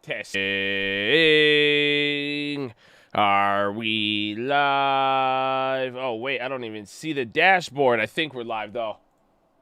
Testing. Are we live? Oh, wait, I don't even see the dashboard. I think we're live, though.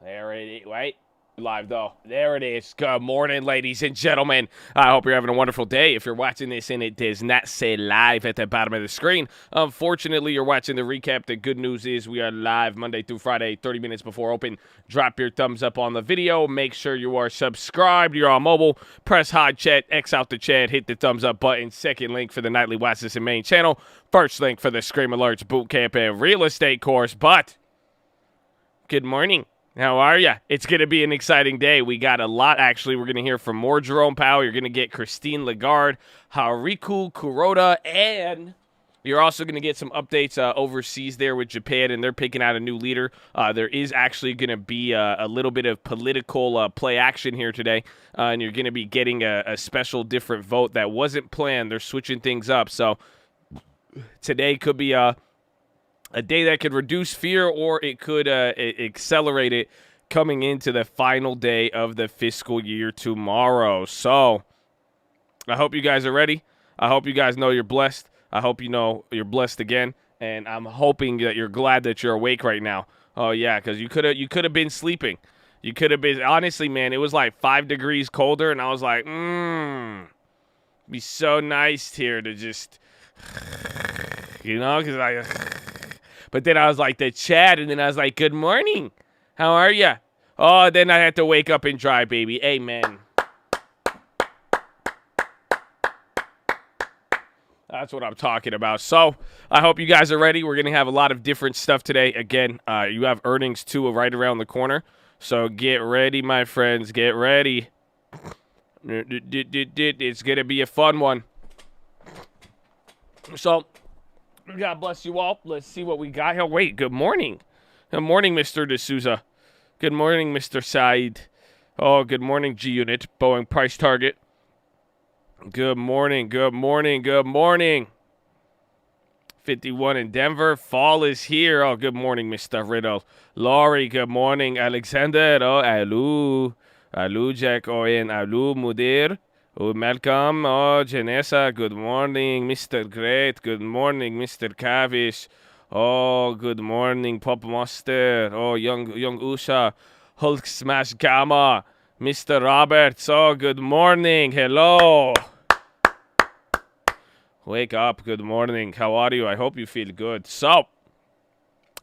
There it is. Wait. Live, though. There it is. Good morning, ladies and gentlemen. I hope you're having a wonderful day. If you're watching this and it does not say live at the bottom of the screen, unfortunately, you're watching the recap. The good news is we are live Monday through Friday, 30 minutes before open. Drop your thumbs up on the video. Make sure you are subscribed. You're on mobile. Press hide chat, X out the chat, hit the thumbs up button. Second link for the nightly Watchlist and main channel. First link for the Scream Alerts Bootcamp and Real Estate course. But good morning. How are ya? It's going to be an exciting day. We got a lot, actually. We're going to hear from more Jerome Powell. You're going to get Christine Lagarde, Haruki Kuroda, and you're also going to get some updates overseas there with Japan, and they're picking out a new leader. There is actually going to be a little bit of political play action here today, and you're going to be getting a special different vote that wasn't planned. They're switching things up. So today could be a day that could reduce fear, or it could accelerate it coming into the final day of the fiscal year tomorrow. So I hope you guys are ready. I hope you guys know you're blessed. I hope you know you're blessed again. And I'm hoping that you're glad that you're awake right now. Oh, yeah, because you could have been sleeping. You could have been, honestly, man, it was like 5 degrees colder, and I was like, be so nice here to just, because but then I was like, the chat, and then I was like, good morning. How are ya? Oh, then I had to wake up and dry, baby. Amen. That's what I'm talking about. So I hope you guys are ready. We're going to have a lot of different stuff today. Again, you have earnings, too, right around the corner. So get ready, my friends. Get ready. It's going to be a fun one. So God bless you all. Let's see what we got here. Wait, good morning. Good morning, Mr. D'Souza. Good morning, Mr. Said. Oh, good morning, G-Unit. Boeing price target. Good morning, good morning, good morning. 51 in Denver. Fall is here. Oh, good morning, Mr. Riddle. Laurie, good morning. Alexander. Oh, Alu. Alu, Jack. Oh, and Alu, Mudir. Oh, Malcolm, oh, Janessa, good morning, Mr. Great, good morning, Mr. Kavish, oh, good morning, Pop Monster, oh, young Usha, Hulk Smash Gamma, Mr. Roberts, oh, good morning, hello. Wake up, good morning, how are you? I hope you feel good. So,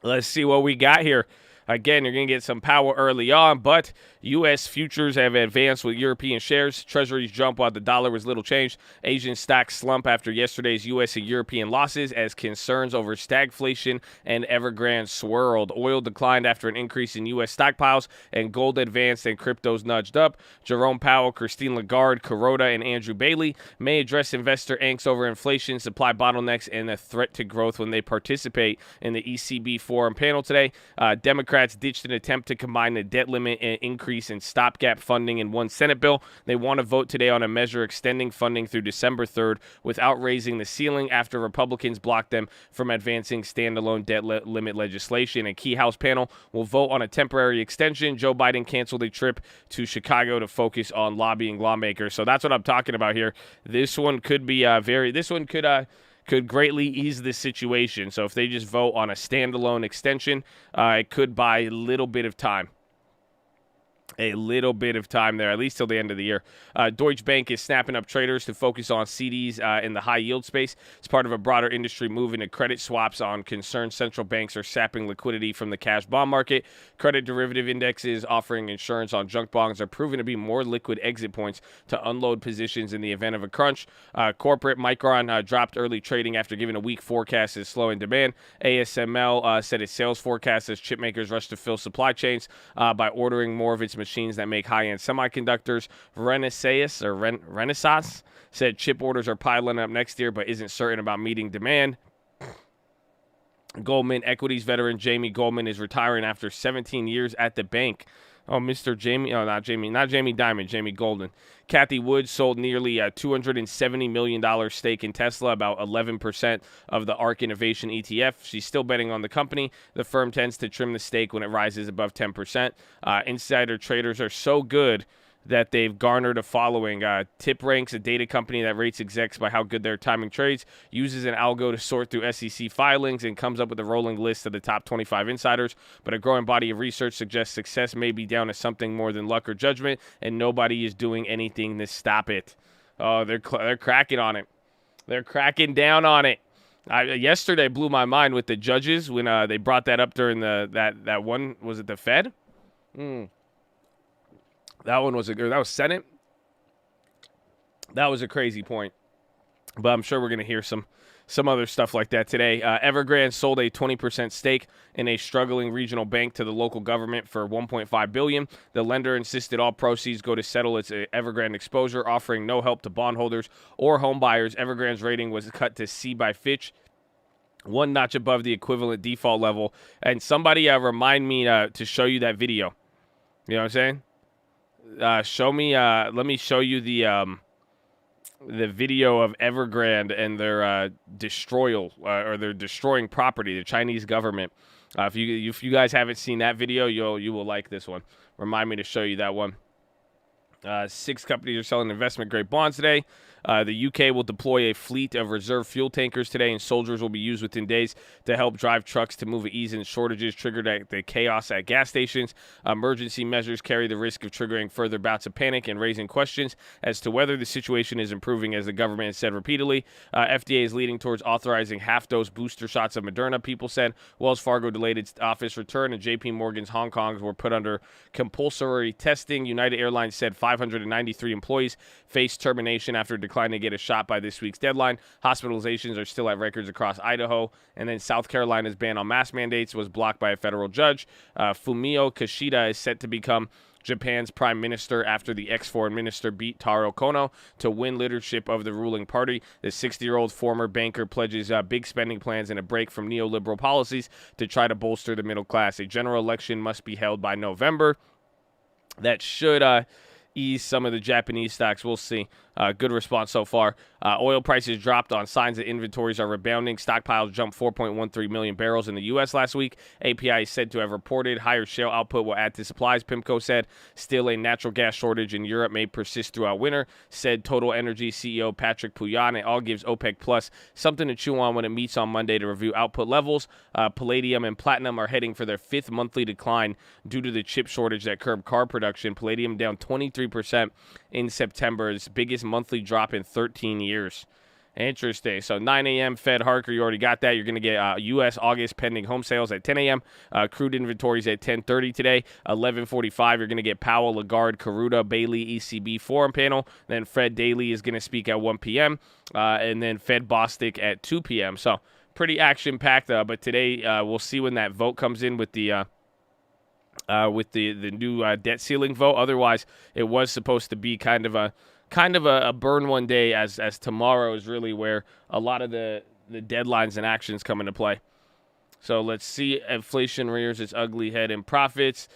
let's see what we got here. Again, you're going to get some power early on, but U.S. futures have advanced with European shares. Treasuries jump while the dollar was little changed. Asian stocks slump after yesterday's U.S. and European losses as concerns over stagflation and Evergrande swirled. Oil declined after an increase in U.S. stockpiles, and gold advanced and cryptos nudged up. Jerome Powell, Christine Lagarde, Kuroda, and Andrew Bailey may address investor angst over inflation, supply bottlenecks, and a threat to growth when they participate in the ECB forum panel today. Democrats ditched an attempt to combine the debt limit and increase in stopgap funding in one Senate bill. They want to vote today on a measure extending funding through December 3rd without raising the ceiling after Republicans blocked them from advancing standalone debt limit legislation. A key House panel will vote on a temporary extension. Joe Biden canceled a trip to Chicago to focus on lobbying lawmakers. So that's what I'm talking about here. This one could be could greatly ease the situation. So if they just vote on a standalone extension, it could buy a little bit of time. A little bit of time there, at least till the end of the year. Deutsche Bank is snapping up traders to focus on CDs in the high-yield space. It's part of a broader industry move into credit swaps on concerned central banks are sapping liquidity from the cash bond market. Credit derivative indexes offering insurance on junk bonds are proving to be more liquid exit points to unload positions in the event of a crunch. Corporate Micron dropped early trading after giving a weak forecast as slowing demand. ASML said its sales forecast as chip makers rush to fill supply chains by ordering more of its machines that make high-end semiconductors. Renaissance said chip orders are piling up next year but isn't certain about meeting demand. Goldman equities veteran Jamie Goldman is retiring after 17 years at the bank. Oh, Mr. Jamie. Oh, not Jamie Dimon, Jamie Golden. Kathy Wood sold nearly a $270 million stake in Tesla, about 11% of the ARK Innovation ETF. She's still betting on the company. The firm tends to trim the stake when it rises above 10%. Insider traders are so good that they've garnered a following. Tip Ranks, a data company that rates execs by how good they're timing trades, uses an algo to sort through SEC filings and comes up with a rolling list of the top 25 insiders. But a growing body of research suggests success may be down to something more than luck or judgment, and nobody is doing anything to stop it. Oh, they're cracking on it. They're cracking down on it. Yesterday blew my mind with the judges when they brought that up during that one. Was it the Fed? That one was that was Senate. That was a crazy point, but I'm sure we're gonna hear some other stuff like that today. Evergrande sold a 20% stake in a struggling regional bank to the local government for $1.5 billion. The lender insisted all proceeds go to settle its Evergrande exposure, offering no help to bondholders or home buyers. Evergrande's rating was cut to C by Fitch, one notch above the equivalent default level. And somebody remind me to show you that video. You know what I'm saying? Show me. Let me show you the video of Evergrande and their destroyal or their destroying property, the Chinese government. If you guys haven't seen that video, you will like this one. Remind me to show you that one. 6 companies are selling investment-grade bonds today. The UK will deploy a fleet of reserve fuel tankers today, and soldiers will be used within days to help drive trucks to move ease in shortages triggered at the chaos at gas stations. Emergency measures carry the risk of triggering further bouts of panic and raising questions as to whether the situation is improving, as the government has said repeatedly. FDA is leading towards authorizing half-dose booster shots of Moderna, people said. Wells Fargo delayed its office return, and JP Morgan's Hong Kongs were put under compulsory testing. United Airlines said 593 employees faced termination after declining to get a shot by this week's deadline. Hospitalizations are still at records across Idaho. And then South Carolina's ban on mask mandates was blocked by a federal judge. Fumio Kishida is set to become Japan's prime minister after the ex-foreign minister beat Taro Kono to win leadership of the ruling party. The 60-year-old former banker pledges big spending plans and a break from neoliberal policies to try to bolster the middle class. A general election must be held by November. That should ease some of the Japanese stocks. We'll see. Good response so far. Oil prices dropped on signs that inventories are rebounding. Stockpiles jumped 4.13 million barrels in the U.S. last week. API is said to have reported higher shale output will add to supplies, PIMCO said. Still, a natural gas shortage in Europe may persist throughout winter, said Total Energy CEO Patrick Pouyan. It all gives OPEC Plus something to chew on when it meets on Monday to review output levels. Palladium and platinum are heading for their 5th monthly decline due to the chip shortage that curbed car production. Palladium down 23% in September, its biggest monthly drop in 13 years. Interesting. So 9 a.m. Fed Harker, you already got that. You're going to get U.S. August pending home sales at 10 a.m. Crude inventories at 10:30 today. 11:45, you're going to get Powell, Lagarde, Karuta, Bailey, ECB forum panel. Then Fred Daly is going to speak at 1 p.m. And then Fed Bostic at 2 p.m. So pretty action-packed. But today we'll see when that vote comes in with the new debt ceiling vote. Otherwise, it was supposed to be kind of a burn one day, as tomorrow is really where a lot of the deadlines and actions come into play. So let's see. Inflation rears its ugly head in profits.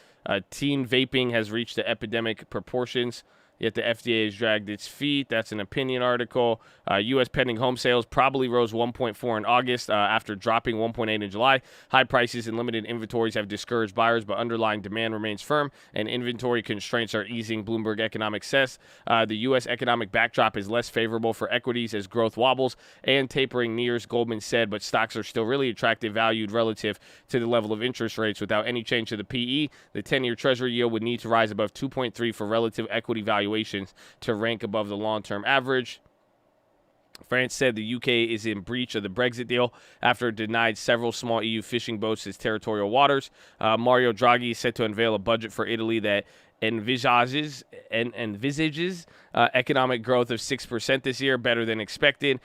Teen vaping has reached the epidemic proportions, yet the FDA has dragged its feet. That's an opinion article. U.S. pending home sales probably rose 1.4 in August after dropping 1.8 in July. High prices and limited inventories have discouraged buyers, but underlying demand remains firm, and inventory constraints are easing, Bloomberg Economics says. The U.S. economic backdrop is less favorable for equities as growth wobbles and tapering nears, Goldman said, but stocks are still really attractive, valued relative to the level of interest rates. Without any change to the PE, the 10-year Treasury yield would need to rise above 2.3 for relative equity value to rank above the long-term average. France said the UK is in breach of the Brexit deal after it denied several small EU fishing boats its territorial waters. Mario Draghi is set to unveil a budget for Italy that envisages economic growth of 6% this year, better than expected.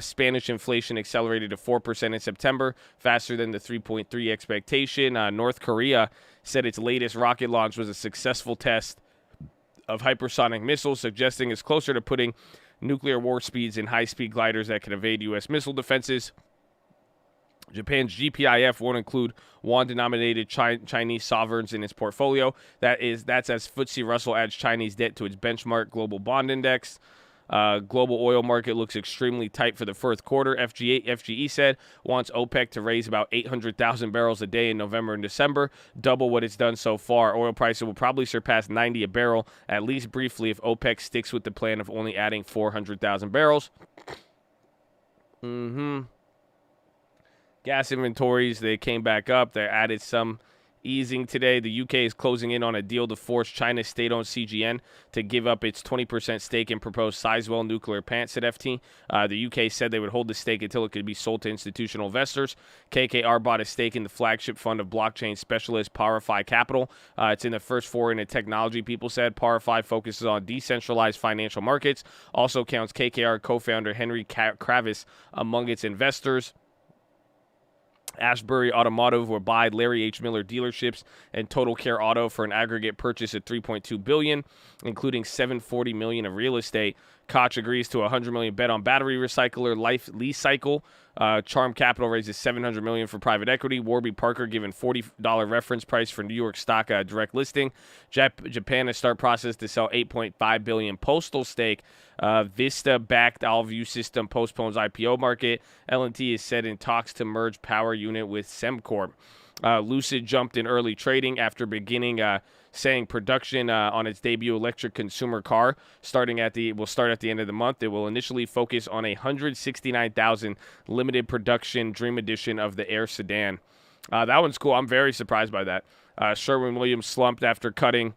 Spanish inflation accelerated to 4% in September, faster than the 3.3 expectation. North Korea said its latest rocket launch was a successful test of hypersonic missiles, suggesting it's closer to putting nuclear war speeds in high-speed gliders that can evade U.S. missile defenses. Japan's GPIF won't include yuan-denominated Chinese sovereigns in its portfolio. That's as FTSE Russell adds Chinese debt to its benchmark global bond index. Global oil market looks extremely tight for the fourth quarter. FGE said wants OPEC to raise about 800,000 barrels a day in November and December, double what it's done so far. Oil prices will probably surpass 90 a barrel, at least briefly, if OPEC sticks with the plan of only adding 400,000 barrels. Gas inventories, they came back up. They added some easing today. The UK is closing in on a deal to force China's state-owned CGN to give up its 20% stake in proposed Sizewell nuclear plant, said FT. The UK said they would hold the stake until it could be sold to institutional investors. KKR bought a stake in the flagship fund of blockchain specialist PowerFi Capital. It's in the first foray into technology, people said. PowerFi focuses on decentralized financial markets. Also counts KKR co-founder Henry Kravis among its investors. Ashbury Automotive will buy Larry H. Miller dealerships and Total Care Auto for an aggregate purchase of $3.2 billion, including $740 million of real estate. Koch agrees to a $100 million bet on battery recycler Life Lease Cycle. Charm Capital raises $700 million for private equity. Warby Parker given $40 reference price for New York stock direct listing. Japan has start process to sell $8.5 billion postal stake. Vista-backed Allview System postpones IPO market. L&T is set in talks to merge power unit with Semcorp. Lucid jumped in early trading after beginning saying production on its debut electric consumer car will start at the end of the month. It will initially focus on a 169,000 limited production Dream Edition of the Air sedan. That one's cool. I'm very surprised by that. Sherwin-Williams slumped after cutting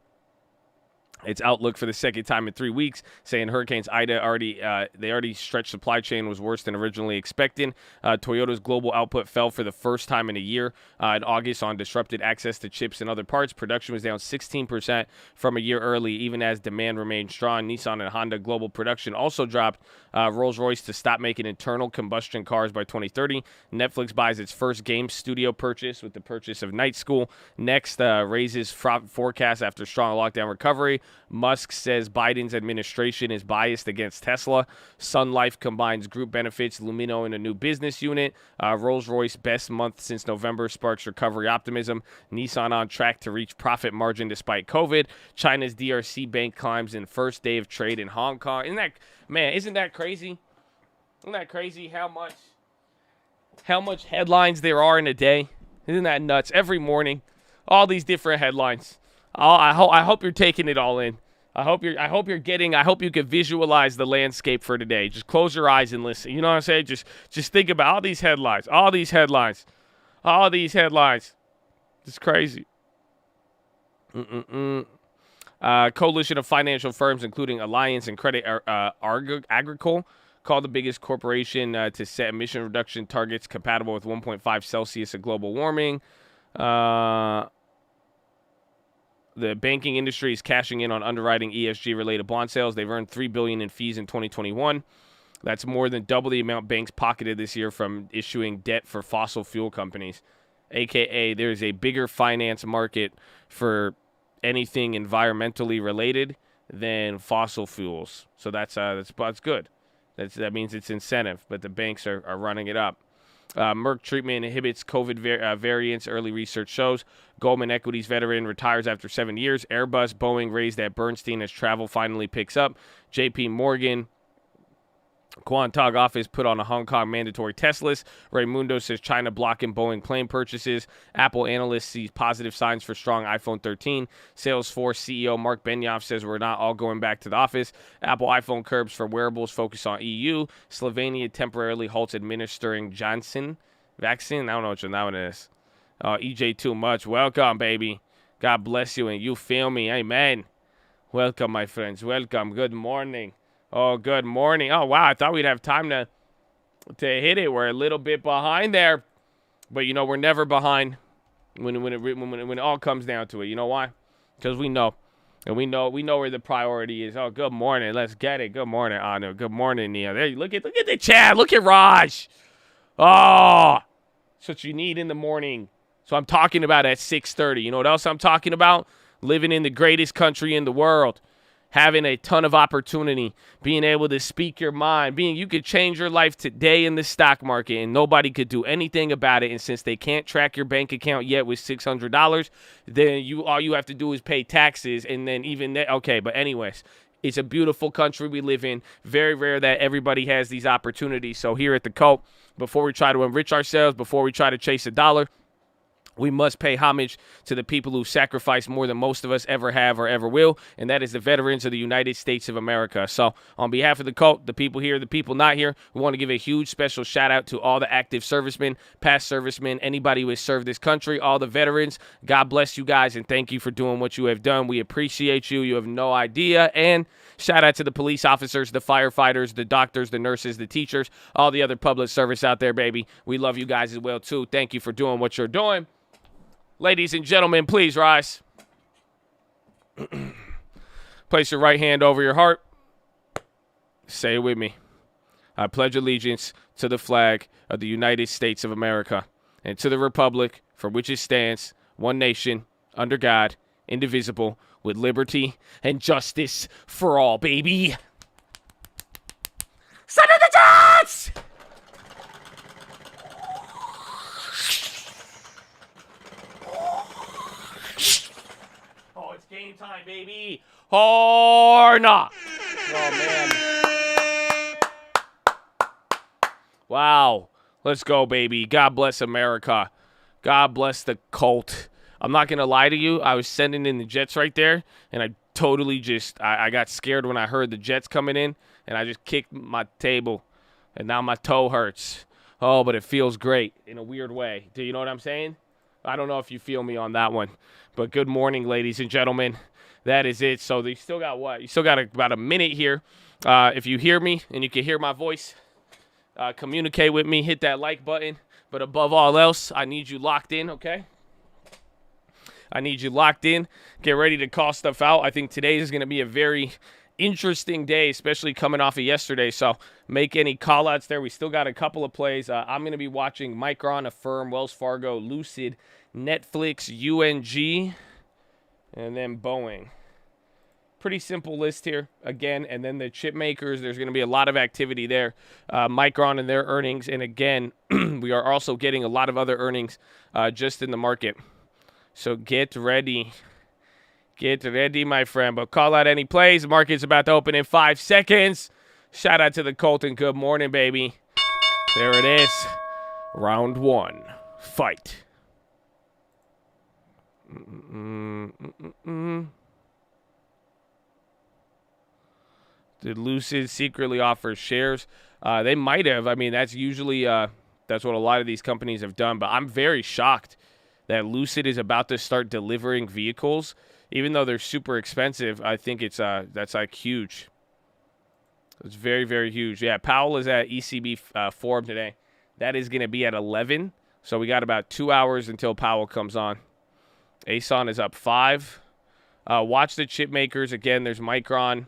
its outlook for the second time in 3 weeks, saying Hurricanes Ida already stretched supply chain was worse than originally expected. Toyota's global output fell for the first time in a year in August on disrupted access to chips and other parts. Production was down 16% from a year early, even as demand remained strong. Nissan and Honda global production also dropped. Rolls-Royce to stop making internal combustion cars by 2030. Netflix buys its first game studio purchase with the purchase of Night School. Next, raises forecast after strong lockdown recovery. Musk says Biden's administration is biased against Tesla. Sun Life combines group benefits, Lumino in a new business unit. Rolls-Royce best month since November sparks recovery optimism. Nissan on track to reach profit margin despite COVID. China's DRC bank climbs in first day of trade in Hong Kong. Isn't that crazy? Isn't that crazy how much headlines there are in a day? Isn't that nuts? Every morning, all these different headlines. I hope you're taking it all in. I hope you can visualize the landscape for today. Just close your eyes and listen. You know what I'm saying? Just think about all these headlines. It's crazy. Coalition of financial firms, including Alliance and Credit Agricole, called the biggest corporation to set emission reduction targets compatible with 1.5 Celsius of global warming. The banking industry is cashing in on underwriting ESG-related bond sales. They've earned $3 billion in fees in 2021. That's more than double the amount banks pocketed this year from issuing debt for fossil fuel companies, a.k.a. there's a bigger finance market for anything environmentally related than fossil fuels. So that's good. That means it's incentive, but the banks are running it up. Merck treatment inhibits COVID variants, early research shows. Goldman Equities veteran retires after 7 years. Airbus, Boeing raised at Bernstein as travel finally picks up. JP Morgan, Quantog office put on a Hong Kong mandatory test list. Raymundo says China blocking Boeing plane purchases. Apple analyst sees positive signs for strong iPhone 13. Salesforce CEO Mark Benioff says we're not all going back to the office. Apple iPhone curbs for wearables focus on EU. Slovenia temporarily halts administering Janssen vaccine. I don't know what that one is. EJ too much. Welcome, baby. God bless you and you feel me. Amen. Welcome, my friends. Welcome. Good morning. Oh, good morning. Oh, wow. I thought we'd have time to hit it. We're a little bit behind there. But, we're never behind when it all comes down to it. You know why? Because we know. And we know where the priority is. Oh, good morning. Let's get it. Good morning, Anu. Good morning, Nia. There, look at the chat. Look at Raj. Oh, that's what you need in the morning. So I'm talking about at 6:30. You know what else I'm talking about? Living in the greatest country in the world. Having a ton of opportunity, being able to speak your mind, you could change your life today in the stock market and nobody could do anything about it. And since they can't track your bank account yet with $600, then all you have to do is pay taxes. And then okay, but anyways, It's a beautiful country we live in. Very rare that everybody has these opportunities. So here at the Cult, before we try to enrich ourselves, before we try to chase a dollar, we must pay homage to the people who sacrificed more than most of us ever have or ever will, and that is the veterans of the United States of America. So on behalf of the Cult, the people here, the people not here, we want to give a huge special shout out to all the active servicemen, past servicemen, anybody who has served this country, all the veterans. God bless you guys, and thank you for doing what you have done. We appreciate you. You have no idea. And shout out to the police officers, the firefighters, the doctors, the nurses, the teachers, all the other public service out there, baby. We love you guys as well, too. Thank you for doing what you're doing. Ladies and gentlemen, please rise. Place your right hand over your heart. Say it with me. I pledge allegiance to the flag of the United States of America and to the republic for which it stands, one nation, under God, indivisible, with liberty and justice for all, baby. Son of the Jets! Game time, baby. Or not. Oh, man. Wow. Let's go, baby. God bless America. God bless the Cult. I'm not going to lie to you. I was sending in the Jets right there, and I totally just, I got scared when I heard the Jets coming in, and I just kicked my table, and now my toe hurts. Oh, but it feels great in a weird way. Do you know what I'm saying? I don't know if you feel me on that one. But good morning, ladies and gentlemen. That is it. So you still got what? You still got about a minute here. If you hear me and you can hear my voice, communicate with me. Hit that like button. But above all else, I need you locked in, okay? I need you locked in. Get ready to call stuff out. I think today is going to be a very interesting day, especially coming off of yesterday. So make any call-outs there. We still got a couple of plays. I'm going to be watching Micron, Affirm, Wells Fargo, Lucid, Netflix, UNG, and then Boeing. Pretty simple list here, again, and then the chip makers, there's going to be a lot of activity there. Micron and their earnings, and again, we are also getting a lot of other earnings just in the market. So get ready. Get ready, my friend. But call out any plays. The market's about to open in 5 seconds. Shout out to the Colt and good morning, baby. There it is. Round one. Fight. Did Lucid secretly offer shares? They might have. I mean, that's usually that's what a lot of these companies have done. But I'm very shocked that Lucid is about to start delivering vehicles. Even though they're super expensive, I think it's that's like huge. It's very, very huge. Yeah, Powell is at ECB forum today. That is going to be at 11. So we got about 2 hours until Powell comes on. ASON is up 5. Watch the chip makers. Again, there's Micron.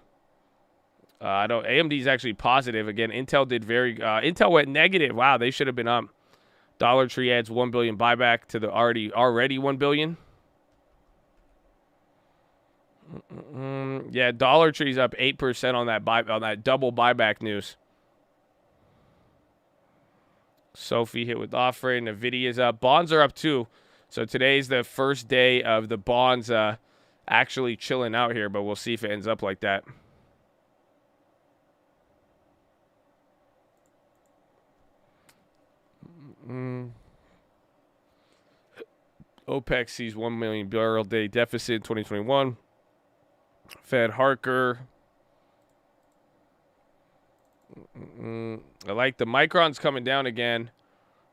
AMD is actually positive. Again, Intel did Intel went negative. Wow, they should have been up. Dollar Tree adds 1 billion buyback to the already 1 billion. Yeah, Dollar Tree's up 8% on that double buyback news. Sophie hit with offering. Nvidia's up. Bonds are up too. So today's the first day of the bonds actually chilling out here, but we'll see if it ends up like that. OPEC sees 1 million barrel day deficit in 2021. Fed Harker. I like the Micron's coming down again.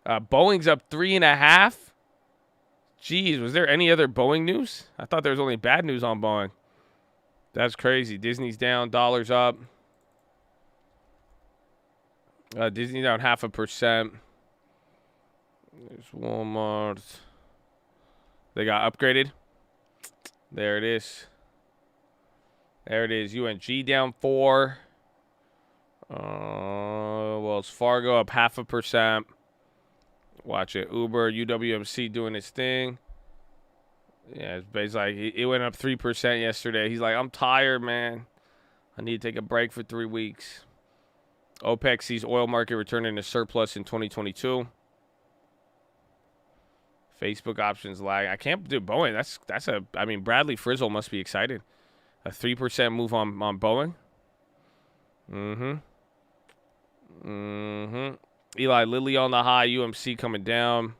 Boeing's up 3.5. Jeez, was there any other Boeing news? I thought there was only bad news on Boeing. That's crazy. Disney's down. Dollar's up. Disney down 0.5%. There's Walmart. They got upgraded. There it is. There it is. UNG down 4. Wells Fargo up 0.5%. Watch it. Uber, UWMC doing its thing. Yeah, it's basically like it went up 3% yesterday. He's like, I'm tired, man. I need to take a break for 3 weeks. OPEC sees oil market returning to surplus in 2022. Facebook options lag. I can't do Boeing. I mean, Bradley Frizzle must be excited. A 3% move on Boeing. Eli Lilly on the high. UMC coming down.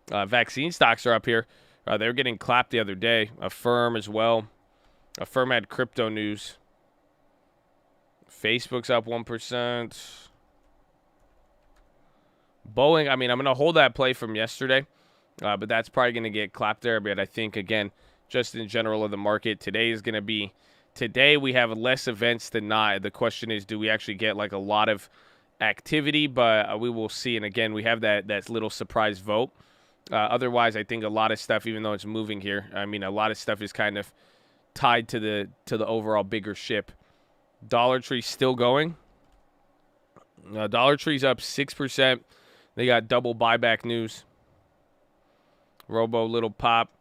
Vaccine stocks are up here. They were getting clapped the other day. Affirm as well. Affirm had crypto news. Facebook's up 1%. Boeing, I mean, I'm going to hold that play from yesterday. But that's probably going to get clapped there. But I think, again, just in general of the market, today is going to be... Today we have less events than not. The question is, do we actually get like a lot of activity? But we will see. And again, we have that little surprise vote. Otherwise, I think a lot of stuff, even though it's moving here, I mean, a lot of stuff is kind of tied to the overall bigger ship. Dollar Tree still going. Dollar Tree's up 6%. They got double buyback news. Robo little pop.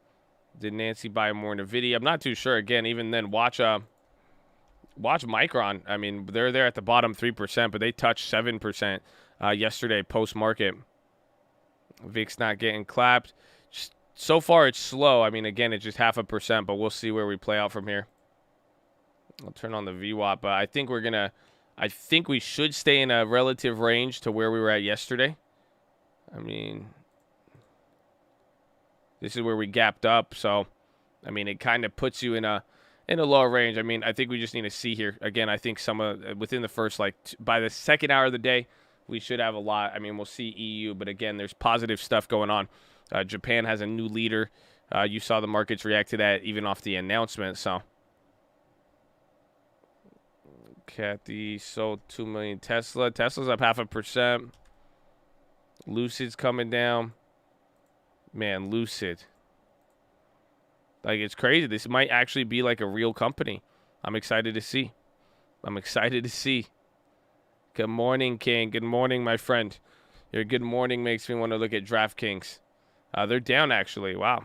Did Nancy buy more NVIDIA? I'm not too sure. Again, even then, watch Micron. I mean, they're there at the bottom 3%, but they touched 7% yesterday post-market. VIX not getting clapped. So far, it's slow. I mean, again, it's just 0.5%, but we'll see where we play out from here. I'll turn on the VWAP, but I think we should stay in a relative range to where we were at yesterday. I mean, this is where we gapped up, so I mean, it kind of puts you in a lower range. I mean, I think we just need to see here again. I think within the first by the second hour of the day, we should have a lot. I mean, we'll see EU, but again, there's positive stuff going on. Japan has a new leader. You saw the markets react to that even off the announcement. So, Kathy sold 2 million Tesla. Tesla's up 0.5%. Lucid's coming down. Man, Lucid. Like, it's crazy. This might actually be like a real company. I'm excited to see. Good morning, King. Good morning, my friend. Your good morning makes me want to look at DraftKings. They're down, actually. Wow.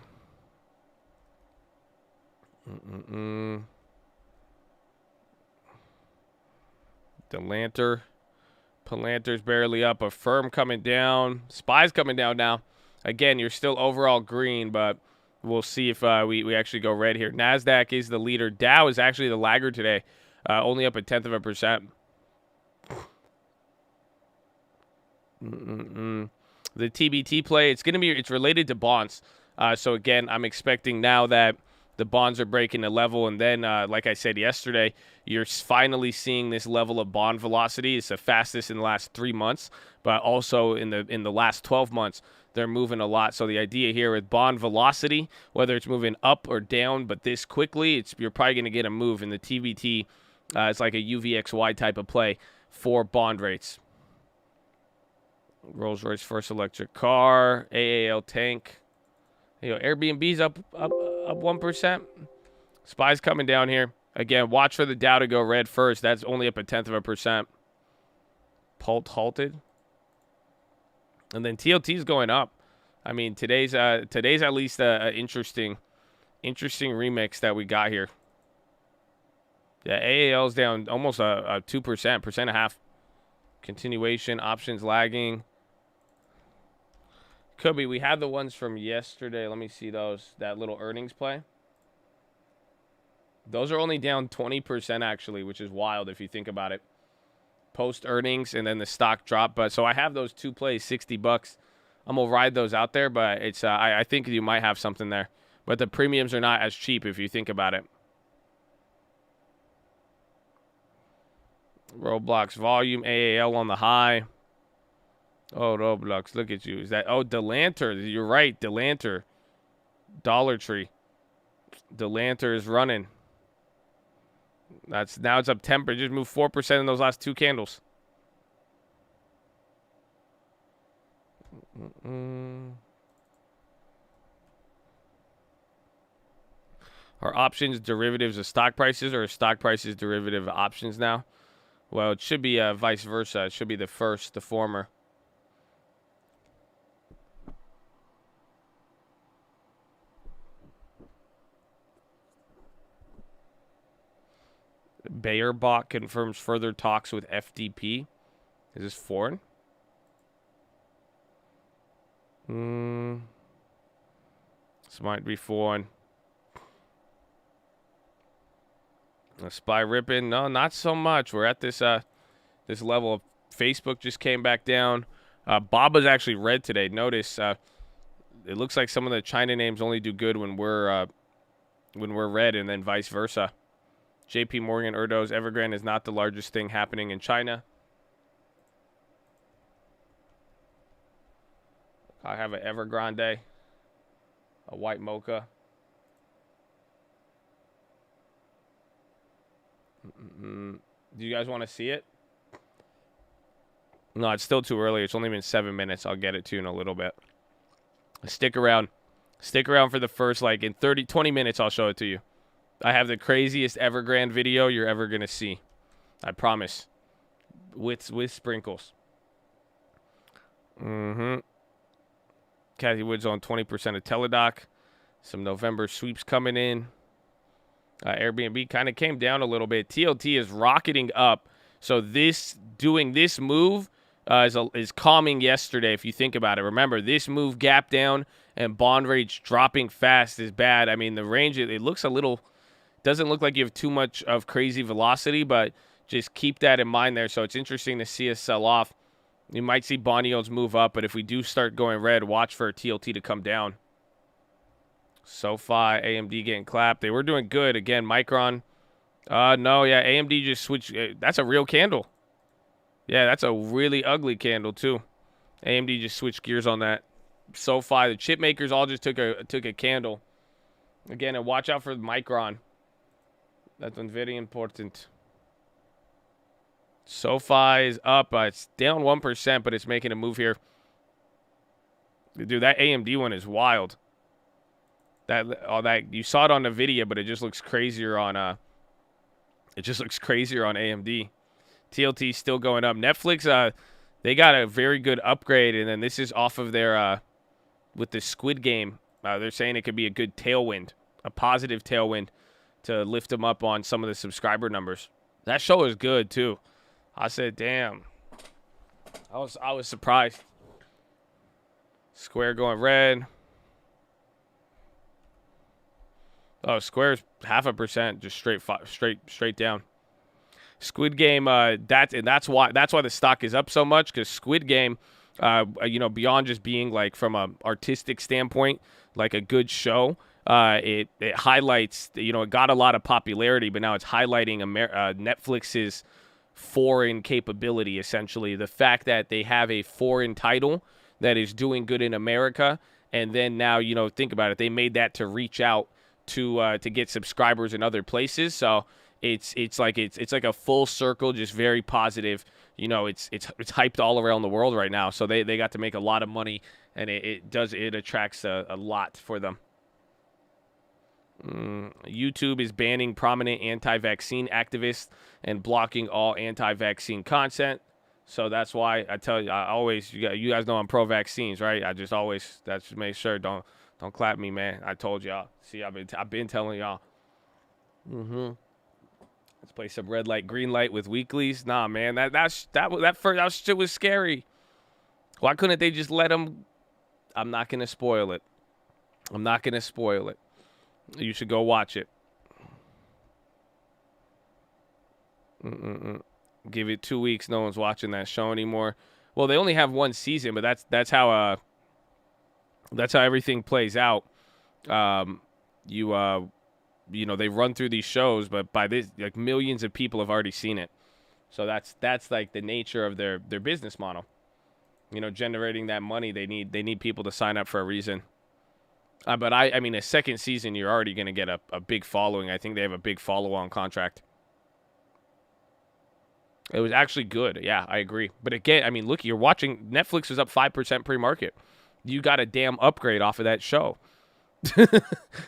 Palantir's barely up. Affirm coming down. SPY's coming down now. Again, you're still overall green, but we'll see if we actually go red here. NASDAQ is the leader. Dow is actually the laggard today. Only up 0.1%. The TBT play, it's related to bonds. So again, I'm expecting now that the bonds are breaking the level, and then like I said yesterday, you're finally seeing this level of bond velocity. It's the fastest in the last 3 months, but also in the last 12 months, they're moving a lot. So the idea here with bond velocity, whether it's moving up or down, but this quickly, you're probably going to get a move in the TBT. It's like a UVXY type of play for bond rates. Rolls-Royce first electric car, AAL tank. Airbnb's up 1%. SPY's coming down here. Again, watch for the Dow to go red first. That's only up 0.1%. Pult halted. And then TLT's going up. I mean, today's at least an interesting remix that we got here. Yeah, AAL's down almost a 2%, 1.5%. Continuation, options lagging. Could be. We had the ones from yesterday. Let me see those. That little earnings play. Those are only down 20% actually, which is wild if you think about it. Post earnings and then the stock drop. But so I have those two plays, $60. I'm gonna ride those out there, but it's I think you might have something there. But the premiums are not as cheap if you think about it. Roblox volume, AAL on the high. Oh, Roblox, look at you. Is that, Delanter. You're right, Delanter. Dollar Tree. Delanter is running. Now it's up 10%. Just moved 4% in those last two candles. Are options derivatives of stock prices, or are stock prices derivative of options now? Well, it should be vice versa. It should be the former. Bayerbach confirms further talks with FDP. Is this foreign? This might be foreign. SPY ripping. No, not so much. We're at this this level of Facebook just came back down. Baba's actually red today. Notice it looks like some of the China names only do good when we're red, and then vice versa. JP Morgan, Erdos, Evergrande is not the largest thing happening in China. I have an Evergrande, a white mocha. Do you guys want to see it? No, it's still too early. It's only been 7 minutes. I'll get it to you in a little bit. Stick around. Stick around for the first, like, in 20 minutes, I'll show it to you. I have the craziest Evergrande video you're ever going to see. I promise. With sprinkles. Kathy Woods on 20% of Teladoc. Some November sweeps coming in. Airbnb kind of came down a little bit. TLT is rocketing up. So doing this move is calming yesterday, if you think about it. Remember, this move gap down and bond rates dropping fast is bad. I mean, the range, it looks a little, doesn't look like you have too much of crazy velocity, but just keep that in mind there. So it's interesting to see us sell off. You might see bond yields move up, but if we do start going red, watch for TLT to come down. SoFi, AMD getting clapped. They were doing good. Again, Micron. No, yeah, AMD just switched. That's a real candle. Yeah, that's a really ugly candle, too. AMD just switched gears on that. SoFi, the chip makers all just took a candle. Again, and watch out for Micron. That's very important. SoFi is up. It's down 1%, but it's making a move here. Dude, that AMD one is wild. That you saw it on the video, but it just looks crazier on AMD. TLT still going up. Netflix, they got a very good upgrade, and then this is off of their with the Squid Game. They're saying it could be a good tailwind, a positive tailwind to lift them up on some of the subscriber numbers. That show is good too. I said, damn. I was surprised. Square going red. Oh, Square's 0.5%, just straight down. Squid Game, that's why the stock is up so much, because Squid Game, beyond just being like from a artistic standpoint, like a good show, it highlights, it got a lot of popularity, but now it's highlighting Netflix's foreign capability, essentially. The fact that they have a foreign title that is doing good in America, and then now, think about it, they made that to reach out to get subscribers in other places. So it's like a full circle, just very positive. It's hyped all around the world right now. So they got to make a lot of money, and it attracts a lot for them. YouTube is banning prominent anti-vaccine activists and blocking all anti-vaccine content. So that's why I tell you, you guys know I'm pro-vaccines, right? I just always, that's make sure don't clap me, man. I told y'all. See, I've been telling y'all. Let's play some red light, green light with weeklies. Nah, man, that shit was scary. Why couldn't they just let them? I'm not gonna spoil it. You should go watch it. Give it 2 weeks. No one's watching that show anymore. Well, they only have one season, but that's how everything plays out. They run through these shows, but by this, like, millions of people have already seen it. So that's like the nature of their business model. Generating that money, they need people to sign up for a reason. But I mean, a second season, you're already going to get a big following. I think they have a big follow-on contract. It was actually good. Yeah, I agree. But again, I mean, look, you're watching, Netflix is up 5% pre-market. You got a damn upgrade off of that show.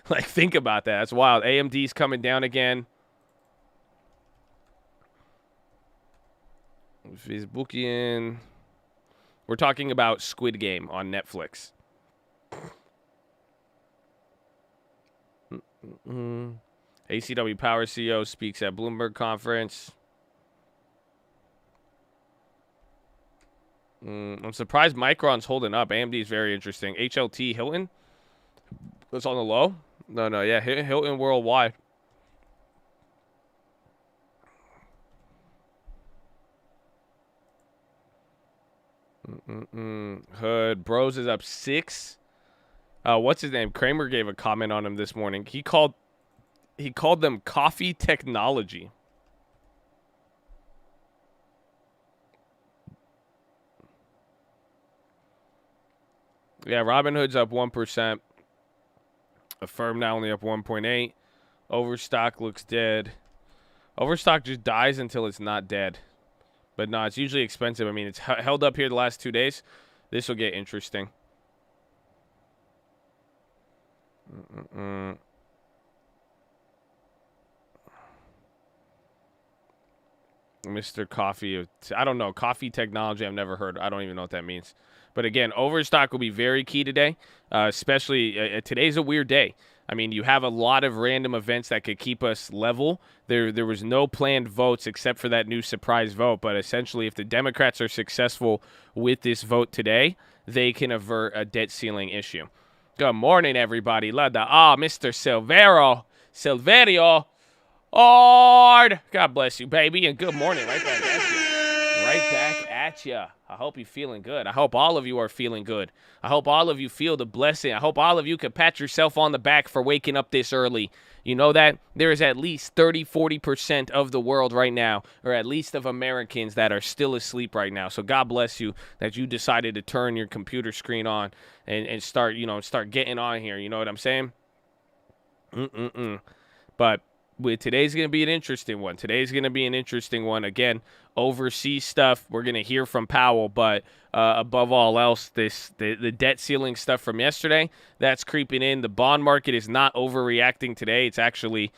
Like, think about that. That's wild. AMD's coming down again. Facebookian. We're talking about Squid Game on Netflix. ACW Power CEO speaks at Bloomberg conference. I'm surprised Micron's holding up. AMD is very interesting. HLT Hilton. That's on the low. No, yeah, Hilton worldwide. Hood. Bros is up 6. What's his name? Kramer gave a comment on him this morning. He called them coffee technology. Yeah, Robinhood's up 1%. Affirm now only up 1.8. Overstock looks dead. Overstock just dies until it's not dead. But no, it's usually expensive. I mean, it's held up here the last 2 days. This will get interesting. Mr. Coffee. I don't know. Coffee technology, I've never heard. I don't even know what that means. But again, overstock will be very key today, especially today's a weird day. I mean, you have a lot of random events that could keep us level. There was no planned votes except for that new surprise vote. But essentially, if the Democrats are successful with this vote today, they can avert a debt ceiling issue. Good morning, everybody. Mr. Silverio. Lord, God bless you, baby, and good morning. Right back at you. Right back at you. I hope you're feeling good. I hope all of you are feeling good. I hope all of you feel the blessing. I hope all of you can pat yourself on the back for waking up this early. You know that there is at least 30-40% of the world right now, or at least of Americans that are still asleep right now. So God bless you that you decided to turn your computer screen on and start getting on here. You know what I'm saying? But today's going to be an interesting one. Again, overseas stuff, we're going to hear from Powell. But above all else, the debt ceiling stuff from yesterday, that's creeping in. The bond market is not overreacting today. It's actually,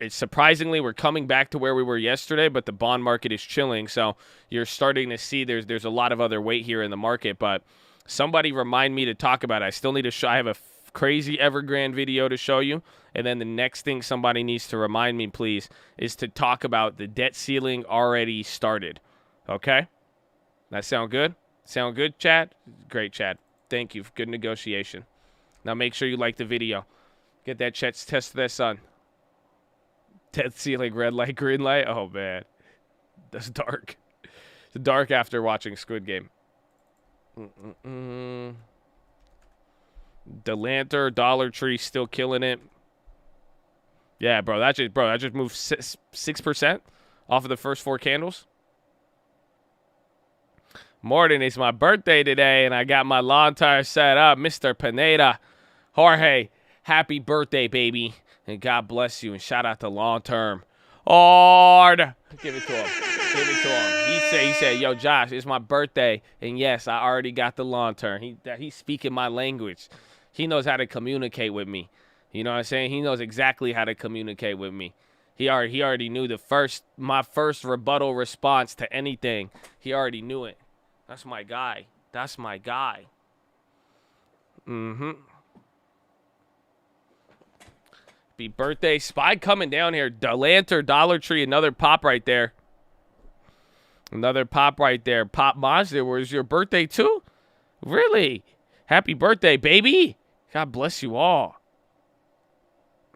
surprisingly, we're coming back to where we were yesterday, but the bond market is chilling. So you're starting to see there's a lot of other weight here in the market. But somebody remind me to talk about it. I still need to show. I have a crazy Evergrande video to show you. And then the next thing somebody needs to remind me, please, is to talk about the debt ceiling already started. Okay? That sound good? Sound good, Chad? Great, Chad. Thank you. Good negotiation. Now make sure you like the video. Get that test of that sun. Debt ceiling, red light, green light. Oh, man. That's dark. It's dark after watching Squid Game. Delanter, Dollar Tree still killing it. Yeah, bro, that just moved 6% off of the first 4 candles. Morning, it's my birthday today, and I got my lawn tire set up. Mr. Pineda, Jorge, happy birthday, baby, and God bless you, and shout out to Long Term. Ord, give it to him. He said, yo, Josh, it's my birthday, and yes, I already got the lawn turn. He's speaking my language. He knows how to communicate with me. You know what I'm saying? He knows exactly how to communicate with me. He already knew my first rebuttal response to anything. He already knew it. That's my guy. Happy birthday. Spy coming down here. Delanter, Dollar Tree, another pop right there. Pop Mazda, where's your birthday too? Really? Happy birthday, baby. God bless you all.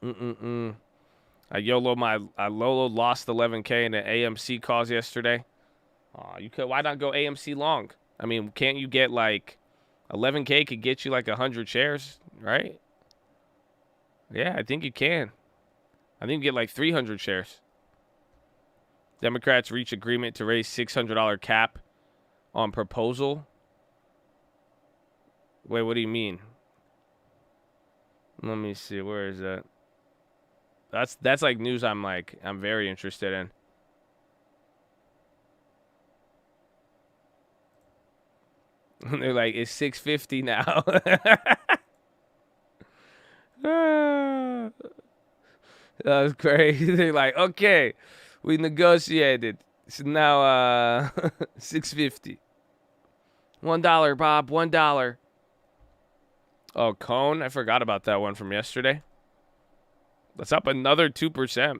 Lolo lost 11K in the AMC calls yesterday. Why not go AMC long? I mean, can't you get like 11K could get you like 100 shares, right? Yeah, I think you can. I think you get like 300 shares. Democrats reach agreement to raise $600 cap on proposal. Wait, what do you mean? Let me see. Where is that? That's like news I'm very interested in. They're like, it's 650 now. That was crazy. They're like, okay, we negotiated. It's now 650. $1, Bob. $1. Oh, Cone. I forgot about that one from yesterday. That's up another 2%.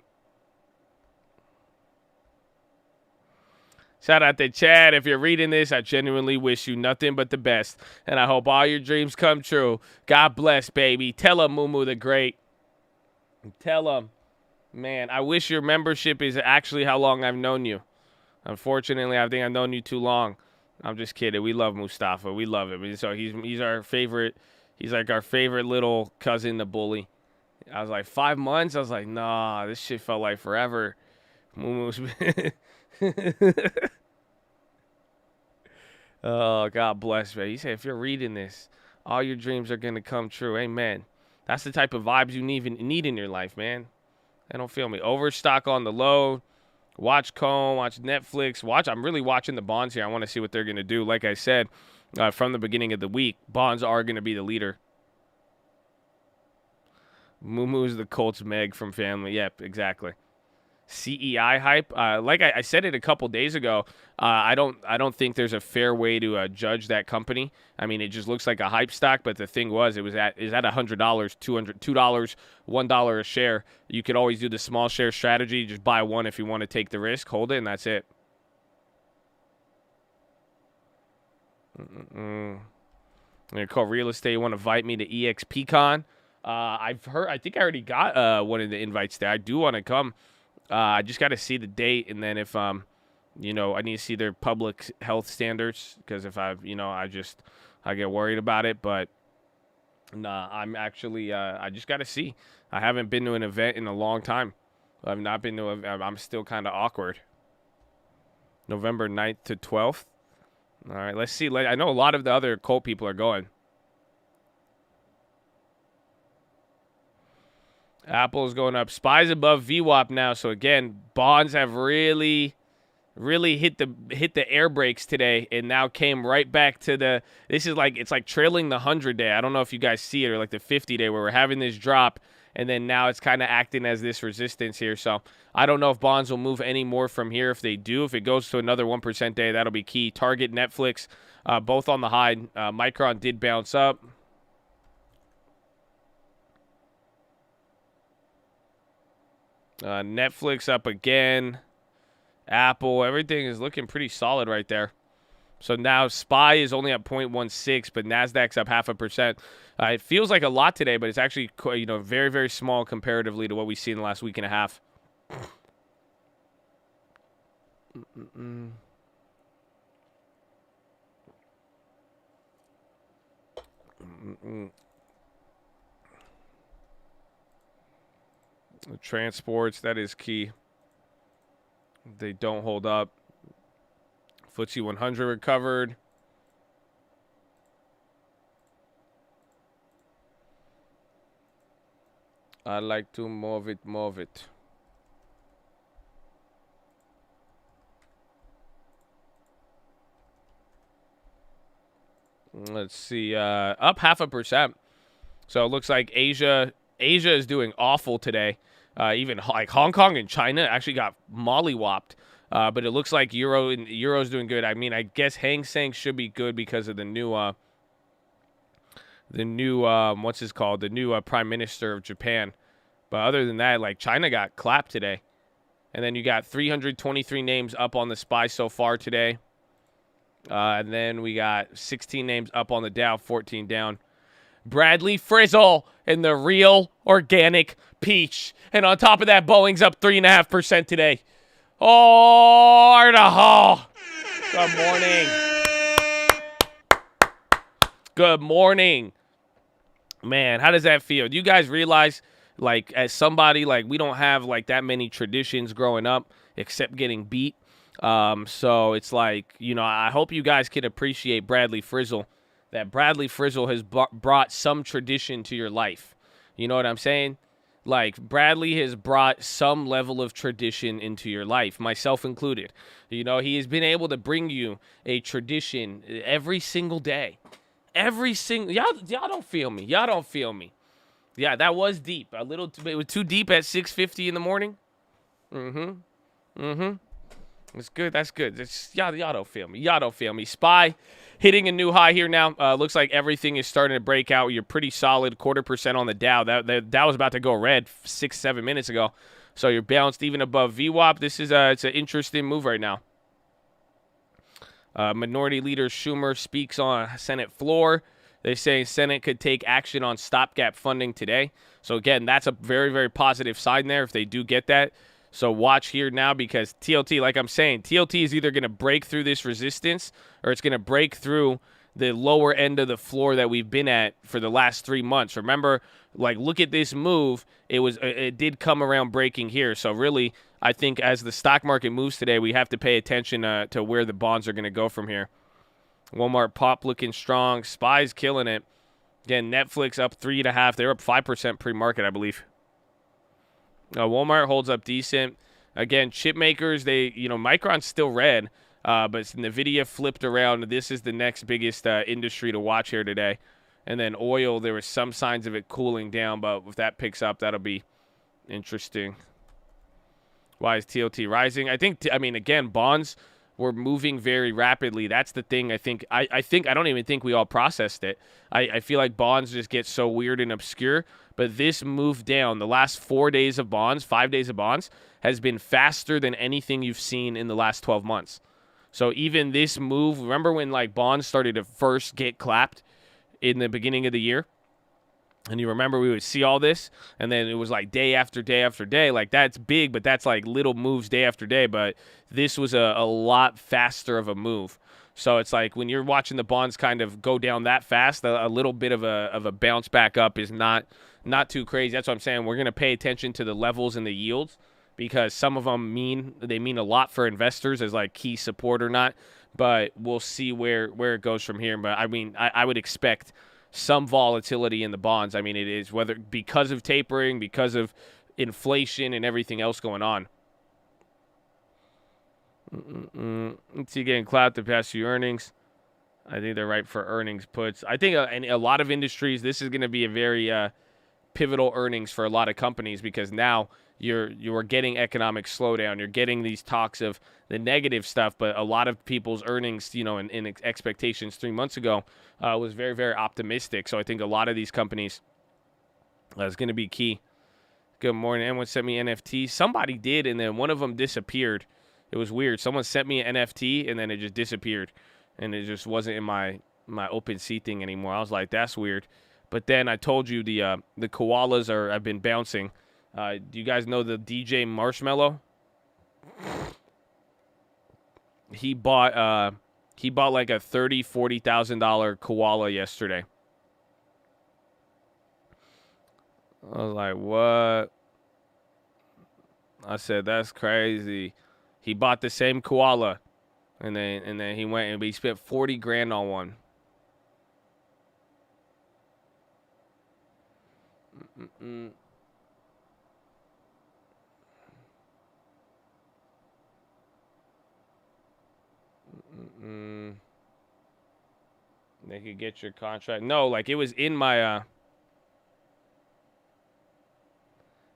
Shout out to Chad. If you're reading this, I genuinely wish you nothing but the best. And I hope all your dreams come true. God bless, baby. Tell him, Mumu the Great. Tell him. Man, I wish your membership is actually how long I've known you. Unfortunately, I think I've known you too long. I'm just kidding. We love Mustafa. We love him. So he's our favorite. He's like our favorite little cousin, the bully. I was like 5 months. I was like, nah, this shit felt like forever. Oh, God bless, man. He said, if you're reading this, all your dreams are gonna come true. Amen. That's the type of vibes you need in your life, man. I don't feel me. Overstock on the low. Watch Cone, watch Netflix. I'm really watching the bonds here. I want to see what they're going to do. Like I said, from the beginning of the week, bonds are going to be the leader. Moo-Moo's the Colts Meg from family. Yep, exactly. CEI hype. Like I said it a couple days ago, I don't think there's a fair way to judge that company. I mean, it just looks like a hype stock, but the thing was, is at $100, $200, $1 a share. You could always do the small share strategy. Just buy one if you want to take the risk, hold it, and that's it. I'm gonna call real estate. You want to invite me to EXPCon? I've heard. I think I already got one of the invites there. I do want to come. I just got to see the date, and then if I need to see their public health standards, because if I get worried about it. But nah, I'm actually I just got to see. I haven't been to an event in a long time. I've not been to. I'm still kind of awkward. November 9th to 12th. All right, let's see. I know a lot of the other cult people are going. Apple's going up. SPY's above VWAP now. So again, bonds have really hit the air brakes today, and now came right back to the. This is like it's like trailing the 100-day. I don't know if you guys see it, or like the 50-day where we're having this drop, and then now it's kind of acting as this resistance here. So I don't know if bonds will move any more from here. If they do, if it goes to another 1% day, that'll be key. Target, Netflix, both on the high. Micron did bounce up. Netflix up again. Apple, everything is looking pretty solid right there. So now SPY is only at 0.16, but NASDAQ's up 0.5%. It feels like a lot today, but it's actually very, very small comparatively to what we've seen in the last week and a half. The transports, that is key. They don't hold up. FTSE 100 recovered. I like to move it, move it. Let's see. Up 0.5%. So it looks like Asia is doing awful today. Even like Hong Kong and China actually got mollywopped. But it looks like Euro's doing good. I mean, I guess Hang Seng should be good because of the new what's his called? The new Prime Minister of Japan. But other than that, like China got clapped today. And then you got 323 names up on the SPY so far today. And then we got 16 names up on the Dow, 14 down. Bradley Frizzle and the real organic peach. And on top of that, Boeing's up 3.5% today. Oh, Ardaho. Good morning. Good morning. Man, how does that feel? Do you guys realize, like, as somebody, like, we don't have, like, that many traditions growing up except getting beat. So it's like, I hope you guys can appreciate Bradley Frizzle. That Bradley Frizzle has brought some tradition to your life. You know what I'm saying? Like, Bradley has brought some level of tradition into your life, myself included. He has been able to bring you a tradition every single day. Y'all don't feel me. Y'all don't feel me. Yeah, that was deep. It was too deep at 6:50 in the morning. That's good. That's good. Y'all don't feel me. Y'all don't feel me. SPY hitting a new high here now. Looks like everything is starting to break out. You're pretty solid, 0.25% on the Dow. That was about to go red 6-7 minutes ago. So you're bounced even above VWAP. This is it's an interesting move right now. Minority Leader Schumer speaks on Senate floor. They say Senate could take action on stopgap funding today. So again, that's a very, very positive sign there if they do get that. So watch here now, because TLT, like I'm saying, TLT is either going to break through this resistance or it's going to break through the lower end of the floor that we've been at for the last 3 months. Remember, like, look at this move. It did come around breaking here. So really, I think as the stock market moves today, we have to pay attention to where the bonds are going to go from here. Walmart pop looking strong. SPY's killing it. Again, Netflix up 3.5. They're up 5% pre-market, I believe. Walmart holds up decent. Again, chip makers, Micron's still red, but NVIDIA flipped around. This is the next biggest industry to watch here today. And then oil, there was some signs of it cooling down, but if that picks up, that'll be interesting. Why is TLT rising? I mean, again, bonds were moving very rapidly. That's the thing. I don't even think we all processed it. I feel like bonds just get so weird and obscure. But this move down, the last 4 days of bonds, 5 days of bonds, has been faster than anything you've seen in the last 12 months. So even this move, remember when like bonds started to first get clapped in the beginning of the year? And you remember we would see all this, and then it was like day after day after day. Like, that's big, but that's like little moves day after day. But this was a lot faster of a move. So it's like when you're watching the bonds kind of go down that fast, a little bit of a bounce back up is not too crazy. That's what I'm saying. We're going to pay attention to the levels and the yields, because some of them mean a lot for investors as like key support or not. But we'll see where it goes from here. But I mean, I would expect some volatility in the bonds. I mean, it is whether because of tapering, because of inflation and everything else going on. Let's see, getting clapped the past few earnings. I think they're right for earnings puts. I think in a lot of industries, this is going to be a very pivotal earnings for a lot of companies, because now you're getting economic slowdown. You're getting these talks of the negative stuff, but a lot of people's earnings, in expectations 3 months ago was very, very optimistic. So I think a lot of these companies is going to be key. Good morning. Anyone sent me NFT? Somebody did, and then one of them disappeared. It was weird. Someone sent me an NFT, and then it just disappeared, and it just wasn't in my OpenSea thing anymore. I was like, that's weird. But then I told you the koalas have been bouncing. Do you guys know the DJ Marshmallow? He bought like a $30,000-$40,000 koala yesterday. I was like, what? I said, that's crazy. He bought the same koala, and then he went and he spent $40,000 on one. They could get your contract. No, like it was in my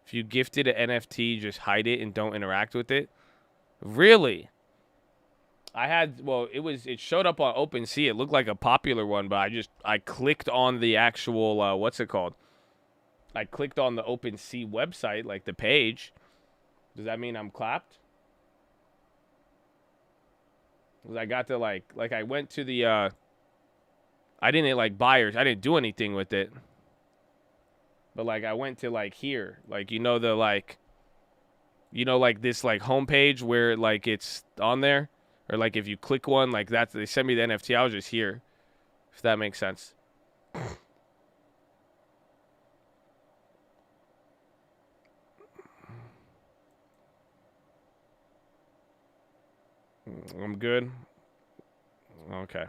if you gifted an NFT, just hide it and don't interact with it. Really? It showed up on OpenSea. It looked like a popular one, but I clicked on the actual what's it called? I clicked on the OpenSea website, like the page. Does that mean I'm clapped? Because I got to like I went to the I didn't like buyers. I didn't do anything with it. But like I went to like here, like this like homepage where like it's on there, or like if you click one like that, they sent me the NFT. I was just here, if that makes sense. I'm good. Okay.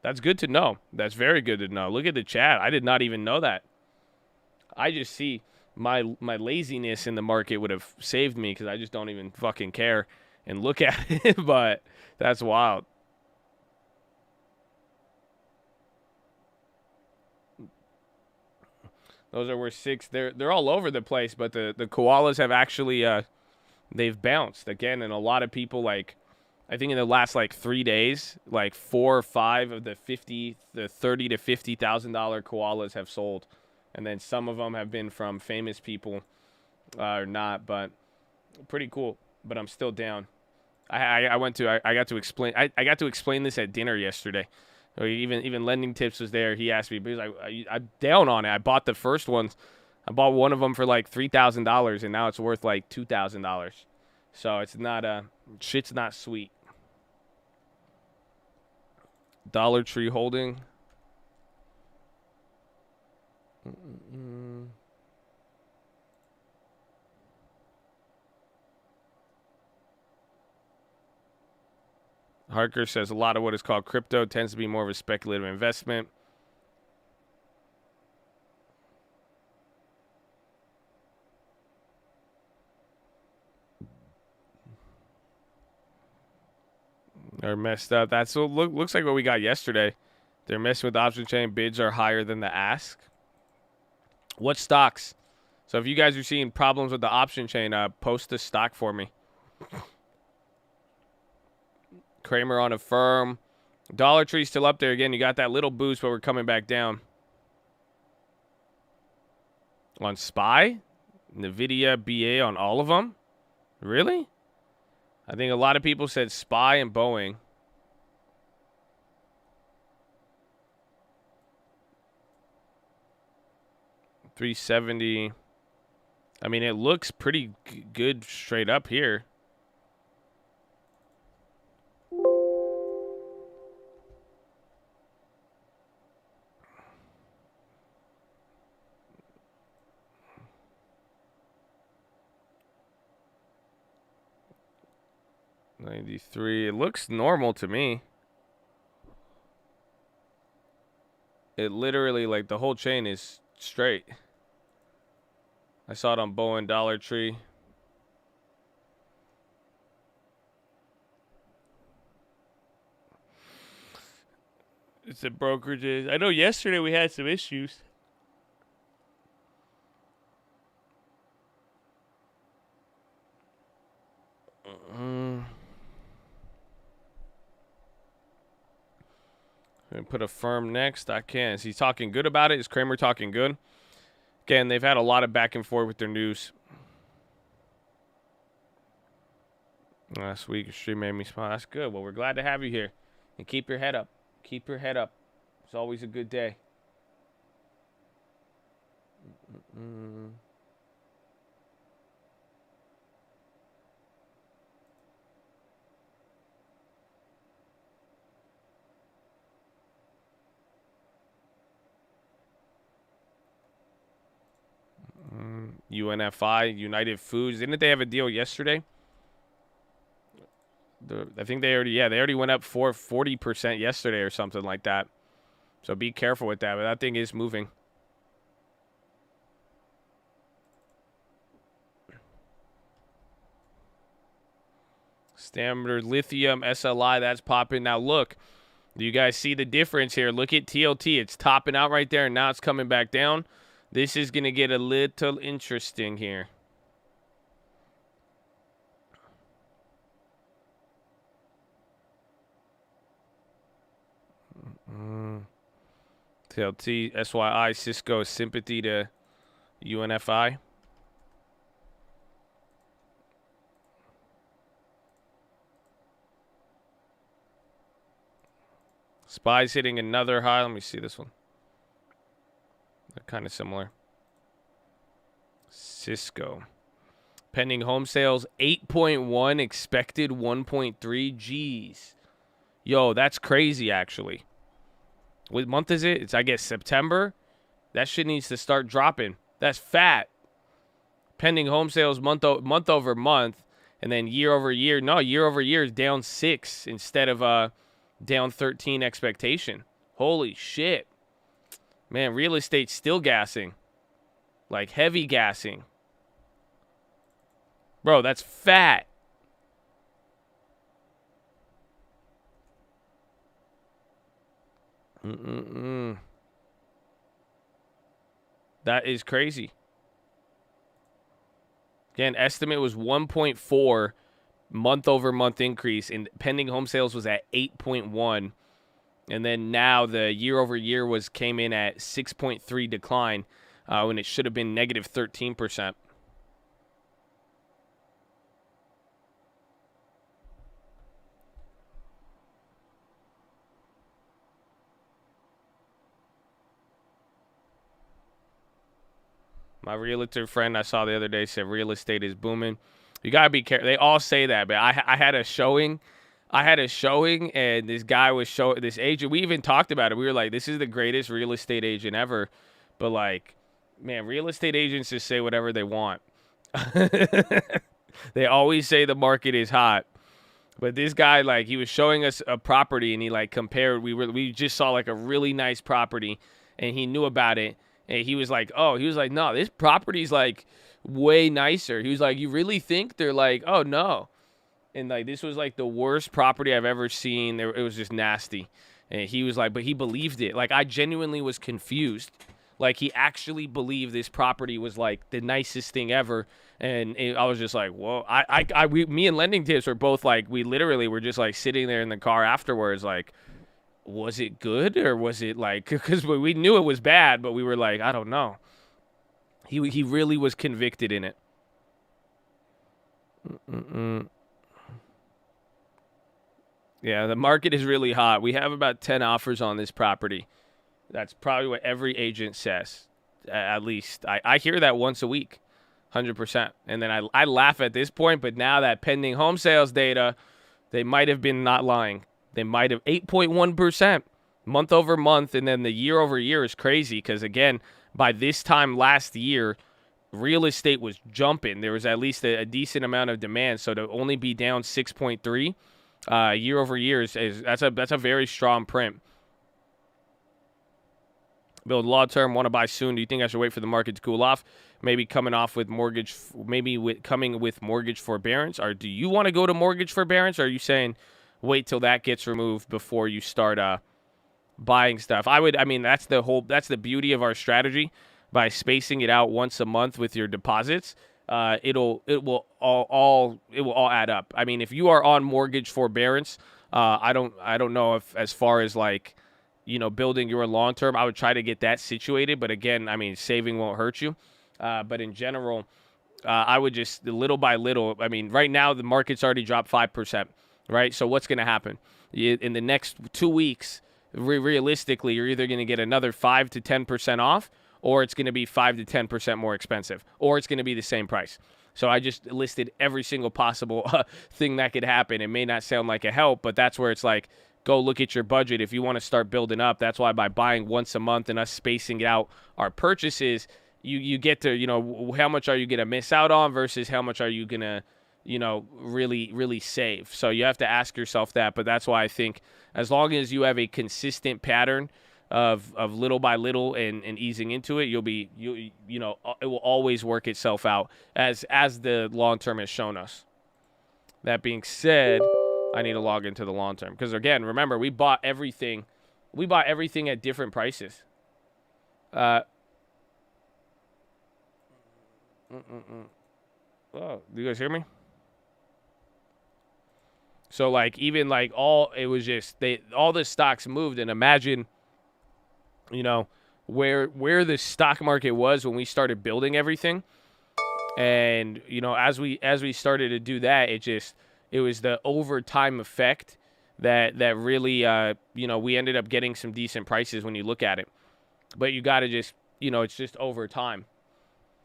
That's good to know. That's very good to know. Look at the chat. I did not even know that. I just see my laziness in the market would have saved me, because I just don't even fucking care and look at it. But that's wild. Those are worth 6. They're all over the place, but the koalas have actually they've bounced again, and a lot of people, like, I think in the last like 3 days, like 4 or 5 of the $30,000 to $50,000 koalas have sold, and then some of them have been from famous people or not, but pretty cool. But I'm still down. I got to explain. I got to explain this at dinner yesterday. Even Lending Tips was there. He asked me, but he's like, I'm down on it. I bought the first ones. I bought one of them for like $3,000, and now it's worth like $2,000. So it's not shit's not sweet. Dollar Tree holding. Harker says a lot of what is called crypto tends to be more of a speculative investment. They're messed up. That's what looks like what we got yesterday. They're messing with the option chain. Bids are higher than the ask. What stocks? So if you guys are seeing problems with the option chain, post a stock for me. Kramer on a firm. Dollar Tree still up there again. You got that little boost, but we're coming back down. On SPY? NVIDIA, BA on all of them? Really? I think a lot of people said SPY and Boeing. $370. I mean, it looks pretty good straight up here. $93. It looks normal to me. It literally, like, the whole chain is straight. I saw it on Boeing, Dollar Tree. It's the brokerages. I know yesterday we had some issues. Put a firm next. I can. Is he talking good about it? Is Kramer talking good? Again, they've had a lot of back and forth with their news. Last week, Extreme made me smile. That's good. Well, we're glad to have you here. And keep your head up. Keep your head up. It's always a good day. UNFI, United Foods. Didn't they have a deal yesterday? I think they already went up 40% yesterday or something like that. So be careful with that. But that thing is moving. Standard Lithium, SLI, that's popping. Now look, do you guys see the difference here? Look at TLT. It's topping out right there, and now it's coming back down. This is going to get a little interesting here. TLT, SYI, Cisco, sympathy to UNFI. SPY's hitting another high. Let me see this one. They're kind of similar. Cisco. Pending home sales, 8.1. Expected 1.3. Jeez. Yo, that's crazy, actually. What month is it? It's, I guess, September. That shit needs to start dropping. That's fat. Pending home sales month over month. And then year over year. No, year over year is down 6 instead of down 13 expectation. Holy shit. Man, real estate's still gassing. Like, heavy gassing. Bro, that's fat. That is crazy. Again, estimate was 1.4 month-over-month increase, and pending home sales was at 8.1. And then now the year-over-year came in at 6.3 decline, when it should have been negative 13%. My realtor friend I saw the other day said real estate is booming. You gotta be careful. They all say that, but I had a showing. I had a showing, and this guy was showing this agent. We even talked about it. We were like, "This is the greatest real estate agent ever," but like, man, real estate agents just say whatever they want. They always say the market is hot. But this guy, like, he was showing us a property, and he like compared. We just saw like a really nice property, and he knew about it, and he was like, "Oh," he was like, "No, this property's like way nicer." He was like, "You really think?" They're like, "Oh no," and like this was like the worst property I've ever seen. It was just nasty, and he was like, but he believed it. Like I genuinely was confused. Like he actually believed this property was like the nicest thing ever. And I was just like, whoa. Me and Lending Tips were both like, we literally were just like sitting there in the car afterwards, like, was it good or was it like, because we knew it was bad, but we were like, I don't know. He really was convicted in it. Yeah, the market is really hot. We have about 10 offers on this property. That's probably what every agent says, at least. I hear that once a week. 100%. And then I laugh at this point, but now that pending home sales data, they might have been not lying. They might have 8.1% month over month, and then the year over year is crazy because, again, by this time last year, real estate was jumping. There was at least a decent amount of demand, so to only be down 6.3 year over year that's a very strong print. Build long term, want to buy soon. Do you think I should wait for the market to cool off? Maybe coming with mortgage forbearance, or do you want to go to mortgage forbearance, or are you saying wait till that gets removed before you start buying stuff? That's the beauty of our strategy. By spacing it out once a month with your deposits, it will all add up. I mean, if you are on mortgage forbearance, I don't know if, as far as like, building your long term, I would try to get that situated. But again, I mean, saving won't hurt you. But in general, I would just little by little. I mean, right now the market's already dropped 5%, right? So what's going to happen in the next 2 weeks? Realistically, you're either going to get another 5 to 10% off, or it's going to be 5 to 10% more expensive, or it's going to be the same price. So I just listed every single possible thing that could happen. It may not sound like a help, but that's where it's like, go look at your budget. If you want to start building up, that's why by buying once a month and us spacing out our purchases, you get to, how much are you going to miss out on versus how much are you going to, really, really save. So you have to ask yourself that. But that's why I think as long as you have a consistent pattern of little by little and easing into it, it will always work itself out as the long term has shown us. That being said, I need to log into the long term because, again, remember, we bought everything at different prices. Oh, do you guys hear me? So like even like all the stocks moved, and imagine, where the stock market was when we started building everything. And, as we started to do that, it was the overtime effect that really, we ended up getting some decent prices when you look at it. But you got to just, it's just over time.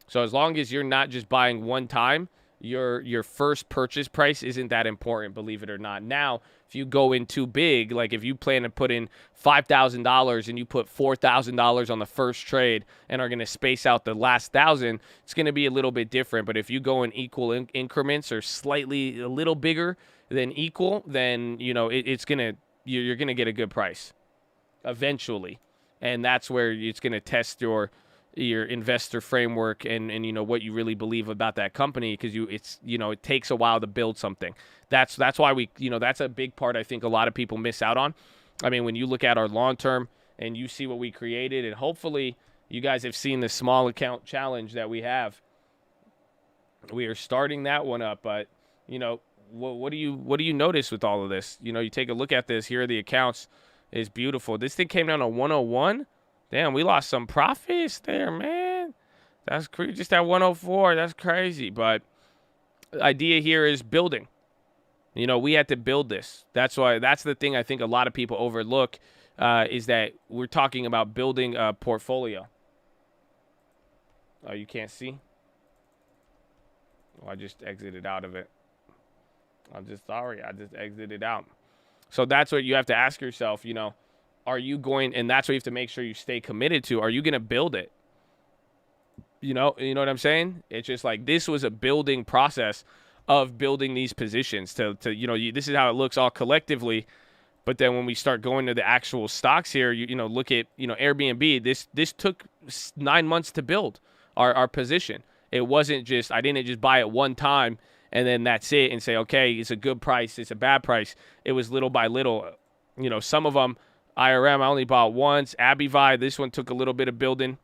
So as long as you're not just buying one time, your first purchase price isn't that important, believe it or not. Now, if you go in too big, like if you plan to put in $5,000 and you put $4,000 on the first trade and are going to space out the last 1,000, it's going to be a little bit different. But if you go in equal increments or slightly a little bigger than equal, then you're going to get a good price eventually. And that's where it's going to test your investor framework and what you really believe about that company, because it takes a while to build something. That's why that's a big part I think a lot of people miss out on. I mean, when you look at our long term and you see what we created, and hopefully you guys have seen the small account challenge that we have. We are starting that one up, but what do you notice with all of this? You take a look at this. Here are the accounts. It's beautiful. This thing came down to 101. Damn, we lost some profits there, man. That's just at 104. That's crazy. But the idea here is building. We had to build this. That's the thing I think a lot of people overlook, is that we're talking about building a portfolio. Oh, you can't see? Oh, I just exited out of it. I'm just sorry. I just exited out. So that's what you have to ask yourself, you know, are you going, and that's what you have to make sure you stay committed to. Are you going to build it? You know what I'm saying? It's just like this was a building process of building these positions to you know, this is how it looks all collectively. But then when we start going to the actual stocks here, you know, look at, you know, Airbnb. This took 9 months to build our position. It wasn't just, I didn't just buy it one time and then that's it and say, okay, it's a good price, it's a bad price. It was little by little. You know, some of them, IRM, I only bought once. Abivai, this one took a little bit of building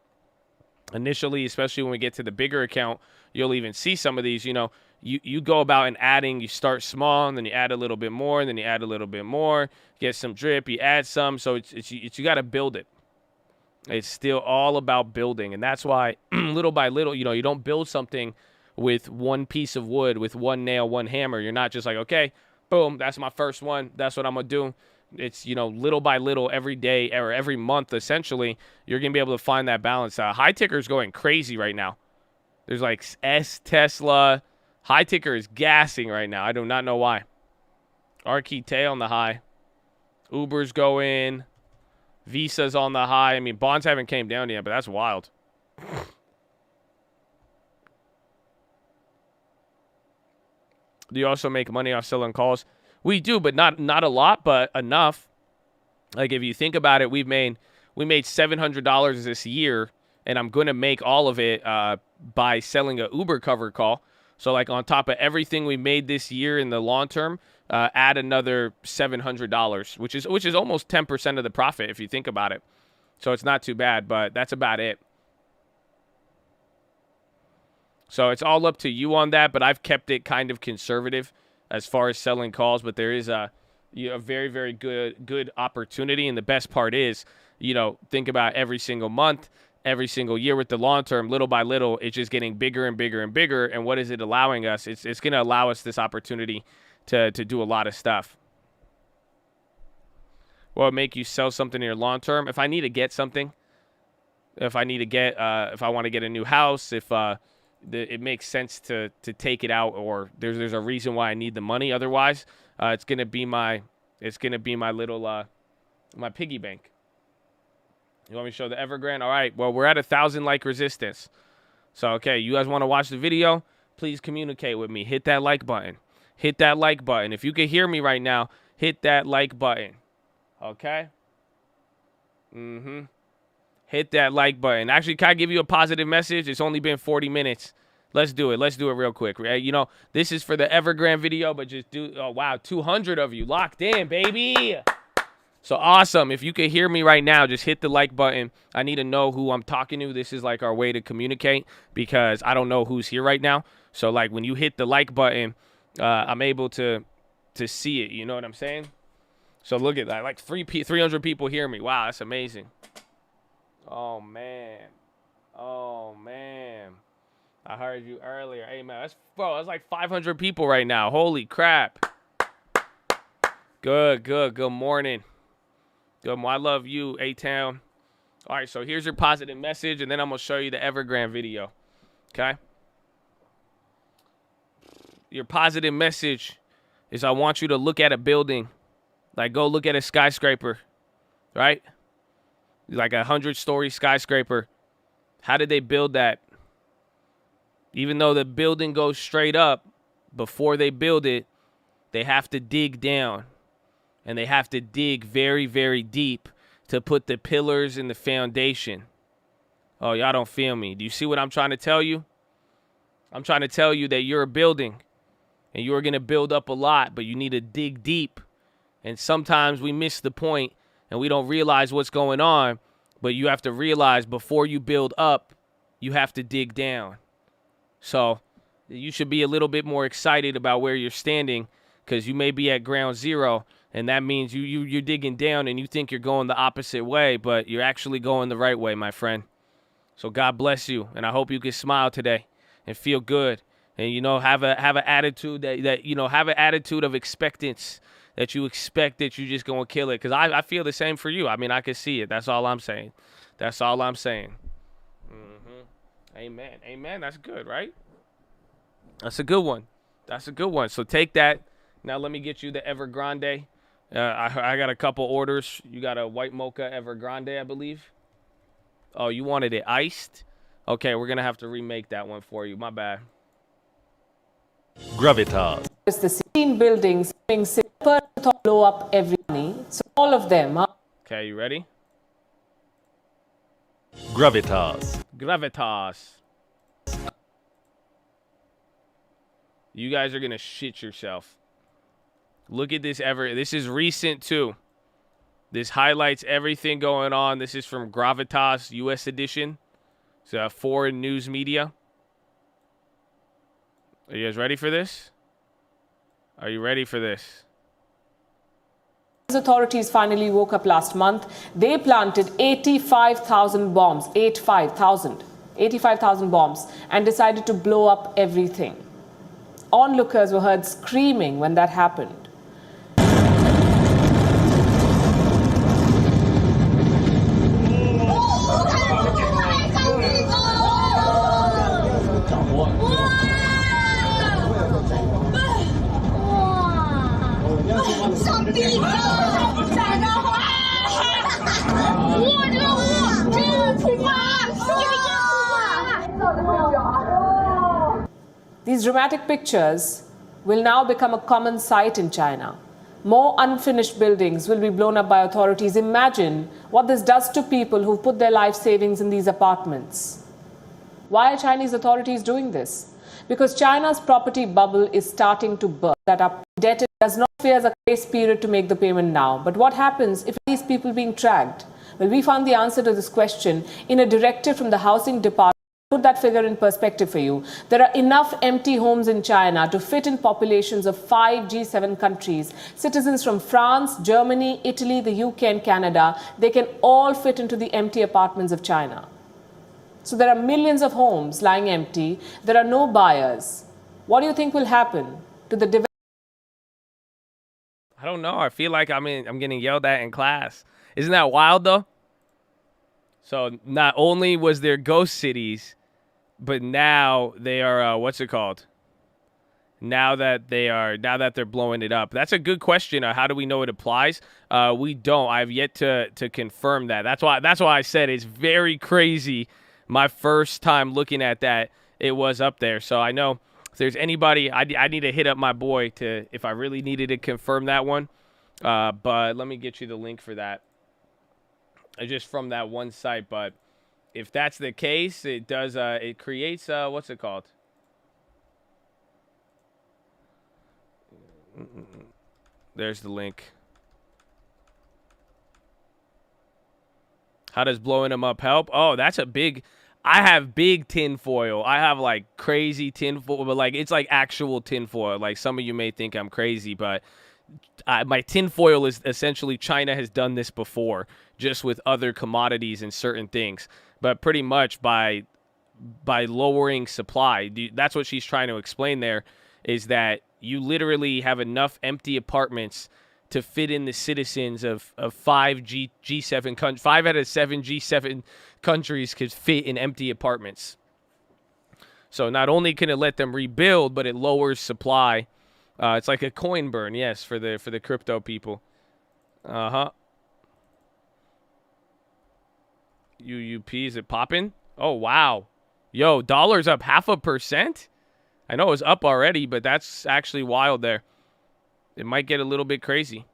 initially, especially when we get to the bigger account. You'll even see some of these, you know, you go about and adding, you start small, and then you add a little bit more, and then you add a little bit more, get some drip, you add some. So it's you got to build it. It's still all about building, and that's why little by little, you know, you don't build something with one piece of wood, with one nail, one hammer. You're not just like, okay, boom, that's my first one, that's what I'm gonna do. It's, you know, little by little, every day or every month, essentially, you're gonna be able to find that balance. High ticker is going crazy right now. There's like Tesla. High ticker is gassing right now. I do not know why. Arquite on the high. Uber's going. Visa's on the high. I mean, bonds haven't came down yet, but that's wild. Do you also make money off selling calls? We do, but not a lot, but enough. Like if you think about it, we made $700 this year, and I'm going to make all of it by selling a Uber cover call. So like on top of everything we made this year in the long term, add another $700, which is almost 10% of the profit if you think about it. So it's not too bad, but that's about it. So it's all up to you on that, but I've kept it kind of conservative as far as selling calls. But there is a very, very good opportunity, and the best part is, you know, think about every single month, every single year with the long term, little by little, it's just getting bigger and bigger and bigger. And what is it allowing us? It's going to allow us this opportunity to do a lot of stuff. What would make you sell something in your long term? If I need to get something, if I want to get a new house, if it makes sense to take it out, or there's a reason why I need the money. Otherwise, it's gonna be my little my piggy bank. You want me to show the Evergrande? All right. Well, we're at 1,000 like resistance. So okay, you guys want to watch the video? Please communicate with me. Hit that like button. Hit that like button. If you can hear me right now, hit that like button. Okay. Hit that like button. Actually, can I give you a positive message? It's only been 40 minutes. Let's do it. Let's do it real quick. You know, this is for the Evergrande video, but just do, oh, wow, 200 of you locked in, baby. So awesome. If you can hear me right now, just hit the like button. I need to know who I'm talking to. This is like our way to communicate because I don't know who's here right now. So like when you hit the like button, I'm able to see it. You know what I'm saying? So look at that. Like 300 people hear me. Wow, that's amazing. Oh, man. Oh, man. I heard you earlier. Hey, man, that's like 500 people right now. Holy crap. Good morning. Good morning. I love you, A-Town. All right, so here's your positive message, and then I'm going to show you the Evergrande video. Okay? Your positive message is I want you to look at a building. Like, go look at a skyscraper, right? Like a 100-story skyscraper. How did they build that? Even though the building goes straight up, before they build it, they have to dig down. And they have to dig very, very deep to put the pillars in the foundation. Oh, y'all don't feel me. Do you see what I'm trying to tell you? I'm trying to tell you that you're a building. And you're going to build up a lot, but you need to dig deep. And sometimes we miss the point and we don't realize what's going on. But you have to realize before you build up, you have to dig down. So you should be a little bit more excited about where you're standing because you may be at ground zero. And that means you're digging down and you think you're going the opposite way, but you're actually going the right way, my friend. So God bless you. And I hope you can smile today and feel good. And, you know, have an attitude that you know, have an attitude of expectance, that you expect that you're just going to kill it. Because I feel the same for you. I mean, I can see it. That's all I'm saying. That's all I'm saying. Amen. Amen. That's good, right? That's a good one. That's a good one. So take that. Now let me get you the Evergrande. I got a couple orders. You got a white mocha Evergrande, I believe. Oh, you wanted it iced? Okay, we're going to have to remake that one for you. My bad. Gravitas. It's the 16 buildings being blow up every money. So all of them are. Okay, you ready? Gravitas. Gravitas. You guys are going to shit yourself. Look at this This is recent, too. This highlights everything going on. This is from Gravitas, U.S. edition. It's foreign news media. Are you guys ready for this? Are you ready for this? Authorities finally woke up last month. They planted 85,000 bombs, 85,000 bombs, and decided to blow up everything. Onlookers were heard screaming when that happened. These dramatic pictures will now become a common sight in China. More unfinished buildings will be blown up by authorities. Imagine what this does to people who've put their life savings in these apartments. Why are Chinese authorities doing this? Because China's property bubble is starting to burst. That our debt does not fear a grace period to make the payment now. But what happens if these people being tracked? Well, we found the answer to this question in a directive from the Housing Department. Put that figure in perspective for you. There are enough empty homes in China to fit in populations of 5 G7 countries. Citizens from France, Germany, Italy, the UK and Canada, they can all fit into the empty apartments of China. So there are millions of homes lying empty. There are no buyers. What do you think will happen to the development? I don't know. I feel like I'm getting yelled at in class. Isn't that wild though? So not only was there ghost cities, but now they are what's it called? Now that they're blowing it up. That's a good question. How do we know it applies? We don't. I've yet to confirm that. That's why I said it's very crazy. My first time looking at that, it was up there. So I know if there's anybody, I need to hit up my boy to if I really needed to confirm that one. But let me get you the link for that. Just from that one site, but if that's the case, it does. It creates what's it called? There's the link. How does blowing them up help? Oh, that's a big. I have big tinfoil. I have like crazy tinfoil, but like it's like actual tinfoil. Like some of you may think I'm crazy, but my tinfoil is essentially China has done this before, just with other commodities and certain things. But pretty much by lowering supply, that's what she's trying to explain there, is that you literally have enough empty apartments to fit in the citizens of 5 G7 countries. 5 out of 7 G7 countries could fit in empty apartments. So not only can it let them rebuild, but it lowers supply. It's like a coin burn, yes, for the crypto people. UUP, is it popping? Oh, wow. Yo, dollar's up 0.5%? I know it was up already, but that's actually wild there. It might get a little bit crazy.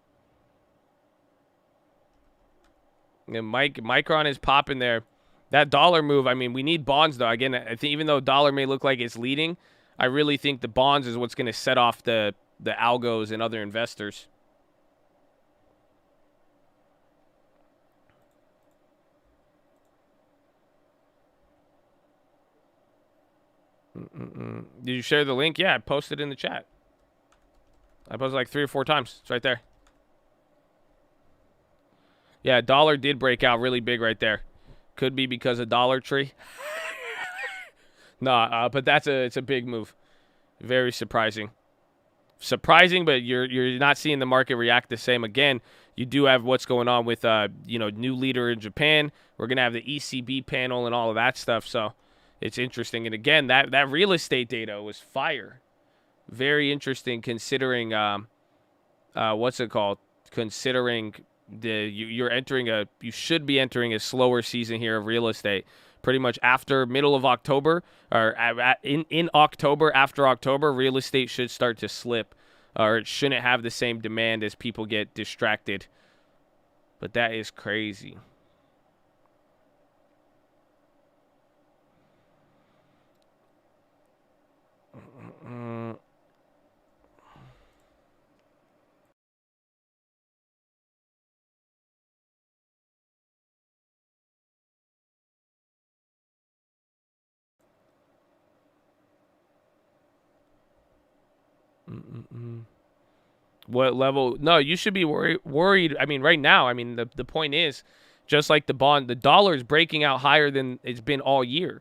And Micron is popping there. That dollar move, I mean, we need bonds, though. Again, I think even though dollar may look like it's leading, I really think the bonds is what's going to set off the algos and other investors. Did you share the link? Yeah, I posted in the chat. I posted like 3 or 4 times. It's right there. Yeah, dollar did break out really big right there. Could be because of Dollar Tree. Nah, but it's a big move. Very surprising. Surprising, but you're not seeing the market react the same. Again, you do have what's going on with new leader in Japan. We're gonna have the ECB panel and all of that stuff. So It's interesting. And again, that real estate data was fire. Very interesting considering what's it called? Considering you should be entering a slower season here of real estate. Pretty much after middle of October, or in October, after October, real estate should start to slip, or it shouldn't have the same demand as people get distracted. But that is crazy. What level? No, you should be worried. I mean, right now, I mean, the point is, just like the bond, the dollar is breaking out higher than it's been all year.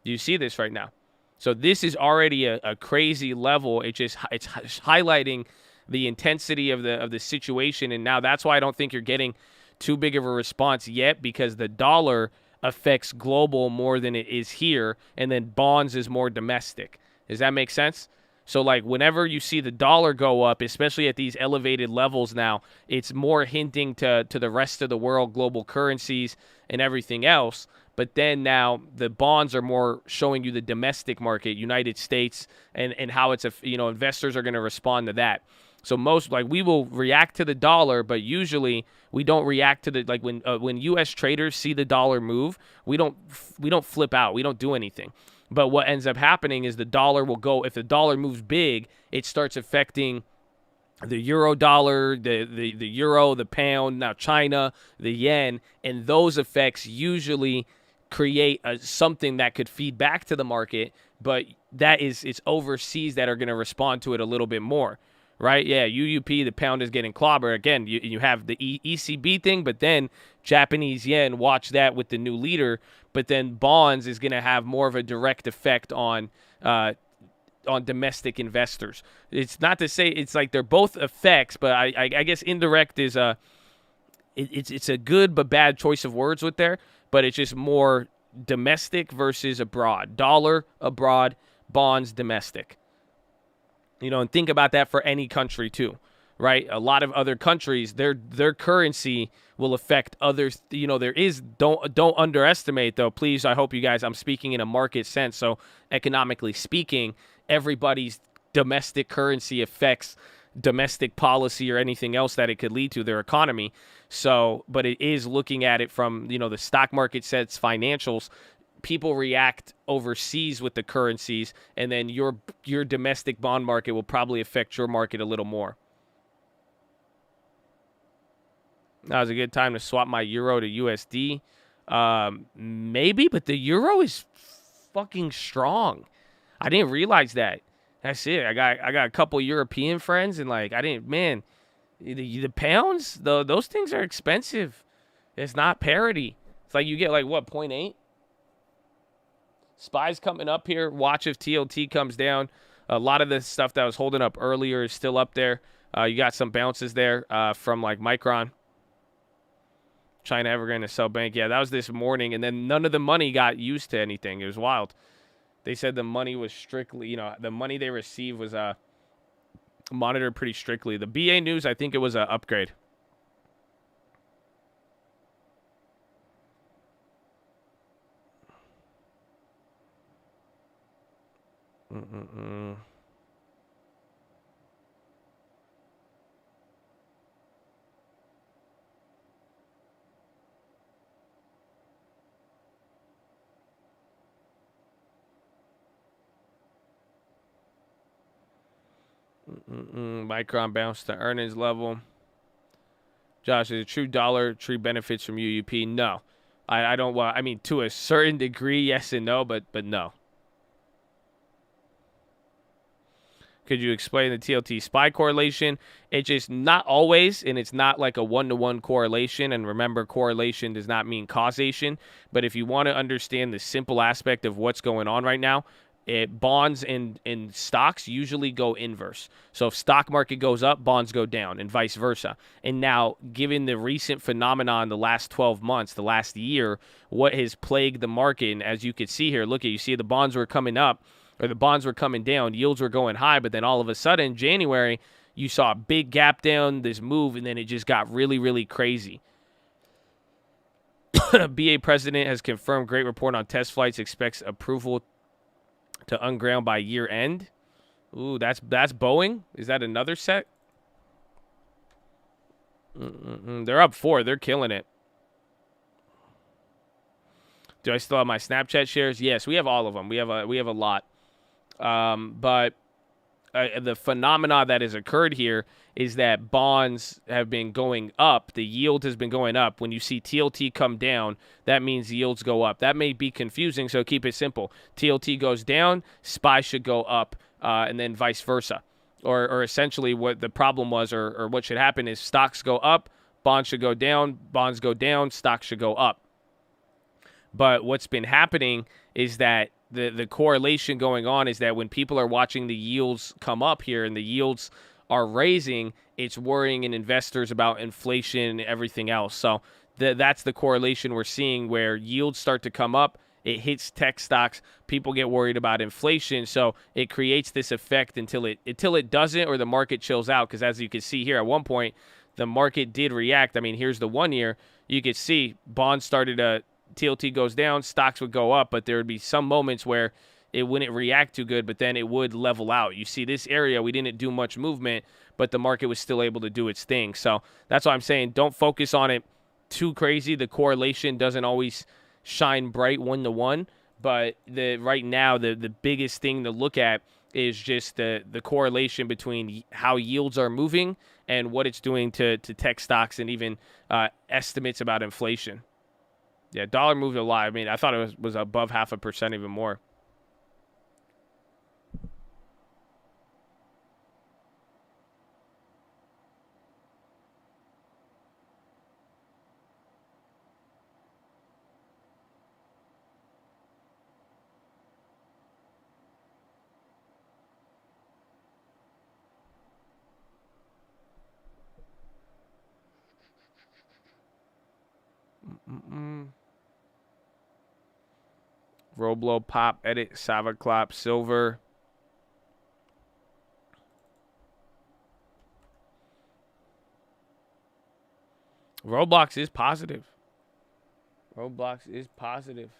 You see this right now. So this is already a crazy level. It's highlighting the intensity of the situation, and now that's why I don't think you're getting too big of a response yet, because the dollar affects global more than it is here, and then bonds is more domestic. Does that make sense? So, like, whenever you see the dollar go up, especially at these elevated levels now, it's more hinting to the rest of the world, global currencies, and everything else. But then now the bonds are more showing you the domestic market, United States, and how it's investors are going to respond to that. So we will react to the dollar, but usually we don't react to when U.S. traders see the dollar move, we don't flip out, we don't do anything. But what ends up happening is the dollar will go, if the dollar moves big, it starts affecting the euro dollar, the euro, the pound, now China, the yen, and those effects usually create something that could feed back to the market, but it's overseas that are going to respond to it a little bit more, right? Yeah, UUP, the pound is getting clobbered. Again, you have the ECB thing, but then Japanese yen, watch that with the new leader, but then bonds is going to have more of a direct effect on domestic investors. It's not to say it's like they're both effects, but I guess indirect is it's a good but bad choice of words with there, but it's just more domestic versus abroad. Dollar abroad, bonds domestic. And think about that for any country too, right? A lot of other countries, their currency will affect others. Don't underestimate though, please. I hope you guys, I'm speaking in a market sense. So economically speaking, everybody's domestic currency affects domestic policy or anything else that it could lead to their economy. So, but it is looking at it from, the stock market sets financials. People react overseas with the currencies, and then your domestic bond market will probably affect your market a little more. That was a good time to swap my euro to USD. Maybe, but the euro is fucking strong. I didn't realize that. That's it. I got a couple European friends, and the pounds, those things are expensive. It's not parity. It's like you get 0.8. SPY's coming up here. Watch if TLT comes down. A lot of the stuff that was holding up earlier is still up there. You got some bounces there from Micron. China Evergrande to sell bank. Yeah, that was this morning, and then none of the money got used to anything. It was wild. They said the money was strictly, the money they received was monitored pretty strictly. The BA News, I think it was an upgrade. Micron bounced to earnings level. Josh, is a true dollar tree benefits from UUP? No. I don't want, to a certain degree, yes and no, but no. Could you explain the TLT SPY correlation? It's just not always, and it's not like a one-to-one correlation. And remember, correlation does not mean causation. But if you want to understand the simple aspect of what's going on right now, Bonds and stocks usually go inverse. So if stock market goes up, bonds go down, and vice versa. And now, given the recent phenomenon, the last 12 months, the last year, what has plagued the market, and as you can see here, look at, you see the bonds were coming up, or the bonds were coming down, yields were going high, but then all of a sudden, January, you saw a big gap down, this move, and then it just got really, really crazy. BA president has confirmed great report on test flights, expects approval to unground by year end. Ooh, that's Boeing. Is that another set? They're up 4. They're killing it. Do I still have my Snapchat shares? Yes, we have all of them. We have a lot. But the phenomena that has occurred here is that bonds have been going up. The yield has been going up. When you see TLT come down, that means yields go up. That may be confusing, so keep it simple. TLT goes down, SPY should go up, and then vice versa. Or essentially what the problem was, or what should happen is stocks go up, bonds should go down, bonds go down, stocks should go up. But what's been happening is that the correlation going on is that when people are watching the yields come up here and the yields are raising, it's worrying in investors about inflation and everything else. So that's the correlation we're seeing, where yields start to come up, it hits tech stocks, people get worried about inflation, so it creates this effect until it doesn't, or the market chills out. Because as you can see here, at one point the market did react. I mean, here's the 1 year. You could see bonds started to TLT goes down, stocks would go up, but there would be some moments where it wouldn't react too good, but then it would level out. You see this area, we didn't do much movement, but the market was still able to do its thing. So that's why I'm saying don't focus on it too crazy. The correlation doesn't always shine bright 1-to-1, but right now the biggest thing to look at is just the correlation between how yields are moving and what it's doing to tech stocks, and even estimates about inflation. Yeah, dollar moved a lot. I mean, I thought it was above 0.5%, even more. Roblo, Pop, Edit, Savaclop, Silver. Roblox is positive. Roblox is positive.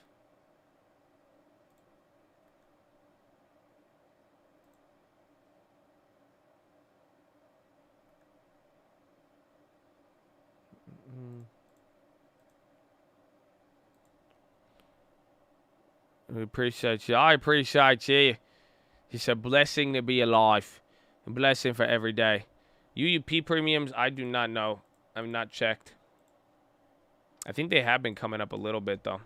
We appreciate you. I appreciate you. It's a blessing to be alive. A blessing for every day. UUP premiums, I do not know. I've not checked. I think they have been coming up a little bit, though.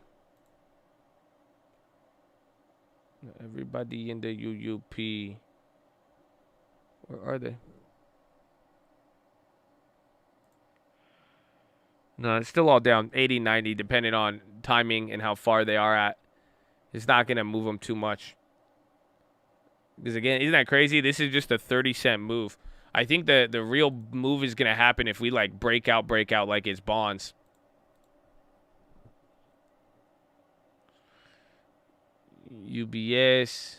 Everybody in the UUP. Where are they? No, it's still all down 80, 90, depending on timing and how far they are at. It's not going to move them too much. Because, again, isn't that crazy? This is just a 30-cent move. I think the real move is going to happen if we, like, break out like it's bonds. UBS.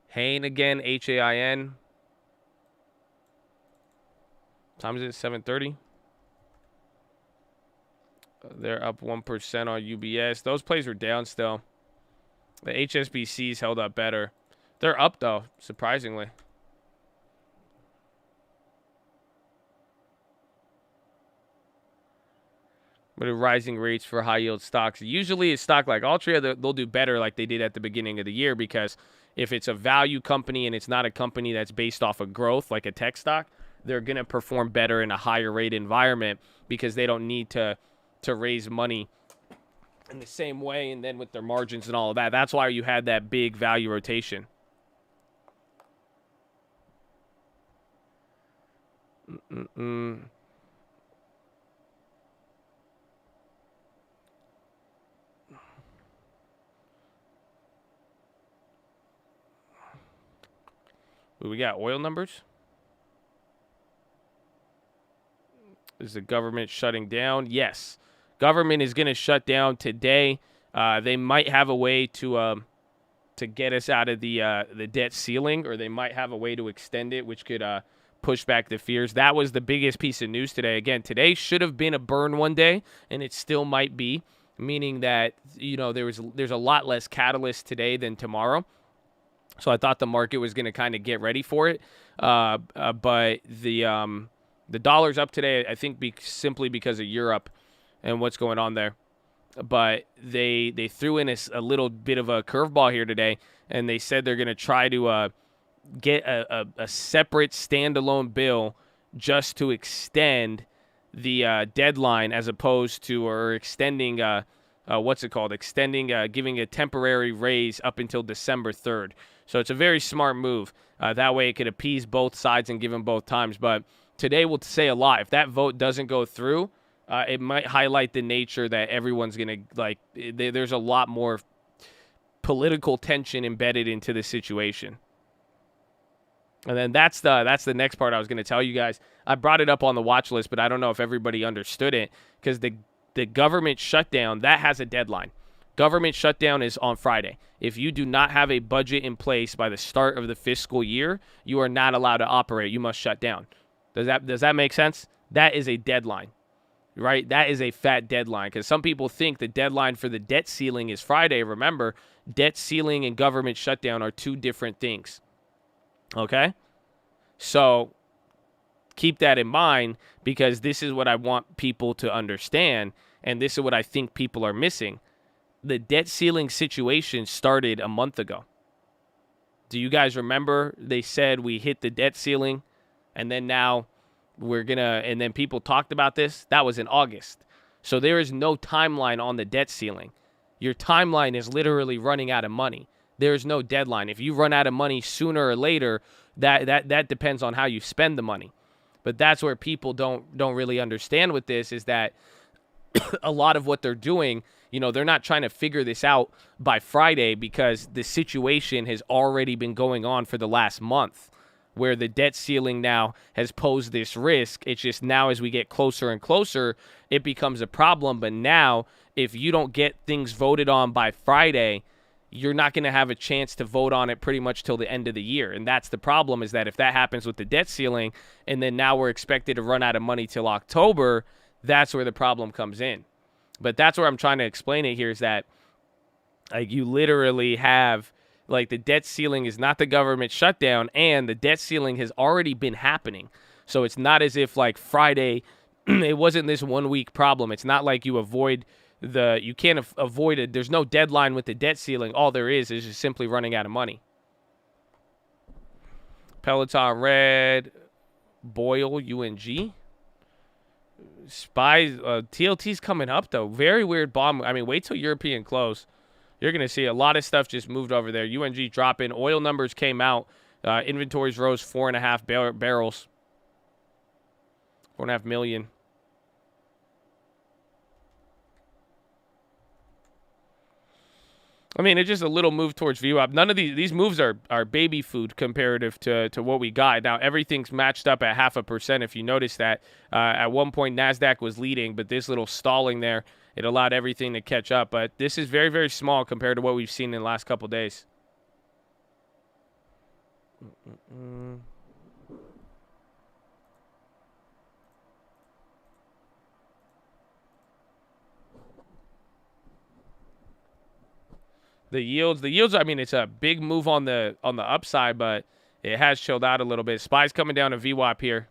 Hain again, Hain. Time is it? 7:30. They're up 1% on UBS. Those plays are down still. The HSBC's held up better. They're up, though, surprisingly. But rising rates for high-yield stocks. Usually a stock like Altria, they'll do better like they did at the beginning of the year, because if it's a value company and it's not a company that's based off of growth like a tech stock, they're going to perform better in a higher rate environment because they don't need to raise money in the same way, and then with their margins and all of that. That's why you had that big value rotation. We got oil numbers. Is the government shutting down? Yes. Government is going to shut down today. They might have a way to get us out of the debt ceiling, or they might have a way to extend it, which could push back the fears. That was the biggest piece of news today. Again, today should have been a burn one day, and it still might be, meaning that, you know, there's a lot less catalyst today than tomorrow. So I thought the market was going to kind of get ready for it. But the dollar's up today, I think, simply because of Europe and what's going on there. But they threw in a little bit of a curveball here today, and they said they're going to try to get a separate standalone bill just to extend the deadline, as opposed to, or extending, giving a temporary raise up until December 3rd. So it's a very smart move. That way it could appease both sides and give them both times. But today will say a lot. If that vote doesn't go through, it might highlight the nature that everyone's going to, there's a lot more political tension embedded into the situation. And then that's the next part I was going to tell you guys. I brought it up on the watch list, but I don't know if everybody understood it, because the government shutdown, that has a deadline. Government shutdown is on Friday. If you do not have a budget in place by the start of the fiscal year, you are not allowed to operate. You must shut down. Does that make sense? That is a deadline, right? That is a fat deadline, because some people think the deadline for the debt ceiling is Friday. Remember, debt ceiling and government shutdown are two different things. Okay? So keep that in mind, because this is what I want people to understand, and this is what I think people are missing. The debt ceiling situation started a month ago. Do you guys remember they said we hit the debt ceiling, and then now and then people talked about this? That was in August. So there is no timeline on the debt ceiling. Your timeline is literally running out of money. There is no deadline. If you run out of money sooner or later, that depends on how you spend the money. But that's where people don't really understand with this, is that a lot of what they're doing, you know, they're not trying to figure this out by Friday, because the situation has already been going on for the last month, where the debt ceiling now has posed this risk. It's just now, as we get closer and closer, it becomes a problem. But now, if you don't get things voted on by Friday, you're not going to have a chance to vote on it pretty much till the end of the year. And that's the problem, is that if that happens with the debt ceiling, and then now we're expected to run out of money till October, that's where the problem comes in. But that's where I'm trying to explain it here, is that, like, you literally have, like, the debt ceiling is not the government shutdown, and the debt ceiling has already been happening. So it's not as if, like, Friday, it wasn't this 1 week problem. It's not like you can't avoid it. There's no deadline with the debt ceiling. All there is just simply running out of money. Peloton red, Boyle, UNG. Spies, TLT's coming up, though. Very weird bomb. I mean, wait till European close. You're going to see a lot of stuff just moved over there. UNG dropping. Oil numbers came out. Inventories rose 4.5 barrels. 4.5 million. I mean, it's just a little move towards VWAP. None of these moves are baby food comparative to what we got. Now, everything's matched up at 0.5%. If you notice that, at one point, NASDAQ was leading, but this little stalling there, it allowed everything to catch up. But this is very, very small compared to what we've seen in the last couple days. The yields, I mean, it's a big move on the upside, but it has chilled out a little bit. SPY's coming down to VWAP here.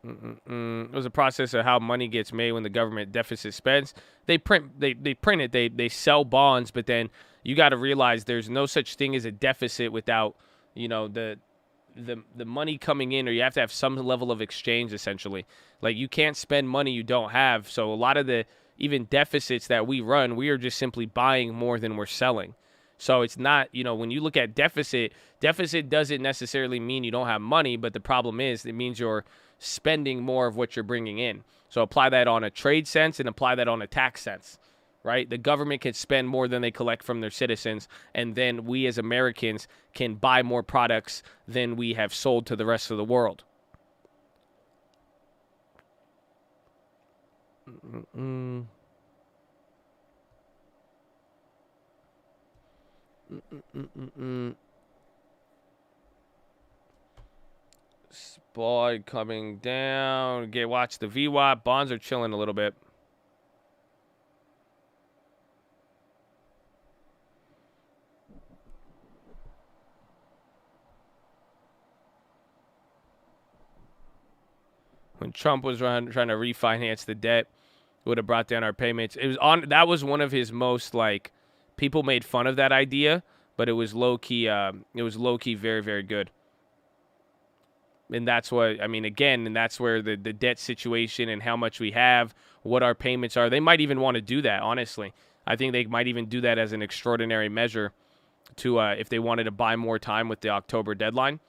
It was a process of how money gets made when the government deficit spends. They print it, they sell bonds, but then you got to realize there's no such thing as a deficit without, you know, the money coming in, or you have to have some level of exchange, essentially. Like, you can't spend money you don't have. So a lot of the even deficits that we run, we are just simply buying more than we're selling. So it's not, you know, when you look at deficit doesn't necessarily mean you don't have money, but the problem is it means you're spending more of what you're bringing in. So apply that on a trade sense and apply that on a tax sense. right? The government can spend more than they collect from their citizens, and then we as Americans can buy more products than we have sold to the rest of the world. SPY coming down. Watch the VWAP. Bonds are chilling a little bit. When Trump was trying to refinance the debt, it would have brought down our payments. That was one of his most, like, people made fun of that idea, but it was low key. It was low key very, very good. And that's what, I mean, again, and that's where the debt situation and how much we have, what our payments are. They might even want to do that, honestly. I think they might even do that as an extraordinary measure to, if they wanted to buy more time with the October deadline.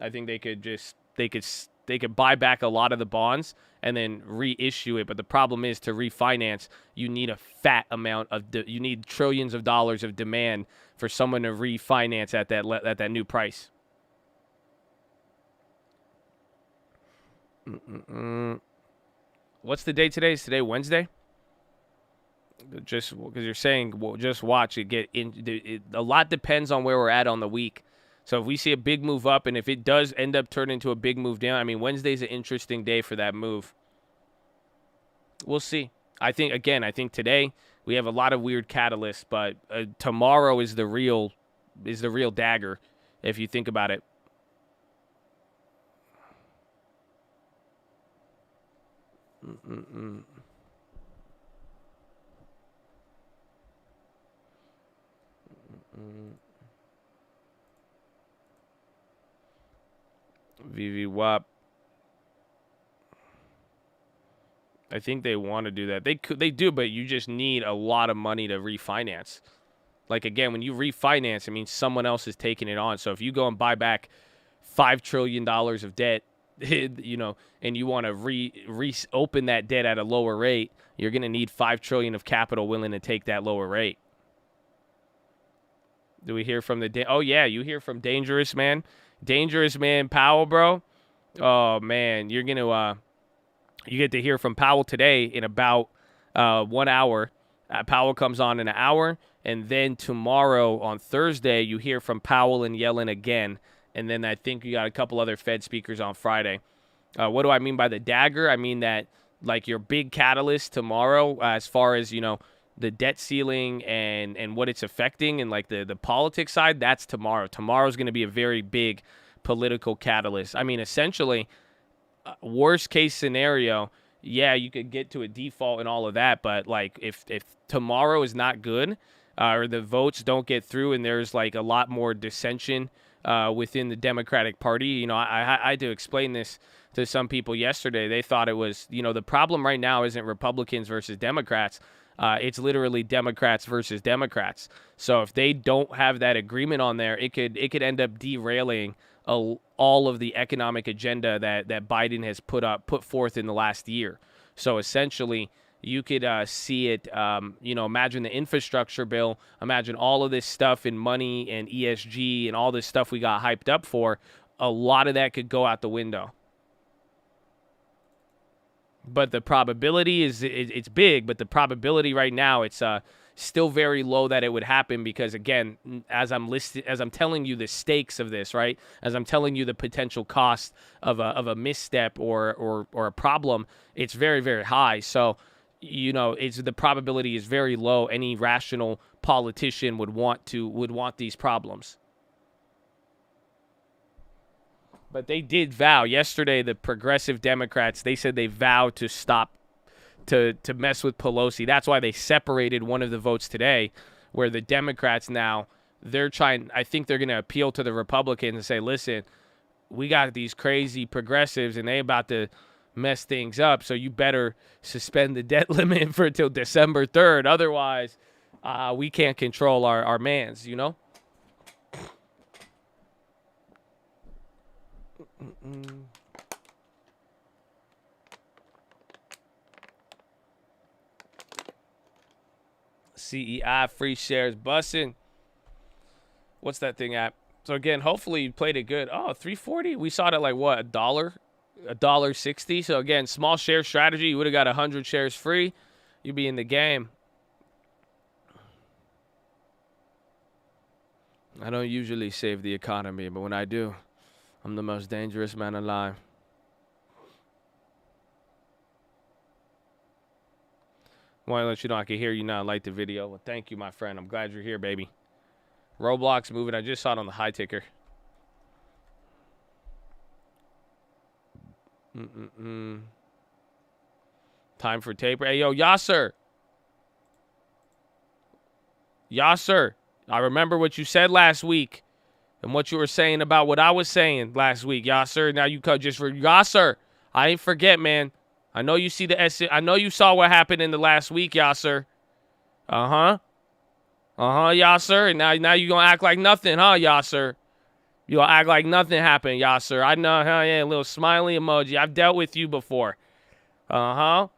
I think they could buy back a lot of the bonds and then reissue it. But the problem is, to refinance, you need a fat amount of, you need trillions of dollars of demand for someone to refinance at that new price. What's the date today? Is today Wednesday? Just because you're saying, well, just watch it a lot depends on where we're at on the week. So if we see a big move up, and if it does end up turning into a big move down, I mean, Wednesday's an interesting day for that move. We'll see. I think today we have a lot of weird catalysts, but tomorrow is the real dagger, if you think about it. VVWAP. I think they want to do that. They do, but you just need a lot of money to refinance. Like, again, when you refinance, it means someone else is taking it on. So if you go and buy back $5 trillion of debt, you know, and you want to reopen that debt at a lower rate, you're going to need $5 trillion of capital willing to take that lower rate. Do we hear from oh yeah, you hear from Dangerous Man Powell, bro? Oh man, you're going to you get to hear from Powell today in about 1 hour. Powell comes on in an hour, and then tomorrow on Thursday you hear from Powell and Yellen again. And then I think you got a couple other Fed speakers on Friday. What do I mean by the dagger? I mean that, like, your big catalyst tomorrow, as far as, you know, the debt ceiling and what it's affecting, and like the politics side, that's tomorrow. Tomorrow's going to be a very big political catalyst. I mean, essentially, worst case scenario, yeah, you could get to a default and all of that, but like if tomorrow is not good, or the votes don't get through, and there's like a lot more dissension within the Democratic Party. You know, I had to explain this to some people yesterday. They thought it was, you know, the problem right now isn't Republicans versus Democrats. It's literally Democrats versus Democrats. So if they don't have that agreement on there, it could end up derailing all of the economic agenda that Biden has put forth in the last year. So essentially, you could see it, you know, imagine the infrastructure bill, imagine all of this stuff in money and ESG and all this stuff we got hyped up for. A lot of that could go out the window. But the probability it's big, but the probability right now, it's still very low that it would happen, because, again, as I'm telling you the stakes of this, right? As I'm telling you the potential cost of a misstep or a problem, it's very, very high. So, you know, the probability is very low. Any rational politician would want these problems. But they did vow yesterday. The progressive Democrats, they said they vowed to stop to mess with Pelosi. That's why they separated one of the votes today, where the Democrats now, I think they're going to appeal to the Republicans and say, listen, we got these crazy progressives and they about to mess things up, so you better suspend the debt limit for until December 3rd. Otherwise, we can't control our mans, you know? CEI, free shares, bussing. What's that thing at? So again, hopefully you played it good. Oh, 340. We saw it at like what, $1.60. So again, small share strategy. You would have got 100 shares free. You'd be in the game. I don't usually save the economy, but when I do, I'm the most dangerous man alive. Want to let you know I can hear you now. Like the video. Well, thank you, my friend. I'm glad you're here, baby. Roblox moving. I just saw it on the high ticker. Time for taper. Hey, yo, Yasser. Yasser. I remember what you said last week and what you were saying about what I was saying last week, Yasser. Now you cut just for Yasser. I ain't forget, man. I know you see the I know you saw what happened in the last week, Yasser. Yasser. And now you gonna act like nothing, huh, Yasser? You gonna act like nothing happened, Yasser. I know, huh? Yeah, a little smiley emoji. I've dealt with you before. Remember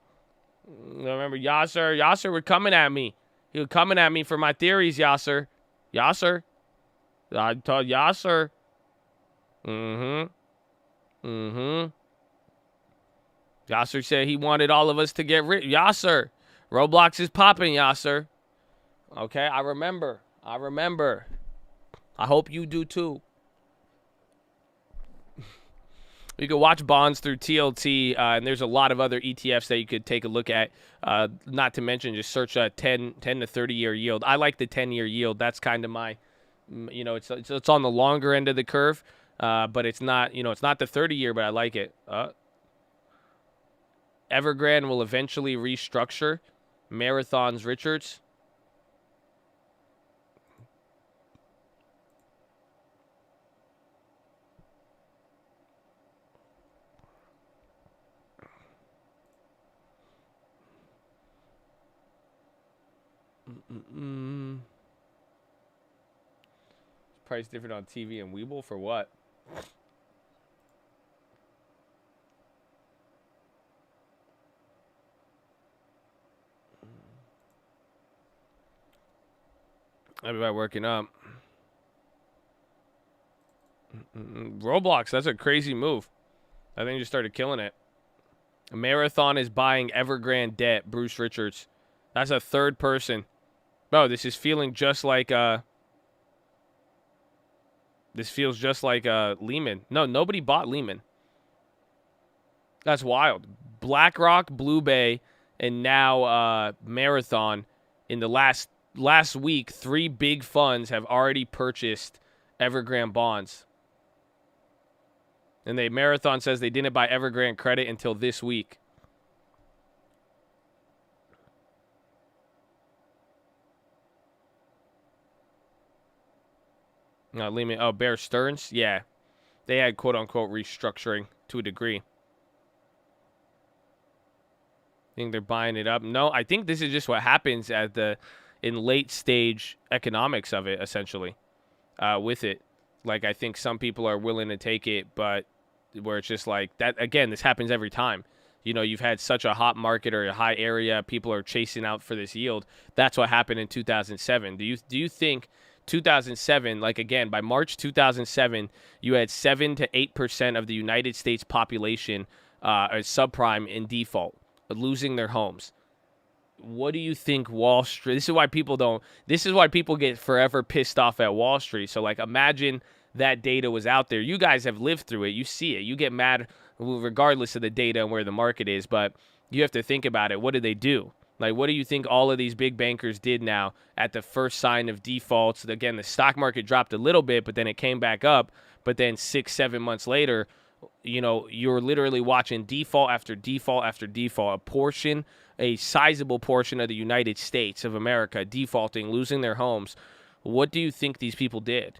Yasser? Yasser was coming at me. He was coming at me for my theories, Yasser. Yasser. I told Yasser. Yasser said he wanted all of us to get rich. Yasser. Roblox is popping, Yasser. Okay, I remember. I hope you do too. You can watch bonds through TLT, and there's a lot of other ETFs that you could take a look at. Not to mention, just search 10 to 30-year yield. I like the 10-year yield. That's kind of my, it's on the longer end of the curve, but it's not, it's not the 30-year, but I like it. Evergrande will eventually restructure. Marathon's Richards. Price different on TV and Weeble for what? Everybody working up. Roblox, that's a crazy move. I think you started killing it. Marathon is buying Evergrande debt. Bruce Richards. That's a third person. Bro, this is feeling just like this feels just like Lehman. No, nobody bought Lehman. That's wild. BlackRock, Blue Bay, and now Marathon. In the last week, 3 big funds have already purchased Evergrande bonds. And Marathon says they didn't buy Evergrande credit until this week. Lehman. Oh, Bear Stearns? Yeah. They had quote-unquote restructuring to a degree. Think they're buying it up? No, I think this is just what happens in late stage economics of it, essentially, with it. Like, I think some people are willing to take it, but where it's just like that, again, this happens every time. You've had such a hot market or a high area, people are chasing out for this yield. That's what happened in 2007. Do you think 2007, like again, by March 2007, you had 7 to 8% of the United States population subprime in default, losing their homes? What do you think Wall Street? This is why people get forever pissed off at Wall Street. So like, imagine that data was out there. You guys have lived through it. You see it. You get mad regardless of the data and where the market is, but you have to think about it. What did they do? Like, what do you think all of these big bankers did now at the first sign of defaults? Again, the stock market dropped a little bit, but then it came back up. But then 6-7 months later, you're literally watching default after default after default. A sizable portion of the United States of America defaulting, losing their homes. What do you think these people did?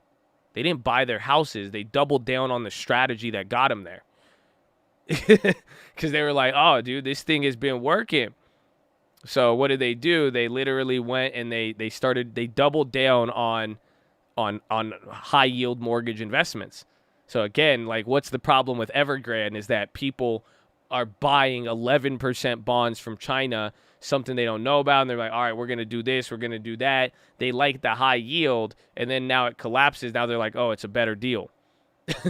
They didn't buy their houses. They doubled down on the strategy that got them there. Because they were like, oh, dude, this thing has been working. So what did they do? They literally went and they doubled down on high yield mortgage investments. So again, like, what's the problem with Evergrande is that people are buying 11% bonds from China, something they don't know about, and they're like, all right, we're going to do this, we're going to do that. They like the high yield, and then now it collapses. Now they're like, oh, it's a better deal.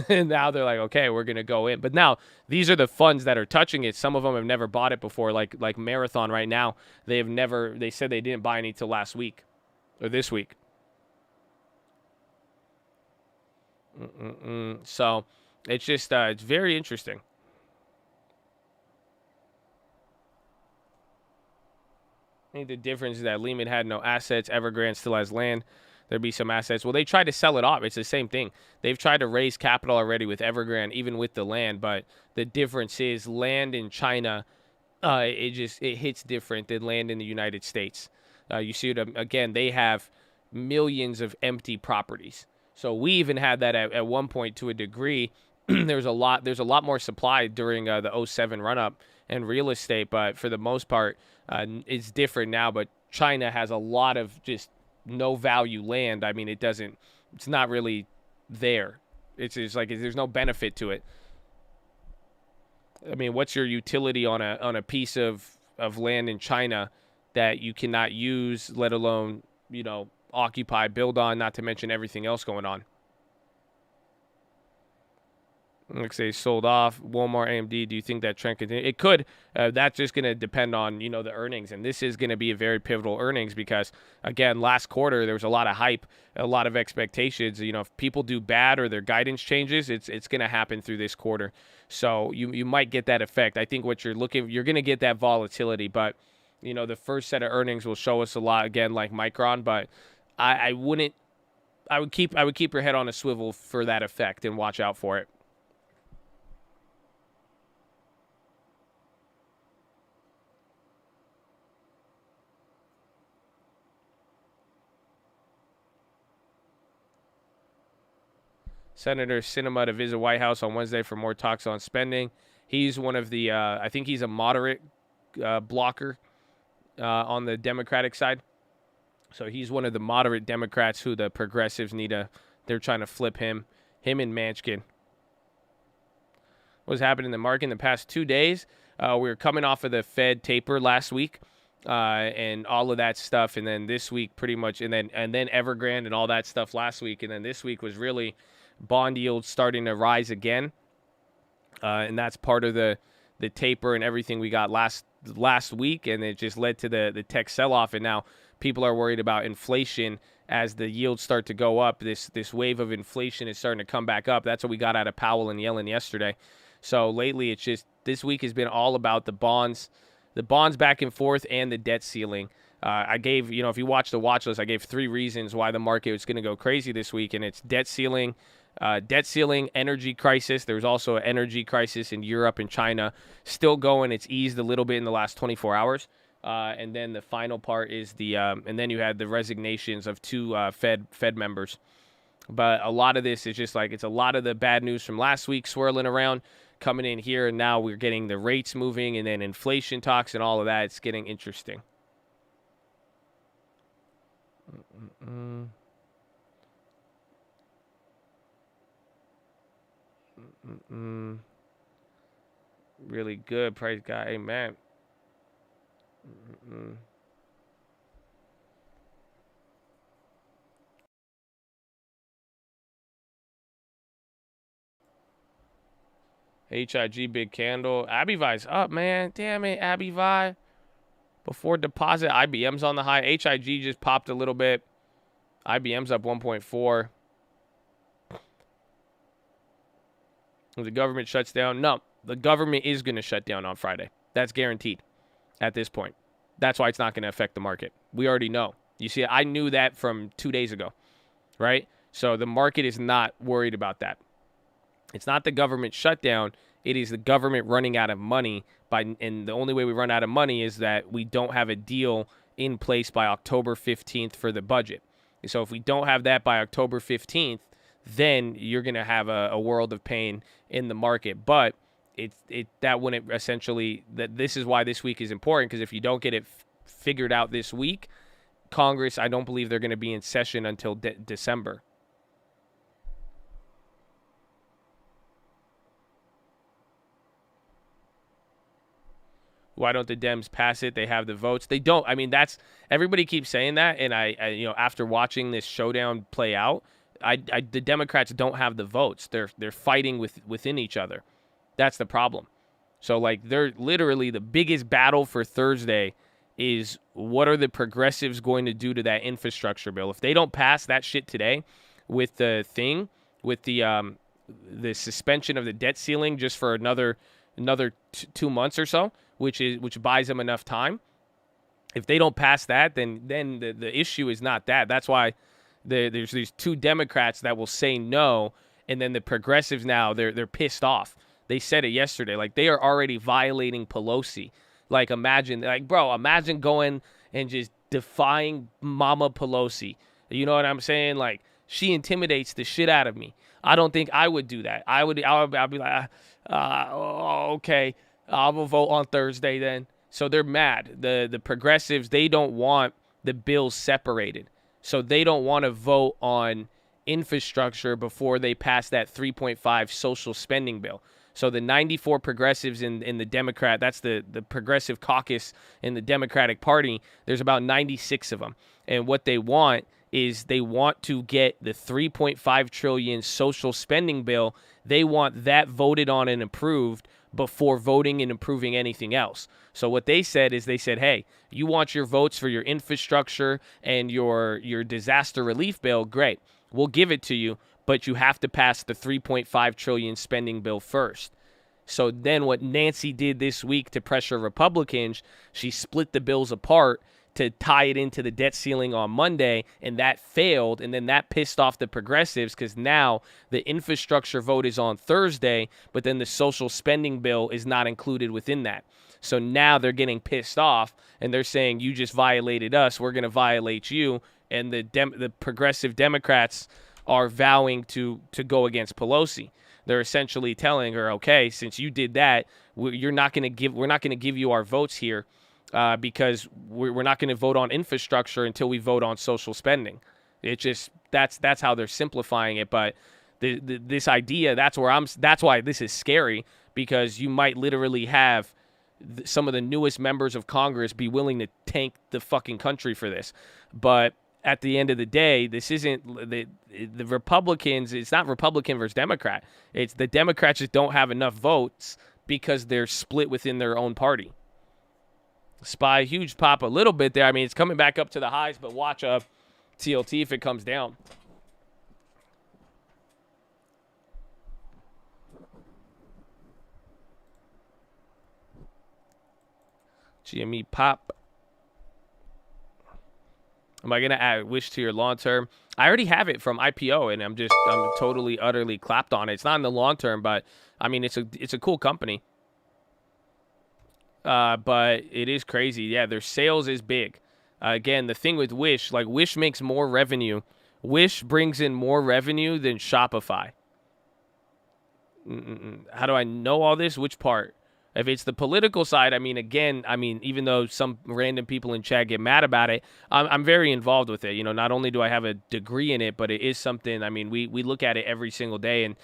And now they're like, okay, we're going to go in. But now these are the funds that are touching it. Some of them have never bought it before, like Marathon right now. They said they didn't buy any till last week or this week. So it's just, it's very interesting. I think the difference is that Lehman had no assets. Evergrande still has land. There'd be some assets. Well, they tried to sell it off. It's the same thing. They've tried to raise capital already with Evergrande, even with the land. But the difference is land in China, it hits different than land in the United States. You see it again. They have millions of empty properties. So we even had that at one point to a degree. There's a lot more supply during the 07 run up in real estate, but for the most part, it's different now. But China has a lot of just no value land. I mean, it's not really there. It's just like there's no benefit to it. I mean, what's your utility on a piece of land in China that you cannot use, let alone, occupy, build on, not to mention everything else going on? Like say sold off. Walmart, AMD. Do you think that trend continues? It could. That's just going to depend on the earnings, and this is going to be a very pivotal earnings because again, last quarter there was a lot of hype, a lot of expectations. If people do bad or their guidance changes, it's going to happen through this quarter. So you might get that effect. I think what you're going to get that volatility, but the first set of earnings will show us a lot again, like Micron. But I would keep your head on a swivel for that effect and watch out for it. Senator Sinema to visit White House on Wednesday for more talks on spending. He's one of the, I think he's a moderate blocker on the Democratic side. So he's one of the moderate Democrats who the progressives they're trying to flip him and Manchin. What's happened in the market in the past 2 days? We were coming off of the Fed taper last week and all of that stuff. And then this week pretty much, and then Evergrande and all that stuff last week. And then this week was really bond yields starting to rise again, and that's part of the taper and everything we got last week, and it just led to the tech sell-off. And now people are worried about inflation as the yields start to go up. This wave of inflation is starting to come back up. That's what we got out of Powell and Yellen yesterday. So lately, it's just this week has been all about the bonds back and forth and the debt ceiling. I gave, if you watch the watch list, I gave 3 reasons why the market was going to go crazy this week, and it's debt ceiling, energy crisis. There was also an energy crisis in Europe and China still going. It's eased a little bit in the last 24 hours. And then the final part is and then you had the resignations of 2 Fed members. But a lot of this is just like, it's a lot of the bad news from last week swirling around, coming in here, and now we're getting the rates moving and then inflation talks and all of that. It's getting interesting. Really good price guy. Amen. HIG big candle. AbiVi's up, man. Damn it, AbiVi. Before deposit, IBM's on the high. HIG just popped a little bit. IBM's up 1.4. The government shuts down. No, the government is going to shut down on Friday. That's guaranteed at this point. That's why it's not going to affect the market. We already know. You see, I knew that from 2 days ago, right? So the market is not worried about that. It's not the government shutdown. It is the government running out of money. And the only way we run out of money is that we don't have a deal in place by October 15th for the budget. So if we don't have that by October 15th, then you're going to have a world of pain in the market. But that wouldn't essentially, that this is why this week is important, because if you don't get it figured out this week, Congress, I don't believe they're going to be in session until December. Why don't the Dems pass it? They have the votes. They don't. I mean, that's everybody keeps saying that, and I after watching this showdown play out, the Democrats don't have the votes. They're fighting within each other. That's the problem. So like they're literally the biggest battle for Thursday is what are the progressives going to do to that infrastructure bill? If they don't pass that shit today with the suspension of the debt ceiling just for another 2 months or so, which buys them enough time. If they don't pass that, then the issue is not that. That's why there's these 2 Democrats that will say no, and then the progressives now they're pissed off. They said it yesterday. Like, they are already violating Pelosi. Like, imagine going and just defying Mama Pelosi. You know what I'm saying? Like, she intimidates the shit out of me. I don't think I would do that. I'll be like, okay, I'll vote on Thursday then. So they're mad. The progressives, they don't want the bills separated. So they don't want to vote on infrastructure before they pass that 3.5 social spending bill. So the 94 progressives in the Democrat, that's the progressive caucus in the Democratic Party, there's about 96 of them. And what they want is they want to get the 3.5 trillion social spending bill. They want that voted on and approved before voting and approving anything else. So what they said is hey, you want your votes for your infrastructure and your disaster relief bill? Great. We'll give it to you, but you have to pass the 3.5 trillion spending bill first. So then what Nancy did this week to pressure Republicans, she split the bills apart to tie it into the debt ceiling on Monday, and that failed, and then that pissed off the progressives because now the infrastructure vote is on Thursday, but then the social spending bill is not included within that. So now they're getting pissed off, and they're saying, you just violated us, we're going to violate you, and the progressive Democrats are vowing to go against Pelosi. They're essentially telling her, okay, since you did that, we're not going to give you our votes here because we're not going to vote on infrastructure until we vote on social spending. It just that's how they're simplifying it. But this idea, that's why this is scary, because you might literally have some of the newest members of Congress be willing to tank the fucking country for this. But at the end of the day, this isn't the Republicans. It's not Republican versus Democrat. It's the Democrats just don't have enough votes because they're split within their own party. SPY, huge pop a little bit there. I mean, it's coming back up to the highs, but watch TLT if it comes down. GME pop. Am I going to add wish to your long term? I already have it from IPO, and I'm totally, utterly clapped on it. It's not in the long term, but I mean, it's a cool company. But it is crazy. Yeah, their sales is big. Again, the thing with Wish, like Wish makes more revenue. Wish brings in more revenue than Shopify. How do I know all this? Which part? If it's the political side, even though some random people in chat get mad about it, I'm very involved with it. You know, not only do I have a degree in it, but it is something, we look at it every single day, and,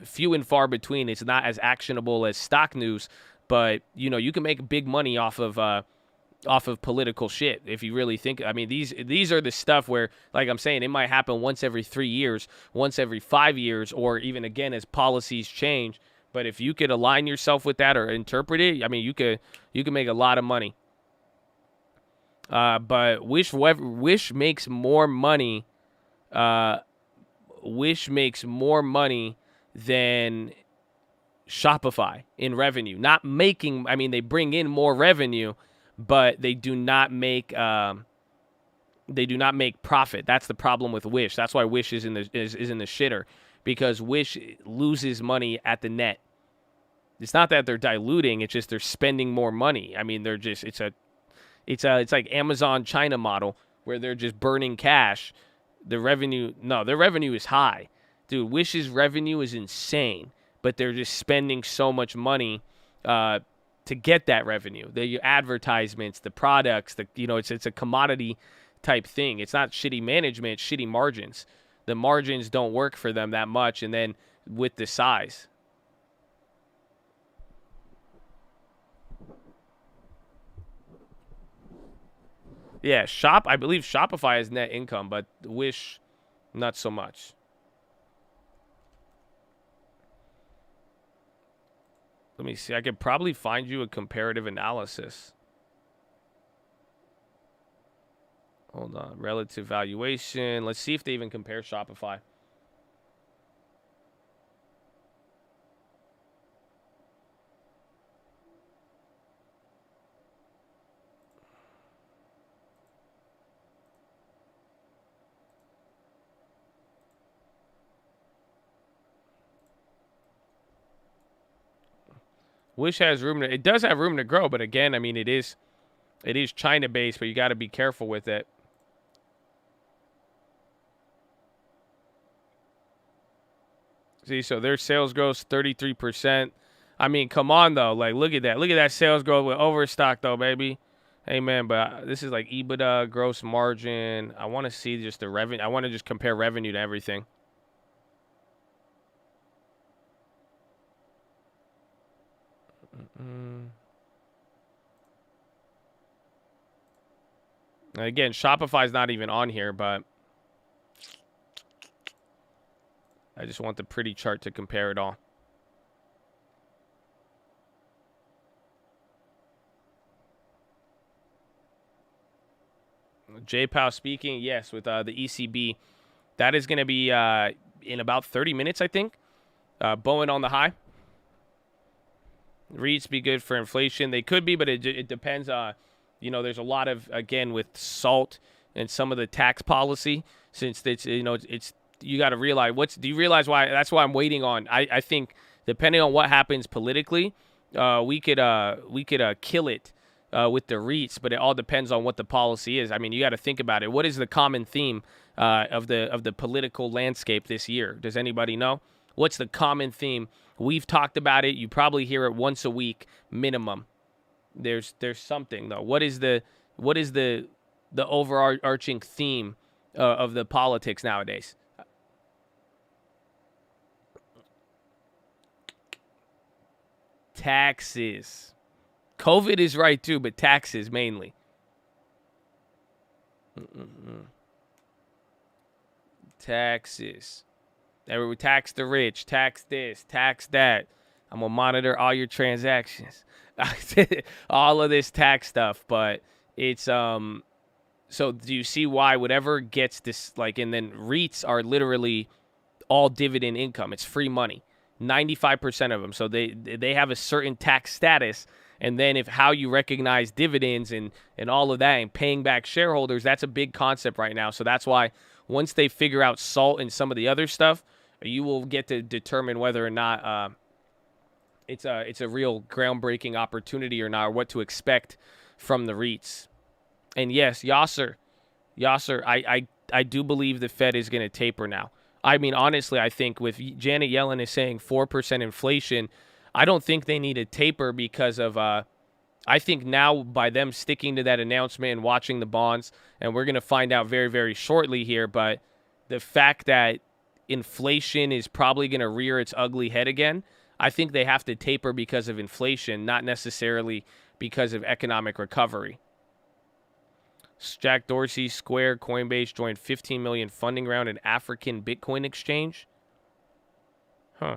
few and far between. It's not as actionable as stock news, but, you can make big money off of political shit if you really think. These are the stuff where, like I'm saying, it might happen once every 3 years, once every 5 years, or even again as policies change. But if you could align yourself with that or interpret it, you could make a lot of money. But Wish makes more money. Wish makes more money than Shopify in revenue. Not making. They bring in more revenue, but they do not make. They do not make profit. That's the problem with Wish. That's why Wish is in the shitter, because Wish loses money at the net. It's not that they're diluting, it's just they're spending more money. They're just it's like Amazon China model where they're just burning cash. Their revenue is high. Dude, Wish's revenue is insane, but they're just spending so much money to get that revenue. The advertisements, the products, it's a commodity type thing. It's not shitty management, it's shitty margins. The margins don't work for them that much, and then with the size. Yeah, I believe Shopify has net income, but Wish, not so much. Let me see. I could probably find you a comparative analysis. Hold on. Relative valuation. Let's see if they even compare Shopify. Wish has room to, it does have room to grow, but again, I mean, it is China based, but you got to be careful with it. See, so their sales growth 33%. I mean, come on though, like look at that. Look at that sales growth with overstock though, baby. Hey man, but this is like EBITDA, gross margin. I want to see just the revenue. I want to just compare revenue to everything. Again, Shopify's not even on here, but I just want the pretty chart to compare it all. J-Pow speaking, yes, with the ECB. That is going to be in about 30 minutes, I think. Bowen on the high. REITs be good for inflation. They could be, but it depends. You know, there's a lot of, again, with SALT and some of the tax policy, since it's, you know, it's you got to realize do you realize why? That's why I'm waiting on. I think depending on what happens politically, we could kill it with the REITs, but it all depends on what the policy is. I mean, you got to think about it. What is the common theme of the political landscape this year? Does anybody know? What's the common theme? We've talked about it. You probably hear it once a week minimum. There's something though. What is the overarching theme of the politics nowadays? Taxes. COVID is right too, but taxes mainly. Taxes. We tax the rich, tax this, tax that. I'm going to monitor all your transactions. All of this tax stuff, but it's so do you see why whatever gets this, like, and then REITs are literally all dividend income. It's free money. 95% of them. So they have a certain tax status, and then if how you recognize dividends and all of that and paying back shareholders, that's a big concept right now. So that's why once they figure out SALT and some of the other stuff, you will get to determine whether or not it's a real groundbreaking opportunity or not, or what to expect from the REITs. And yes, Yasser, I do believe the Fed is going to taper now. I mean, honestly, I think with Janet Yellen is saying 4% inflation, I don't think they need a taper because of I think now by them sticking to that announcement and watching the bonds, and we're going to find out very, very shortly here, but the fact that inflation is probably going to rear its ugly head again, I think they have to taper because of inflation, not necessarily because of economic recovery. Jack Dorsey, Square, Coinbase joined 15 million funding round in African Bitcoin exchange. Huh.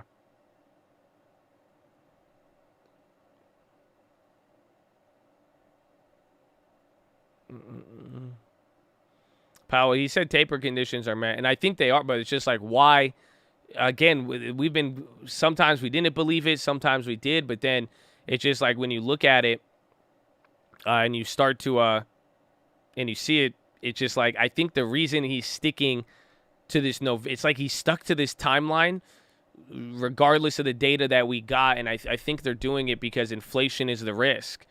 Powell, he said taper conditions are met, and I think they are, but it's just like, why? Again, we've been, sometimes we didn't believe it, sometimes we did, but then it's just like when you look at it and you start to, and you see it, it's just like, I think the reason he's sticking to this, it's like he's stuck to this timeline regardless of the data that we got, and I think they're doing it because inflation is the risk.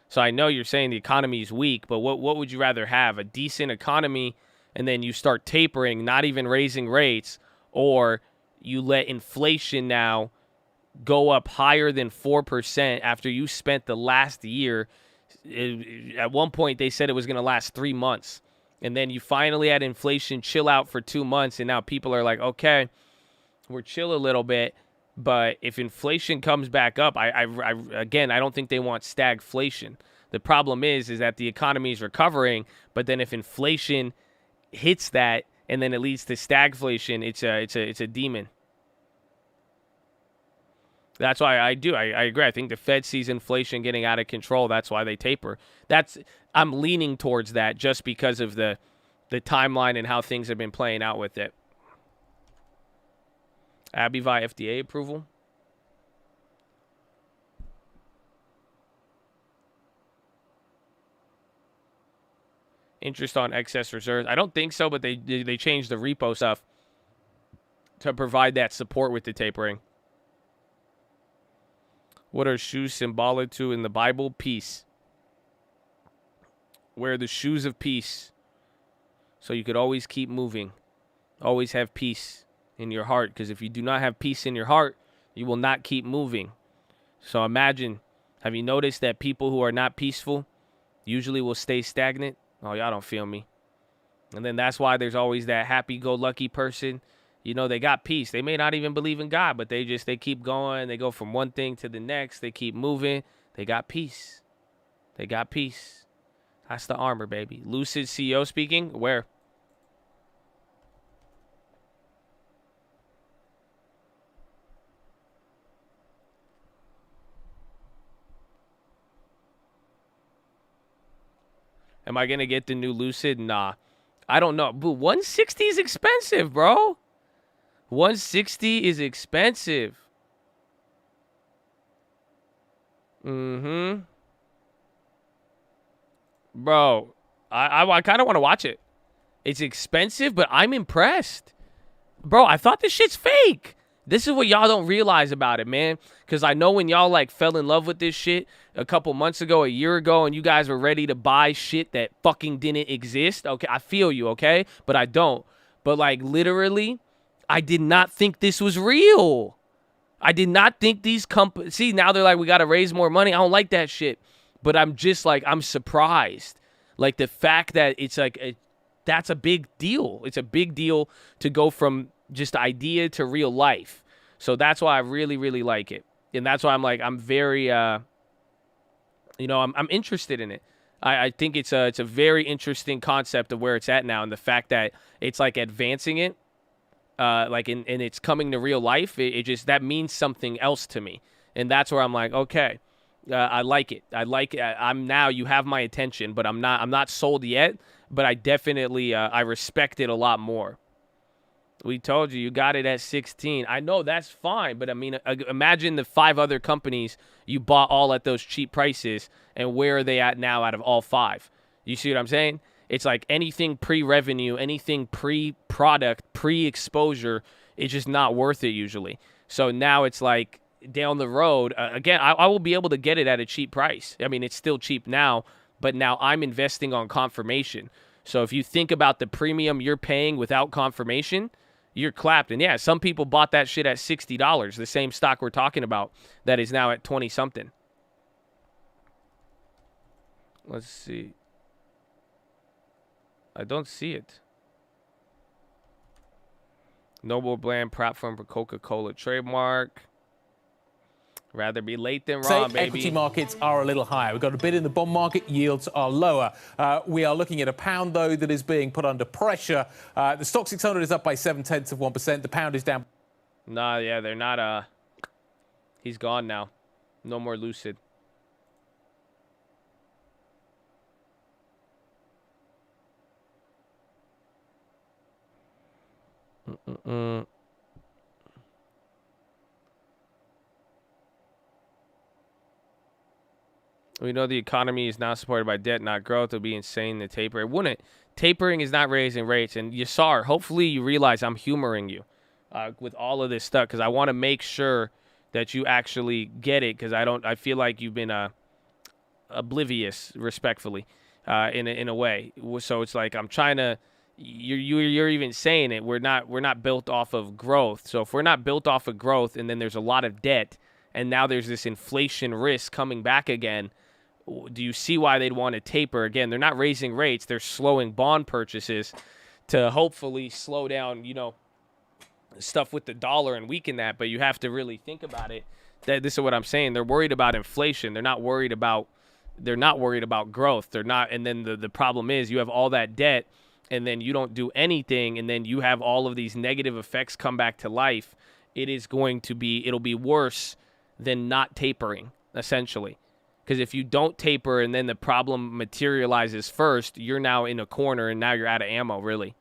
So I know you're saying the economy is weak, but what would you rather have? A decent economy and then you start tapering, not even raising rates, or you let inflation now go up higher than 4% after you spent the last year. At one point, they said it was going to last 3 months. And then you finally had inflation chill out for 2 months, and now people are like, okay, we're chill a little bit. But if inflation comes back up, again, I don't think they want stagflation. The problem is that the economy is recovering, but then if inflation hits that and then it leads to stagflation, it's a demon. That's why I agree. I think the Fed sees inflation getting out of control. That's why they taper. I'm leaning towards that just because of the timeline and how things have been playing out with it. Abivi FDA approval. Interest on excess reserves. I don't think so, but they changed the repo stuff to provide that support with the tapering. What are shoes symbolic to in the Bible? Peace. Wear the shoes of peace so you could always keep moving. Always have peace in your heart, because if you do not have peace in your heart, you will not keep moving. So imagine, have you noticed that people who are not peaceful usually will stay stagnant? Oh, y'all don't feel me. And then that's why there's always that happy-go-lucky person. You know, they got peace. They may not even believe in God, but they keep going. They go from one thing to the next. They keep moving. They got peace. They got peace. That's the armor, baby. Lucid CEO speaking. Where? Am I going to get the new Lucid? Nah. I don't know. But 160 is expensive, bro. 160 is expensive. Mm-hmm. Bro, I kind of want to watch it. It's expensive, but I'm impressed. Bro, I thought this shit's fake. This is what y'all don't realize about it, man. Because I know when y'all, like, fell in love with this shit a couple months ago, a year ago, and you guys were ready to buy shit that fucking didn't exist. Okay, I feel you, okay? But I don't. But, like, literally, I did not think this was real. I did not think these companies... See, now they're like, we got to raise more money. I don't like that shit. But I'm just, like, I'm surprised. Like, the fact that it's, like, that's a big deal. It's a big deal to go from just idea to real life. So that's why I really, really like it. And that's why I'm like, I'm very, I'm interested in it. I think it's a very interesting concept of where it's at now. And the fact that it's like advancing it, and it's coming to real life, it just, that means something else to me. And that's where I'm like, okay, I like it. I'm now, you have my attention, but I'm not sold yet, but I definitely, I respect it a lot more. We told you got it at 16. I know that's fine, but I mean, imagine the 5 other companies you bought all at those cheap prices, and where are they at now out of all 5? You see what I'm saying? It's like anything pre-revenue, anything pre-product, pre-exposure, it's just not worth it usually. So now it's like down the road, again, I will be able to get it at a cheap price. I mean, it's still cheap now, but now I'm investing on confirmation. So if you think about the premium you're paying without confirmation, you're clapped. And yeah, some people bought that shit at $60, the same stock we're talking about that is now at 20-something. Let's see. I don't see it. Noble Brand platform for Coca-Cola trademark. Rather be late than wrong, baby. Equity markets are a little higher. We've got a bid in the bond market. Yields are lower. We are looking at a pound, though, that is being put under pressure. The stock 600 is up by 0.7%. The pound is down. Nah, yeah, they're not. He's gone now. No more Lucid. We know the economy is now supported by debt, not growth. It would be insane to taper. It wouldn't. Tapering is not raising rates. And you saw it. Hopefully you realize I'm humoring you with all of this stuff, because I want to make sure that you actually get it, because I feel like you've been oblivious, respectfully, in a way. So it's like I'm trying to, you're even saying it. We're not built off of growth. So if we're not built off of growth, and then there's a lot of debt, and now there's this inflation risk coming back again, do you see why they'd want to taper? Again, they're not raising rates. They're slowing bond purchases to hopefully slow down, stuff with the dollar and weaken that. But you have to really think about it. This is what I'm saying. They're worried about inflation. They're not worried about they're not worried about growth. They're not. And then the problem is you have all that debt, and then you don't do anything, and then you have all of these negative effects come back to life. It'll be worse than not tapering, essentially. Because if you don't taper and then the problem materializes first, you're now in a corner, and now you're out of ammo, really.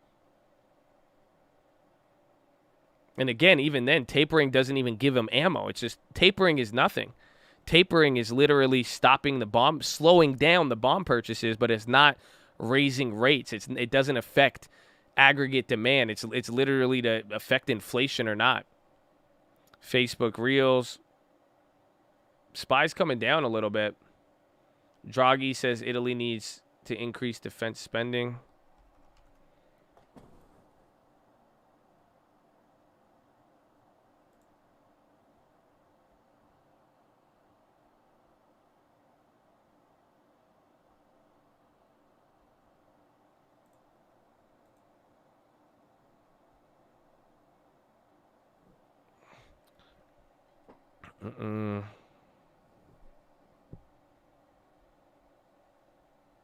And again, even then, tapering doesn't even give them ammo. It's just tapering is nothing. Tapering is literally stopping the bomb, slowing down the bomb purchases, but it's not raising rates. It doesn't affect aggregate demand. It's literally to affect inflation or not. Facebook Reels. SPY's coming down a little bit. Draghi says Italy needs to increase defense spending.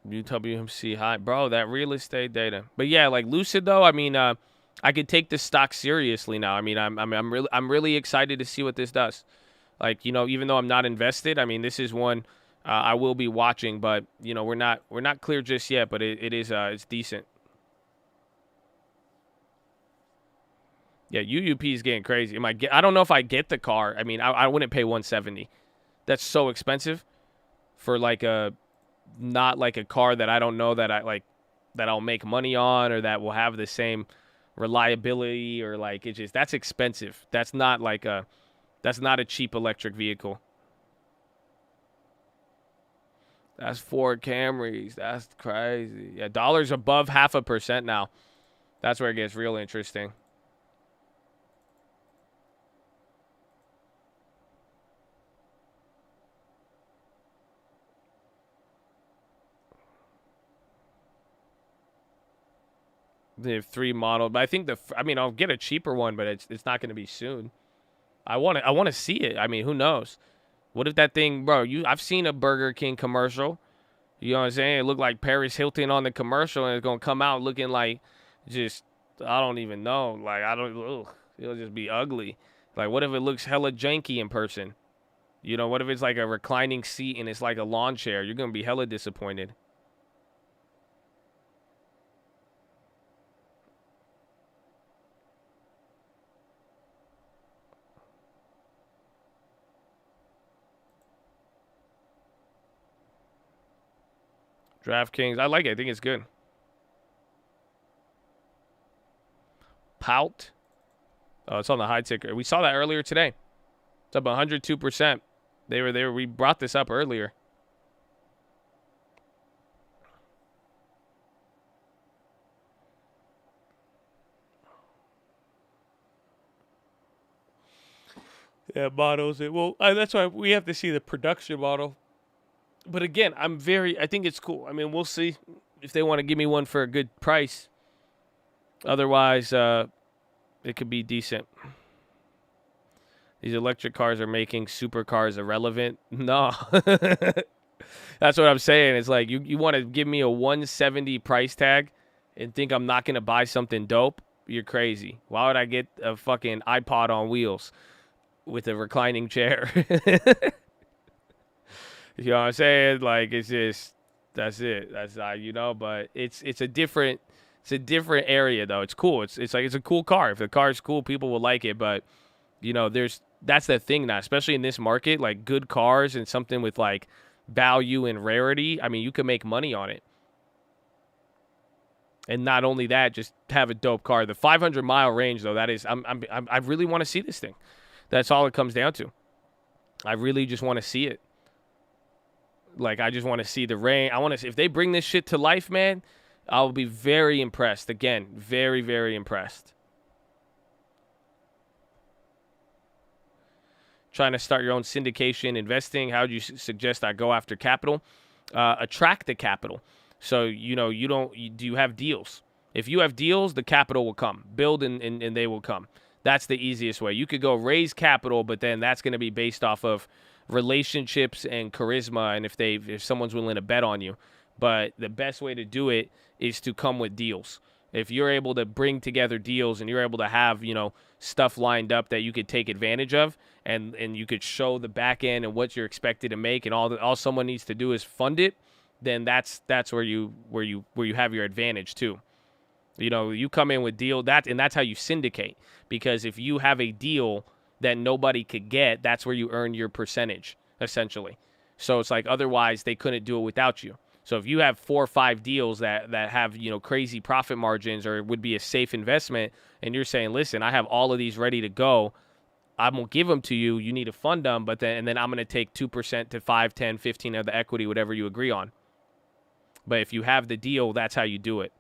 UWMC high, bro. That real estate data, but yeah, like Lucid though. I mean, I could take this stock seriously now. I mean, I'm really excited to see what this does. Like, you know, even though I'm not invested, I mean, this is one I will be watching. But you know, we're not clear just yet. But it's decent. Yeah, UUP is getting crazy. I don't know if I get the car. I mean, I wouldn't pay 170. That's so expensive for like not like a car that I don't know that that I'll make money on, or that will have the same reliability, or like that's expensive. That's not a cheap electric vehicle. That's Ford Camrys. That's crazy. Yeah, dollar's above 0.5% now. That's where it gets real interesting. They have 3 models, but I think I'll get a cheaper one, but it's not going to be soon. I want to see it. I mean, who knows? What if that thing, bro? I've seen a Burger King commercial. You know what I'm saying? It looked like Paris Hilton on the commercial, and it's gonna come out looking like I don't even know. Like it'll just be ugly. Like, what if it looks hella janky in person? You know, what if it's like a reclining seat and it's like a lawn chair? You're gonna be hella disappointed. DraftKings, I like it. I think it's good. Pout. Oh, it's on the high ticker. We saw that earlier today. It's up 102%. We brought this up earlier. Yeah, models. That's why we have to see the production model. But again, I think it's cool. I mean, we'll see if they want to give me one for a good price. Otherwise, it could be decent. These electric cars are making supercars irrelevant. No. That's what I'm saying. It's like, you want to give me a 170 price tag and think I'm not going to buy something dope? You're crazy. Why would I get a fucking iPod on wheels with a reclining chair? You know what I'm saying? Like, it's just, that's it. That's but it's a different area though. It's cool. It's like, it's a cool car. If the car is cool, people will like it. But that's the thing now, especially in this market, like good cars and something with like value and rarity. I mean, you can make money on it. And not only that, just have a dope car. The 500-mile range though, I really want to see this thing. That's all it comes down to. I really just want to see it. Like, I just want to see the rain. I want to see, if they bring this shit to life, man, I'll be very impressed. Again, very, very impressed. Trying to start your own syndication investing. How would you suggest I go after capital? Attract the capital. So, do you have deals? If you have deals, the capital will come. Build and they will come. That's the easiest way. You could go raise capital, but then that's going to be based off of relationships and charisma, and if someone's willing to bet on you. But the best way to do it is to come with deals. If you're able to bring together deals and you're able to have, stuff lined up that you could take advantage of, and you could show the back end and what you're expected to make, and all someone needs to do is fund it, then that's where you have your advantage too. You come in with deal and that's how you syndicate, because if you have a deal that nobody could get, that's where you earn your percentage essentially. So it's like, otherwise they couldn't do it without you. So if you have 4 or 5 deals that have, crazy profit margins, or it would be a safe investment, and you're saying, listen, I have all of these ready to go, I'm going to give them to you, you need to fund them, and then I'm going to take 2% to 5, 10, 15 of the equity, whatever you agree on. But if you have the deal, that's how you do it.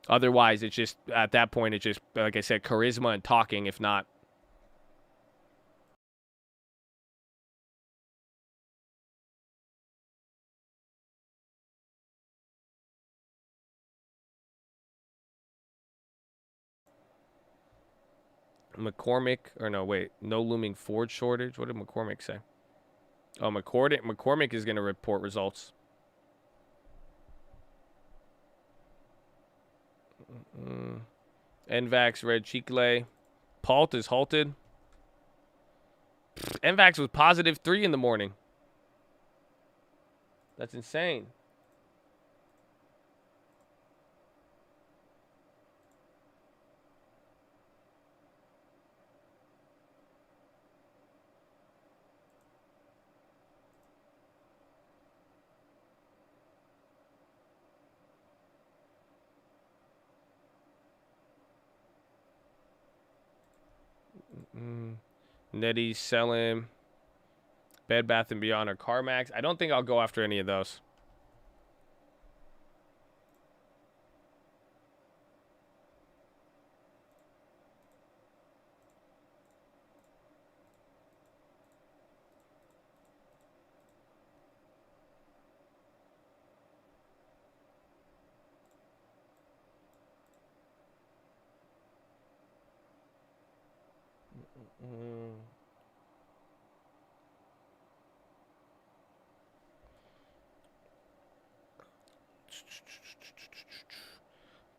Otherwise, it's just, at that point, it's just, like I said, charisma and talking, if not. No looming Ford shortage. What did McCormick say? Oh, McCormick is going to report results. NVAX, Red Chicle. Palt is halted. NVAX was positive 3 in the morning. That's insane. Nettie's selling. Bed Bath & Beyond or CarMax. I don't think I'll go after any of those.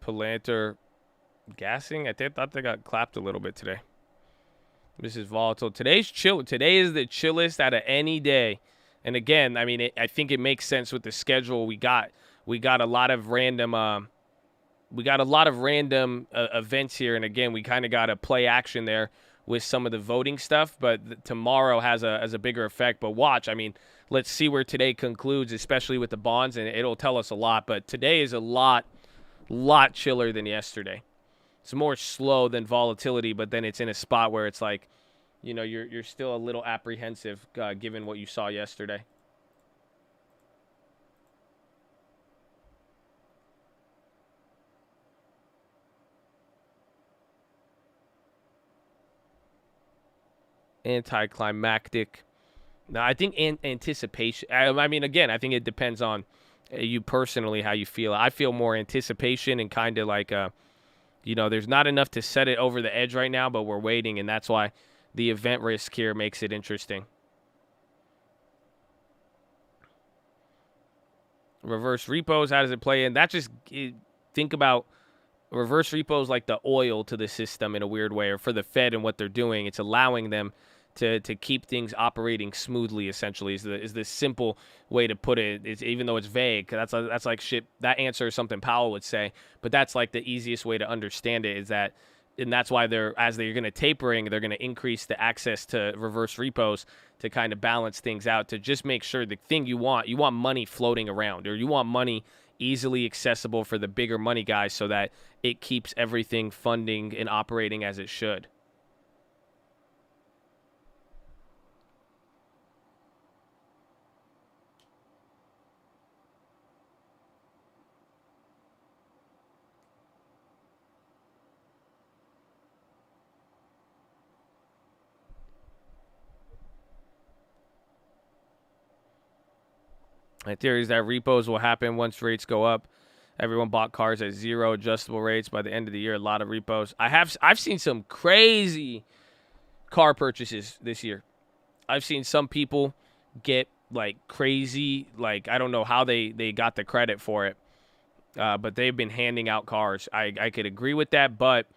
Palantir gassing. I thought they got clapped a little bit today. This is volatile. Today's chill. Today is the chillest out of any day. And again, I mean, I think it makes sense with the schedule we got. We got a lot of random. Events here, and again, we kind of got a play action there with some of the voting stuff. But tomorrow has a bigger effect. But watch. I mean, let's see where today concludes, especially with the bonds, and it'll tell us a lot. But today is a lot chiller than yesterday. It's more slow than volatility, but then it's in a spot where it's like, you're still a little apprehensive given what you saw yesterday. Anticlimactic. No, I think anticipation. I mean, again, I think it depends on you personally how you feel. I feel more anticipation and kind of like there's not enough to set it over the edge right now, but we're waiting, and that's why the event risk here makes it interesting. Reverse repos, how does it play in? Think about reverse repos like the oil to the system in a weird way, or for the Fed and what they're doing. It's allowing them to keep things operating smoothly, essentially, is the simple way to put it. Even though it's vague, that's like shit. That answer is something Powell would say, but that's like the easiest way to understand it, and that's why they're going to tapering, they're going to increase the access to reverse repos to kind of balance things out, to just make sure the thing you want money floating around, or you want money easily accessible for the bigger money guys, so that it keeps everything funding and operating as it should. My theory is that repos will happen once rates go up. Everyone bought cars at 0 adjustable rates by the end of the year. A lot of repos. I've seen some crazy car purchases this year. I've seen some people get like crazy. Like, I don't know how they got the credit for it, but they've been handing out cars. I could agree with that, but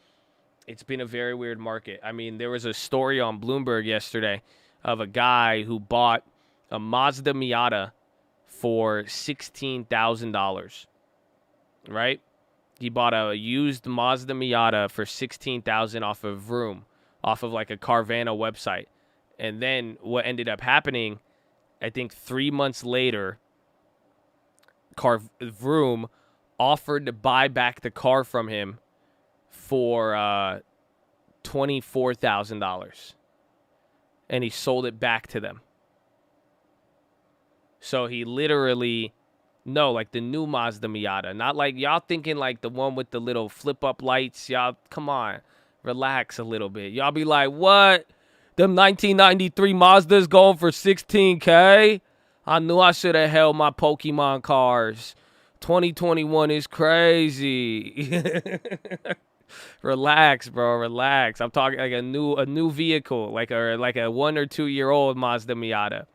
it's been a very weird market. I mean, there was a story on Bloomberg yesterday of a guy who bought a Mazda Miata for $16,000, right? He bought a used Mazda Miata for $16,000 off of Vroom, off of like a Carvana website. And then what ended up happening, I think 3 months later, Vroom offered to buy back the car from him for $24,000. And he sold it back to them. So he literally, no, like the new Mazda Miata. Not like y'all thinking like the one with the little flip-up lights. Y'all, come on. Relax a little bit. Y'all be like, what? Them 1993 Mazdas going for $16K? I knew I should have held my Pokemon cars. 2021 is crazy. Relax, bro. Relax. I'm talking like a new vehicle, like a 1 or 2 year old Mazda Miata.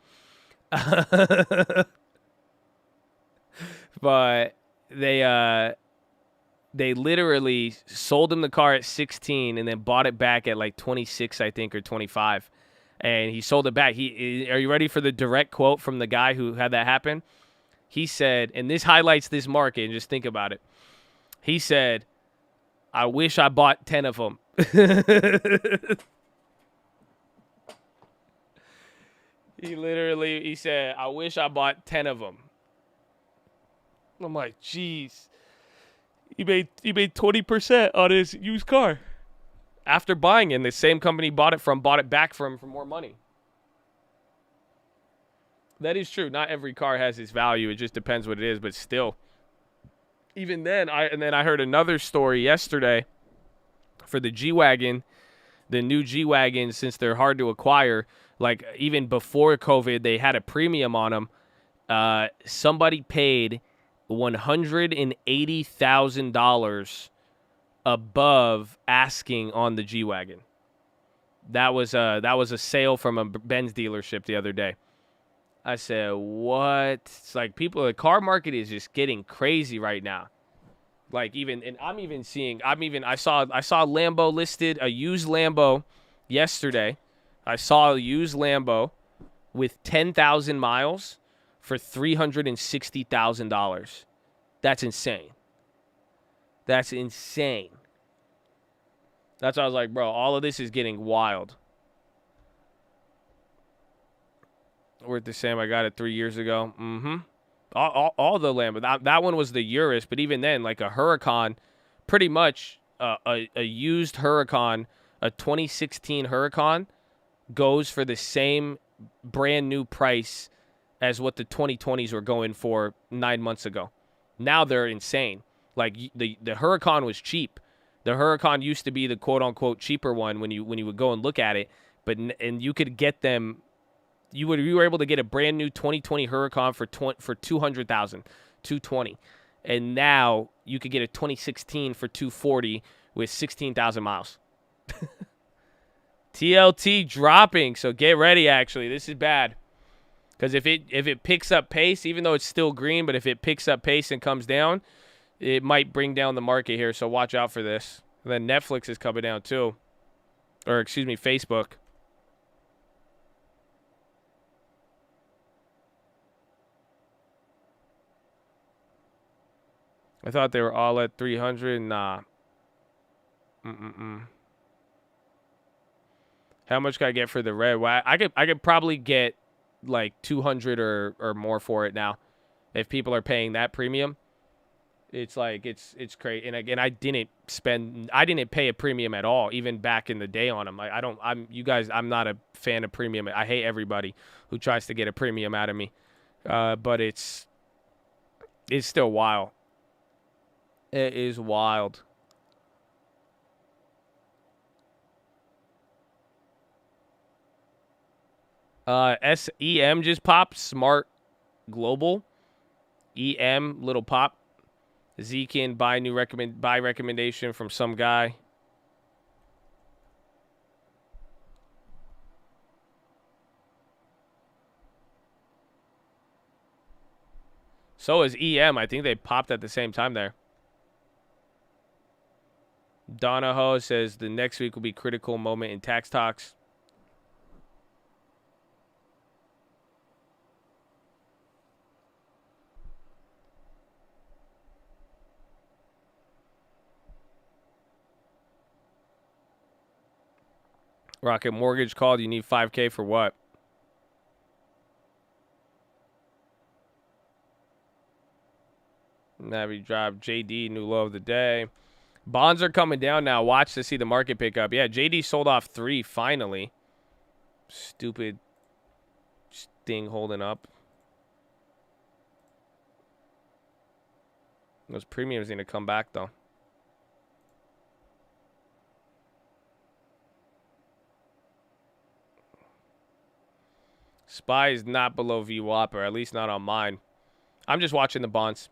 But they literally sold him the car at 16 and then bought it back at like 26, I think, or 25. And he sold it back. Are you ready for the direct quote from the guy who had that happen? He said, and this highlights this market, and just think about it. He said, I wish I bought 10 of them. He said, I wish I bought 10 of them. I'm like, jeez. He made 20% on his used car. After buying it, and the same company bought it back from for more money. That is true. Not every car has its value. It just depends what it is, but still. Even then, I heard another story yesterday for the G-Wagon, the new G-Wagon, since they're hard to acquire. Like, even before COVID, they had a premium on them. Somebody paid $180,000 above asking on the G-Wagon. That was a sale from a Benz dealership the other day. I said, what? It's like the car market is just getting crazy right now. Like I saw Lambo listed, a used Lambo yesterday. I saw a used Lambo with 10,000 miles for $360,000. That's insane. That's insane. That's why I was like, bro, all of this is getting wild. Worth the same. I got it 3 years ago. All the Lambo. That one was the Urus, but even then, like a Huracan, pretty much a used Huracan, a 2016 Huracan, goes for the same brand new price as what the 2020s were going for 9 months ago. Now they're insane. Like the Huracan was cheap. The Huracan used to be the quote unquote cheaper one when you would go and look at it, and you could get them. You were able to get a brand new 2020 Huracan for $200,000, $220,000, and now you could get a 2016 for $240,000 with 16,000 miles. TLT dropping, so get ready. Actually, this is bad because if it picks up pace, even though it's still green, but if it picks up pace and comes down, it might bring down the market here. So watch out for this. And then Netflix is coming down too, or excuse me, Facebook. I thought they were all at 300. Nah. How much can I get for the red? Well, I could probably get like 200 or more for it now. If people are paying that premium, it's like it's crazy. And again, I didn't pay a premium at all, even back in the day on them. Like I'm not a fan of premium. I hate everybody who tries to get a premium out of me. But it's still wild. It is wild. SEM just popped. Smart Global. EM, little pop. Zekin, buy recommendation from some guy. So is EM. I think they popped at the same time there. Donahoe says the next week will be critical moment in tax talks. Rocket Mortgage called. You need 5K for what? Navi drop. JD, new low of the day. Bonds are coming down now. Watch to see the market pick up. Yeah, JD sold off 3 finally. Stupid thing holding up. Those premiums need to come back, though. SPY is not below VWAP, or at least not on mine. I'm just watching the bonds.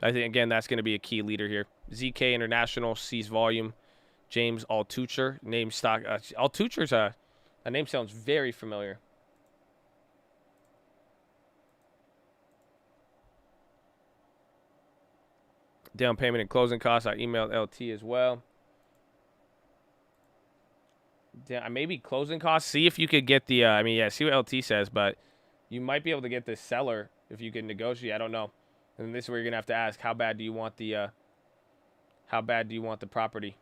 I think, again, that's going to be a key leader here. ZK International sees volume. James Altucher, name stock. Altucher's a name sounds very familiar. Down payment and closing costs. I emailed LT as well. Maybe closing costs. See if you could get the. I mean, yeah. See what LT says, but you might be able to get the seller if you can negotiate. I don't know. And this is where you're gonna have to ask, how bad do you want the? How bad do you want the property?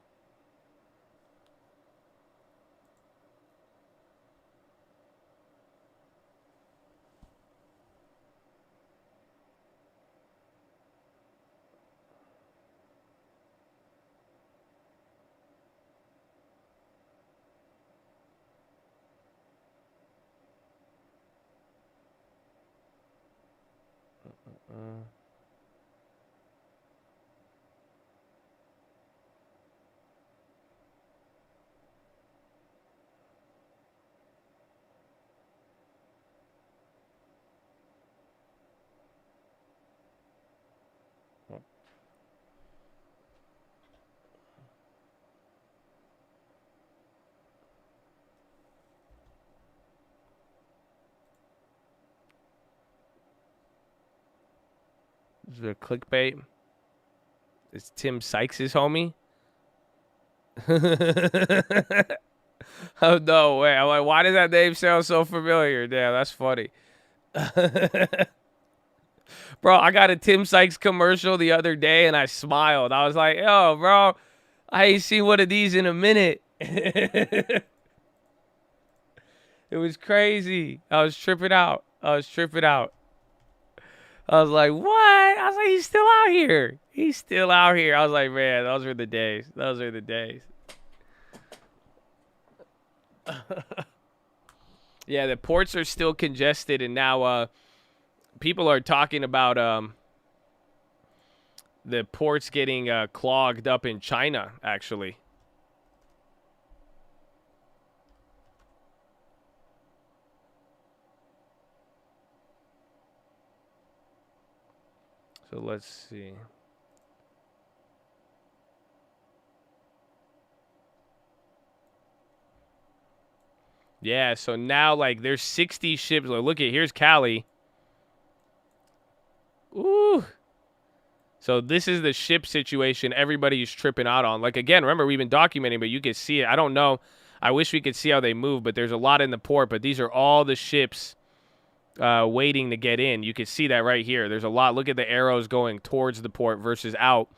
Is it a clickbait? Is Tim Sykes' homie? Oh, no way. I'm like, why does that name sound so familiar? Damn, that's funny. Bro, I got a Tim Sykes commercial the other day, and I smiled. I was like, yo, bro, I ain't seen one of these in a minute. It was crazy. I was tripping out. I was like, what? I was like, he's still out here. He's still out here. I was like, man, those were the days. Those are the days. Yeah, the ports are still congested, and now people are talking about the ports getting clogged up in China, actually. So let's see. Yeah, so now, like, there's 60 ships. Like, look at, here's Cali. Ooh. So this is the ship situation everybody's tripping out on. Like, again, remember, we've been documenting, but you can see it. I don't know. I wish we could see how they move, but there's a lot in the port. But these are all the ships waiting to get in. You can see that right here. There's a lot. Look at the arrows going towards the port versus out.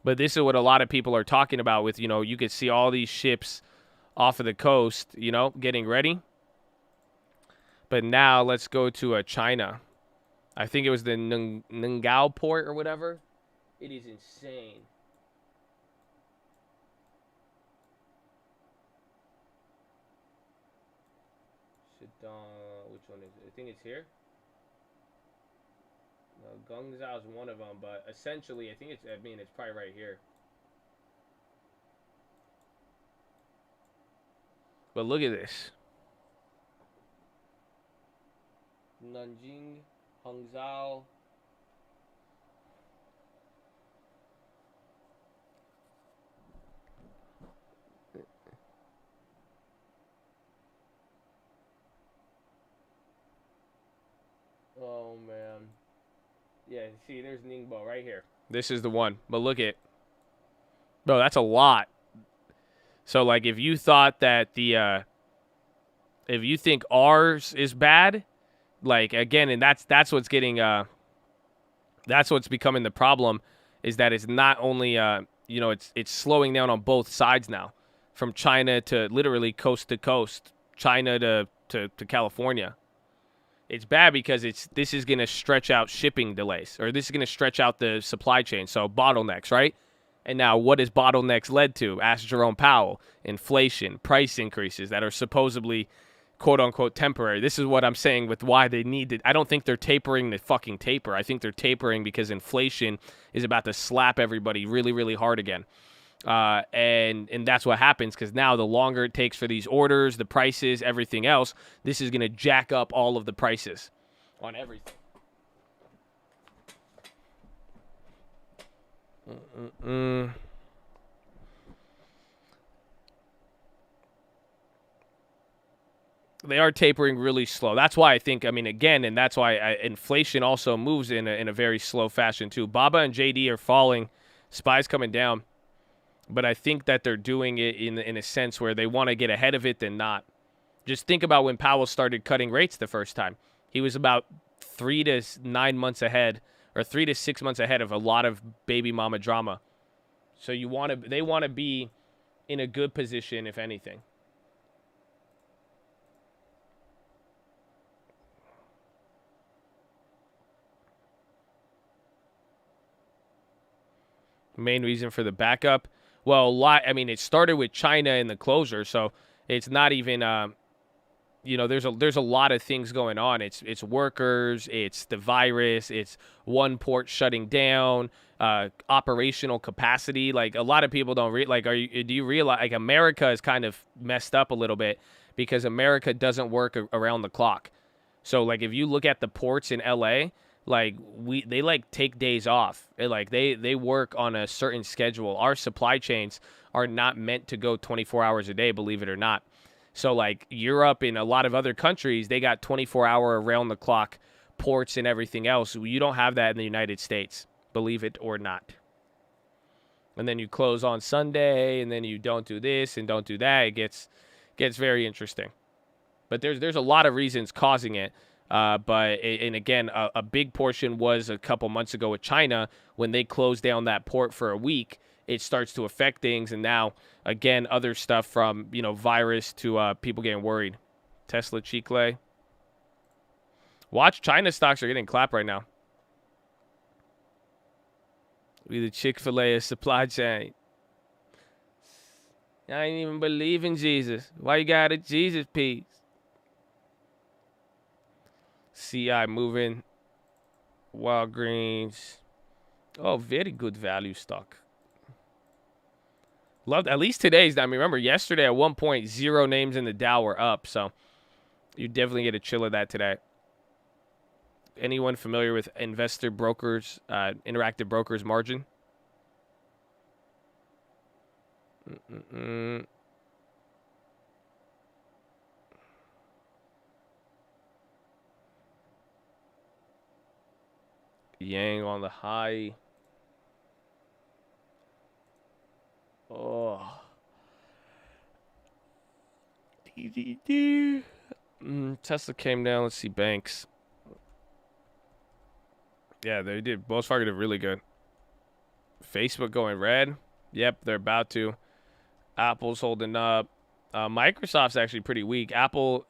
But this is what a lot of people are talking about with, you know, you could see all these ships off of the coast, you know, getting ready. But now let's go to China. I think it was the Ningao port or whatever. It is insane. Which one is it? I think it's here. No, Guangzhou is one of them, but essentially, I think it's probably right here. But look at this. Nanjing, Hangzhou. Oh, man. Yeah, see, there's Ningbo right here. This is the one. But look at, bro, that's a lot. So, like, if you thought that the, if you think ours is bad, like, again, and that's what's getting, that's what's becoming the problem, is that it's not only, you know, it's slowing down on both sides now, from China to literally coast to coast, China to California. It's bad because this is going to stretch out shipping delays, or this is going to stretch out the supply chain, so bottlenecks, right? And now what has bottlenecks led to? Ask Jerome Powell. Inflation, price increases that are supposedly, quote-unquote, temporary. This is what I'm saying with why they need to. I don't think they're tapering the fucking taper. I think they're tapering because inflation is about to slap everybody really, really hard again. And that's what happens, because now the longer it takes for these orders, the prices, everything else, this is going to jack up all of the prices on everything. They are tapering really slow. That's why I think, I mean, again, and that's why inflation also moves in a very slow fashion too. Baba and JD are falling, SPY's coming down. But I think that they're doing it in a sense where they want to get ahead of it than not. Just think about when Powell started cutting rates the first time. He was about 3 to 9 months ahead, or 3 to 6 months ahead of a lot of baby mama drama. So they want to be in a good position, if anything. Main reason for the backup. Well, I mean, it started with China and the closure, so it's not even, you know, there's a lot of things going on. It's workers, it's the virus, it's one port shutting down, operational capacity. Like, a lot of people don't do you realize, like, America is kind of messed up a little bit because America doesn't work around the clock. So, like, if you look at the ports in LA, like, they like take days off. They work on a certain schedule. Our supply chains are not meant to go 24 hours a day, believe it or not. So, like, Europe and a lot of other countries, they got 24-hour around-the-clock ports and everything else. You don't have that in the United States, believe it or not. And then you close on Sunday, and then you don't do this and don't do that. It gets very interesting. But there's a lot of reasons causing it. And again, a big portion was a couple months ago with China. When they closed down that port for a week, it starts to affect things. And now, again, other stuff from, you know, virus to people getting worried. Tesla, Chicle. Watch, China stocks are getting clapped right now. We the Chick-fil-A supply chain. I ain't even believe in Jesus. Why you got a Jesus piece? CI moving. Walgreens. Oh, very good value stock. Loved, at least today's. I mean, remember, yesterday at one point, 0 names in the Dow were up. So you definitely get a chill of that today. Anyone familiar with investor brokers, interactive brokers margin? Yang on the high. Oh. Tesla came down. Let's see, banks. Yeah, they did. Wells Fargo did really good. Facebook going red. Yep, they're about to. Apple's holding up. Microsoft's actually pretty weak. Apple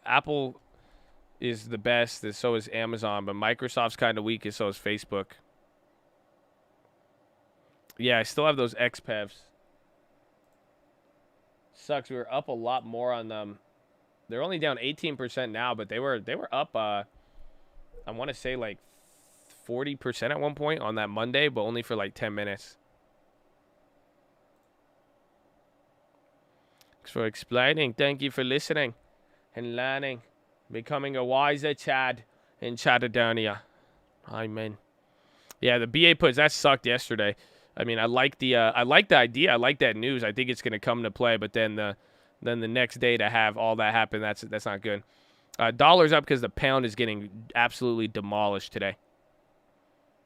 is the best, and so is Amazon, but Microsoft's kind of weak, and so is Facebook. Yeah, I still have those XPEVs. Sucks. We were up a lot more on them. They're only down 18% now, but they were up. I want to say like 40% at one point on that Monday, but only for like 10 minutes. Thanks for explaining. Thank you for listening and learning. Becoming a wiser Chad in Chadadonia. Amen. Yeah, the BA puts, that sucked yesterday. I mean, I like the idea. I like that news. I think it's going to come to play, but then the next day to have all that happen, that's not good. Dollar's up because the pound is getting absolutely demolished today.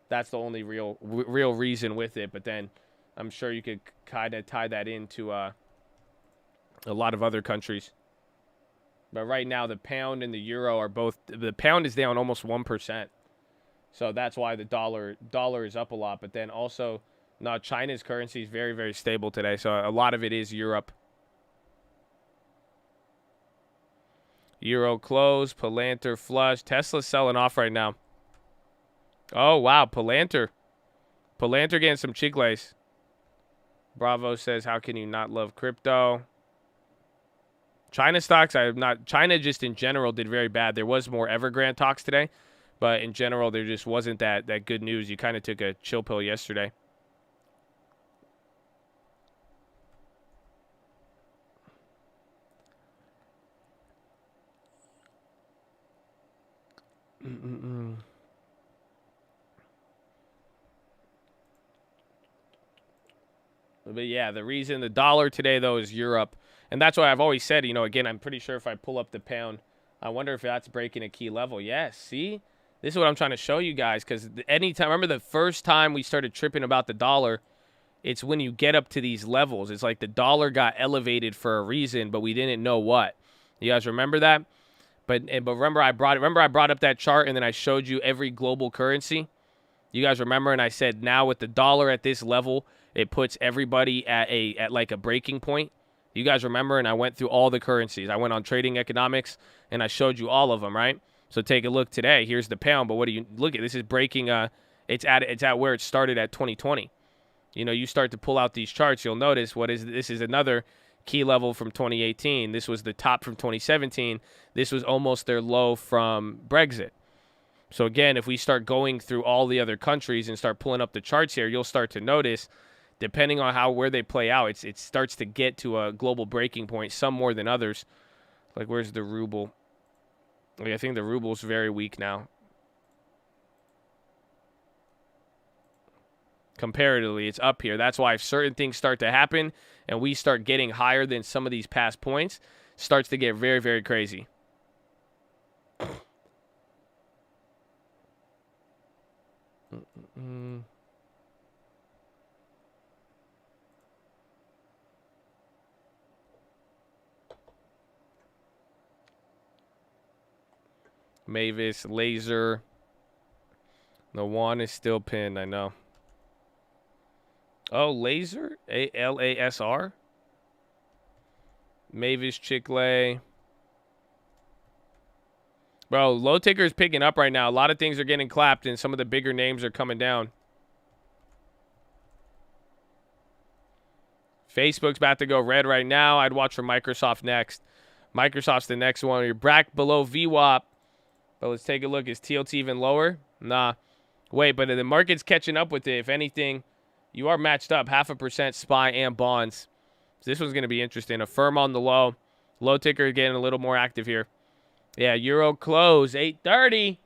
That's the only real reason with it. But then I'm sure you could kind of tie that into a lot of other countries. But right now, the pound and the euro are both. The pound is down almost 1%. So that's why the dollar is up a lot. But then also, no, China's currency is very, very stable today. So a lot of it is Europe. Euro close, Palantir flush. Tesla's selling off right now. Oh, wow, Palantir. Palantir getting some chicles. Bravo says, how can you not love crypto? China stocks, I have not. China just in general did very bad. There was more Evergrande talks today, but in general, there just wasn't that good news. You kind of took a chill pill yesterday. But yeah, the reason the dollar today, though, is Europe. And that's why I've always said, you know, again, I'm pretty sure if I pull up the pound, I wonder if that's breaking a key level. Yeah, see? This is what I'm trying to show you guys, because anytime, remember the first time we started tripping about the dollar, it's when you get up to these levels. It's like the dollar got elevated for a reason, but we didn't know what. You guys remember that? But remember I brought up that chart and then I showed you every global currency. You guys remember? And I said now with the dollar at this level, it puts everybody at like a breaking point. You guys remember? And I went through all the currencies. I went on Trading Economics and I showed you all of them, right? So take a look today. Here's the pound, but what do you look at? This is breaking. It's at where it started at 2020. You know, you start to pull out these charts, you'll notice this is another key level from 2018. This was the top from 2017. This was almost their low from Brexit. So again, if we start going through all the other countries and start pulling up the charts here, you'll start to notice, depending on where they play out, it starts to get to a global breaking point, some more than others. Like, where's the ruble? Like, I think the ruble's very weak now. Comparatively, it's up here. That's why if certain things start to happen and we start getting higher than some of these past points, starts to get very, very crazy. Mavis, laser. The one is still pinned, I know. Oh, laser? A-L-A-S-R? Mavis, Chick-lay. Bro, low ticker is picking up right now. A lot of things are getting clapped, and some of the bigger names are coming down. Facebook's about to go red right now. I'd watch for Microsoft next. Microsoft's the next one. You're back below VWAP. But let's take a look. Is TLT even lower? Nah. Wait, but the market's catching up with it. If anything, you are matched up 0.5% SPY and bonds. So this one's going to be interesting. A firm on the low. Low ticker getting a little more active here. Yeah, Euro close, 8:30.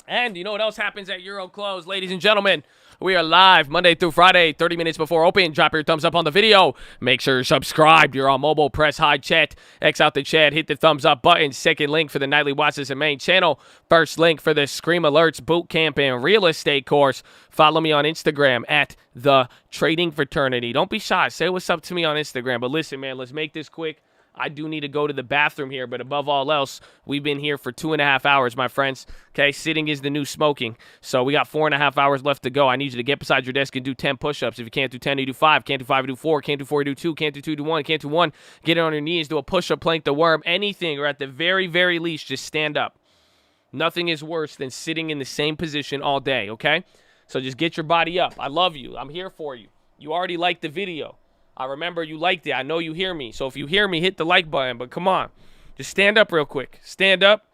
And you know what else happens at Euro close, ladies and gentlemen? We are live Monday through Friday, 30 minutes before open. Drop your thumbs up on the video. Make sure you're subscribed. You're on mobile. Press high chat. X out the chat. Hit the thumbs up button. Second link for the nightly Watchlist and main channel. First link for the Scream Alerts Bootcamp and Real Estate course. Follow me on Instagram at The Trading Fraternity. Don't be shy. Say what's up to me on Instagram. But listen, man, let's make this quick. I do need to go to the bathroom here, but above all else, we've been here for 2.5 hours, my friends. Okay, sitting is the new smoking. So we got 4.5 hours left to go. I need you to get beside your desk and do 10 push-ups. If you can't do 10, you do 5. Can't do 5, you do 4. Can't do 4, you do 2. Can't do 2, do 1. Can't do 1. Get it on your knees, do a push-up, plank the worm, anything, or at the very, very least, just stand up. Nothing is worse than sitting in the same position all day, okay? So just get your body up. I love you. I'm here for you. You already liked the video. I remember you liked it. I know you hear me. So if you hear me, hit the like button. But come on. Just stand up real quick. Stand up.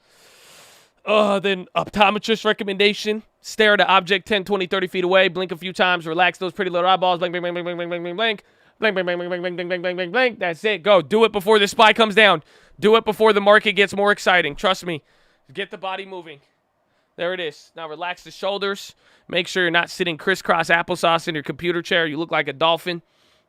Then optometrist recommendation. Stare at the object 10, 20, 30 feet away. Blink a few times. Relax those pretty little eyeballs. Blink, blink, blink, blink, blink, blink, blink, blink. Blink, blink, blink, blink, blink, blink, blink, blink, blink, blink. That's it. Go. Do it before the SPY comes down. Do it before the market gets more exciting. Trust me. Get the body moving. There it is. Now relax the shoulders. Make sure you're not sitting crisscross applesauce in your computer chair. You look like a dolphin.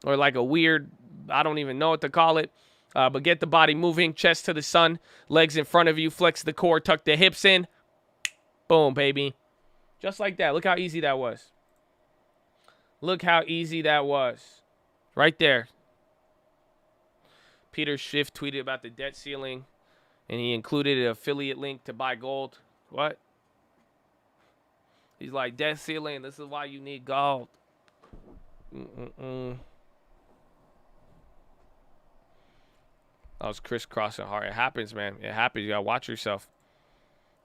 Or like a weird, I don't even know what to call it. But get the body moving, chest to the sun, legs in front of you, flex the core, tuck the hips in. Boom, baby. Just like that. Look how easy that was. Look how easy that was. Right there. Peter Schiff tweeted about the debt ceiling, and he included an affiliate link to buy gold. What? He's like, debt ceiling, this is why you need gold. That was crisscrossing hard. It happens, man. It happens. You gotta watch yourself.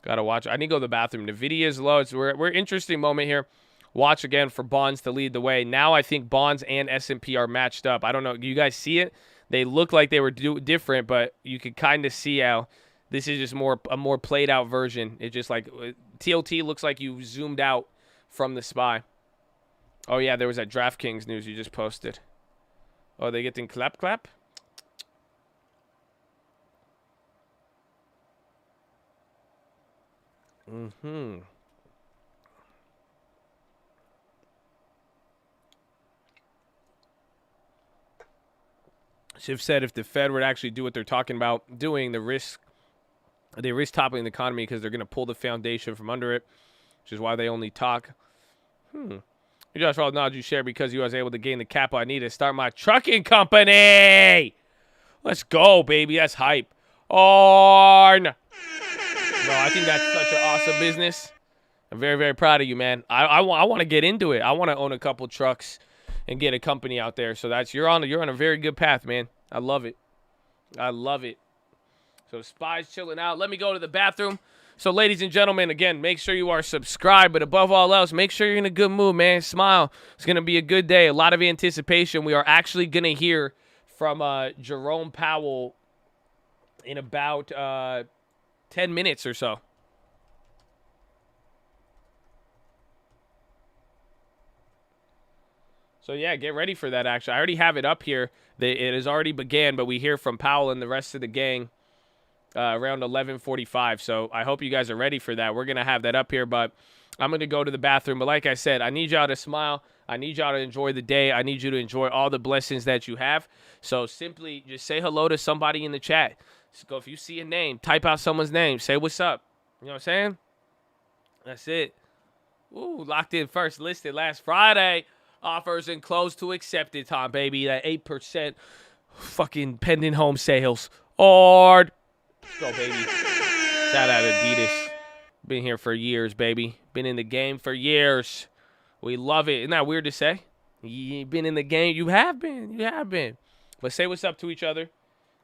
Gotta watch. I need to go to the bathroom. The video is low. We're interesting moment here. Watch again for bonds to lead the way. Now I think bonds and S&P are matched up. I don't know. You guys see it? They look like they were different, but you could kind of see how this is just a more played out version. It just like TLT looks like you zoomed out from the SPY. Oh yeah, there was that DraftKings news you just posted. Oh, they getting clap? Schiff said if the Fed were to actually do what they're talking about doing, they risk toppling the economy because they're going to pull the foundation from under it, which is why they only talk. You just all knowledge you share because you was able to gain the capital I need to start my trucking company. Let's go, baby. That's hype. Bro, I think that's such an awesome business. I'm very, very proud of you, man. I want to get into it. I want to own a couple trucks and get a company out there. So you're on a very good path, man. I love it. I love it. So SPY's chilling out. Let me go to the bathroom. So ladies and gentlemen, again, make sure you are subscribed. But above all else, make sure you're in a good mood, man. Smile. It's going to be a good day. A lot of anticipation. We are actually going to hear from Jerome Powell in about 10 minutes or so. So, yeah, get ready for that, actually. I already have it up here. It has already began, but we hear from Powell and the rest of the gang around 11:45. So I hope you guys are ready for that. We're going to have that up here, but I'm going to go to the bathroom. But like I said, I need y'all to smile. I need y'all to enjoy the day. I need you to enjoy all the blessings that you have. So simply just say hello to somebody in the chat. Just go, if you see a name, type out someone's name. Say what's up. You know what I'm saying? That's it. Ooh, locked in first, listed last Friday. Offers and close to accepted time, baby. That 8% fucking pending home sales. Let's go, baby. Shout out Adidas. Been here for years, baby. Been in the game for years. We love it. Isn't that weird to say? You've been in the game. You have been. You have been. But say what's up to each other.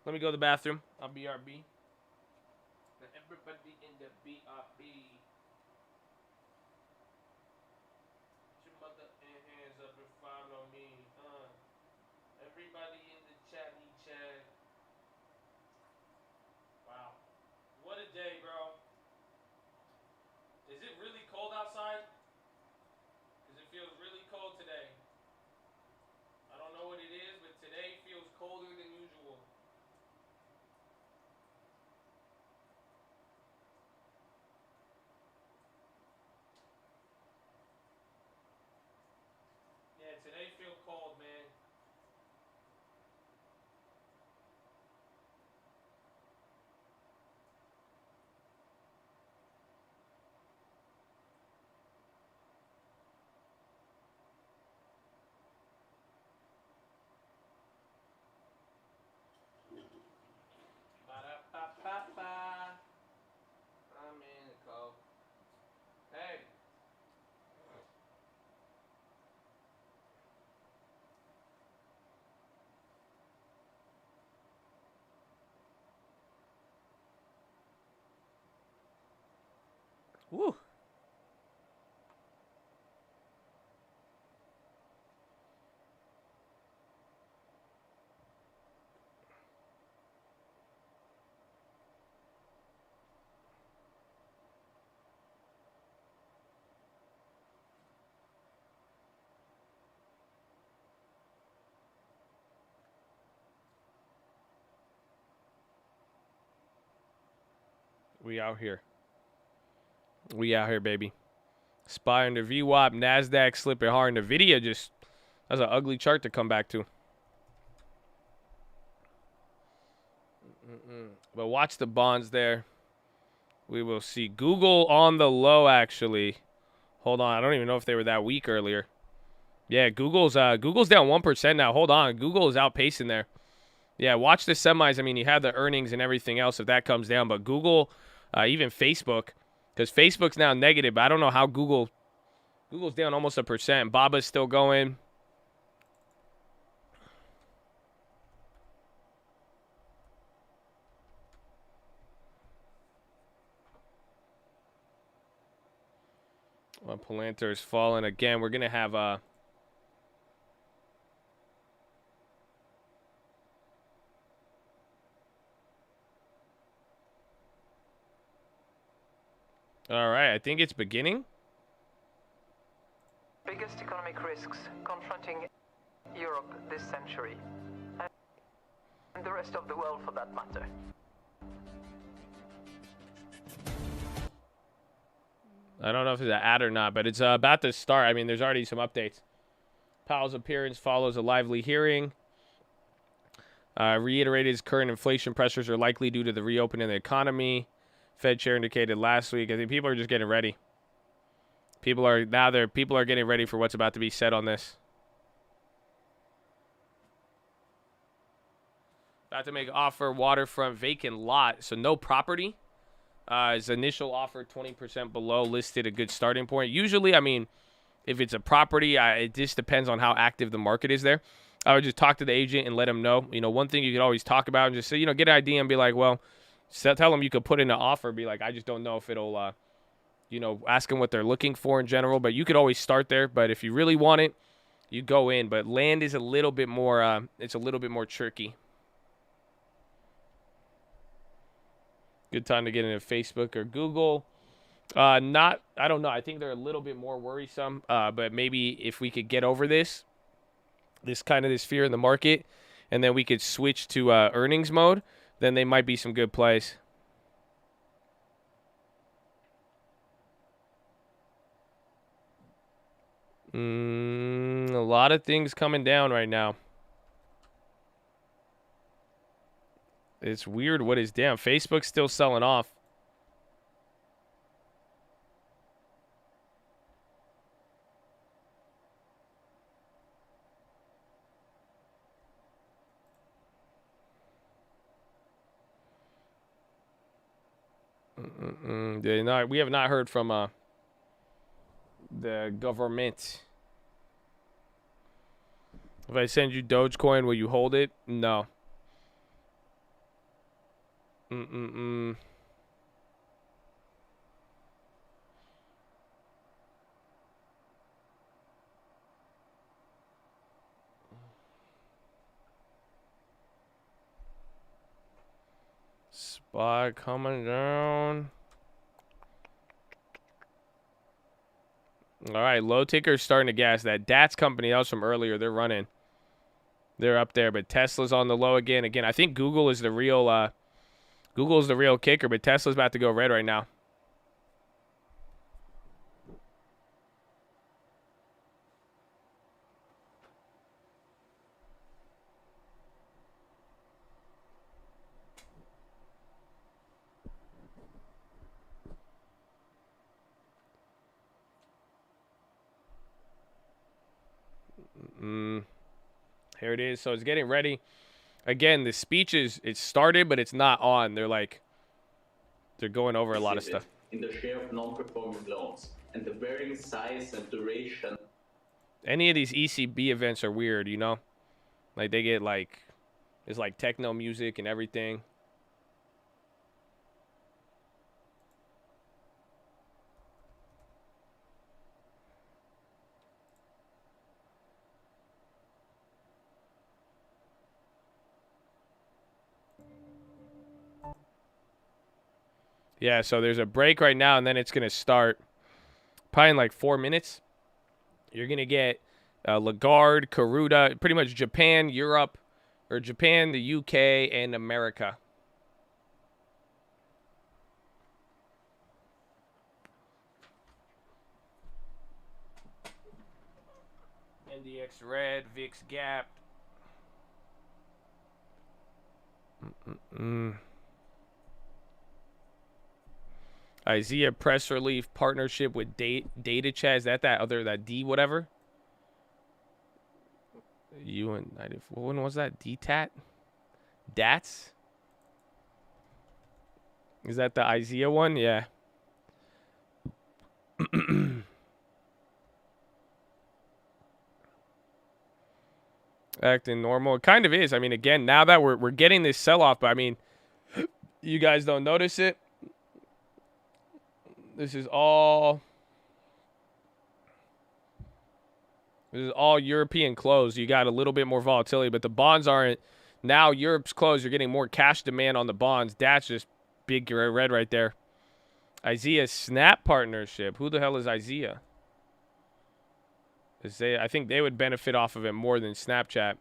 Let me go to the bathroom. I'll BRB. Everybody in the BRB. Everybody in the chatty chat. Wow. What a day, bro. Is it really cold outside? Because it feels really cold today. I don't know what it is, but today feels colder than usual. Yeah, today feels cold, man. Ba-da-ba-ba-ba. I'm in the cold. Hey. Woo. We out here. We out here, baby. SPY under VWAP, NASDAQ slipping hard. NVIDIA just, that's an ugly chart to come back to. But watch the bonds there. We will see Google on the low, actually. Hold on. I don't even know if they were that weak earlier. Yeah, Google's down 1% now. Hold on. Google is outpacing there. Yeah, watch the semis. I mean, you have the earnings and everything else if that comes down. But Google, even Facebook, because Facebook's now negative. But I don't know how Google's down almost 1%. Baba's still going. Well, Palantir's fallen again. We're gonna have All right, I think it's beginning. Biggest economic risks confronting Europe this century, and the rest of the world for that matter. I don't know if it's an ad or not, but it's about to start. I mean, there's already some updates. Powell's appearance follows a lively hearing. Reiterated his current inflation pressures are likely due to the reopening of the economy. Fed chair indicated last week. I think people are just getting ready. People are getting ready for what's about to be said on this. About to make offer waterfront vacant lot, so no property. His initial offer 20% below, listed a good starting point. Usually, I mean, if it's a property, it just depends on how active the market is there. I would just talk to the agent and let him know. You know, one thing you could always talk about and just say, you know, get an idea and be like, well, tell them you could put in an offer. Be like, I just don't know if it'll, you know, ask them what they're looking for in general. But you could always start there. But if you really want it, you go in. But land is a little bit more, it's a little bit more tricky. Good time to get into Facebook or Google. I don't know. I think they're a little bit more worrisome. But maybe if we could get over this fear in the market, and then we could switch to earnings mode, then they might be some good plays. A lot of things coming down right now. It's weird what is down. Facebook's still selling off. We have not heard from the government. If I send you Dogecoin, will you hold it? No. Spot coming down. All right, low ticker's starting to gas. That DATS company, that was from earlier, they're running. They're up there, but Tesla's on the low again. Again, I think Google is the real kicker, but Tesla's about to go red right now. Here it is. So it's getting ready. Again, the speech it's started, but it's not on. They're going over a lot of stuff. In the share of non-performing loans and the varying size and duration. Any of these ECB events are weird, you know? Like they get it's like techno music and everything. Yeah, so there's a break right now, and then it's going to start probably in like 4 minutes. You're going to get Lagarde, Karuta, pretty much Japan, Europe, or Japan, the UK, and America. NDX red, VIX gap. IZEA press relief partnership with data chat. Is that other, that D whatever? You and what one was that? DTAT? DATS? Is that the IZEA one? Yeah. Acting normal. It kind of is. I mean, again, now that we're getting this sell-off, but I mean, you guys don't notice it. This is all European closed. You got a little bit more volatility, but the bonds aren't. Now Europe's closed. You're getting more cash demand on the bonds. That's just big red right there. IZEA Snap partnership. Who the hell is IZEA? I think they would benefit off of it more than Snapchat.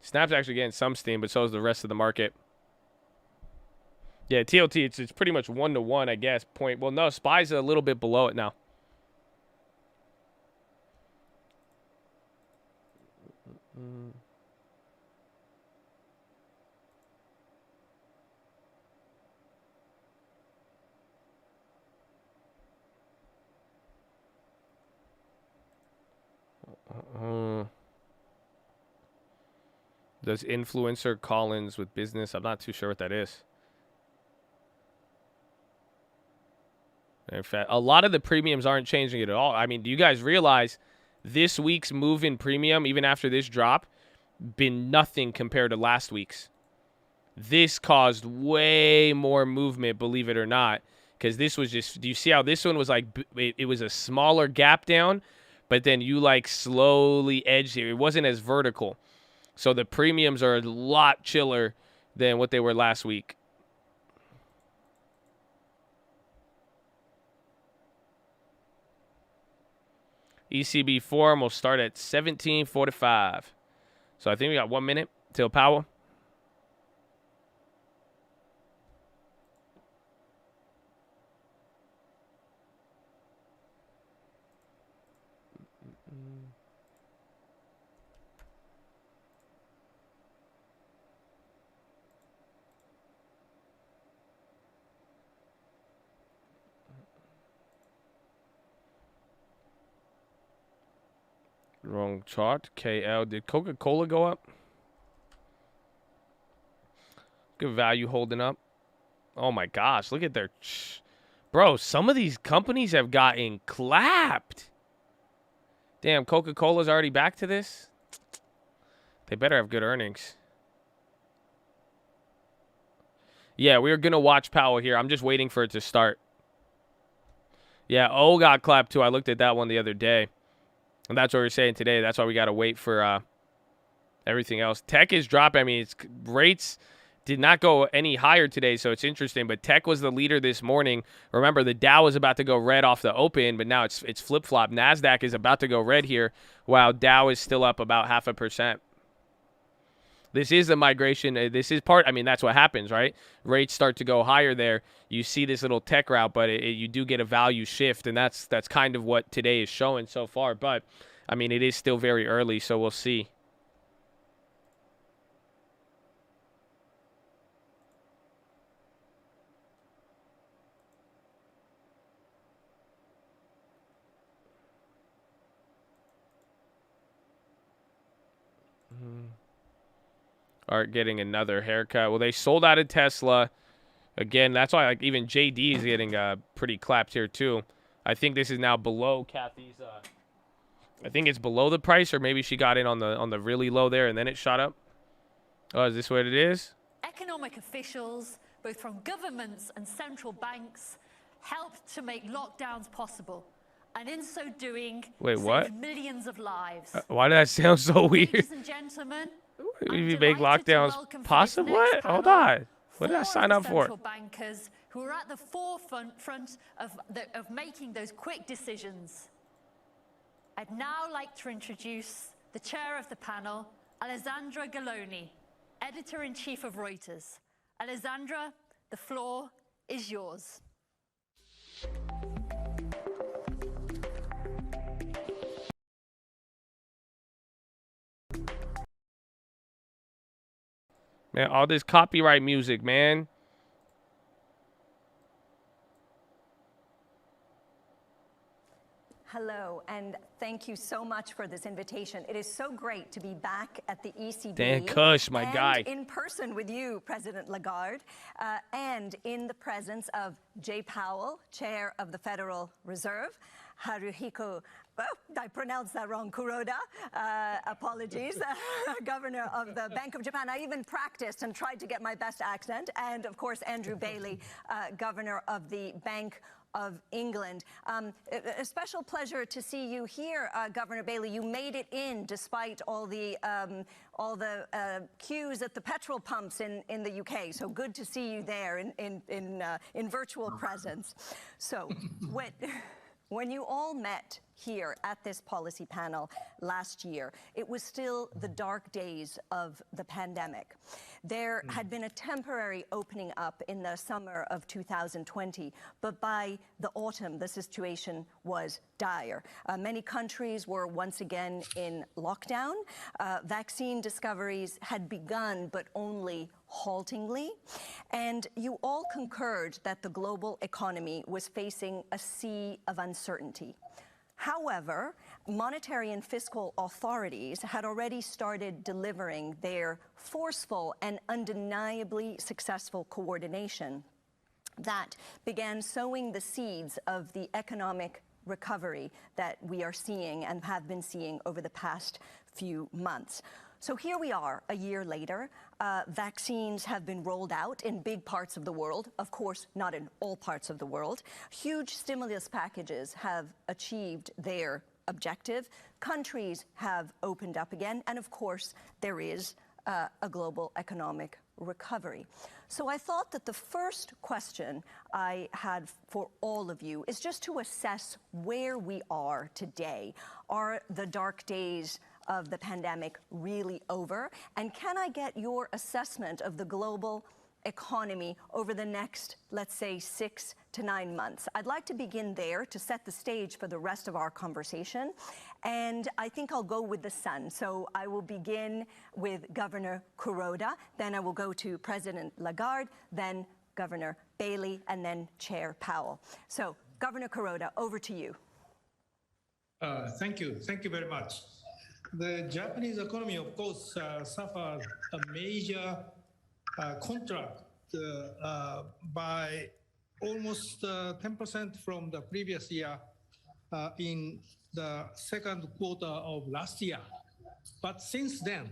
Snap's actually getting some steam, but so is the rest of the market. Yeah, TLT, it's pretty much 1-to-1, I guess. Well, no, SPY's a little bit below it now. Does influencer Collins with business? I'm not too sure what that is. In fact, a lot of the premiums aren't changing it at all. I mean, do you guys realize this week's move in premium, even after this drop, been nothing compared to last week's? This caused way more movement, believe it or not, because this was just, do you see how this one was like, it was a smaller gap down, but then you like slowly edged it. It wasn't as vertical. So the premiums are a lot chiller than what they were last week. ECB forum will start at 17:45. So I think we got 1 minute till Powell. Wrong chart. KL. Did Coca-Cola go up? Good value holding up. Oh my gosh. Look at their... Bro, some of these companies have gotten clapped. Damn, Coca-Cola's already back to this? They better have good earnings. Yeah, we're going to watch Powell here. I'm just waiting for it to start. Yeah, O got clapped too. I looked at that one the other day. And that's what we're saying today. That's why we got to wait for everything else. Tech is dropping. I mean, rates did not go any higher today, so it's interesting. But tech was the leader this morning. Remember, the Dow was about to go red off the open, but now it's flip-flop. NASDAQ is about to go red here, while Dow is still up about 0.5%. This is the migration. This is part. I mean, that's what happens, right? Rates start to go higher there. You see this little tech route, but you do get a value shift, and that's kind of what today is showing so far. But, I mean, it is still very early, so we'll see. Are getting another haircut. Well, they sold out of Tesla. Again, that's why like even JD is getting pretty clapped here too. I think this is now below Kathy's. I think it's below the price, or maybe she got in on the really low there and then it shot up. Oh, is this what it is? Economic officials, both from governments and central banks, helped to make lockdowns possible, and in so doing, wait, what? saved millions of lives. Why did that sound so weird? Ladies and gentlemen, You make lockdowns possible? What? Hold on. What did I sign up for? Central bankers who are at the forefront of making those quick decisions. I'd now like to introduce the chair of the panel, Alessandra Galloni, editor-in-chief of Reuters. Alessandra, the floor is yours. Man, all this copyright music, man. Hello, and thank you so much for this invitation. It is so great to be back at the ECB. Dan Kush, my and guy. in person with you, President Lagarde, and in the presence of Jay Powell, Chair of the Federal Reserve, Haruhiko, well, I pronounced that wrong, Kuroda, apologies, Governor of the Bank of Japan. I even practiced and tried to get my best accent. And of course, Andrew Bailey, Governor of the Bank of England. A special pleasure to see you here, Governor Bailey. You made it in despite all the queues at the petrol pumps in the UK. So good to see you there in virtual presence. So when you all met here at this policy panel last year, it was still the dark days of the pandemic. There had been a temporary opening up in the summer of 2020, but by the autumn, the situation was dire. Many countries were once again in lockdown. Vaccine discoveries had begun, but only haltingly. And you all concurred that the global economy was facing a sea of uncertainty. However, monetary and fiscal authorities had already started delivering their forceful and undeniably successful coordination that began sowing the seeds of the economic recovery that we are seeing and have been seeing over the past few months. So here we are a year later. Vaccines have been rolled out in big parts of the world, of course, not in all parts of the world. Huge stimulus packages have achieved their objective. Countries have opened up again. And of course, there is a global economic recovery. So I thought that the first question I had for all of you is just to assess where we are today. Are the dark days of the pandemic really over? And can I get your assessment of the global economy over the next, let's say, 6 to 9 months? I'd like to begin there to set the stage for the rest of our conversation. And I think I'll go with the sun. So I will begin with Governor Kuroda, then I will go to President Lagarde, then Governor Bailey, and then Chair Powell. So Governor Kuroda, over to you. Thank you. Thank you very much. The Japanese economy, of course, suffered a major contract by almost 10% from the previous year in the second quarter of last year. But since then,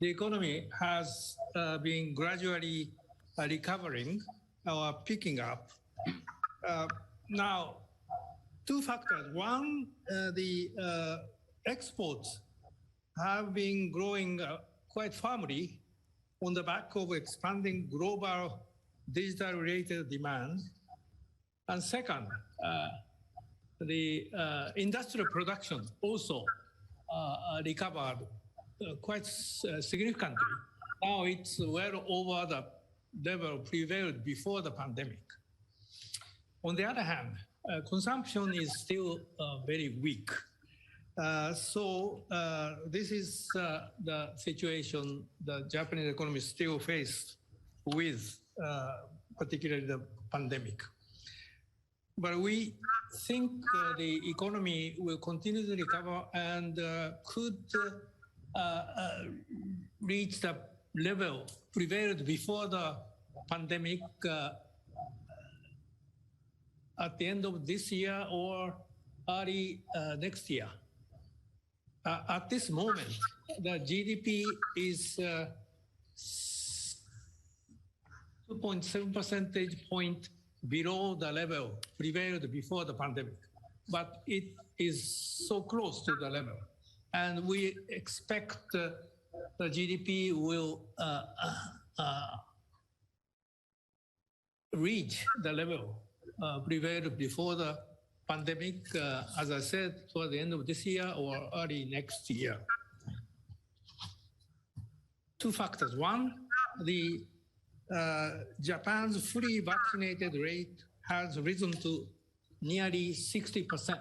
the economy has been gradually recovering or picking up. Now, two factors. One, the exports have been growing quite firmly on the back of expanding global digital-related demand. And second, the industrial production also recovered quite significantly. Now it's well over the level prevailed before the pandemic. On the other hand, consumption is still very weak. So this is the situation the Japanese economy still faced with, particularly the pandemic. But we think the economy will continue to recover and could reach the level prevailed before the pandemic at the end of this year or early next year. At this moment, the GDP is 2.7 percentage point below the level prevailed before the pandemic, but it is so close to the level. And we expect the GDP will reach the level prevailed before the pandemic, as I said, toward the end of this year or early next year. Two factors. One, the Japan's fully vaccinated rate has risen to nearly 60%,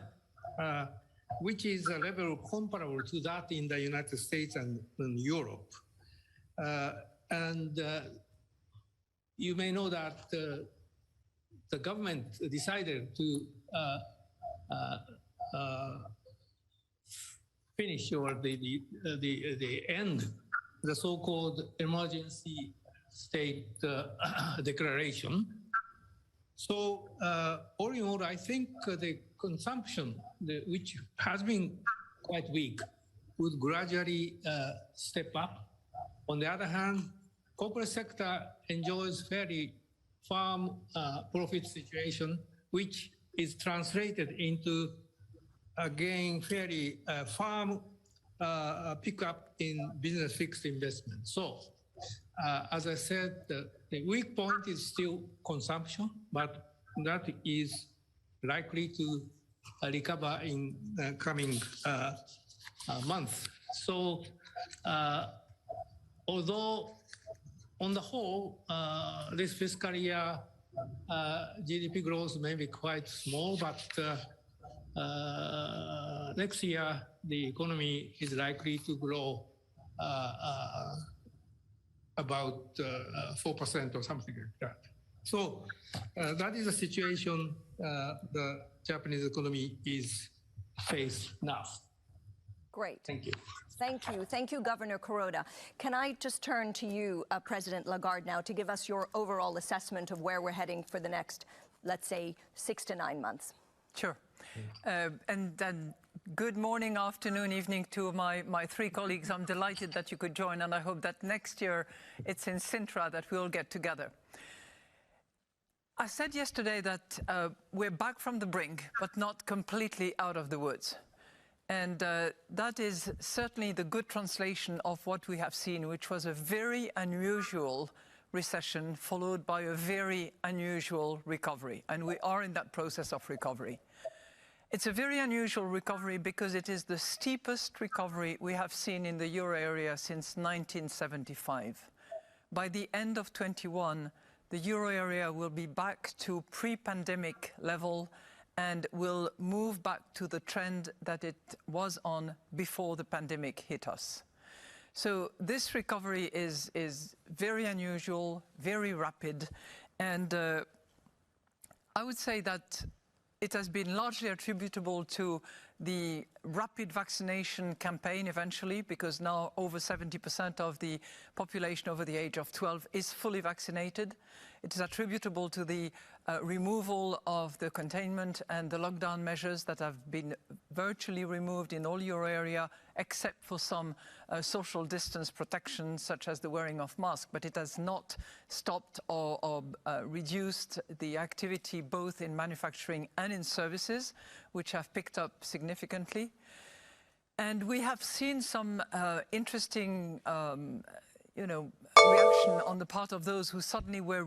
which is a level comparable to that in the United States and in Europe. And you may know that the government decided to finish or the end the so-called emergency state declaration. So all in all, I think the consumption, which has been quite weak, would gradually step up. On the other hand, corporate sector enjoys fairly firm profit situation, which is translated into, again, fairly firm pickup in business fixed investment. So, as I said, the weak point is still consumption, but that is likely to recover in coming months. So, although on the whole, this fiscal year GDP growth may be quite small, but next year the economy is likely to grow about 4% or something like that. So that is the situation the Japanese economy is faced now. Great. Thank you. Thank you. Thank you, Governor Kuroda. Can I just turn to you, President Lagarde, now to give us your overall assessment of where we're heading for the next, let's say, 6 to 9 months? Sure. And good morning, afternoon, evening to my three colleagues. I'm delighted that you could join, and I hope that next year it's in Sintra that we'll get together. I said yesterday that we're back from the brink, but not completely out of the woods. And that is certainly the good translation of what we have seen, which was a very unusual recession followed by a very unusual recovery. And we are in that process of recovery. It's a very unusual recovery because it is the steepest recovery we have seen in the euro area since 1975. By the end of 21, the euro area will be back to pre-pandemic level and will move back to the trend that it was on before the pandemic hit us. So this recovery is very unusual, very rapid, and I would say that it has been largely attributable to the rapid vaccination campaign eventually, because now over 70% of the population over the age of 12 is fully vaccinated. It is attributable to the removal of the containment and the lockdown measures that have been virtually removed in all euro area, except for some social distance protection, such as the wearing of masks. But it has not stopped or reduced the activity both in manufacturing and in services, which have picked up significantly. And we have seen some interesting reaction on the part of those who suddenly were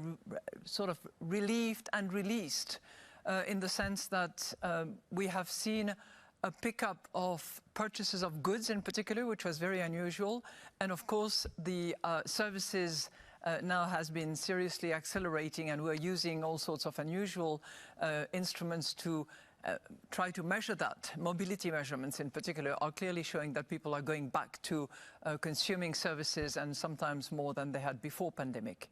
sort of relieved and released, in the sense that we have seen a pickup of purchases of goods in particular, which was very unusual. And of course, the services now has been seriously accelerating, and we're using all sorts of unusual instruments to try to measure that. Mobility measurements in particular are clearly showing that people are going back to consuming services, and sometimes more than they had before pandemic.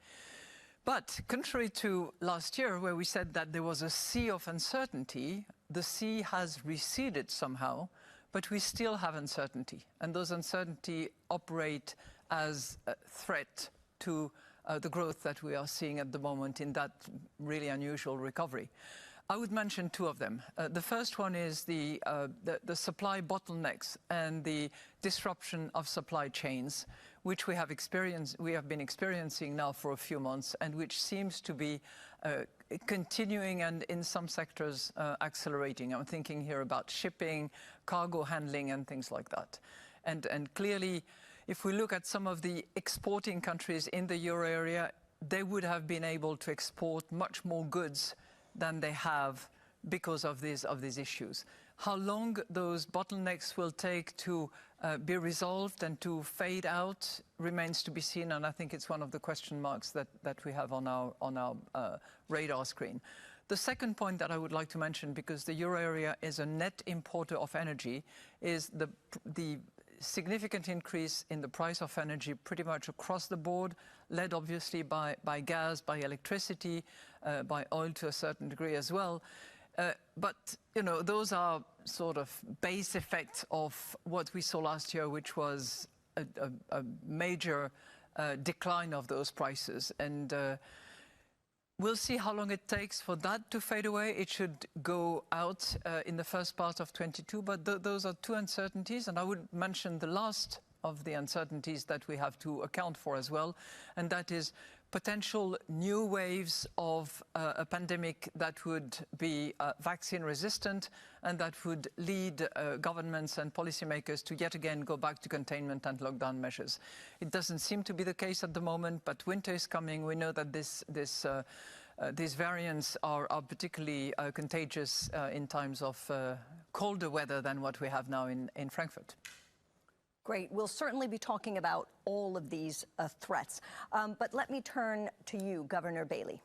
But contrary to last year, where we said that there was a sea of uncertainty, the sea has receded somehow, but we still have uncertainty. And those uncertainty operate as a threat to the growth that we are seeing at the moment in that really unusual recovery. I would mention two of them. The first one is the supply bottlenecks and the disruption of supply chains, which we have been experiencing now for a few months, and which seems to be continuing and in some sectors accelerating. I'm thinking here about shipping, cargo handling, and things like that. And clearly, if we look at some of the exporting countries in the euro area, they would have been able to export much more goods than they have because of these issues. How long those bottlenecks will take to be resolved and to fade out remains to be seen, and I think it's one of the question marks that we have on our radar screen. The second point that I would like to mention, because the euro area is a net importer of energy, is the significant increase in the price of energy pretty much across the board, led obviously by gas, by electricity, by oil to a certain degree as well. But, those are sort of base effects of what we saw last year, which was a major decline of those prices. And we'll see how long it takes for that to fade away. It should go out in the first part of 22, but those are two uncertainties. And I would mention the last of the uncertainties that we have to account for as well, and that is potential new waves of a pandemic that would be vaccine resistant and that would lead governments and policymakers to yet again go back to containment and lockdown measures. It doesn't seem to be the case at the moment, but winter is coming. We know that these variants are particularly contagious in times of colder weather than what we have now in Frankfurt. Great. We'll certainly be talking about all of these threats. But let me turn to you, Governor Bailey.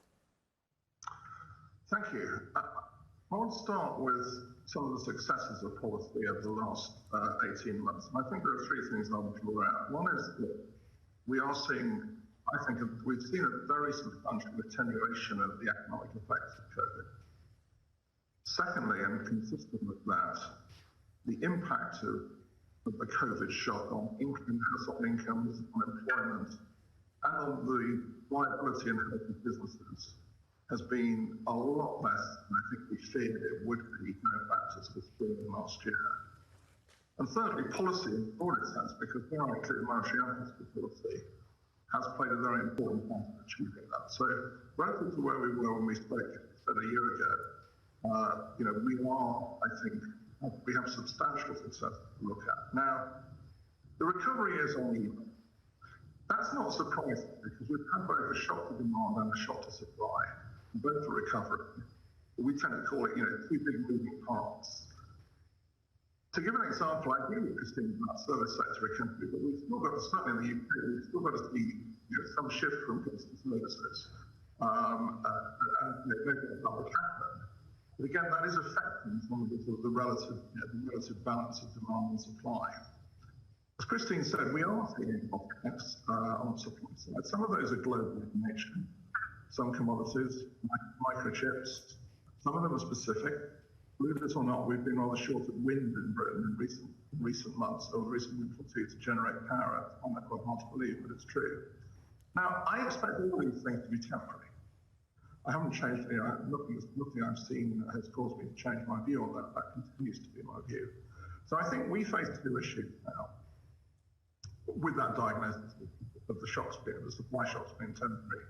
Thank you. I want to start with some of the successes of policy over the last 18 months. And I think there are three things I want to draw out. One is that we are seeing, we've seen a very substantial attenuation of the economic effects of COVID. Secondly, and consistent with that, the impact of the COVID shock on household incomes, on employment, and on the viability and health of businesses has been a lot less than I think we feared it would be going back to the spring of last year. And thirdly, policy in a broader sense, because there are clear monetary and fiscal policy, has played a very important part in achieving that. So relative to where we were when we spoke a year ago, we are, I think, we have substantial success to look at. Now, the recovery is uneven. That's not surprising because we've had both a shock to demand and a shock to supply, both are recovering. We tend to call it, two big moving parts. To give an example, I agree with Christine about service sector recovery, but we've still got to, certainly in the UK, we've still got to see some shift from goods to services. And maybe that will happen. But again, that is affecting some of the relative balance of demand and supply. As Christine said, we are seeing bottlenecks on the supply side. Some of those are global in nature. Some commodities, microchips, some of them are specific. Believe it or not, we've been rather short of wind in Britain in recent months, or recent week or two, to generate power. I find that quite hard to believe, but it's true. Now, I expect all these things to be temporary. I haven't changed, nothing I've seen has caused me to change my view on that. That continues to be my view. So I think we face two issues now with that diagnosis of the shocks being, the supply shocks being temporary.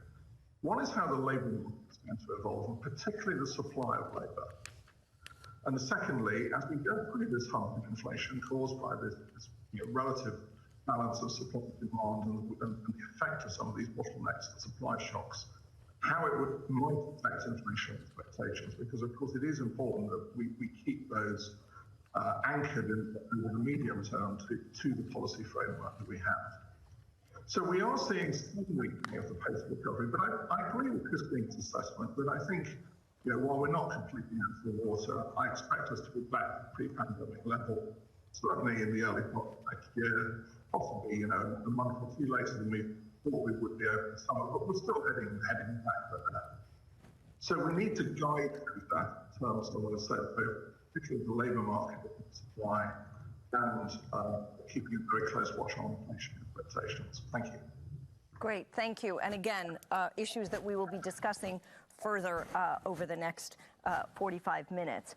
One is how the labour market is going to evolve, and particularly the supply of labour. And secondly, as we go through this hump of inflation caused by this relative balance of supply and demand and the effect of some of these bottlenecks and supply shocks, how it might affect inflation expectations, because of course it is important that we keep those anchored in the medium term to the policy framework that we have. So we are seeing some weakening of the pace of recovery, but I agree with Christine's assessment that I think, while we're not completely out of the water, I expect us to be back to pre-pandemic level, certainly in the early part of next year, possibly, a month or two later than we thought we would be over the summer, but we're still heading back there. So we need to guide through that in terms of what I said, particularly the labour market supply and keeping a very close watch on inflation expectations. Thank you. Great, thank you. And again, issues that we will be discussing further over the next 45 minutes.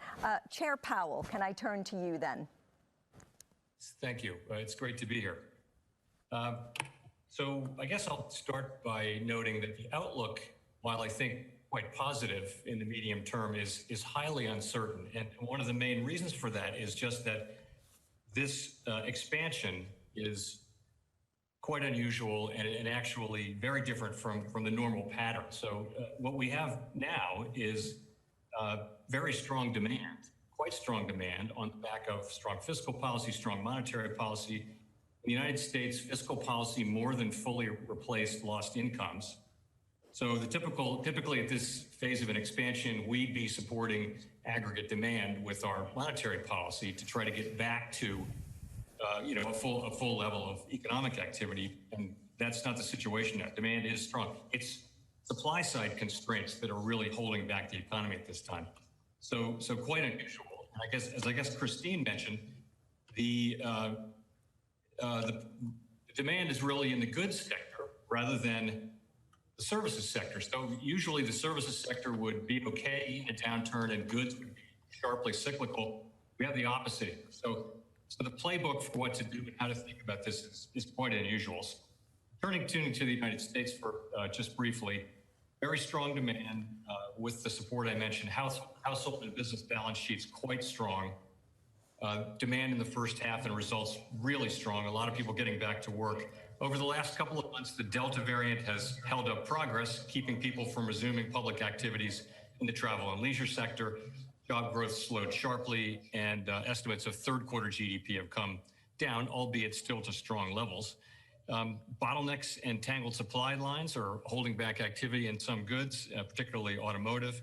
Chair Powell, can I turn to you then? Thank you. It's great to be here. So I guess I'll start by noting that the outlook, while I think quite positive in the medium term, is highly uncertain. And one of the main reasons for that is just that this expansion is quite unusual and actually very different from the normal pattern. So what we have now is very strong demand, quite strong demand on the back of strong fiscal policy, strong monetary policy. In the United States, fiscal policy more than fully replaced lost incomes. So typically at this phase of an expansion, we'd be supporting aggregate demand with our monetary policy to try to get back to a full level of economic activity, and that's not the situation now. Demand is strong. It's supply side constraints that are really holding back the economy at this time. So quite unusual. And as I guess Christine mentioned, the demand is really in the goods sector rather than the services sector. So usually the services sector would be okay in a downturn and goods would be sharply cyclical. We have the opposite. So the playbook for what to do and how to think about this is quite unusual. Turning to the United States for just briefly, very strong demand with the support I mentioned. Household and business balance sheets quite strong. Demand in the first half and results really strong. A lot of people getting back to work. Over the last couple of months, the Delta variant has held up progress, keeping people from resuming public activities in the travel and leisure sector. Job growth slowed sharply, and estimates of third quarter GDP have come down, albeit still to strong levels. Bottlenecks and tangled supply lines are holding back activity in some goods, particularly automotive.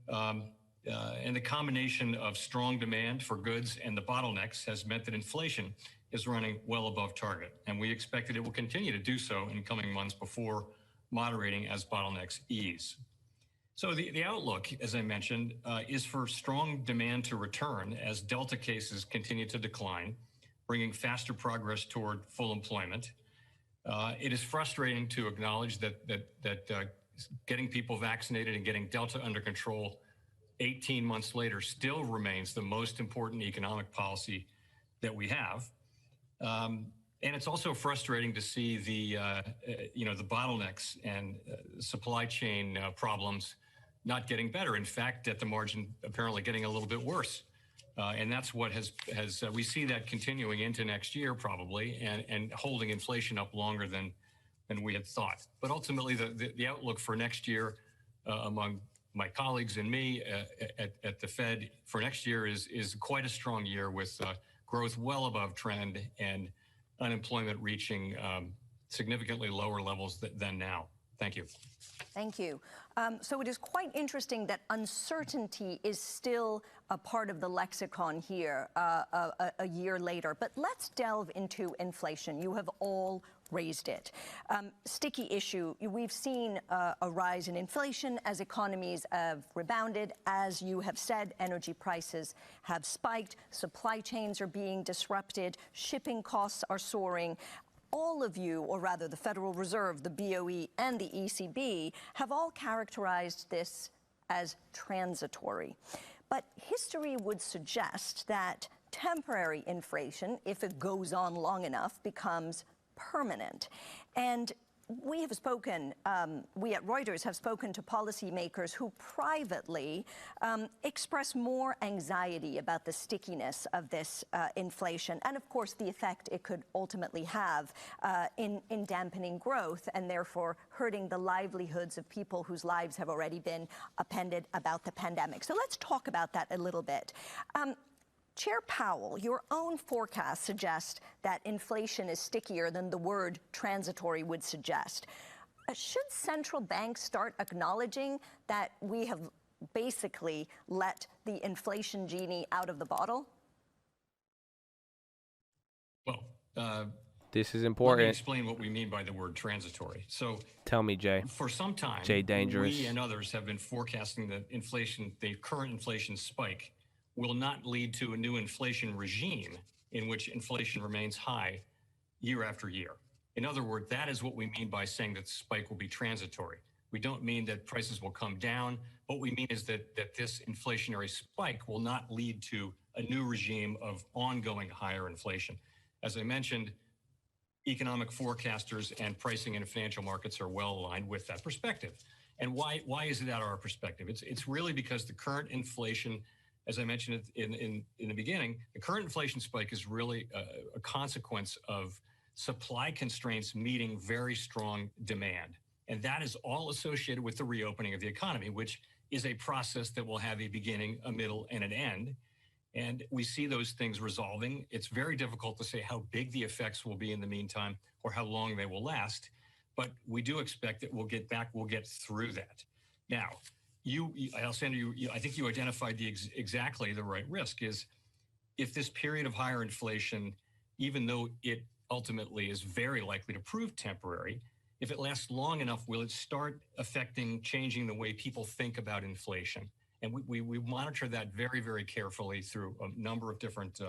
And the combination of strong demand for goods and the bottlenecks has meant that inflation is running well above target. And we expect that it will continue to do so in coming months before moderating as bottlenecks ease. So the outlook, as I mentioned, is for strong demand to return as Delta cases continue to decline, bringing faster progress toward full employment. It is frustrating to acknowledge that getting people vaccinated and getting Delta under control 18 months later still remains the most important economic policy that we have. And it's also frustrating to see the bottlenecks and supply chain problems not getting better. In fact, at the margin, apparently getting a little bit worse. And that's what we see that continuing into next year probably, and holding inflation up longer than we had thought. But ultimately, the outlook for next year among my colleagues and me at the Fed for next year is quite a strong year with growth well above trend and unemployment reaching significantly lower levels than now. Thank you. Thank you. So it is quite interesting that uncertainty is still a part of the lexicon here a year later. But let's delve into inflation. You have all raised it. Sticky issue. We've seen a rise in inflation as economies have rebounded. As you have said, energy prices have spiked. Supply chains are being disrupted. Shipping costs are soaring. All of you, or rather the Federal Reserve, the BOE, and the ECB, have all characterized this as transitory. But history would suggest that temporary inflation, if it goes on long enough, becomes permanent. And we have spoken, we at Reuters have spoken to policymakers who privately express more anxiety about the stickiness of this inflation and, of course, the effect it could ultimately have in dampening growth and therefore hurting the livelihoods of people whose lives have already been upended about the pandemic. So let's talk about that a little bit. Chair Powell, your own forecast suggests that inflation is stickier than the word transitory would suggest. Should central banks start acknowledging that we have basically let the inflation genie out of the bottle? Well, this is important. Let me explain what we mean by the word transitory. So, tell me, Jay. For some time, Jay Dangerous. We and others have been forecasting that the current inflation spike will not lead to a new inflation regime in which inflation remains high year after year. In other words, that is what we mean by saying that the spike will be transitory. We don't mean that prices will come down. What we mean is that this inflationary spike will not lead to a new regime of ongoing higher inflation. As I mentioned, economic forecasters and pricing in financial markets are well aligned with that perspective. And why is it our perspective? It's really because the current inflation, as I mentioned in the beginning, the current inflation spike is really a consequence of supply constraints meeting very strong demand. And that is all associated with the reopening of the economy, which is a process that will have a beginning, a middle, and an end. And we see those things resolving. It's very difficult to say how big the effects will be in the meantime or how long they will last. But we do expect that we'll get through that. Now, Alessandra, I think you identified exactly the right risk is if this period of higher inflation, even though it ultimately is very likely to prove temporary, if it lasts long enough, will it start changing the way people think about inflation And we monitor that very, very carefully through a number of different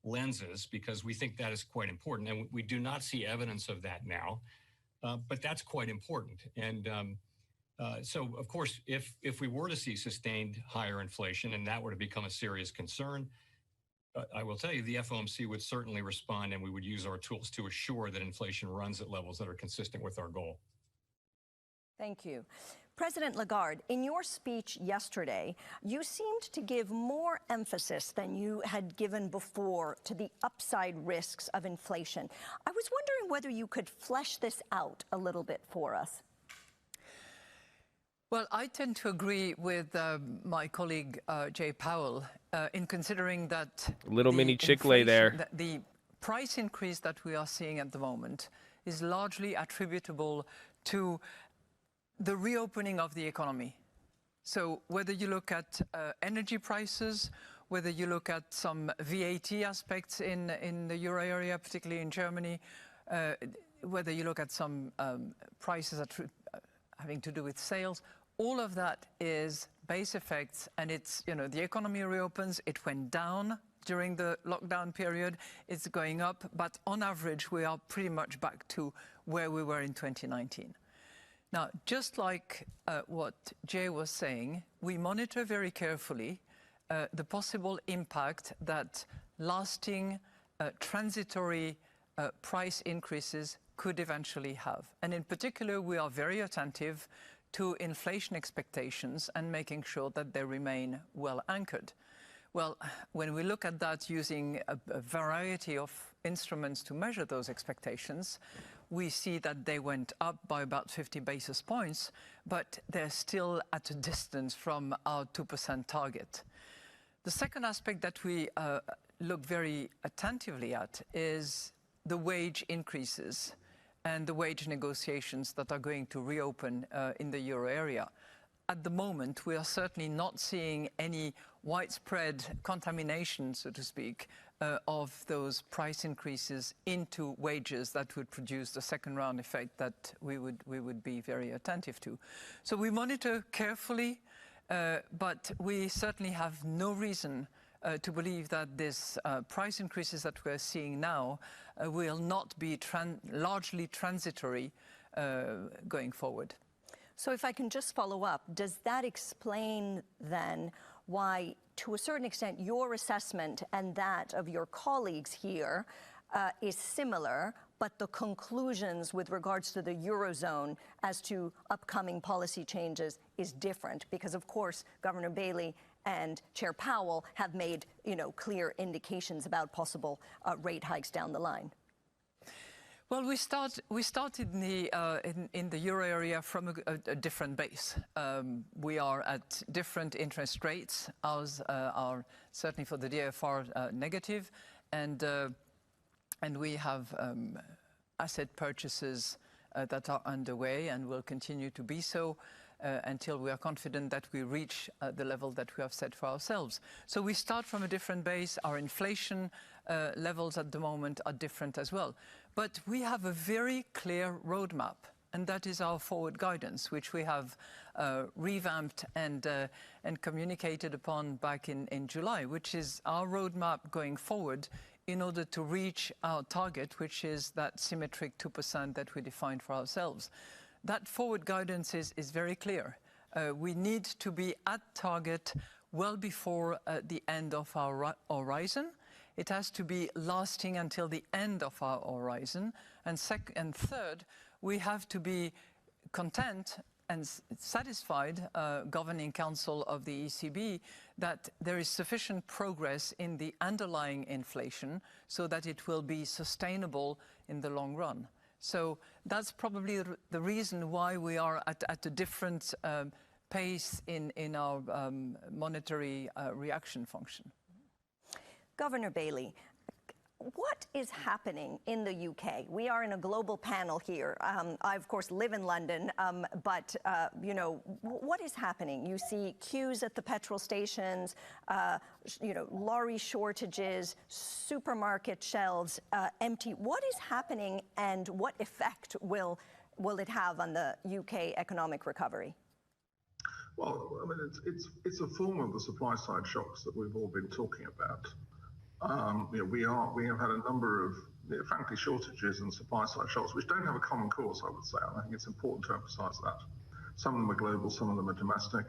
lenses, because we think that is quite important. And we do not see evidence of that now, but that's quite important. And so, of course, if we were to see sustained higher inflation and that were to become a serious concern, I will tell you the FOMC would certainly respond, and we would use our tools to assure that inflation runs at levels that are consistent with our goal. Thank you. President Lagarde, in your speech yesterday, you seemed to give more emphasis than you had given before to the upside risks of inflation. I was wondering whether you could flesh this out a little bit for us. Well, I tend to agree with my colleague Jay Powell in considering that little mini Chick-fil-A there. The price increase that we are seeing at the moment is largely attributable to the reopening of the economy. So whether you look at energy prices, whether you look at some VAT aspects in the euro area, particularly in Germany, whether you look at some prices having to do with sales, all of that is base effects, and it's, the economy reopens, it went down during the lockdown period, it's going up, but on average we are pretty much back to where we were in 2019. Now, just like what Jay was saying, we monitor very carefully the possible impact that lasting transitory price increases could eventually have. And in particular, we are very attentive to inflation expectations and making sure that they remain well anchored. Well, when we look at that using a variety of instruments to measure those expectations, we see that they went up by about 50 basis points, but they're still at a distance from our 2% target. The second aspect that we look very attentively at is the wage increases and the wage negotiations that are going to reopen in the euro area. At the moment, we are certainly not seeing any widespread contamination, so to speak, of those price increases into wages that would produce the second round effect that we would be very attentive to. So we monitor carefully, but we certainly have no reason to believe that this price increases that we're seeing now will not be largely transitory going forward. So if I can just follow up, does that explain then why, to a certain extent, your assessment and that of your colleagues here is similar, but the conclusions with regards to the Eurozone as to upcoming policy changes is different? Because, of course, Governor Bailey and Chair Powell have made, clear indications about possible rate hikes down the line. Well, we started in the euro area from a different base. We are at different interest rates. Ours are certainly for the DFR negative, and we have asset purchases that are underway and will continue to be so until we are confident that we reach the level that we have set for ourselves. So we start from a different base. Our inflation levels at the moment are different as well. But we have a very clear roadmap, and that is our forward guidance, which we have revamped and communicated upon back in July, which is our roadmap going forward in order to reach our target, which is that symmetric 2% that we defined for ourselves. That forward guidance is very clear. We need to be at target well before the end of our horizon. It has to be lasting until the end of our horizon. And third, we have to be content and satisfied, Governing Council of the ECB, that there is sufficient progress in the underlying inflation so that it will be sustainable in the long run. So that's probably the reason why we are at a different pace in our monetary reaction function. Governor Bailey, what is happening in the UK? We are in a global panel here. I, of course, live in London, but, what is happening? You see queues at the petrol stations, lorry shortages, supermarket shelves empty. What is happening, and what effect will it have on the UK economic recovery? Well, I mean, it's a form of the supply side shocks that we've all been talking about. We have had a number of, frankly, shortages and supply side shocks, which don't have a common cause, I would say. And I think it's important to emphasise that. Some of them are global, some of them are domestic.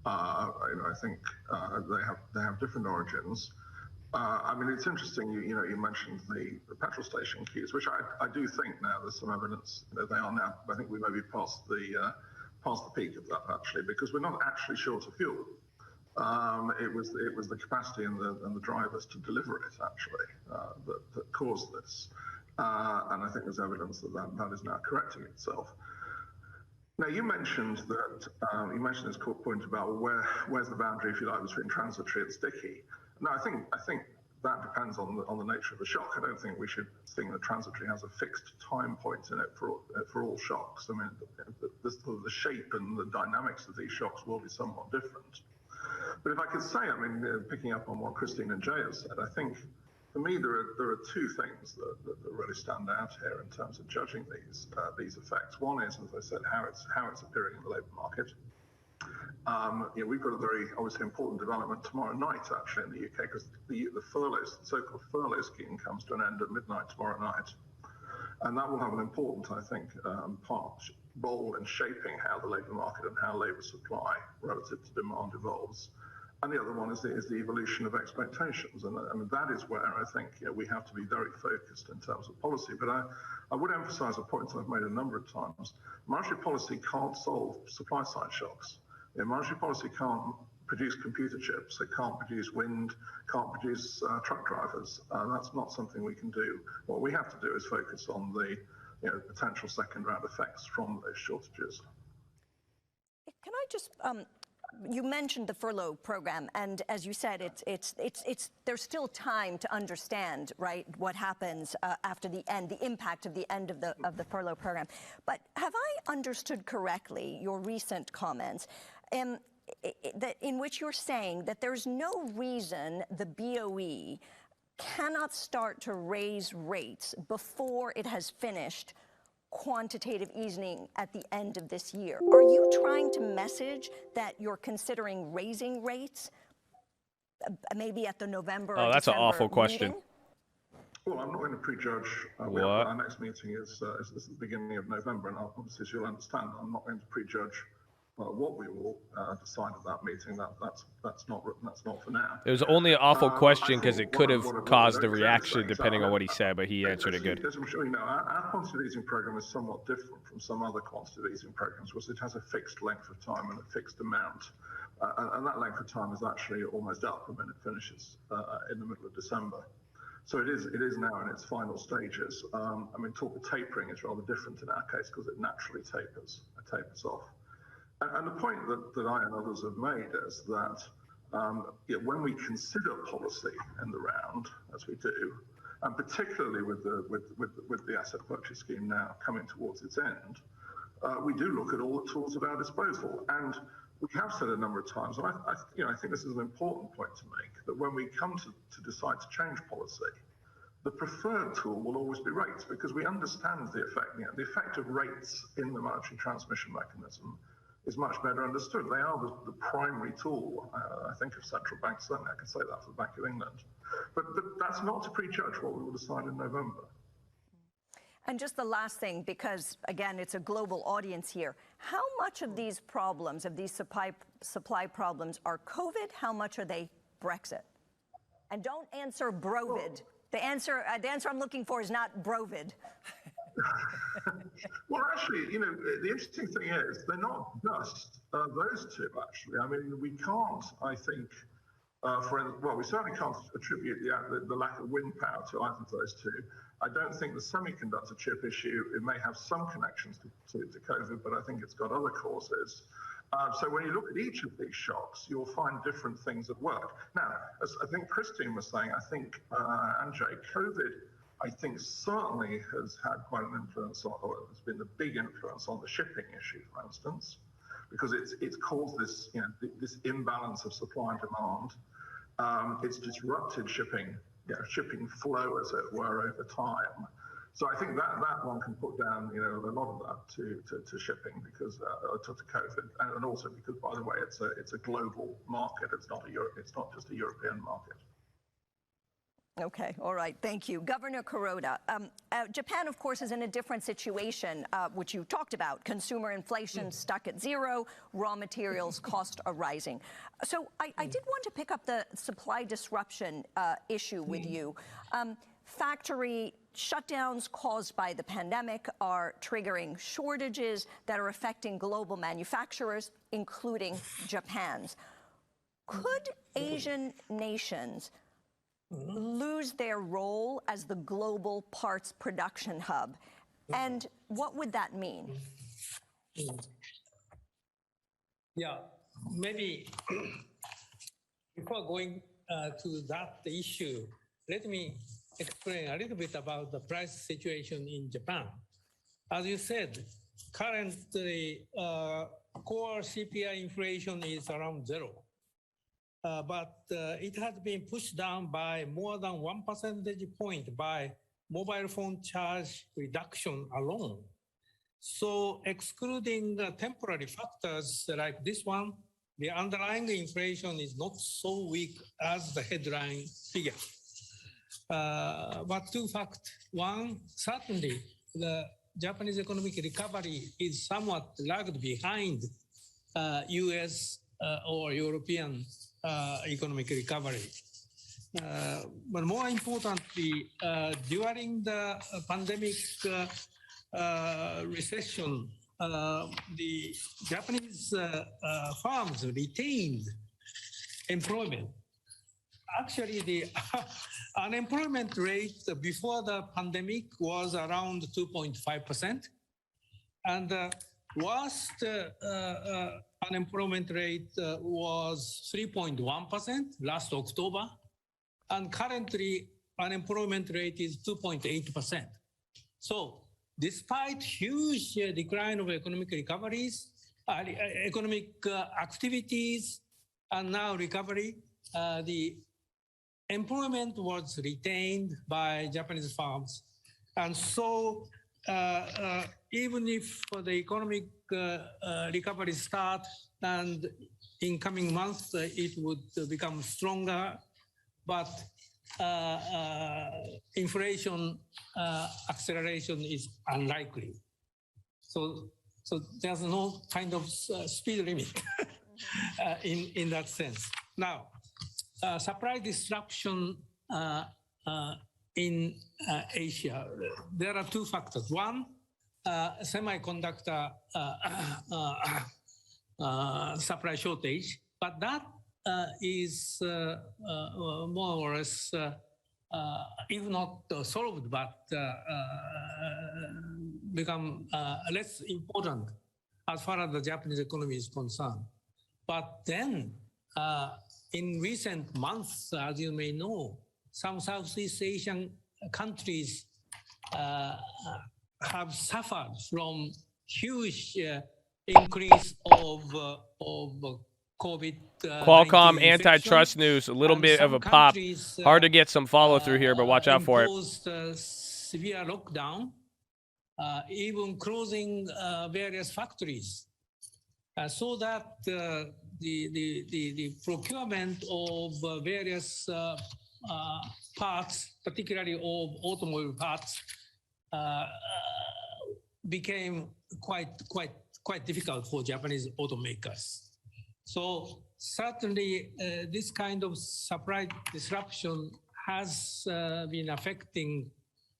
I think they have different origins. I mean, it's interesting. You mentioned the petrol station queues, which I do think now there's some evidence that they are now. I think we may be past the peak of that actually, because we're not actually short of fuel. It was the capacity and the drivers to deliver it actually that caused this, and I think there's evidence that is now correcting itself. Now you mentioned this point about where's the boundary, if you like, between transitory and sticky. No, I think that depends on the nature of the shock. I don't think we should think that transitory has a fixed time point in it for all shocks. I mean, the shape and the dynamics of these shocks will be somewhat different. But if I could say, I mean, picking up on what Christine and Jay have said, I think for me there are two things that really stand out here in terms of judging these effects. One is, as I said, how it's appearing in the labour market. We've got a very obviously important development tomorrow night actually in the UK, because the so-called furlough scheme comes to an end at midnight tomorrow night, and that will have an important, I think, role in shaping how the labour market and how labour supply relative to demand evolves. And the other one is the evolution of expectations, and I mean that is where I think we have to be very focused in terms of policy. But I would emphasise a point I've made a number of times: monetary policy can't solve supply side shocks. Monetary policy can't produce computer chips, it can't produce wind, can't produce truck drivers. That's not something we can do. What we have to do is focus on the potential second round effects from those shortages. Can I just, you mentioned the furlough program, and as you said, there's still time to understand, right, what happens after the end, the impact of the end of the furlough program. But have I understood correctly your recent comments? In which you're saying that there's no reason the BOE cannot start to raise rates before it has finished quantitative easing at the end of this year. Are you trying to message that you're considering raising rates maybe at the November or that's December an awful question. meeting? Well, I'm not going to prejudge. What? Our next meeting is the beginning of November, and obviously, as you'll understand, I'm not going to prejudge what we will decide at that meeting. That's not for now. It was only an awful question because it could have caused a reaction depending on what he said, but he answered it good. As I'm sure you know, our quantitative easing program is somewhat different from some other quantitative easing programs, because it has a fixed length of time and a fixed amount, and that length of time is actually almost up when it finishes in the middle of December. So it is now in its final stages. I mean, talk of tapering is rather different in our case because it naturally tapers off. And the point that I and others have made is that when we consider policy in the round, as we do, and particularly with the asset purchase scheme now coming towards its end, we do look at all the tools at our disposal. And we have said a number of times, and I think this is an important point to make, that when we come to decide to change policy, the preferred tool will always be rates, because we understand the effect. The effect of rates in the monetary transmission mechanism is much better understood. They are the primary tool, I think, of central banks. Certainly I can say that for the Bank of England. But that's not to prejudge what we will decide in November. And just the last thing, because again, it's a global audience here. How much of these problems, of these supply problems, are COVID? How much are they Brexit? And don't answer Brovid. The answer I'm looking for is not Brovid. Well, actually, the interesting thing is they're not just those two, actually. I mean, we can't, I think, we certainly can't attribute the lack of wind power to either of those two. I don't think the semiconductor chip issue, it may have some connections to COVID, but I think it's got other causes. So when you look at each of these shocks, you'll find different things at work. Now, as I think Christine was saying, and Jay, COVID, I think certainly has had quite an influence on, or has been the big influence on the shipping issue, for instance, because it's caused this, this imbalance of supply and demand. It's disrupted shipping flow, as it were, over time. So I think that one can put down, a lot of that to shipping because to COVID, and also because, by the way, it's a global market. It's not just a European market. Okay, all right, thank you. Governor Kuroda, Japan, of course, is in a different situation, which you talked about. Consumer inflation stuck at zero, raw materials cost are rising. So I did want to pick up the supply disruption issue with you. Factory shutdowns caused by the pandemic are triggering shortages that are affecting global manufacturers, including Japan's. Could Asian nations lose their role as the global parts production hub? And what would that mean? Yeah, maybe before going to that issue, let me explain a little bit about the price situation in Japan. As you said, currently core CPI inflation is around zero. But it has been pushed down by more than 1 percentage point by mobile phone charge reduction alone. So excluding temporary factors like this one, the underlying inflation is not so weak as the headline figure. But two facts. One, certainly the Japanese economic recovery is somewhat lagged behind US or European economic recovery. But more importantly, during the pandemic recession, the Japanese firms retained employment. Actually, the unemployment rate before the pandemic was around 2.5%. And the worst unemployment rate was 3.1% last October. And currently, unemployment rate is 2.8%. So despite huge decline of economic recoveries, economic activities, and now recovery, the employment was retained by Japanese firms. And so even if the economic recovery starts and in coming months it would become stronger, but inflation acceleration is unlikely. So there's no kind of speed limit in that sense. Now, supply disruption in Asia, there are two factors. One, semiconductor supply shortage, but that is more or less, if not solved, but become less important as far as the Japanese economy is concerned. But then, in recent months, as you may know, some Southeast Asian countries have suffered from huge increase of COVID. Qualcomm antitrust news, a little bit of a pop. Hard to get some follow through here, but watch out for it. Severe lockdown, even closing various factories, so that the procurement of various parts, particularly of automobile parts, became quite difficult for Japanese automakers. So certainly this kind of supply disruption has been affecting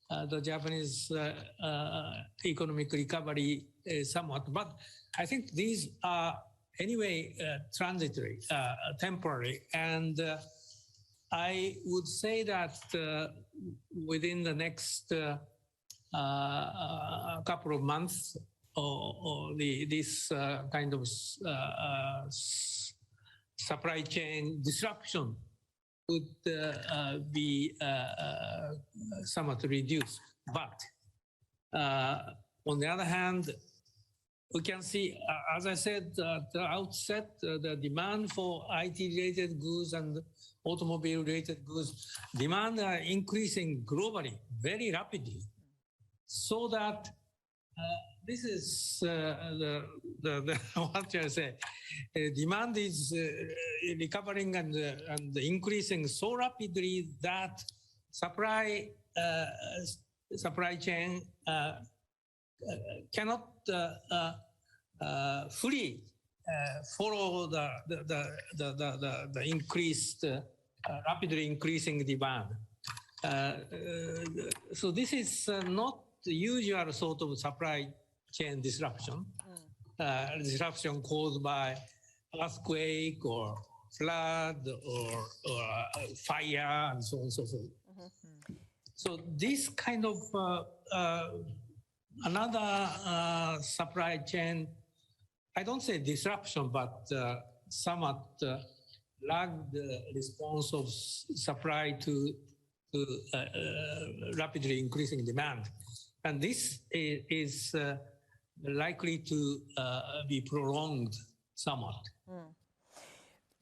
the Japanese economic recovery somewhat, but I think these are anyway transitory, temporary, and I would say that within the next couple of months, this kind of supply chain disruption would be somewhat reduced. But on the other hand, we can see, as I said at the outset, the demand for IT-related goods and automobile-related goods, demand are increasing globally very rapidly. so that this is the what should I say? Demand is recovering and increasing so rapidly that supply chain cannot fully follow the increased rapidly increasing demand. So this is not the usual sort of supply chain disruption, disruption caused by earthquake or flood or fire and so on and so forth. So this kind of another supply chain, I don't say disruption, but somewhat lagged response of supply to rapidly increasing demand. And this is likely to be prolonged somewhat.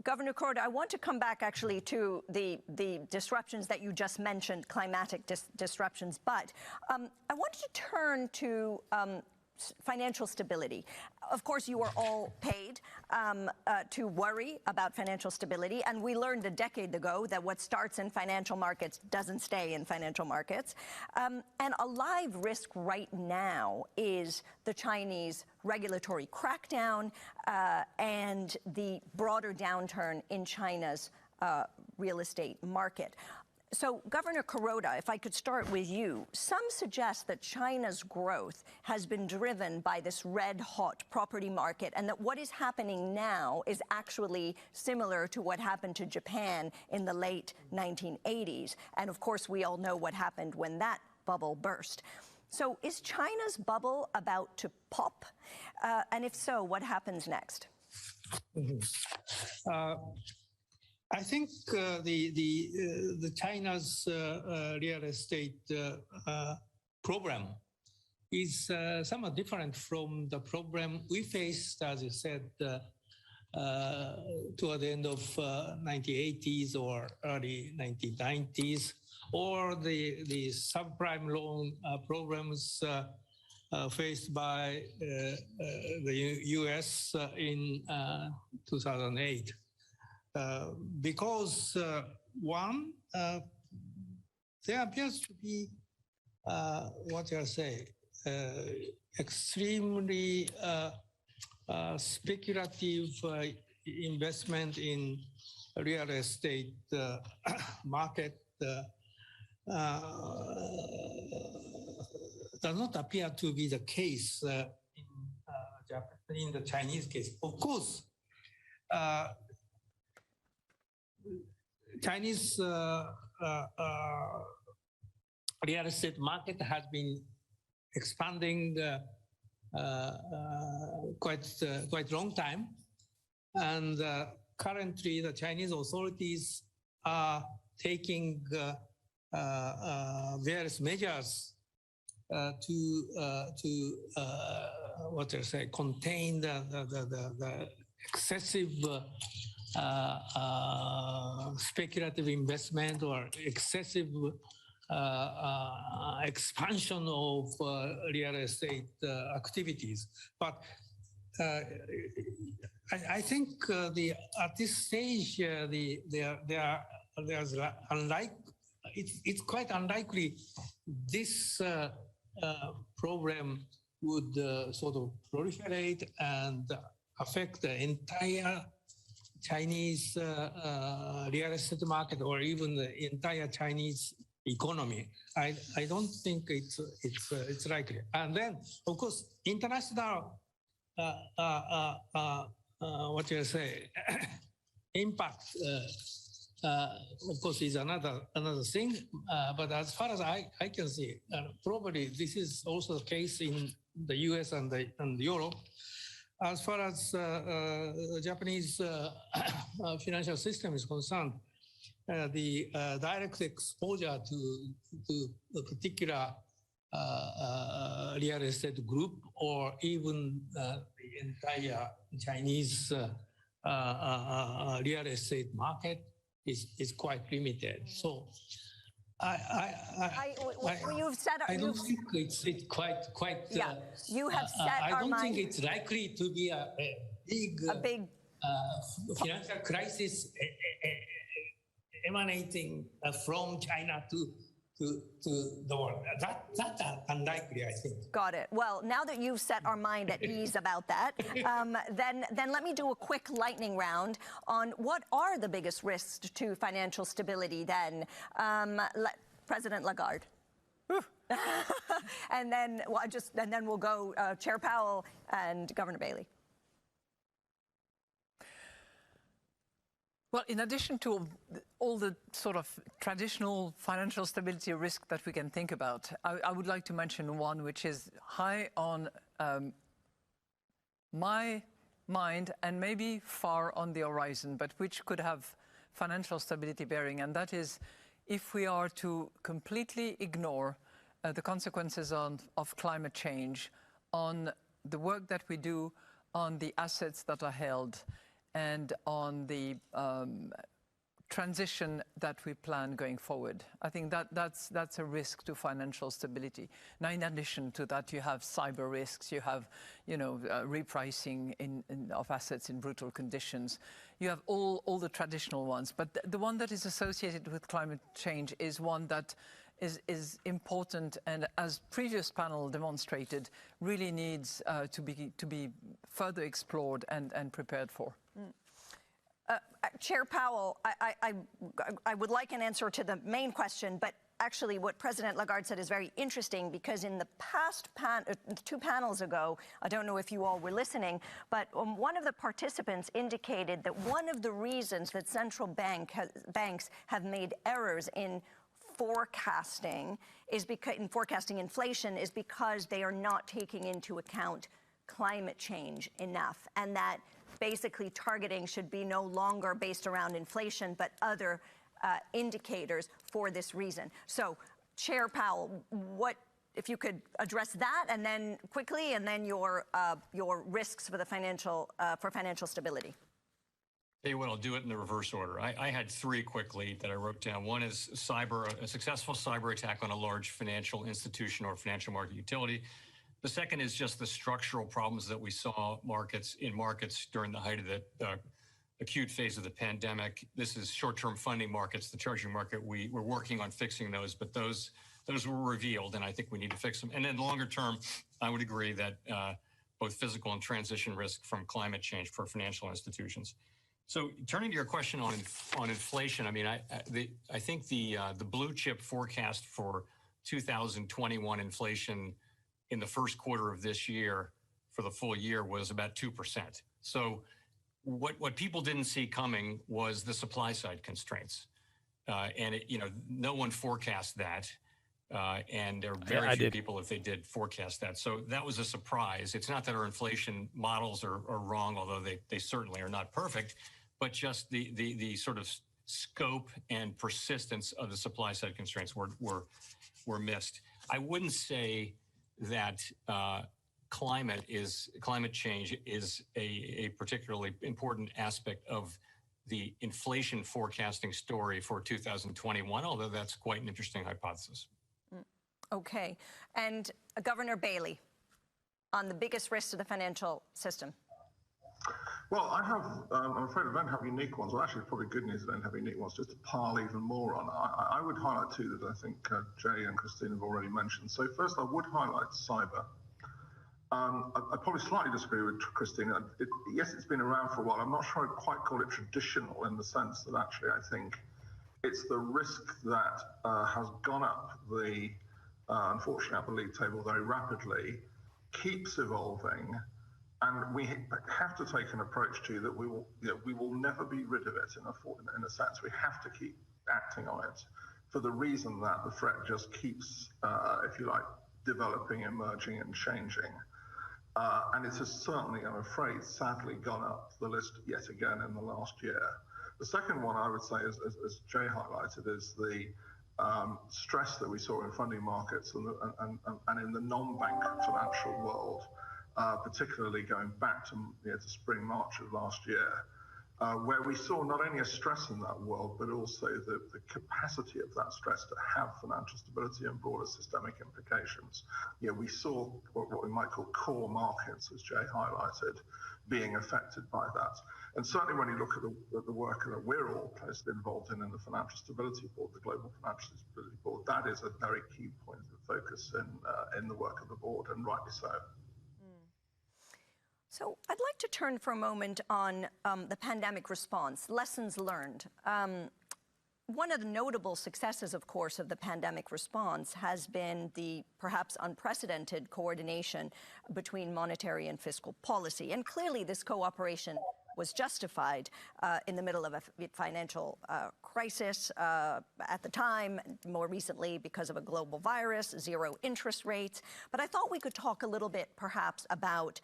Governor Kuroda, I want to come back actually to the disruptions that you just mentioned, climatic disruptions, but I wanted to turn to financial stability. Of course, you are all paid to worry about financial stability, and we learned a decade ago that what starts in financial markets doesn't stay in financial markets. And a live risk right now is the Chinese regulatory crackdown and the broader downturn in China's real estate market. So, Governor Kuroda, if I could start with you, some suggest that China's growth has been driven by this red-hot property market and that what is happening now is actually similar to what happened to Japan in the late 1980s. And of course, we all know what happened when that bubble burst. So, is China's bubble about to pop? And if so, what happens next? I think the China's real estate program is somewhat different from the problem we faced, as you said, toward the end of 1980s or early 1990s, or the subprime loan problems faced by the US in 2008. Because one, there appears to be, what do I say, extremely speculative investment in real estate market does not appear to be the case in the Chinese case. Of course, Chinese real estate market has been expanding quite long time, and currently the Chinese authorities are taking various measures to what they say, contain the excessive speculative investment or excessive expansion of real estate activities. But I think at this stage there's it's quite unlikely this problem would sort of proliferate and affect the entire Chinese real estate market or even the entire Chinese economy. I don't think it's likely. And then, of course, international what do you say impact of course is another thing. But as far as I can see, probably this is also the case in the US and Europe. As far as the Japanese financial system is concerned, the direct exposure to a particular real estate group or even the entire Chinese real estate market is quite limited. So You've said. I don't think it's quite. Yeah, you have set I our don't mind. think it's likely to be a big financial crisis emanating from China to the world. That's unlikely, I think. Got it. Well, now that you've set our mind at ease about that, then let me do a quick lightning round on what are the biggest risks to financial stability then. President Lagarde. and then we'll go Chair Powell and Governor Bailey. Well, in addition to all the sort of traditional financial stability risk that we can think about, I would like to mention one which is high on my mind and maybe far on the horizon, but which could have financial stability bearing, and that is if we are to completely ignore the consequences of climate change on the work that we do, on the assets that are held, and on the transition that we plan going forward. I think that's a risk to financial stability. Now, in addition to that, you have cyber risks, you have, repricing of assets in brutal conditions. You have all the traditional ones, but the one that is associated with climate change is one that is important, and as previous panel demonstrated, really needs to be further explored and prepared for. Chair Powell, I would like an answer to the main question, but actually what President Lagarde said is very interesting, because in the past two panels ago, I don't know if you all were listening, but one of the participants indicated that one of the reasons that central banks have made errors in forecasting inflation is because they are not taking into account climate change enough, and that basically targeting should be no longer based around inflation, but other indicators for this reason. So, Chair Powell, if you could address that, and then quickly, and then your risks for the financial stability. Tell you what, I'll do it in the reverse order. I had three quickly that I wrote down. One is a successful cyber attack on a large financial institution or financial market utility. The second is just the structural problems that we saw in markets during the height of the acute phase of the pandemic. This is short-term funding markets, the treasury market. We're working on fixing those, but those were revealed, and I think we need to fix them. And then longer term, I would agree that both physical and transition risk from climate change for financial institutions. So turning to your question on inflation, I mean, I think the blue chip forecast for 2021 inflation in the first quarter of this year for the full year was about 2%. So what people didn't see coming was the supply side constraints. And no one forecast that. And there are very few people, if they did, forecast that. So that was a surprise. It's not that our inflation models are wrong, although they certainly are not perfect, but just the sort of scope and persistence of the supply side constraints were missed. I wouldn't say that climate change is a particularly important aspect of the inflation forecasting story for 2021, although that's quite an interesting hypothesis. Okay. And Governor Bailey, on the biggest risks to the financial system. Well, I'm afraid I don't have unique ones. Well, actually, probably good news I don't have unique ones, just to pile even more on. I would highlight two that I think Jay and Christine have already mentioned. So first, I would highlight cyber. I probably slightly disagree with Christine. Yes, it's been around for a while. I'm not sure I'd quite call it traditional in the sense that actually I think it's the risk that has gone up the, unfortunately, up the league table very rapidly, keeps evolving, and we have to take an approach to that we will never be rid of it in a sense. We have to keep acting on it for the reason that the threat just keeps, if you like, developing, emerging, and changing. And it has certainly, I'm afraid, sadly gone up the list yet again in the last year. The second one I would say, as Jay highlighted, is the stress that we saw in funding markets and in the non-bank financial world, particularly going back to spring, March of last year. where we saw not only a stress in that world, but also the capacity of that stress to have financial stability and broader systemic implications. We saw what we might call core markets, as Jay highlighted, being affected by that. And certainly when you look at the work that we're all closely involved in the Financial Stability Board, the Global Financial Stability Board, that is a very key point of focus in the work of the board, and rightly so. So I'd like to turn for a moment on the pandemic response, lessons learned. One of the notable successes, of course, of the pandemic response has been the perhaps unprecedented coordination between monetary and fiscal policy. And clearly this cooperation was justified in the middle of a financial crisis at the time, more recently because of a global virus, zero interest rates. But I thought we could talk a little bit perhaps about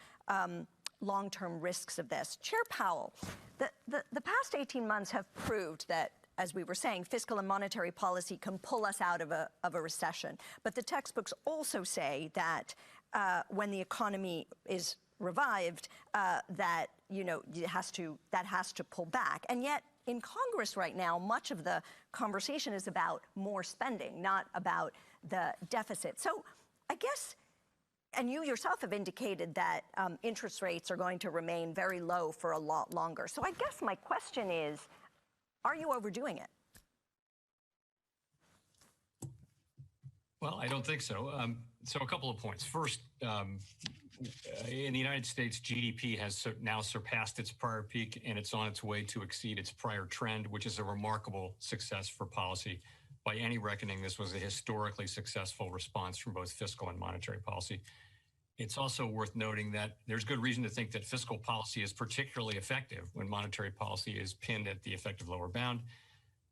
long-term risks of this. Chair Powell, the past 18 months have proved that, as we were saying, fiscal and monetary policy can pull us out of a recession. But the textbooks also say that when the economy is revived, that has to pull back. And yet, in Congress right now, much of the conversation is about more spending, not about the deficit. So I guess, and you yourself have indicated that interest rates are going to remain very low for a lot longer. So I guess my question is, are you overdoing it? Well, I don't think so. So a couple of points. First, in the United States, GDP has now surpassed its prior peak, and it's on its way to exceed its prior trend, which is a remarkable success for policy. By any reckoning, this was a historically successful response from both fiscal and monetary policy. It's also worth noting that there's good reason to think that fiscal policy is particularly effective when monetary policy is pinned at the effective lower bound.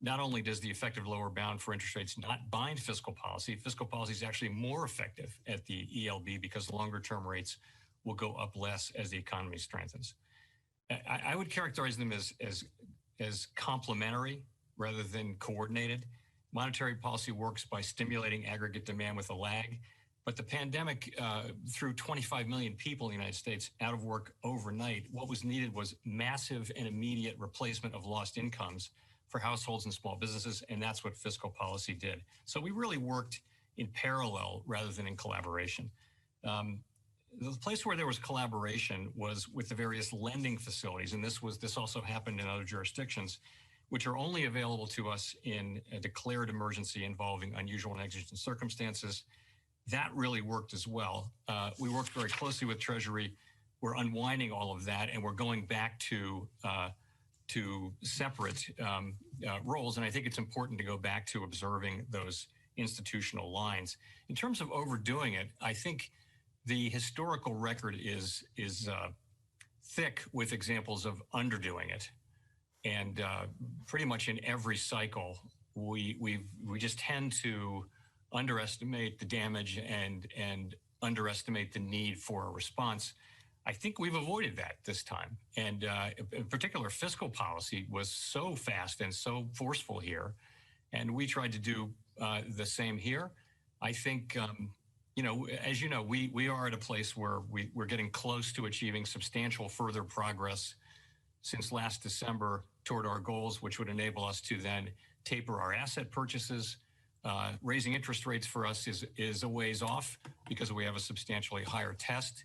Not only does the effective lower bound for interest rates not bind fiscal policy is actually more effective at the ELB because longer-term rates will go up less as the economy strengthens. I would characterize them as complementary rather than coordinated. Monetary policy works by stimulating aggregate demand with a lag, but the pandemic threw 25 million people in the United States out of work overnight. What was needed was massive and immediate replacement of lost incomes for households and small businesses, and that's what fiscal policy did. So we really worked in parallel rather than in collaboration. The place where there was collaboration was with the various lending facilities, and this also happened in other jurisdictions, which are only available to us in a declared emergency involving unusual and exigent circumstances. That really worked as well. We worked very closely with Treasury. We're unwinding all of that, and we're going back to separate roles. And I think it's important to go back to observing those institutional lines. In terms of overdoing it, I think the historical record is thick with examples of underdoing it. And pretty much in every cycle, we just tend to underestimate the damage and underestimate the need for a response. I think we've avoided that this time. And in particular, fiscal policy was so fast and so forceful here. And we tried to do the same here. I think, as you know, we are at a place where we're getting close to achieving substantial further progress since last December toward our goals, which would enable us to then taper our asset purchases. Raising interest rates for us is a ways off because we have a substantially higher test.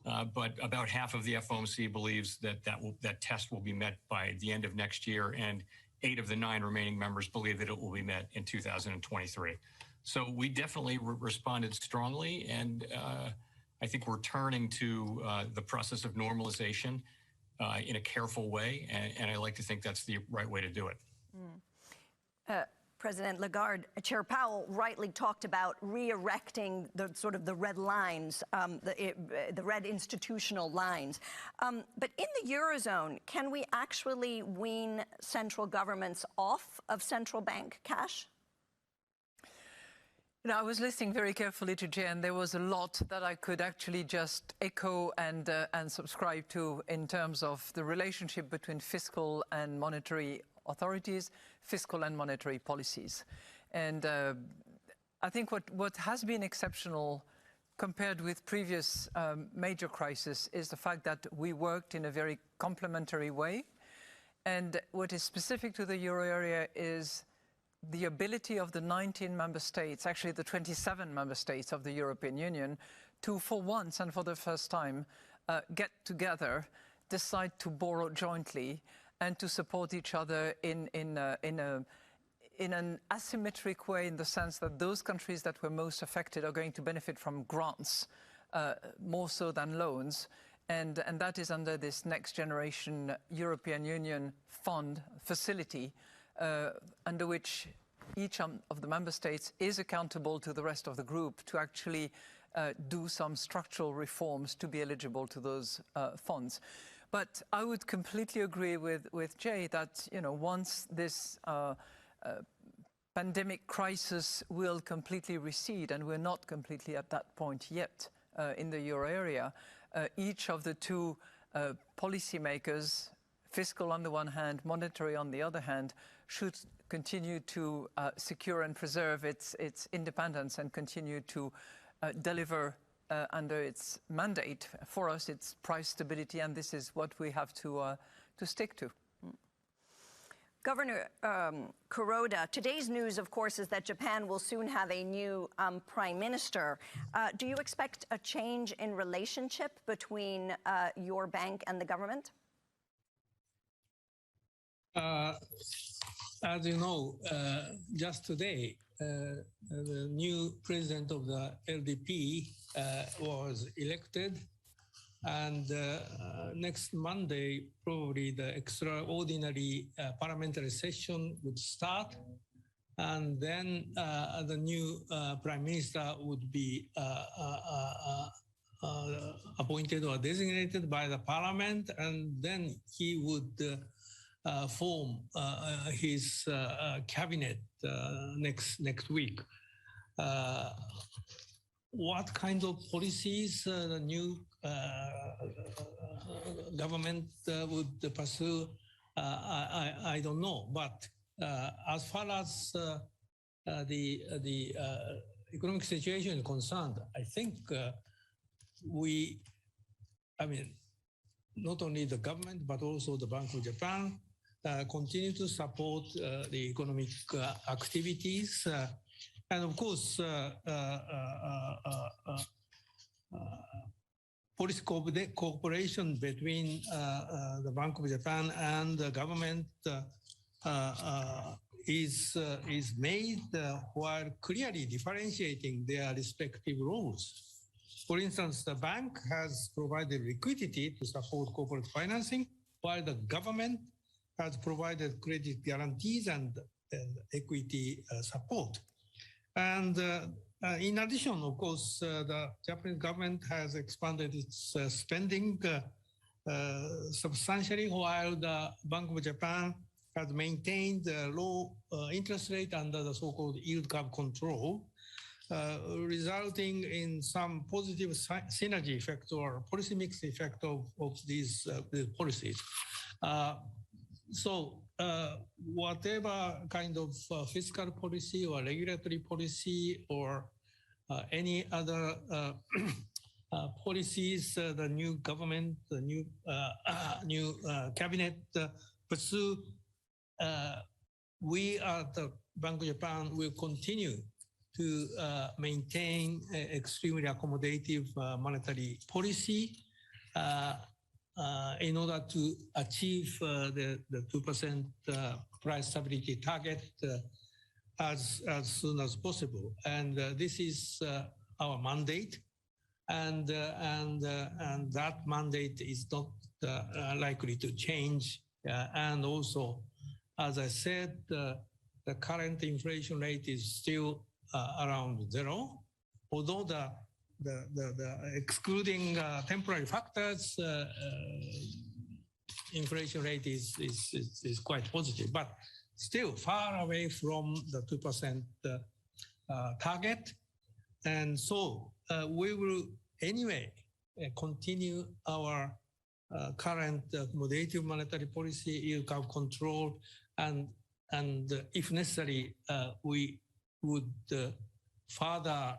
But about half of the FOMC believes that test will be met by the end of next year, and 8 of the 9 remaining members believe that it will be met in 2023. So we definitely responded strongly, and I think we're turning to the process of normalization in a careful way, and I like to think that's the right way to do it. President Lagarde, Chair Powell rightly talked about re-erecting the red lines, the red institutional lines. But in the Eurozone, can we actually wean central governments off of central bank cash? I was listening very carefully to Jay, and there was a lot that I could actually just echo and subscribe to in terms of the relationship between fiscal and monetary authorities, fiscal and monetary policies. And I think what has been exceptional compared with previous major crises is the fact that we worked in a very complementary way. And what is specific to the euro area is the ability of the 19 member states, actually the 27 member states of the European Union, to, for once and for the first time, get together, decide to borrow jointly, and to support each other in an asymmetric way, in the sense that those countries that were most affected are going to benefit from grants more so than loans. And that is under this Next Generation European Union Fund facility, under which each of the member states is accountable to the rest of the group to actually do some structural reforms to be eligible to those funds. But I would completely agree with Jay that, you know, once this pandemic crisis will completely recede, and we're not completely at that point yet in the euro area, each of the two policymakers, fiscal on the one hand, monetary on the other hand, should continue to secure and preserve its independence and continue to deliver under its mandate. For us, it's price stability, and this is what we have to stick to. Governor Kuroda, today's news, of course, is that Japan will soon have a new prime minister. Do you expect a change in relationship between your bank and the government? As you know, just today, the new president of the LDP was elected. And next Monday, probably the extraordinary parliamentary session would start. And then the new prime minister would be appointed or designated by the parliament. And then he would form his cabinet next week. What kind of policies the new government would pursue, I don't know. But as far as the economic situation is concerned, I think not only the government, but also the Bank of Japan continue to support the economic activities. And of course, policy cooperation between the Bank of Japan and the government is made while clearly differentiating their respective roles. For instance, the bank has provided liquidity to support corporate financing, while the government has provided credit guarantees and equity support. And in addition, of course, the Japanese government has expanded its spending substantially, while the Bank of Japan has maintained a low interest rate under the so-called yield curve control, resulting in some positive synergy effect or policy mix effect of these policies. So whatever kind of fiscal policy or regulatory policy or any other policies the new government, the new cabinet pursue, we at the Bank of Japan will continue to maintain extremely accommodative monetary policy in order to achieve the 2% price stability target as soon as possible. And this is our mandate, and that mandate is not likely to change. And also, as I said, the current inflation rate is still around 0, although the excluding temporary factors, inflation rate is quite positive, but still far away from the 2% target. And so we will anyway continue our current accommodative monetary policy, yield curve control, and if necessary, we would further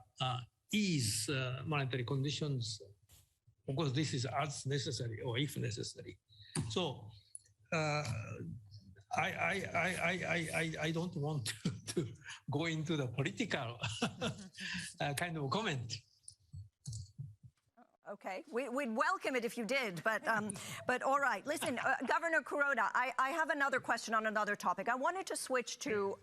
ease monetary conditions. Of course, this is as necessary or if necessary. So I don't want to go into the political kind of comment. Okay, we'd welcome it if you did, but all right. Listen, Governor Kuroda, I have another question on another topic. I wanted to switch to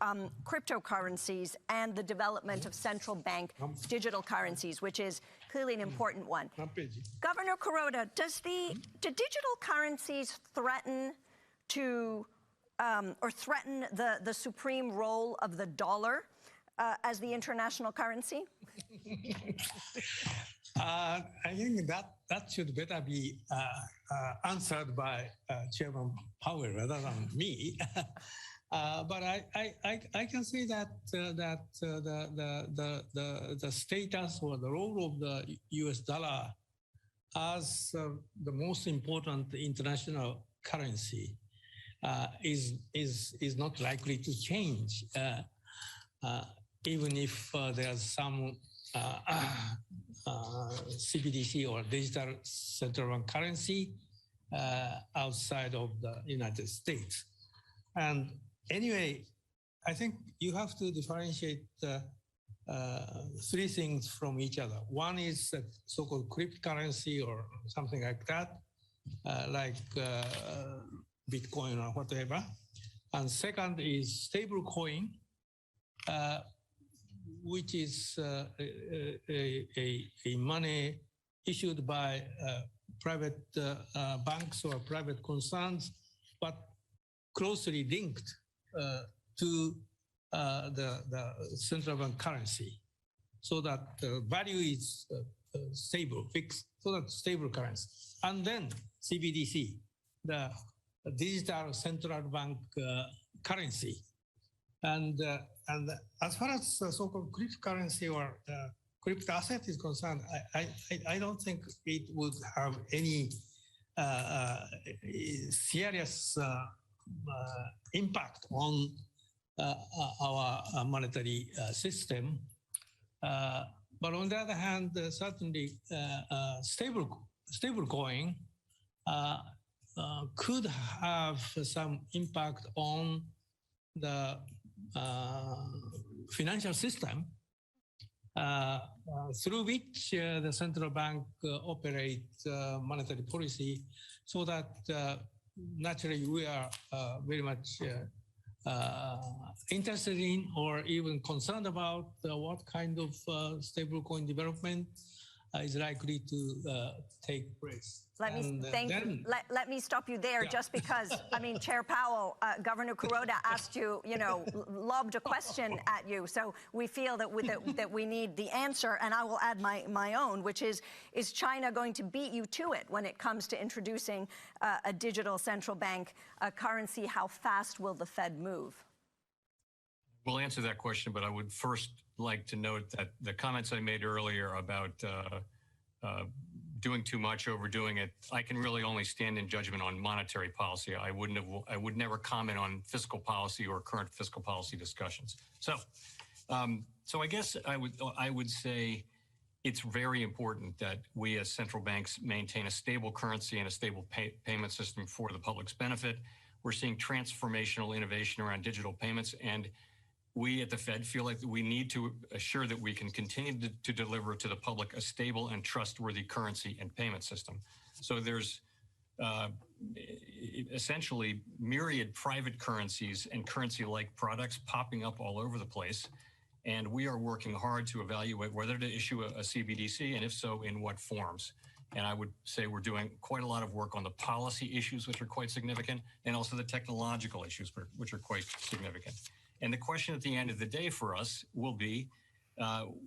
cryptocurrencies and the development of central bank digital currencies, which is clearly an important one. Governor Kuroda, do digital currencies threaten to or threaten the supreme role of the dollar as the international currency? I think that should better be answered by Chairman Powell rather than me. But I can say that the status or the role of the U.S. dollar as the most important international currency is not likely to change, even if there's some CBDC or digital central bank currency outside of the United States. And anyway, I think you have to differentiate three things from each other. One is so-called cryptocurrency or something like that, like Bitcoin or whatever. And second is stable coin, which is a money issued by private banks or private concerns, but closely linked to the central bank currency, so that the value is stable, fixed, so that stable currency. And then CBDC, the digital central bank currency. And as far as so-called cryptocurrency or crypto asset is concerned, I don't think it would have any serious impact on our monetary system. But on the other hand, certainly stable coin could have some impact on the financial system through which the central bank operates monetary policy, so that naturally we are very much interested in or even concerned about what kind of stablecoin development is likely to take place. Let me stop you there, just because, I mean, Chair Powell, Governor Kuroda asked you, lobbed a question at you. So we feel that we need the answer, and I will add my own, which is China going to beat you to it when it comes to introducing a digital central bank currency? How fast will the Fed move? We'll answer that question, but I would first like to note that the comments I made earlier about doing too much, overdoing it, I can really only stand in judgment on monetary policy. I would never comment on fiscal policy or current fiscal policy discussions. So I guess I would say it's very important that we as central banks maintain a stable currency and a stable payment system for the public's benefit. We're seeing transformational innovation around digital payments, and we at the Fed feel like we need to assure that we can continue to deliver to the public a stable and trustworthy currency and payment system. So there's essentially myriad private currencies and currency-like products popping up all over the place. And we are working hard to evaluate whether to issue a CBDC, and if so, in what forms. And I would say we're doing quite a lot of work on the policy issues, which are quite significant, and also the technological issues, which are quite significant. And the question at the end of the day for us will be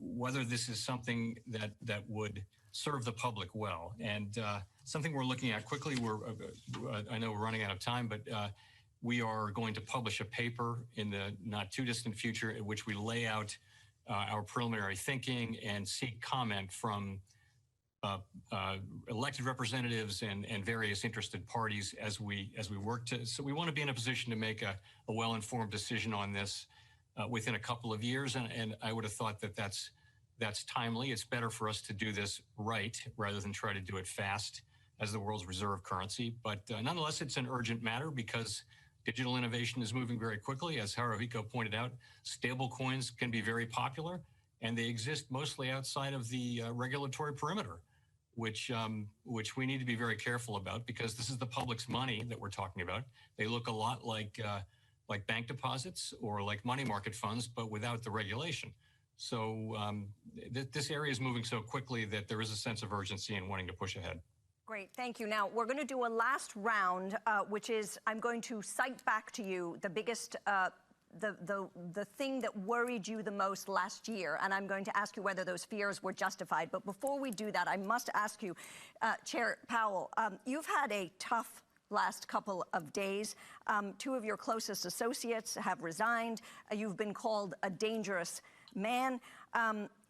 whether this is something that would serve the public well. And something we're looking at quickly, I know we're running out of time, but we are going to publish a paper in the not too distant future in which we lay out our preliminary thinking and seek comment from elected representatives and various interested parties as we work to. So we want to be in a position to make a well-informed decision on this within a couple of years, and I would have thought that that's timely. It's better for us to do this right rather than try to do it fast. as the world's reserve currency. But nonetheless, it's an urgent matter because digital innovation is moving very quickly. As Haruhiko pointed out, stable coins can be very popular, and they exist mostly outside of the regulatory perimeter, which we need to be very careful about because this is the public's money that we're talking about. They look a lot like bank deposits or like money market funds, but without the regulation. So this area is moving so quickly that there is a sense of urgency in wanting to push ahead. Great, thank you. Now, we're going to do a last round, which is I'm going to cite back to you the biggest, the thing that worried you the most last year, and I'm going to ask you whether those fears were justified. But before we do that, I must ask you, Chair Powell, you've had a tough last couple of days. Two of your closest associates have resigned. You've been called a dangerous man.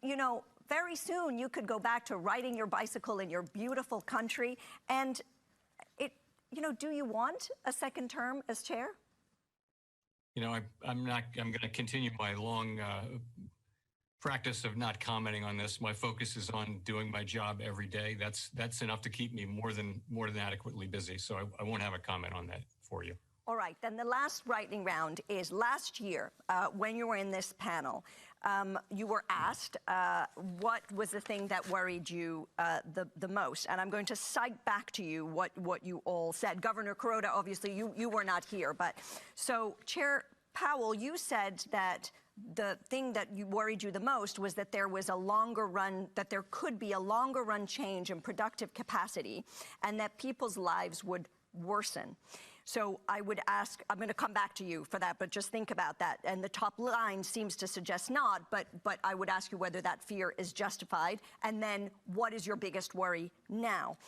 You know, very soon you could go back to riding your bicycle in your beautiful country. And do you want a second term as chair? You know, I'm going to continue my long practice of not commenting on this. My focus is on doing my job every day. That's enough to keep me more than adequately busy. So I won't have a comment on that for you. All right, then the last lightning round is last year when you were in this panel, you were asked what was the thing that worried you the most. And I'm going to cite back to you what you all said. Governor Kuroda, obviously, you were not here. But so, Chair Powell, you said that the thing that worried you the most was that there was a longer run, that there could be a longer run change in productive capacity and that people's lives would worsen. So I would ask, I'm going to come back to you for that, but just think about that. And the top line seems to suggest not, but I would ask you whether that fear is justified. And then what is your biggest worry now?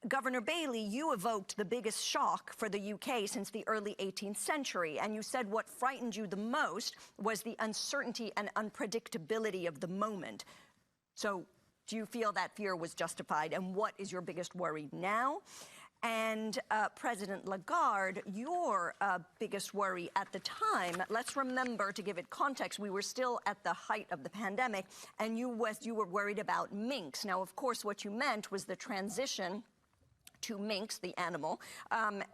Governor Bailey, you evoked the biggest shock for the UK since the early 18th century, and you said what frightened you the most was the uncertainty and unpredictability of the moment. So do you feel that fear was justified, and what is your biggest worry now? And President Lagarde, your biggest worry at the time, let's remember, to give it context, we were still at the height of the pandemic, and you were worried about minks. Now, of course, what you meant was the transition to minks, the animal,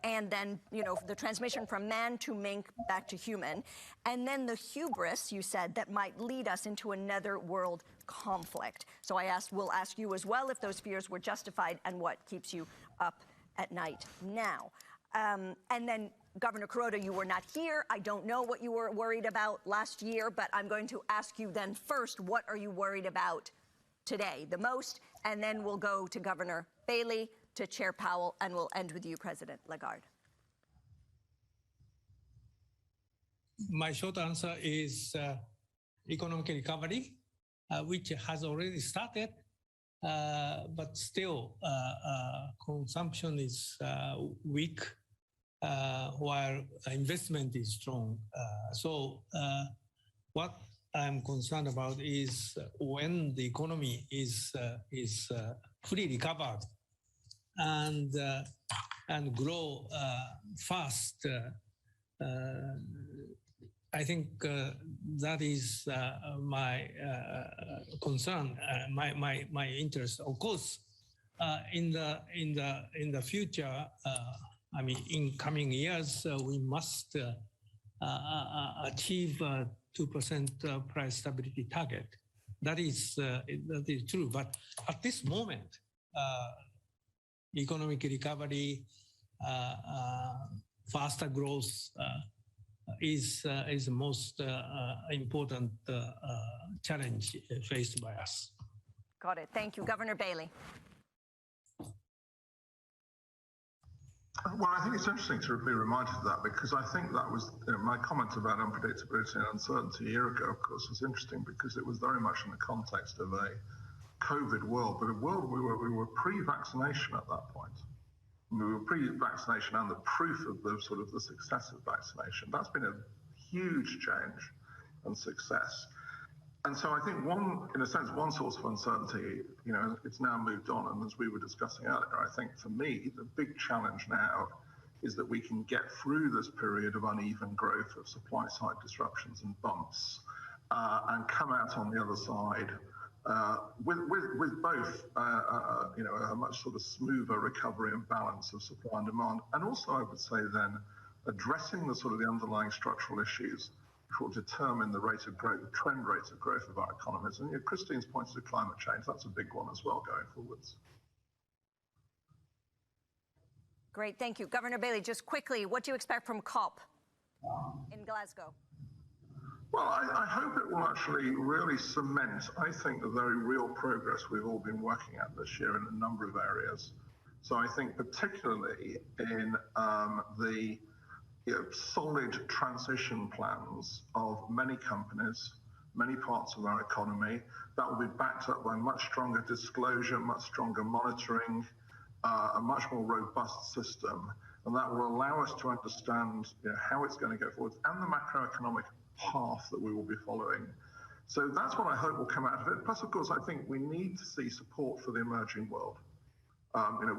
and then, the transmission from man to mink back to human. And then the hubris, you said, that might lead us into another world conflict. So we'll ask you as well if those fears were justified and what keeps you up at night now. And then, Governor Kuroda, you were not here. I don't know what you were worried about last year, but I'm going to ask you then first, what are you worried about today the most? And then we'll go to Governor Bailey, to Chair Powell, and we'll end with you, President Lagarde. My short answer is economic recovery, which has already started, but still consumption is weak, while investment is strong. So what I'm concerned about is when the economy is fully recovered and grow fast. I think that is my concern, my interest. Of course, in the future, I mean, in coming years, we must achieve 2% price stability target. That is true. But at this moment, economic recovery, faster growth is the most important challenge faced by us. Got it. Thank you. Governor Bailey. Well, I think it's interesting to be reminded of that, because I think that was my comment about unpredictability and uncertainty a year ago, of course, was interesting because it was very much in the context of a COVID world, but a world we were pre-vaccination at that point. We were pre-vaccination and the proof of the sort of the success of vaccination. That's been a huge change and success. And so I think in a sense, one source of uncertainty, it's now moved on. And as we were discussing earlier, I think for me, the big challenge now is that we can get through this period of uneven growth, of supply side disruptions and bumps, and come out on the other side with both, a much sort of smoother recovery and balance of supply and demand, and also I would say then addressing the sort of the underlying structural issues which will determine the rate of growth, the trend rates of growth of our economies. And Christine's pointed to climate change, that's a big one as well going forwards. Great, thank you. Governor Bailey, just quickly, what do you expect from COP in Glasgow? Well, I hope it will actually really cement, I think, the very real progress we've all been working at this year in a number of areas. So I think particularly in the solid transition plans of many companies, many parts of our economy, that will be backed up by much stronger disclosure, much stronger monitoring, a much more robust system. And that will allow us to understand how it's going to go forward and the macroeconomic path that we will be following. So that's what I hope will come out of it. Plus, of course, I think we need to see support for the emerging world.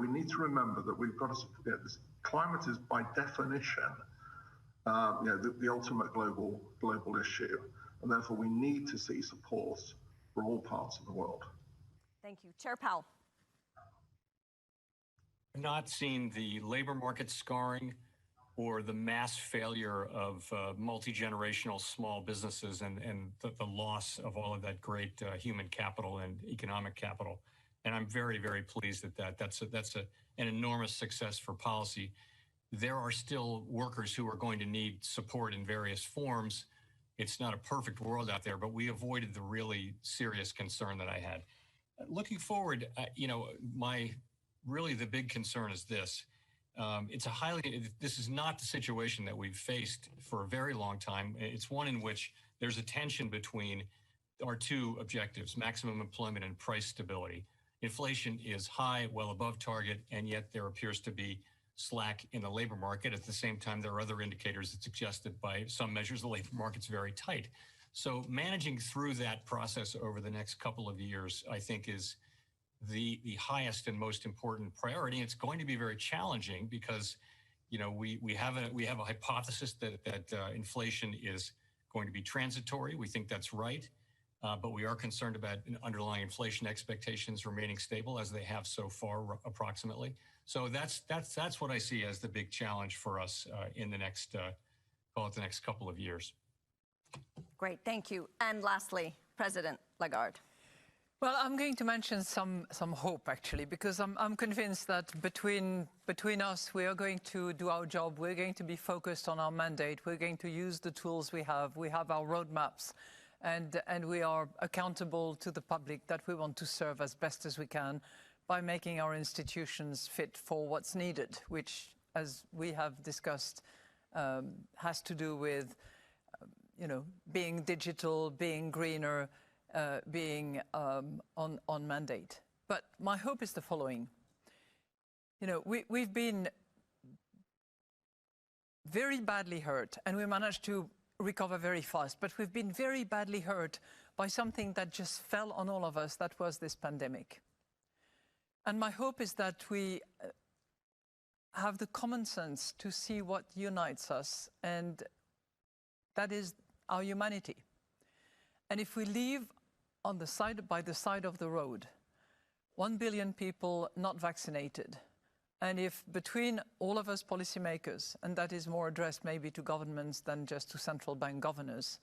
We need to remember that we've got to support this. Climate is by definition, the ultimate global issue, and therefore we need to see support for all parts of the world. Thank you. Chair Powell. I've not seen the labor market scarring or the mass failure of multi-generational small businesses and the loss of all of that great human capital and economic capital. And I'm very, very pleased that that's an enormous success for policy. There are still workers who are going to need support in various forms. It's not a perfect world out there, but we avoided the really serious concern that I had. Looking forward, the big concern is this. This is not the situation that we've faced for a very long time. It's one in which there's a tension between our two objectives, maximum employment and price stability. Inflation is high, well above target, and yet there appears to be slack in the labor market. At the same time, there are other indicators that suggest that by some measures, the labor market's very tight. So managing through that process over the next couple of years, I think, is the highest and most important priority. And it's going to be very challenging because, we have a hypothesis that inflation is going to be transitory. We think that's right, but we are concerned about underlying inflation expectations remaining stable as they have so far, approximately. So that's what I see as the big challenge for us in the next, call it the next couple of years. Great, thank you. And lastly, President Lagarde. Well, I'm going to mention some hope, actually, because I'm convinced that between us, we are going to do our job. We're going to be focused on our mandate. We're going to use the tools we have. We have our roadmaps, and we are accountable to the public that we want to serve as best as we can by making our institutions fit for what's needed, which, as we have discussed, has to do with, being digital, being greener, being on mandate. But my hope is the following. We've been very badly hurt, and we managed to recover very fast, but we've been very badly hurt by something that just fell on all of us, that was this pandemic. And my hope is that we have the common sense to see what unites us, and that is our humanity. And if we leave by the side of the road 1 billion people not vaccinated, and if between all of us policymakers, and that is more addressed maybe to governments than just to central bank governors,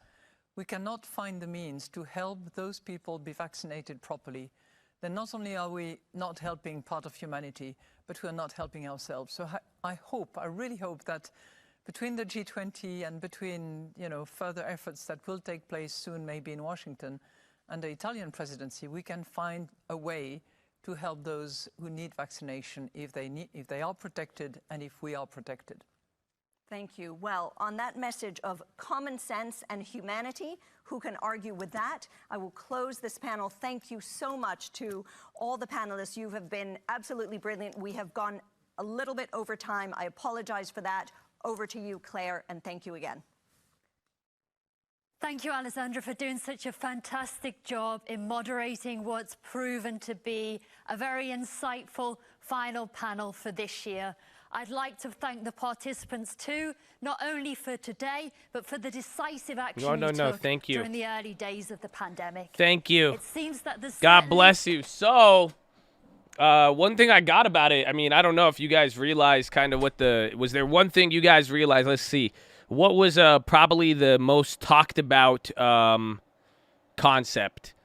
we cannot find the means to help those people be vaccinated properly, then not only are we not helping part of humanity, but we are not helping ourselves. So I really hope that between the G20 and between further efforts that will take place soon, maybe in Washington, and the Italian presidency, we can find a way to help those who need vaccination if they are protected and if we are protected. Thank you. Well, on that message of common sense and humanity, who can argue with that? I will close this panel. Thank you so much to all the panelists. You have been absolutely brilliant. We have gone a little bit over time. I apologize for that. Over to you, Claire, and thank you again. Thank you, Alessandra, for doing such a fantastic job in moderating what's proven to be a very insightful final panel for this year. I'd like to thank the participants too, not only for today, but for the decisive action you took thank you. during the early days of the pandemic. Thank you. It seems that there's God bless you. So, one thing I got about it, I mean, I don't know if you guys realize kind of was there one thing you guys realized? Let's see. What was probably the most talked about concept?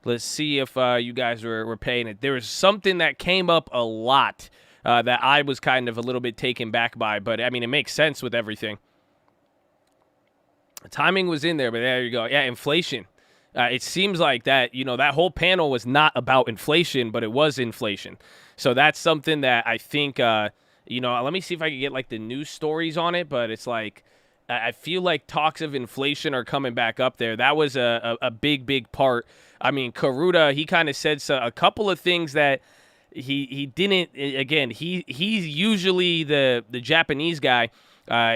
Let's see if you guys were paying it. There was something that came up a lot that I was kind of a little bit taken back by, but I mean, it makes sense with everything. The timing was in there, but there you go. Yeah, inflation. It seems like that, that whole panel was not about inflation, but it was inflation. So that's something that I think, let me see if I can get like the news stories on it, but it's like, I feel like talks of inflation are coming back up there. That was a big part. I mean, Karuta, he kind of said a couple of things that he didn't. Again, he's usually the Japanese guy.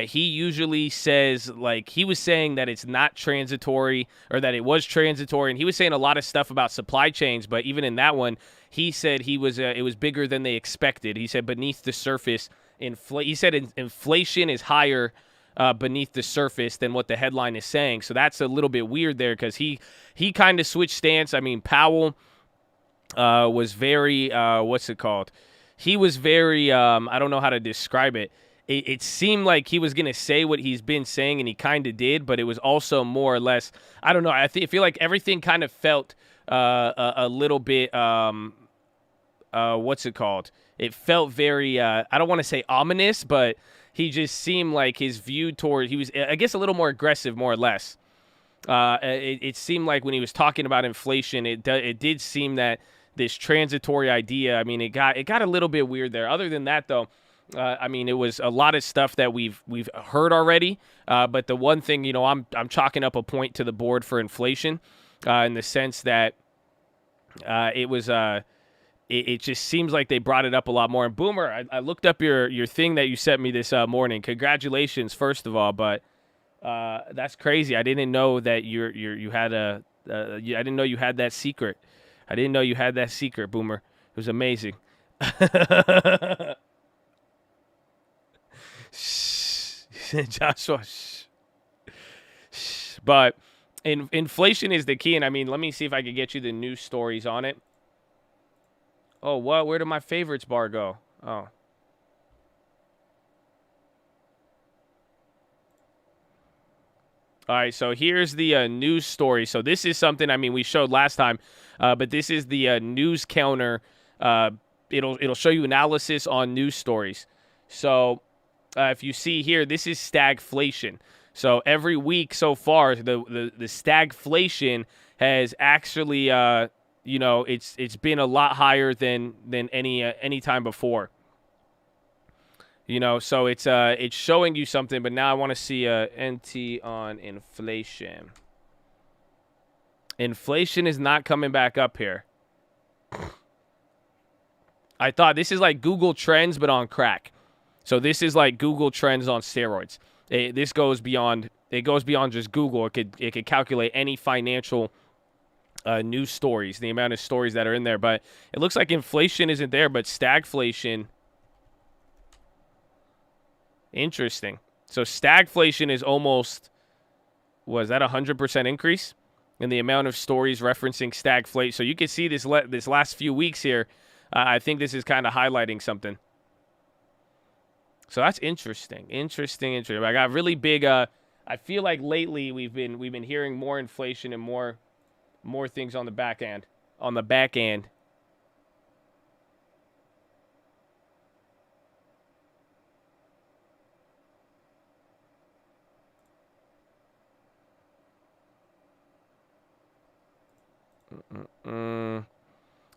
He usually says, like, he was saying that it's not transitory, or that it was transitory, and he was saying a lot of stuff about supply chains, but even in that one, he said it was bigger than they expected. He said beneath the surface, he said inflation is higher beneath the surface than what the headline is saying. So that's a little bit weird there, because he kind of switched stance. I mean, Powell was very, what's it called? He was very, I don't know how to describe it. It seemed like he was going to say what he's been saying, and he kind of did, but it was also more or less, I don't know, I feel like everything kind of felt a little bit, what's it called? It felt very, I don't want to say ominous, but he just seemed like his view toward, he was, I guess, a little more aggressive, more or less. It seemed like when he was talking about inflation, it did seem that this transitory idea, I mean, it got a little bit weird there. Other than that, though, I mean, it was a lot of stuff that we've heard already. But the one thing, I'm chalking up a point to the board for inflation, in the sense that it was it just seems like they brought it up a lot more. And Boomer, I looked up your thing that you sent me this morning. Congratulations, first of all, but that's crazy. I didn't know that you had I didn't know you had that secret. I didn't know you had that secret, Boomer. It was amazing. Joshua. But inflation is the key, and I mean, let me see if I can get you the news stories on it. Oh, what? Where did my favorites bar go? Oh. All right, so here's the news story. So this is something, I mean, we showed last time, but this is the news counter. It'll show you analysis on news stories. So if you see here, this is stagflation. So every week so far, the stagflation has actually, it's been a lot higher than any time before. So it's showing you something, but now I want to see NT on inflation. Inflation is not coming back up here. I thought this is like Google Trends, but on crack. So this is like Google Trends on steroids. This goes beyond. It goes beyond just Google. It could calculate any financial news stories, the amount of stories that are in there. But it looks like inflation isn't there, but stagflation. Interesting. So stagflation is almost, was that 100% increase in the amount of stories referencing stagflation? So you can see this last few weeks here. I think this is kind of highlighting something. So that's interesting. Interesting. I got really big. I feel like lately we've been hearing more inflation and more things on the back end. On the back end.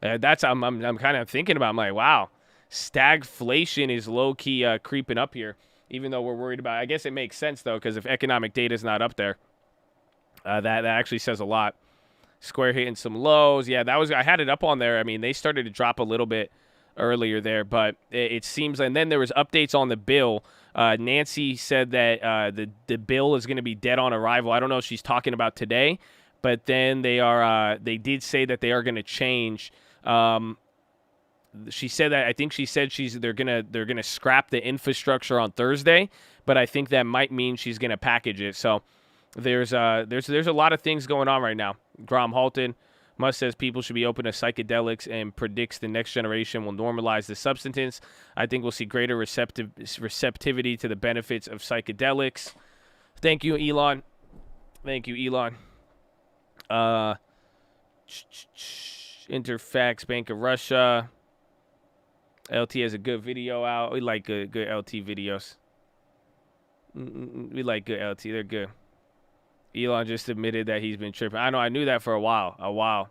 That's I'm kind of thinking about. I'm like, wow, stagflation is low key creeping up here. Even though we're worried about, I guess it makes sense though, because if economic data is not up there, that actually says a lot. Square hitting some lows. Yeah, I had it up on there. I mean, they started to drop a little bit earlier there, but it seems. And then there was updates on the bill. Nancy said that the bill is going to be dead on arrival. I don't know if she's talking about today, but then they did say that they are going to change she said that, I think she said they're gonna scrap the infrastructure on Thursday, but I think that might mean she's gonna package it. So there's a lot of things going on right now. Grom Halton Musk says people should be open to psychedelics and predicts the next generation will normalize the substance. I think we'll see greater receptivity to the benefits of psychedelics. Thank you, Elon. Thank you, Elon. Interfax, Bank of Russia. LT has a good video out. We like good LT videos. We like good LT. They're good. Elon just admitted that he's been tripping. I know. I knew that for a while.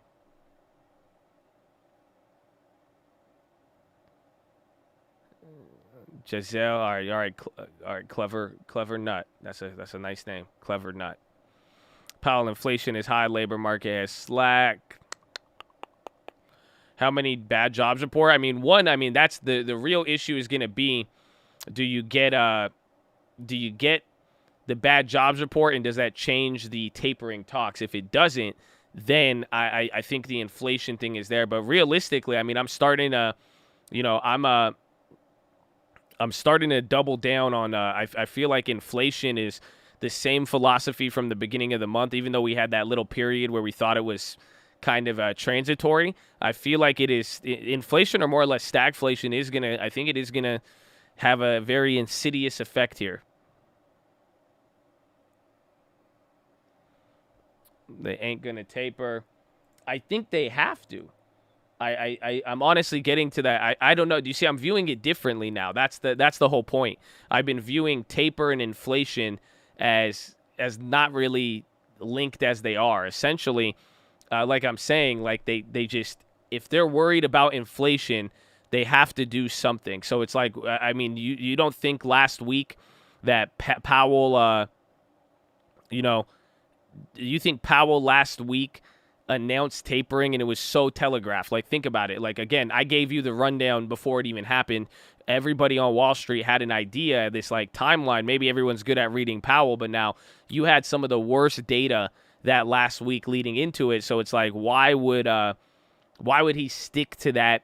Giselle. All right. Clever nut. That's a nice name. Clever nut. Powell, inflation is high. Labor market has slack. How many bad jobs report? I mean, that's the real issue is going to be, do you get the bad jobs report, and does that change the tapering talks? If it doesn't, then I think the inflation thing is there. But realistically, I mean, I'm starting to double down on. I feel like inflation is the same philosophy from the beginning of the month, even though we had that little period where we thought it was kind of transitory. I feel like it is inflation, or more or less stagflation, I think it is gonna have a very insidious effect here. They ain't gonna taper. I think they have to. I'm honestly getting to that. I don't know. Do you see? I'm viewing it differently now. That's the whole point. I've been viewing taper and inflation as not really linked as they are. Essentially, like I'm saying, like they just, if they're worried about inflation, they have to do something. So it's like, I mean, you don't think last week that Powell, you think Powell last week announced tapering and it was so telegraphed? Like, think about it. Like, again, I gave you the rundown before it even happened. Everybody on Wall Street had an idea, this like timeline. Maybe everyone's good at reading Powell, but now you had some of the worst data that last week leading into it. So it's like, why would he stick to that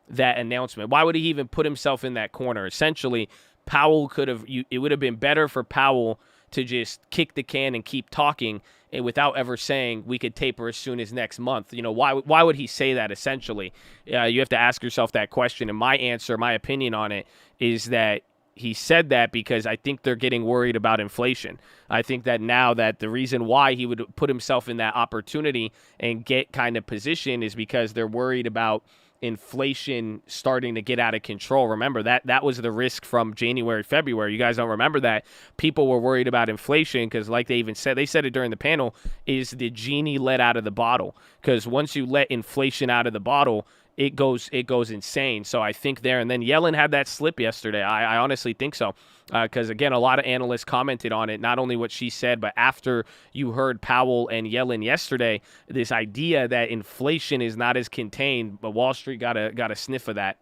announcement? Why would he even put himself in that corner? Essentially, Powell it would have been better for Powell to just kick the can and keep talking, and without ever saying we could taper as soon as next month. Why would he say that? Essentially, you have to ask yourself that question. And my answer, my opinion on it, is that he said that because I think they're getting worried about inflation. I think that now that the reason why he would put himself in that opportunity and get kind of position is because they're worried about inflation starting to get out of control. Remember, that was the risk from January, February. You guys don't remember that? People were worried about inflation because, like they said it during the panel, is the genie let out of the bottle. Because once you let inflation out of the bottle, it goes insane. So I think there, and then Yellen had that slip yesterday. I honestly think so. Because, again, a lot of analysts commented on it, not only what she said, but after you heard Powell and Yellen yesterday, this idea that inflation is not as contained, but Wall Street got a sniff of that.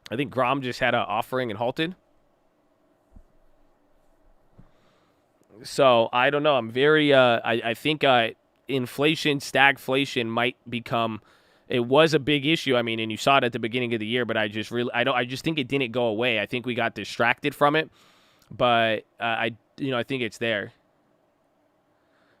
I think Grom just had an offering and halted. So, I don't know. I'm very, I think inflation, stagflation might become... It was a big issue. I mean, and you saw it at the beginning of the year, but I just think it didn't go away. I think we got distracted from it, but I think it's there.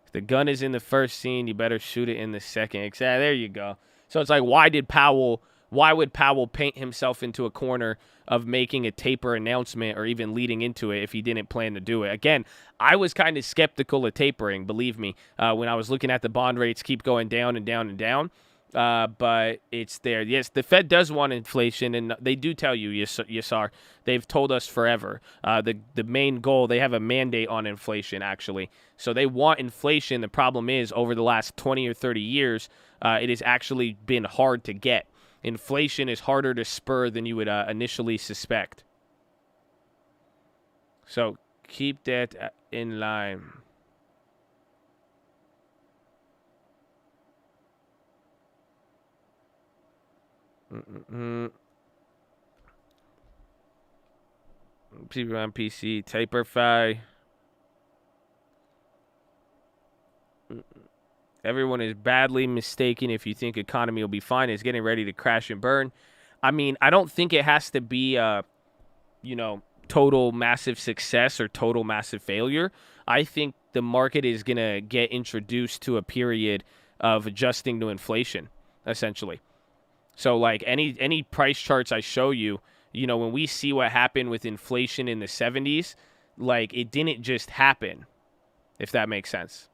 If the gun is in the first scene, you better shoot it in the second. Exactly. There you go. So it's like, why would Powell paint himself into a corner of making a taper announcement or even leading into it if he didn't plan to do it? Again, I was kind of skeptical of tapering, believe me, when I was looking at the bond rates keep going down and down and down. But it's there. Yes, the Fed does want inflation, and they do tell you, yes, are. They've told us forever. The main goal, they have a mandate on inflation, actually. So they want inflation. The problem is, over the last 20 or 30 years, it has actually been hard to get. Inflation is harder to spur than you would initially suspect. So keep that in line. People on PC, Taperfy. Everyone is badly mistaken if you think economy will be fine. It's getting ready to crash and burn. I mean, I don't think it has to be a, you know, total massive success or total massive failure. I think the market is going to get introduced to a period of adjusting to inflation, essentially. So, like, any price charts I show you, you know, when we see what happened with inflation in the 70s, like, it didn't just happen, if that makes sense.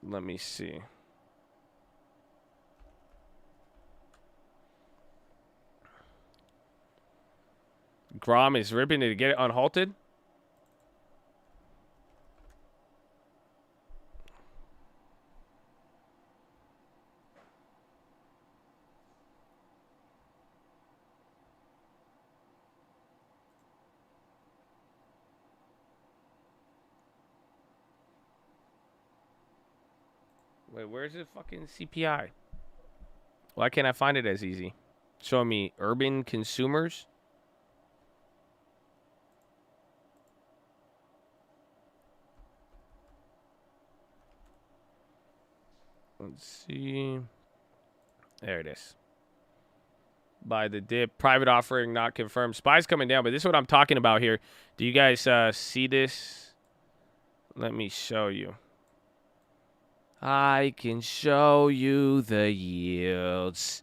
Let me see. Grom is ripping it to get it unhalted. Wait, where's the fucking CPI? Why can't I find it as easy? Show me urban consumers. Let's see. There it is. By the dip. Private offering not confirmed. SPY's coming down, but this is what I'm talking about here. Do you guys see this? Let me show you. I can show you the yields.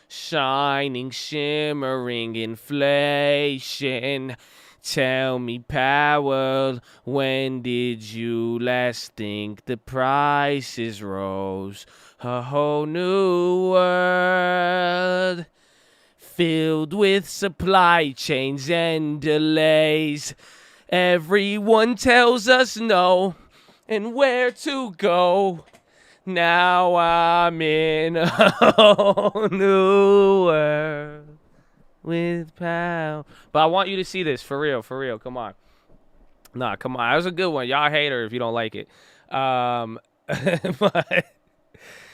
Shining, shimmering inflation. Tell me, Powell, when did you last think the prices rose? A whole new world filled with supply chains and delays. Everyone tells us no and where to go. Now I'm in a whole new world with Powell. But I want you to see this for real, come on. Nah, come on, that was a good one. Y'all hate her if you don't like it. But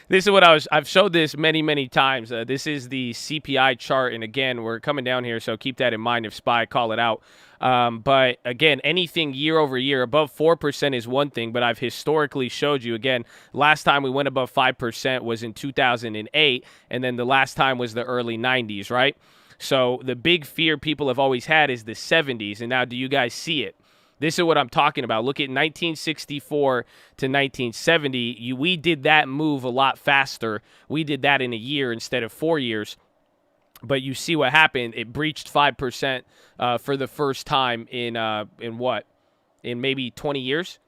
this is what I've showed this many times. This is the CPI chart, and again, we're coming down here, so keep that in mind if SPY call it out. But again, anything year over year above 4% is one thing, but I've historically showed you, again, last time we went above 5% was in 2008, and then the last time was the early 90s, right? So the big fear people have always had is the 70s, and now do you guys see it? This is what I'm talking about. Look at 1964 to 1970. We did that move a lot faster. We did that in a year instead of 4 years. But you see what happened. It breached 5% for the first time in what? In maybe 20 years,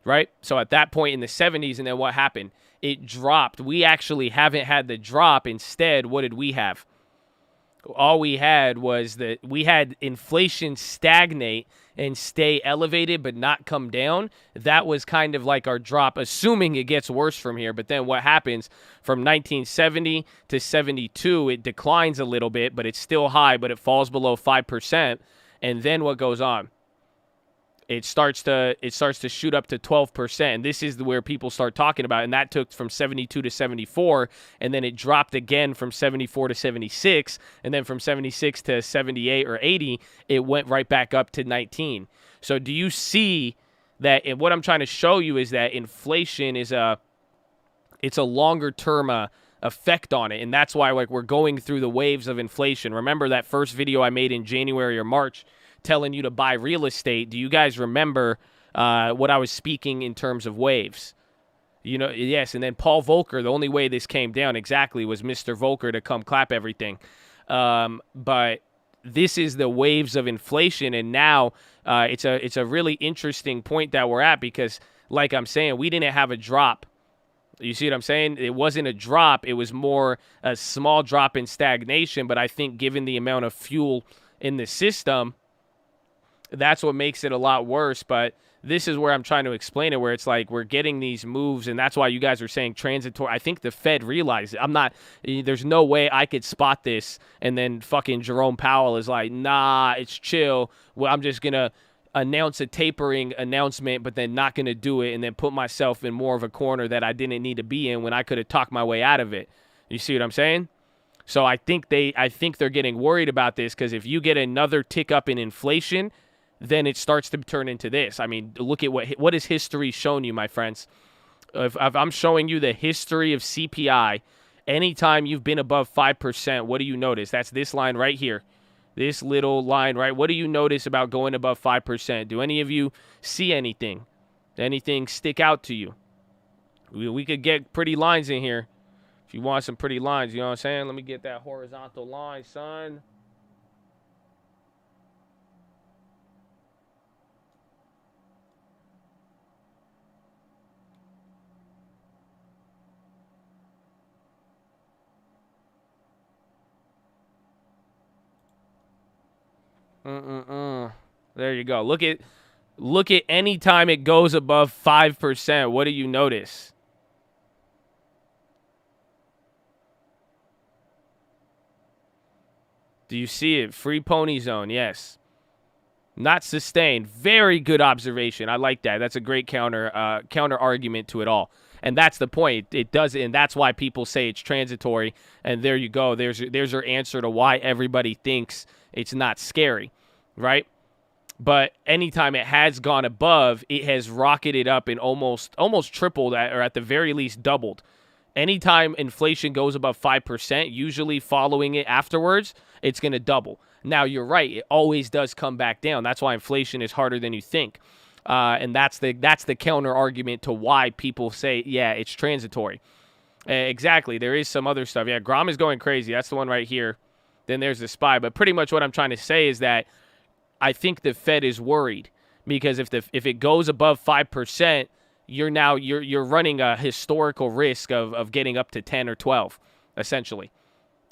right? So at that point in the 70s, and then what happened? It dropped. We actually haven't had the drop. Instead, what did we have? All we had was that we had inflation stagnate and stay elevated but not come down. That was kind of like our drop, assuming it gets worse from here. But then what happens from 1970 to 72, it declines a little bit, but it's still high, but it falls below 5%. And then what goes on? It starts to shoot up to 12%. And this is where people start talking about it. And that took from 72 to 74. And then it dropped again from 74 to 76. And then from 76 to 78 or 80, it went right back up to 19. So do you see that? And what I'm trying to show you is that inflation is it's a longer term effect on it. And that's why, like, we're going through the waves of inflation. Remember that first video I made in January or March telling you to buy real estate? Do you guys remember what I was speaking in terms of waves? You know, yes. And then Paul Volcker, the only way this came down exactly was Mr. Volcker to come clap everything. But this is the waves of inflation, and now it's a really interesting point that we're at because, like I'm saying, we didn't have a drop. You see what I'm saying? It wasn't a drop. It was more a small drop in stagnation. But I think given the amount of fuel in the system, that's what makes it a lot worse. But this is where I'm trying to explain it, where it's like we're getting these moves, and that's why you guys are saying transitory. I think the Fed realized it. There's no way I could spot this, and then fucking Jerome Powell is like, nah, it's chill. Well, I'm just going to announce a tapering announcement, but then not going to do it, and then put myself in more of a corner that I didn't need to be in when I could have talked my way out of it. You see what I'm saying? So I think they're getting worried about this, because if you get another tick up in inflation, then it starts to turn into this. I mean, look at what has history shown you, my friends. If I'm showing you the history of CPI, anytime you've been above 5%, what do you notice? That's this line right here. This little line, right? What do you notice about going above 5%? Do any of you see anything? Anything stick out to you? We could get pretty lines in here. If you want some pretty lines, you know what I'm saying? Let me get that horizontal line, son. There you go. Look at any time it goes above 5%. What do you notice? Do you see it? Free pony zone, yes. Not sustained. Very good observation. I like that. That's a great counter argument to it all. And that's the point. It does, and that's why people say it's transitory. And there you go. There's your answer to why everybody thinks it's not scary, right? But anytime it has gone above, it has rocketed up and almost tripled, or at the very least doubled. Anytime inflation goes above 5%, usually following it afterwards, it's going to double. Now, you're right. It always does come back down. That's why inflation is harder than you think. And that's the counter argument to why people say, yeah, it's transitory. Exactly. There is some other stuff. Yeah, Grom is going crazy. That's the one right here. Then there's the SPY. But pretty much what I'm trying to say is that I think the Fed is worried, because if it goes above 5%, you're running a historical risk of getting up to 10 or 12, essentially,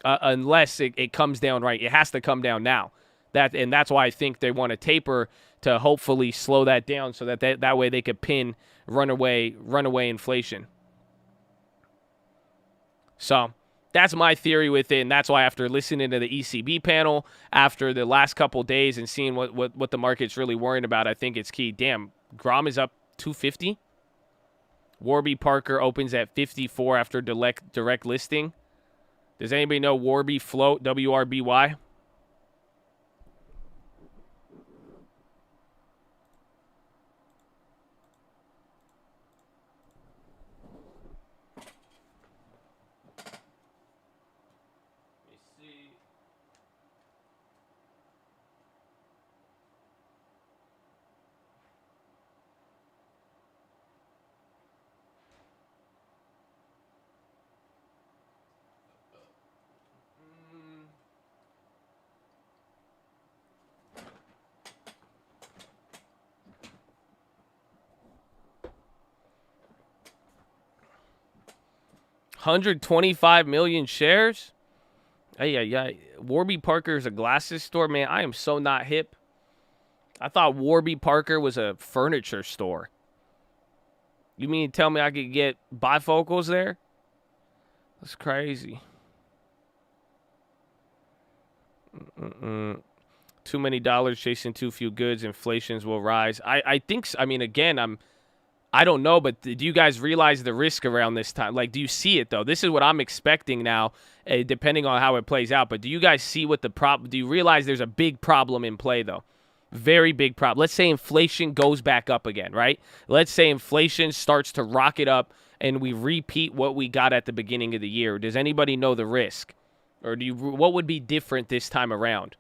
unless it comes down right. It has to come down now. And that's why I think they want to taper to hopefully slow that down, so that way they could pin runaway inflation. So that's my theory with it, and that's why after listening to the ECB panel after the last couple days and seeing what the market's really worrying about, I think it's key. Damn, Grom is up 250. Warby Parker opens at 54 after direct listing. Does anybody know Warby float, WRBY? $125 million shares? Hey. Warby Parker is a glasses store? Man, I am so not hip. I thought Warby Parker was a furniture store. You mean tell me I could get bifocals there? That's crazy. Too many dollars chasing too few goods. Inflations will rise. I think, I mean, again, I don't know, but do you guys realize the risk around this time? Like, do you see it, though? This is what I'm expecting now, depending on how it plays out. But do you guys see what the problem? Do you realize there's a big problem in play, though? Very big problem. Let's say inflation goes back up again, right? Let's say inflation starts to rocket up and we repeat what we got at the beginning of the year. Does anybody know the risk? Or what would be different this time around?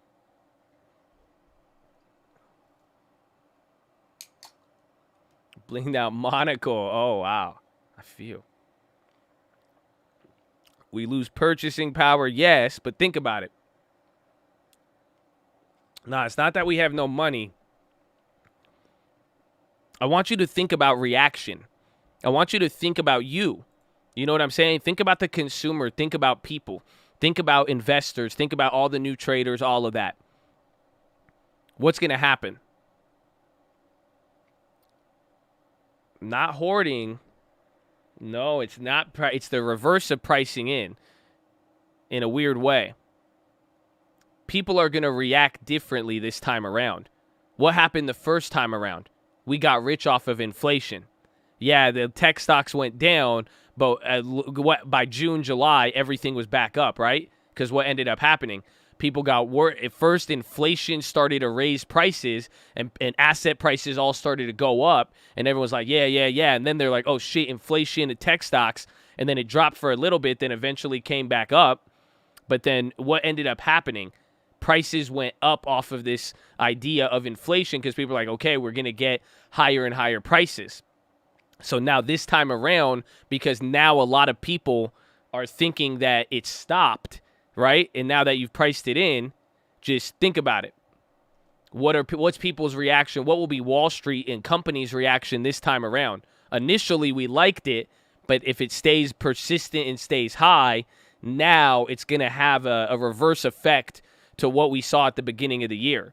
Blinged out Monaco. Oh, wow. I feel. We lose purchasing power, yes, but think about it. No, it's not that we have no money. I want you to think about reaction. I want you to think about you. You know what I'm saying? Think about the consumer. Think about people. Think about investors. Think about all the new traders, all of that. What's going to happen? Not hoarding. No, it's not. It's the reverse of pricing in a weird way. People are going to react differently this time around. What happened the first time around? We got rich off of inflation. Yeah, the tech stocks went down, but by June, July, everything was back up, right? Because what ended up happening, people got worried. At first, inflation started to raise prices, and asset prices all started to go up, and everyone's like, yeah. And then they're like, oh, shit, inflation at tech stocks. And then it dropped for a little bit, then eventually came back up. But then what ended up happening, prices went up off of this idea of inflation because people are like, okay, we're going to get higher and higher prices. So now this time around, because now a lot of people are thinking that it stopped, right? And now that you've priced it in, just think about it. What's people's reaction? What will be Wall Street and companies' reaction this time around? Initially, we liked it, but if it stays persistent and stays high, now it's going to have a reverse effect to what we saw at the beginning of the year.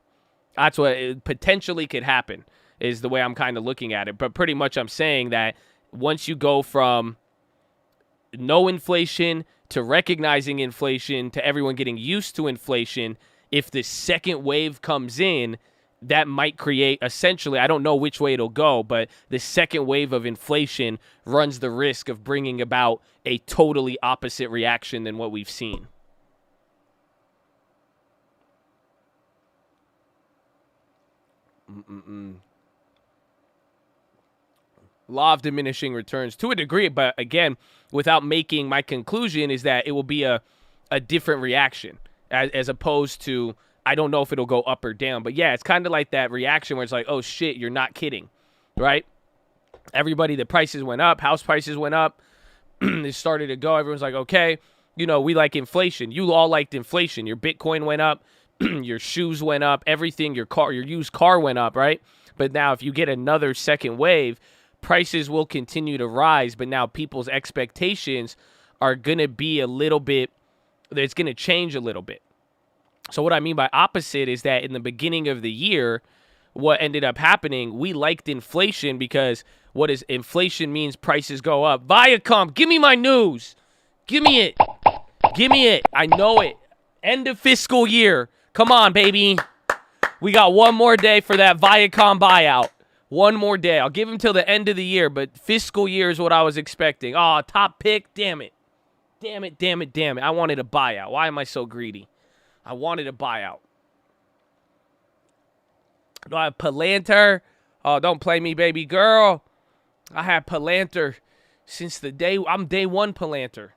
That's what potentially could happen, is the way I'm kind of looking at it. But pretty much I'm saying that once you go from no inflation to recognizing inflation to everyone getting used to inflation, if the second wave comes in, that might create, essentially, I don't know which way it'll go, but the second wave of inflation runs the risk of bringing about a totally opposite reaction than what we've seen. Law of diminishing returns to a degree, but again, without making my conclusion is that it will be a different reaction as opposed to, I don't know if it'll go up or down. But yeah, it's kind of like that reaction where it's like, oh shit, you're not kidding, right? Everybody, the prices went up, house prices went up, it started to go, everyone's like, okay, you know, we like inflation. You all liked inflation. Your Bitcoin went up, your shoes went up, everything, your used car went up, right? But now if you get another second wave, prices will continue to rise, but now people's expectations are going to be a little bit, it's going to change a little bit. So what I mean by opposite is that in the beginning of the year, what ended up happening, we liked inflation because what is inflation means prices go up. Viacom, give me my news. Give me it. Give me it. I know it. End of fiscal year. Come on, baby. We got one more day for that Viacom buyout. One more day. I'll give him till the end of the year, but fiscal year is what I was expecting. Oh, top pick. Damn it. Damn it, damn it, damn it. I wanted a buyout. Why am I so greedy? I wanted a buyout. Do I have Palantir? Oh, don't play me, baby girl. I had Palantir since the day. I'm day one Palantir.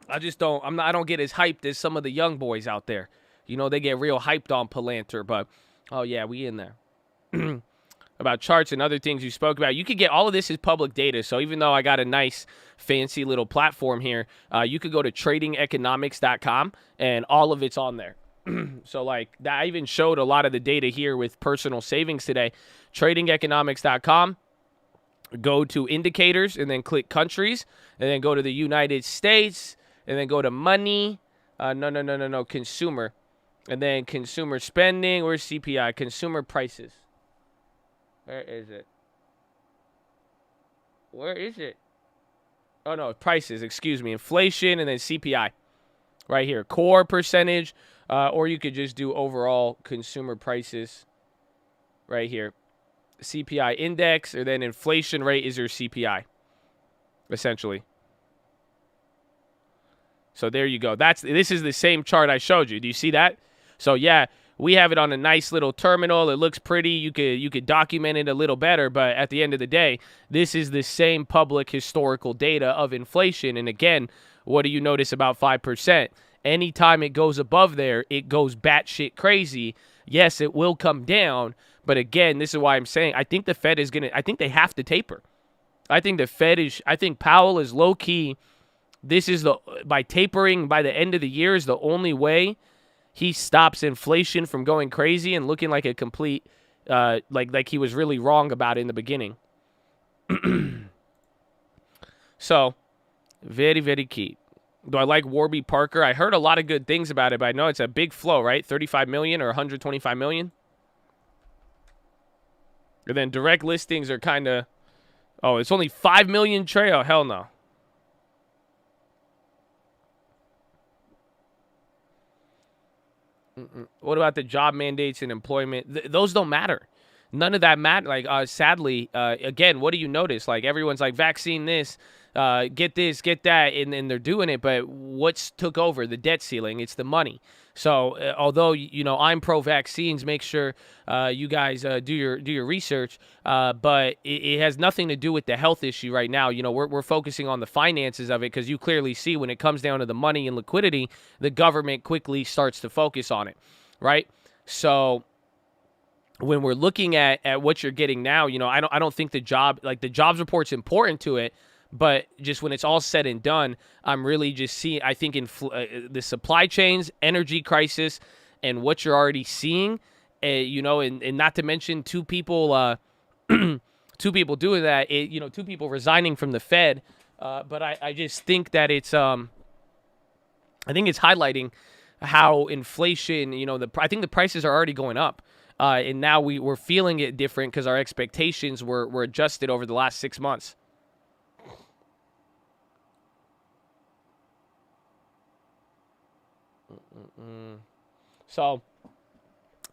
I don't get as hyped as some of the young boys out there. You know, they get real hyped on Palantir, but oh yeah, we in there. About charts and other things you spoke about. You could get all of this as public data. So even though I got a nice fancy little platform here, you could go to tradingeconomics.com and all of it's on there. So like that, I even showed a lot of the data here with personal savings today. Tradingeconomics.com. Go to indicators and then click countries and then go to the United States and then go to money. No, consumer. And then consumer spending. Where's CPI? Consumer prices. Where is it? Where is it? Oh, no, prices. Excuse me. Inflation and then CPI. Right here. Core percentage. Or you could just do overall consumer prices. Right here. CPI index. Or then inflation rate is your CPI. Essentially. So there you go. This is the same chart I showed you. Do you see that? So yeah, we have it on a nice little terminal. It looks pretty. You could document it a little better, but at the end of the day, this is the same public historical data of inflation. And again, what do you notice about 5%? Anytime it goes above there, it goes batshit crazy. Yes, it will come down, but again, this is why I'm saying I think the Fed is I think they have to taper. I think Powell is low key. By tapering by the end of the year is the only way he stops inflation from going crazy and looking like a complete, like he was really wrong about it in the beginning. So, very, very key. Do I like Warby Parker? I heard a lot of good things about it, but I know it's a big flow, right? 35 million or 125 million. And then direct listings are kind of, oh, it's only 5 million trail. Hell no. What about the job mandates and employment? Those don't matter. None of that matter. Like, sadly, again, what do you notice? Like, everyone's like, vaccine this, get this, get that, and they're doing it. But what's took over? The debt ceiling. It's the money. So although, you know, I'm pro-vaccines, make sure you guys do your research. But it has nothing to do with the health issue right now. You know, we're focusing on the finances of it, because you clearly see when it comes down to the money and liquidity, the government quickly starts to focus on it, right? So when we're looking at what you're getting now, you know, I don't think the jobs report's important to it. But just when it's all said and done, I'm really just seeing, I think, in the supply chains, energy crisis, and what you're already seeing, you know, and not to mention two people doing that, you know, two people resigning from the Fed. But I just think that it's, I think it's highlighting how inflation, you know, I think the prices are already going up. And now we're feeling it different because our expectations were adjusted over the last 6 months. So,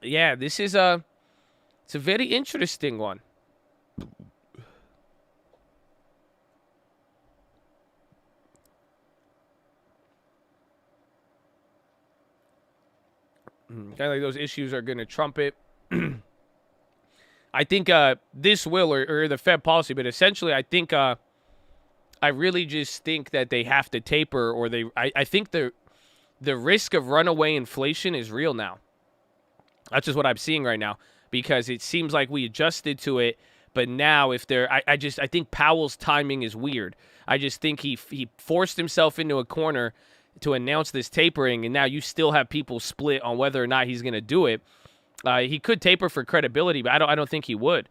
yeah, this is it's a very interesting one. Kind of like those issues are going to trump it. I think this will, or the Fed policy, but essentially I think I really just think that they have to taper, or I think the risk of runaway inflation is real now. That's just what I'm seeing right now, because it seems like we adjusted to it, but now if I think Powell's timing is weird. I just think he forced himself into a corner to announce this tapering, and now you still have people split on whether or not he's going to do it. He could taper for credibility, but I don't think he would.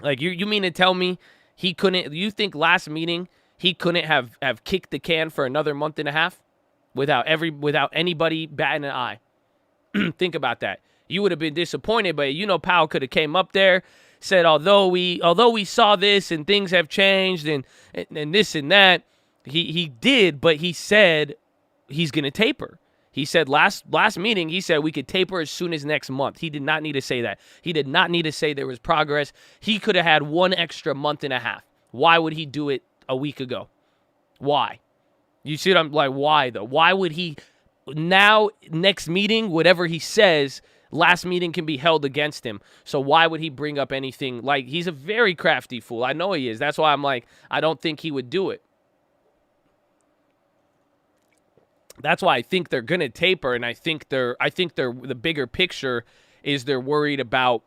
Like, you mean to tell me he couldn't? You think last meeting he couldn't have kicked the can for another month and a half without anybody batting an eye? Think about that. You would have been disappointed, but you know Powell could have came up there, said although we saw this and things have changed and this and that. He did, but he said he's going to taper. He said last meeting, he said we could taper as soon as next month. He did not need to say that. He did not need to say there was progress. He could have had one extra month and a half. Why would he do it a week ago? Why? You see what I'm like? Why though? Why would he now, next meeting, whatever he says, last meeting can be held against him. So why would he bring up anything? Like, he's a very crafty fool. I know he is. That's why I'm like, I don't think he would do it. That's why I think they're going to taper, and I think the bigger picture is they're worried about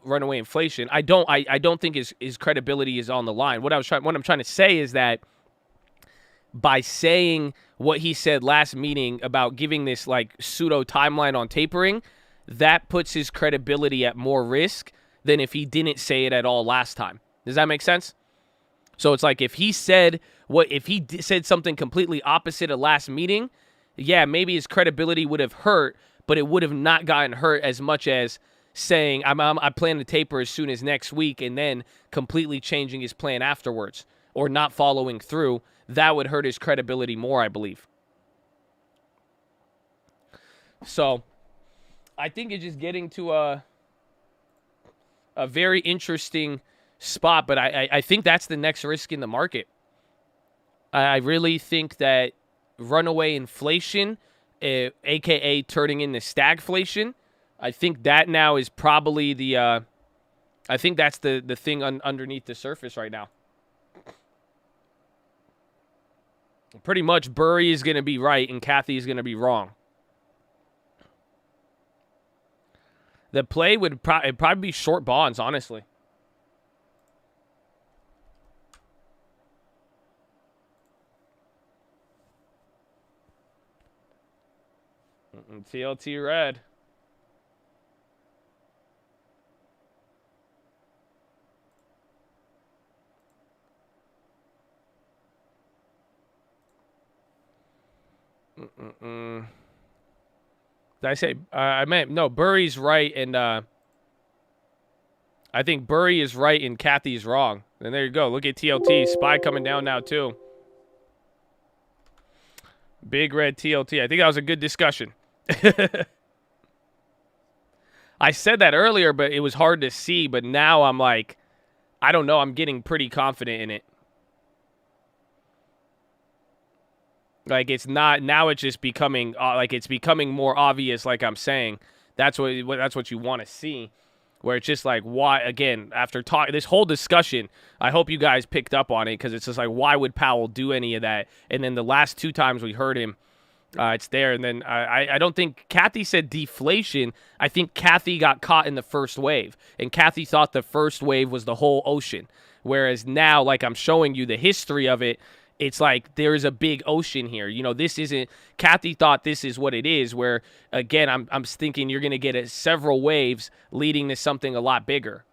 runaway inflation. I don't think his credibility is on the line. What I'm trying to say is that by saying what he said last meeting about giving this like pseudo timeline on tapering, that puts his credibility at more risk than if he didn't say it at all last time. Does that make sense? So it's like if he said said something completely opposite of last meeting, yeah, maybe his credibility would have hurt, but it would have not gotten hurt as much as saying I plan to taper as soon as next week and then completely changing his plan afterwards or not following through. That would hurt his credibility more, I believe. So I think it's just getting to a very interesting spot, but I think that's the next risk in the market. I really think that runaway inflation, aka turning into stagflation, I think that now is probably I think that's the thing underneath the surface right now. Pretty much Burry is going to be right and Kathy is going to be wrong. The play would probably be short bonds, honestly. TLT red. Did I say I meant no? Burry's right, and I think Burry is right and Kathy's wrong. And there you go. Look at TLT. SPY coming down now too. Big red TLT. I think that was a good discussion. I said that earlier, but it was hard to see. But now I'm like, I don't know. I'm getting pretty confident in it. Like, it's not, now it's just becoming, like, it's becoming more obvious, like I'm saying. That's what you want to see. Where it's just like, why, again, after this whole discussion, I hope you guys picked up on it, because it's just like, why would Powell do any of that? And then the last 2 times we heard him, it's there. And then I don't think Kathy said deflation. I think Kathy got caught in the first wave. And Kathy thought the first wave was the whole ocean. Whereas now, like I'm showing you the history of it, it's like there's a big ocean here. You know, this isn't, Kathy thought this is what it is, where, again, I'm thinking you're going to get several waves leading to something a lot bigger.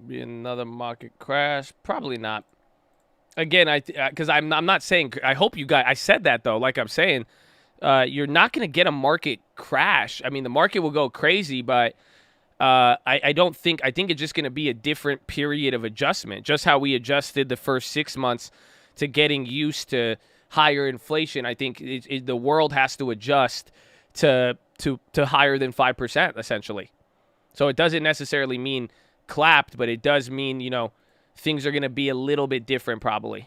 Be another market crash? Probably not. Again, because I'm not saying, I hope you guys, I said that though, like I'm saying, you're not going to get a market crash. I mean, the market will go crazy, but I don't think, I think it's just going to be a different period of adjustment. Just how we adjusted the first 6 months to getting used to higher inflation. I think the world has to adjust to higher than 5%, essentially. So it doesn't necessarily mean clapped, but it does mean, you know, things are going to be a little bit different probably.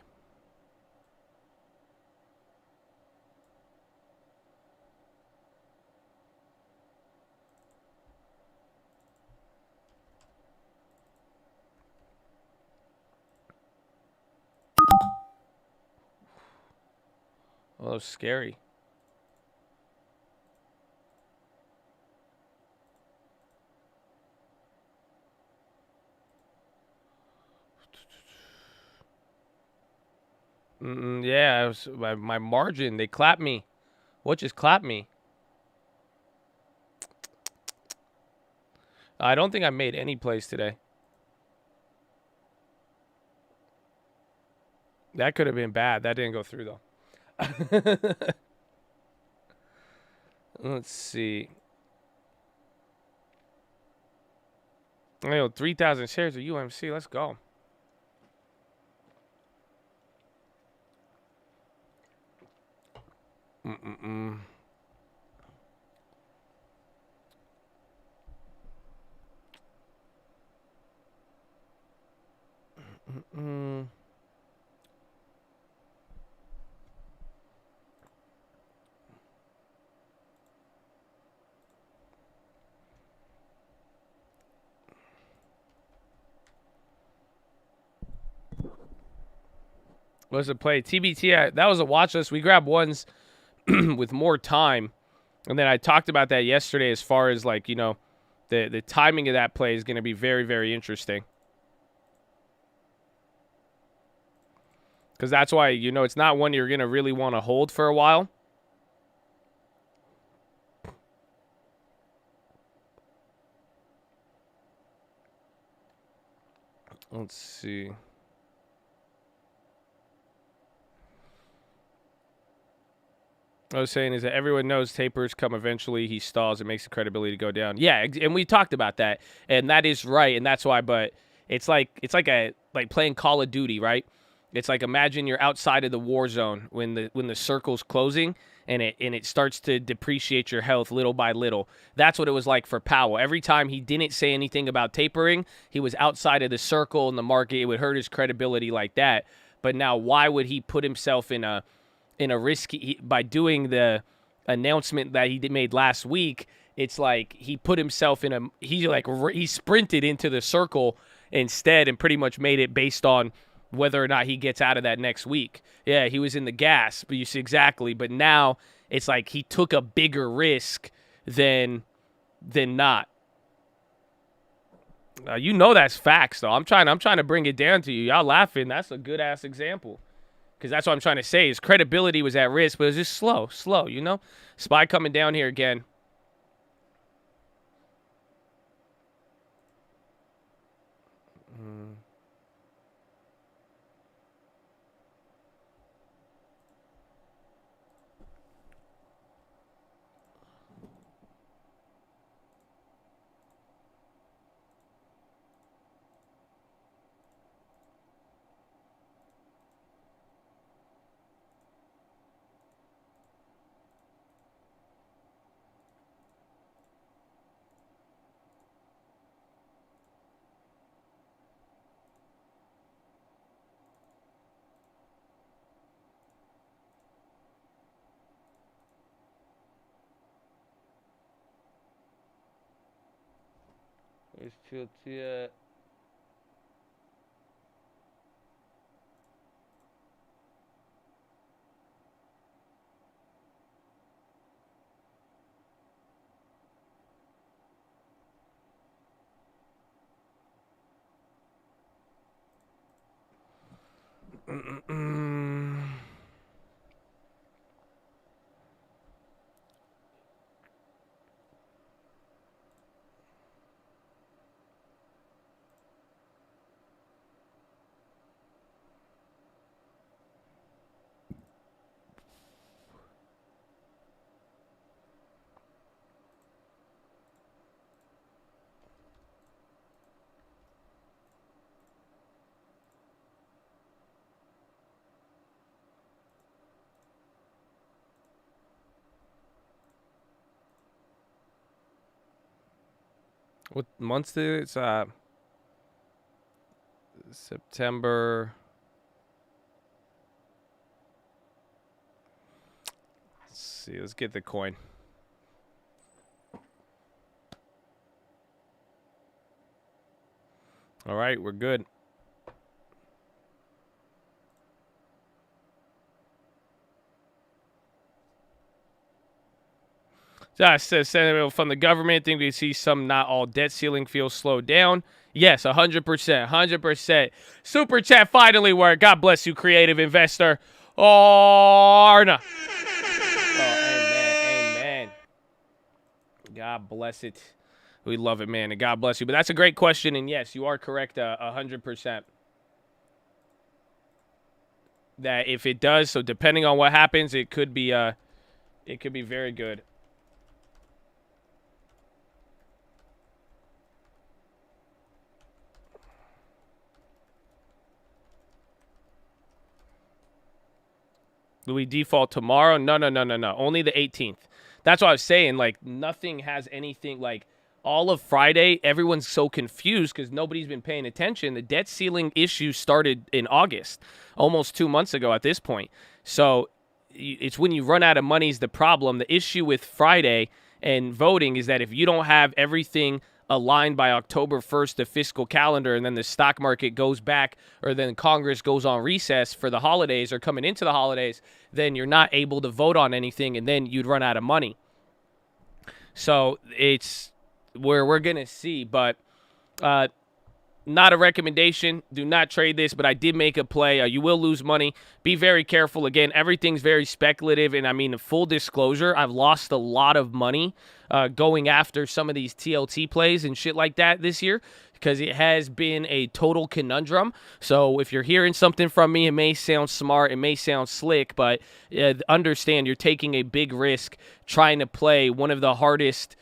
Oh, that was scary. Yeah, it was my margin. They clapped me. What just clapped me? I don't think I made any plays today. That could have been bad. That didn't go through, though. Let's see. I know 3,000 shares of UMC. Let's go. What's the play? TBT, that was a watch list. We grabbed ones with more time. And then I talked about that yesterday as far as, like, you know, the timing of that play is going to be very, very interesting. Because that's why, you know, it's not one you're going to really want to hold for a while. Let's see. I was saying is that everyone knows tapers come eventually. He stalls. It makes the credibility go down. Yeah, and we talked about that, and that is right, and that's why. But it's like playing Call of Duty, right? It's like, imagine you're outside of the war zone when the circle's closing, and it starts to depreciate your health little by little. That's what it was like for Powell. Every time he didn't say anything about tapering, he was outside of the circle in the market. It would hurt his credibility like that. But now, why would he put himself in a risk by doing the announcement that he made last week? It's like he put himself in he sprinted into the circle instead and pretty much made it based on whether or not he gets out of that next week. Yeah, he was in the gas, but you see exactly. But now it's like he took a bigger risk than not. You know that's facts though. I'm trying to bring it down to you. Y'all laughing. That's a good ass example. Because that's what I'm trying to say. His credibility was at risk, but it was just slow, you know? SPY coming down here again. Where's TLT at? What month's it? It's September. Let's see. Let's get the coin. All right, we're good. Josh says, sentiment from the government. Think we see some, not all, debt ceiling feels slowed down. Yes, 100%. 100%. Super chat finally worked. God bless you, creative investor. Arna. Oh, amen. God bless it. We love it, man, and God bless you. But that's a great question, and yes, you are correct 100%. That if it does, so depending on what happens, it could be very good. Do we default tomorrow? No. Only the 18th. That's what I was saying. Like, nothing has anything. Like, all of Friday, everyone's so confused because nobody's been paying attention. The debt ceiling issue started in August, almost 2 months ago at this point. So it's when you run out of money is the problem. The issue with Friday and voting is that if you don't have everything aligned by October 1st, the fiscal calendar, and then the stock market goes back, or then Congress goes on recess for the holidays or coming into the holidays, then you're not able to vote on anything, and then you'd run out of money. So it's where we're going to see, but not a recommendation. Do not trade this, but I did make a play. You will lose money. Be very careful. Again, everything's very speculative, and I mean, full disclosure, I've lost a lot of money going after some of these TLT plays and shit like that this year because it has been a total conundrum. So if you're hearing something from me, it may sound smart, it may sound slick, but understand you're taking a big risk trying to play one of the hardest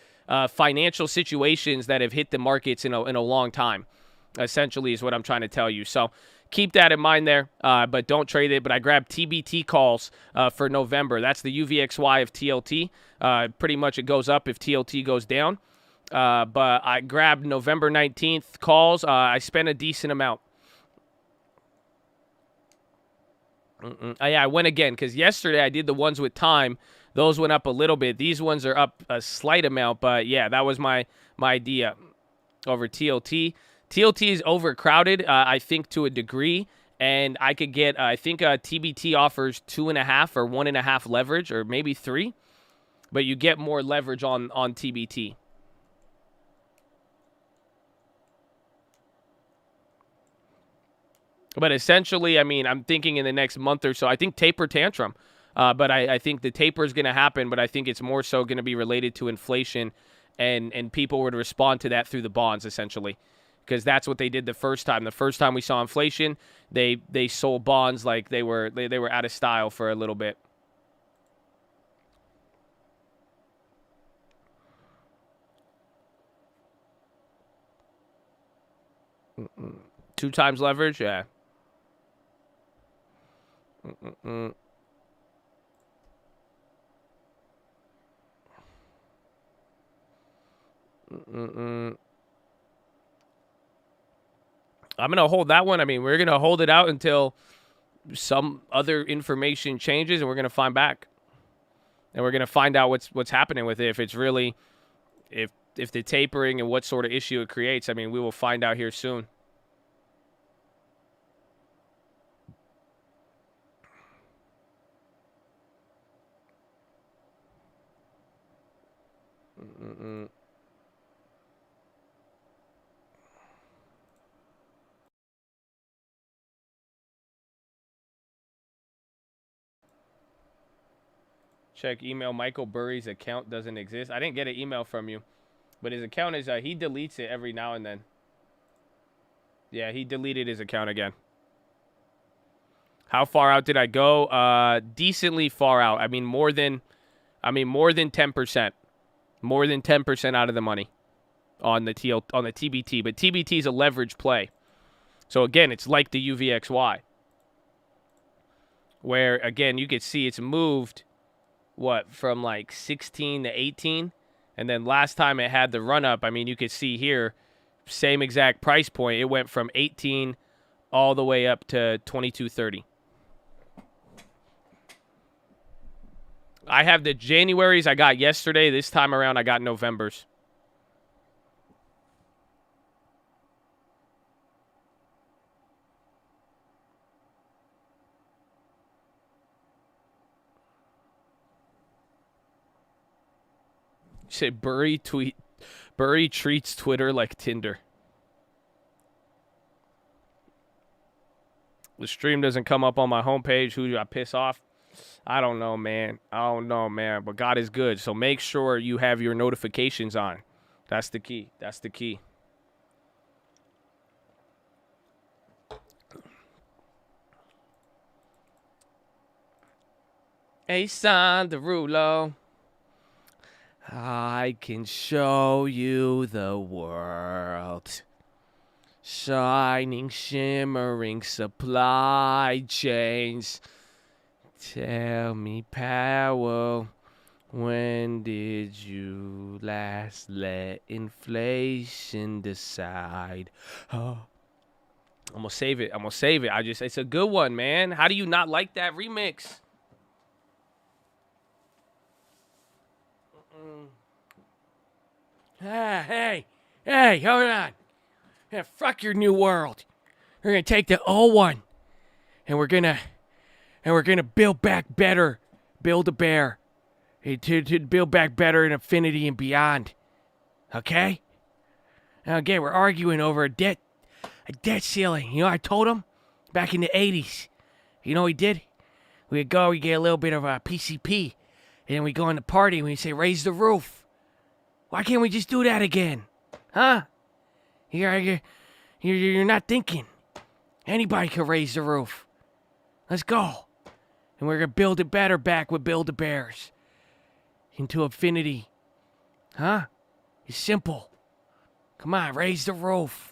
financial situations that have hit the markets in a long time. Essentially is what I'm trying to tell you. So keep that in mind there, but don't trade it. But I grabbed TBT calls for November. That's the UVXY of TLT. Pretty much it goes up if TLT goes down. But I grabbed November 19th calls. I spent a decent amount. Yeah, I went again because yesterday I did the ones with time. Those went up a little bit. These ones are up a slight amount. But, yeah, that was my idea over TLT. TLT is overcrowded, I think, to a degree, and I could get, I think TBT offers 2.5 or 1.5 leverage, or maybe 3, but you get more leverage on TBT. But essentially, I mean, I'm thinking in the next month or so, I think taper tantrum, but I think the taper is going to happen, but I think it's more so going to be related to inflation, and people would respond to that through the bonds, essentially. Because that's what they did the first time. The first time we saw inflation, they sold bonds like they were out of style for a little bit. Mm-mm. 2 times leverage, yeah. Mm-mm. Mm-mm. I'm going to hold that one. I mean, we're going to hold it out until some other information changes, and we're going to find back. And we're going to find out what's happening with it. If it's really, if the tapering and what sort of issue it creates, I mean, we will find out here soon. Check email. Michael Burry's account doesn't exist. I didn't get an email from you, but his account is, he deletes it every now and then. Yeah, he deleted his account again. How far out did I go? Decently far out. I mean, more than 10%. More than 10% out of the money on the TBT. But TBT is a leverage play. So again, it's like the UVXY, where again you can see it's moved from like 16 to 18, and then last time it had the run up, I mean, you could see here, same exact price point, it went from 18 all the way up to 22.30. I have the Januaries I got yesterday. This time around I got Novembers. Say Burry treats Twitter like Tinder. The stream doesn't come up on my homepage. Who do I piss off? I don't know, man. But God is good. So make sure you have your notifications on. That's the key. That's the key. Asan Derulo. I can show you the world. Shining, shimmering supply chains. Tell me, Powell, when did you last let inflation decide? Oh. I'm gonna save it. It's a good one, man. How do you not like that remix? Hey, hold on. Yeah, fuck your new world. We're gonna take the old one, and we're gonna build back better. Build a bear. To build back better in infinity and beyond. Okay? Now again, we're arguing over a debt ceiling. You know, I told him back in the 80s. You know what we did? We'd get a little bit of a PCP, and then we go in the party and we say, raise the roof. Why can't we just do that again? Huh? You're not thinking. Anybody can raise the roof. Let's go. And we're going to build it better back with Build-A-Bears. Into infinity. Huh? It's simple. Come on, raise the roof.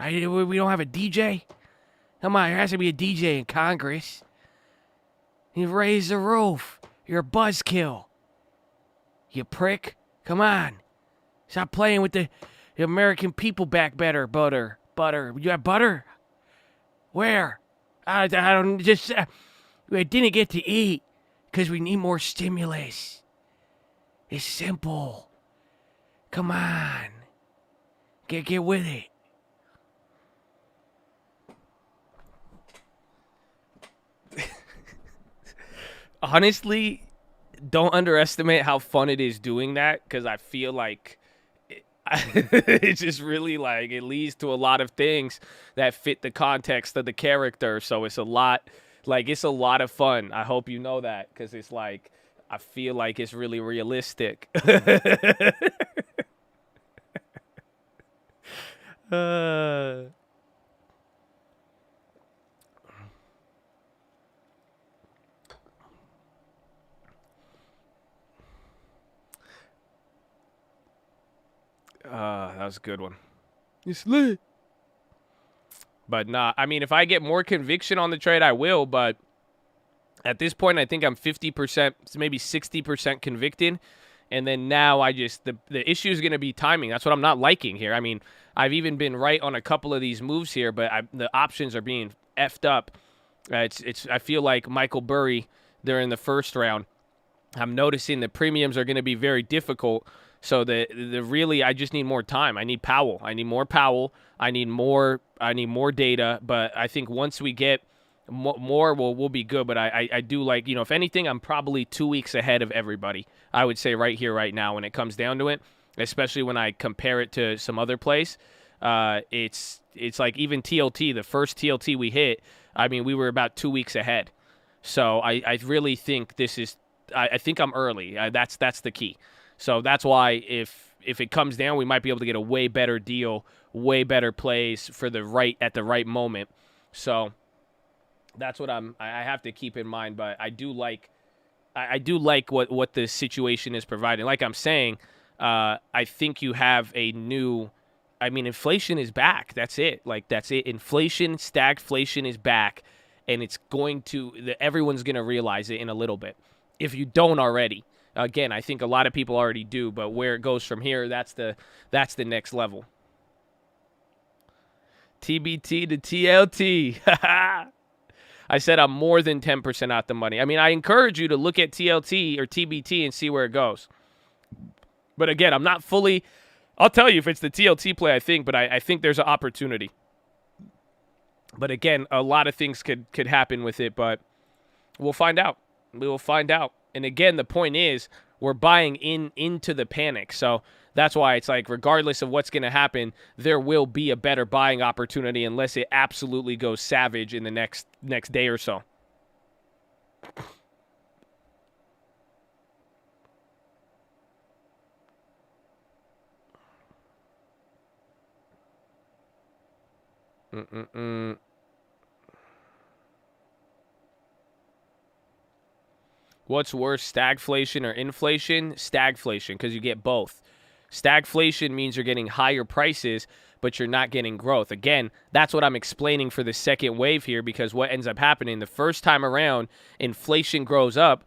We don't have a DJ? Come on, there has to be a DJ in Congress. You raise the roof. You're a buzzkill. You prick. Come on. Stop playing with the American people back better. Butter. You have butter? Where? I didn't get to eat because we need more stimulus. It's simple. Come on. Get with it. Honestly, don't underestimate how fun it is doing that, because I feel like it's just really like it leads to a lot of things that fit the context of the character. So it's a lot of fun. I hope you know that, because it's like I feel like it's really realistic. That was a good one. It's lit. But nah, I mean, if I get more conviction on the trade, I will. But at this point, I think I'm 50%, maybe 60% convicted. And then now the issue is going to be timing. That's what I'm not liking here. I mean, I've even been right on a couple of these moves here, but the options are being effed up. I feel like Michael Burry during the first round. I'm noticing the premiums are going to be very difficult So the really, I just need more time. I need Powell. I need more Powell. I need more data. But I think once we get more, we'll be good. But I do like, you know, if anything, I'm probably 2 weeks ahead of everybody. I would say right here, right now, when it comes down to it, especially when I compare it to some other place. It's like even TLT, the first TLT we hit, I mean, we were about 2 weeks ahead. So I really think this is, I think I'm early. That's the key. So that's why if it comes down, we might be able to get a way better deal, way better plays for at the right moment. So that's what I have to keep in mind. But I do like what the situation is providing. Like I'm saying, I think you have a new, I mean, inflation is back. That's it. Like, that's it. Inflation, stagflation is back, and it's going to, everyone's going to realize it in a little bit. If you don't already. Again, I think a lot of people already do, but where it goes from here, that's the next level. TBT to TLT. I said I'm more than 10% out the money. I mean, I encourage you to look at TLT or TBT and see where it goes. But again, I'm not fully, I'll tell you if it's the TLT play, I think, but I think there's an opportunity. But again, a lot of things could happen with it, but we'll find out. We will find out. And again, the point is we're buying into the panic. So that's why it's like, regardless of what's going to happen, there will be a better buying opportunity unless it absolutely goes savage in the next day or so. What's worse, stagflation or inflation? Stagflation, because you get both. Stagflation means you're getting higher prices, but you're not getting growth. Again, that's what I'm explaining for the second wave here, because what ends up happening, the first time around, inflation goes up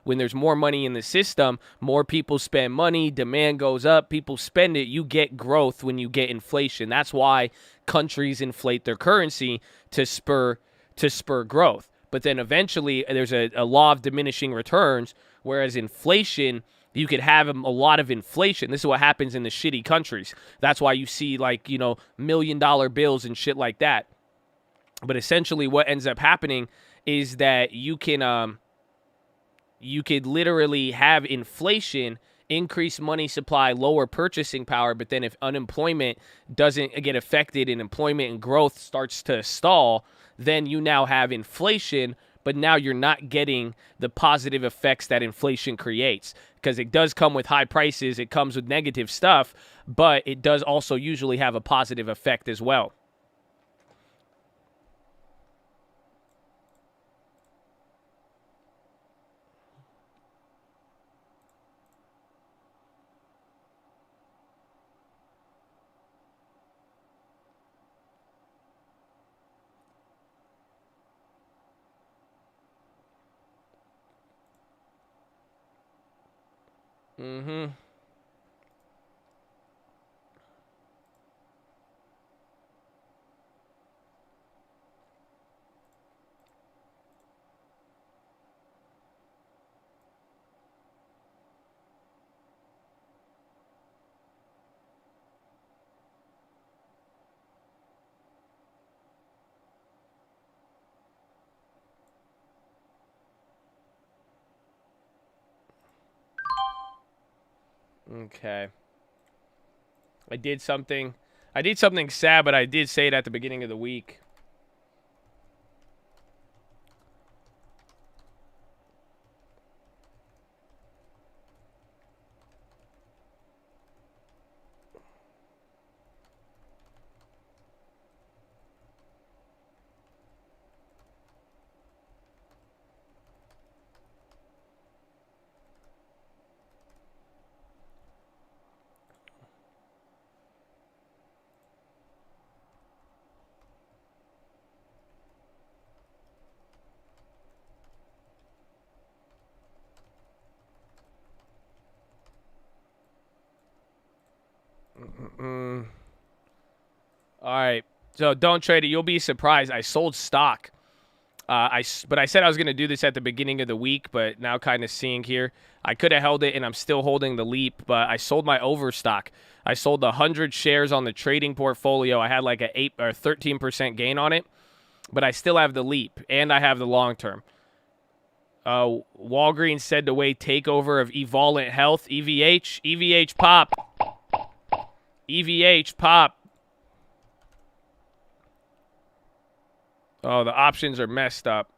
when there's more money in the system, more people spend money, demand goes up, people spend it, you get growth when you get inflation. That's why countries inflate their currency to spur growth. But then eventually there's a law of diminishing returns, whereas inflation, you could have a lot of inflation. This is what happens in the shitty countries. That's why you see, like, you know, $1 million bills and shit like that. But essentially what ends up happening is that you could literally have inflation, increase money supply, lower purchasing power, but then if unemployment doesn't get affected and employment and growth starts to stall, then you now have inflation, but now you're not getting the positive effects that inflation creates, because it does come with high prices, it comes with negative stuff, but it does also usually have a positive effect as well. Okay. I did something sad, but I did say it at the beginning of the week. All right. So don't trade it. You'll be surprised. I sold stock. But I said I was going to do this at the beginning of the week, but now kind of seeing here, I could have held it, and I'm still holding the leap, but I sold my overstock. I sold the 100 shares on the trading portfolio. I had like a 8 or 13% gain on it, but I still have the leap, and I have the long term. Walgreens said to wait takeover of Evolent Health, EVH, EVH pop, EVH pop. Oh, the options are messed up.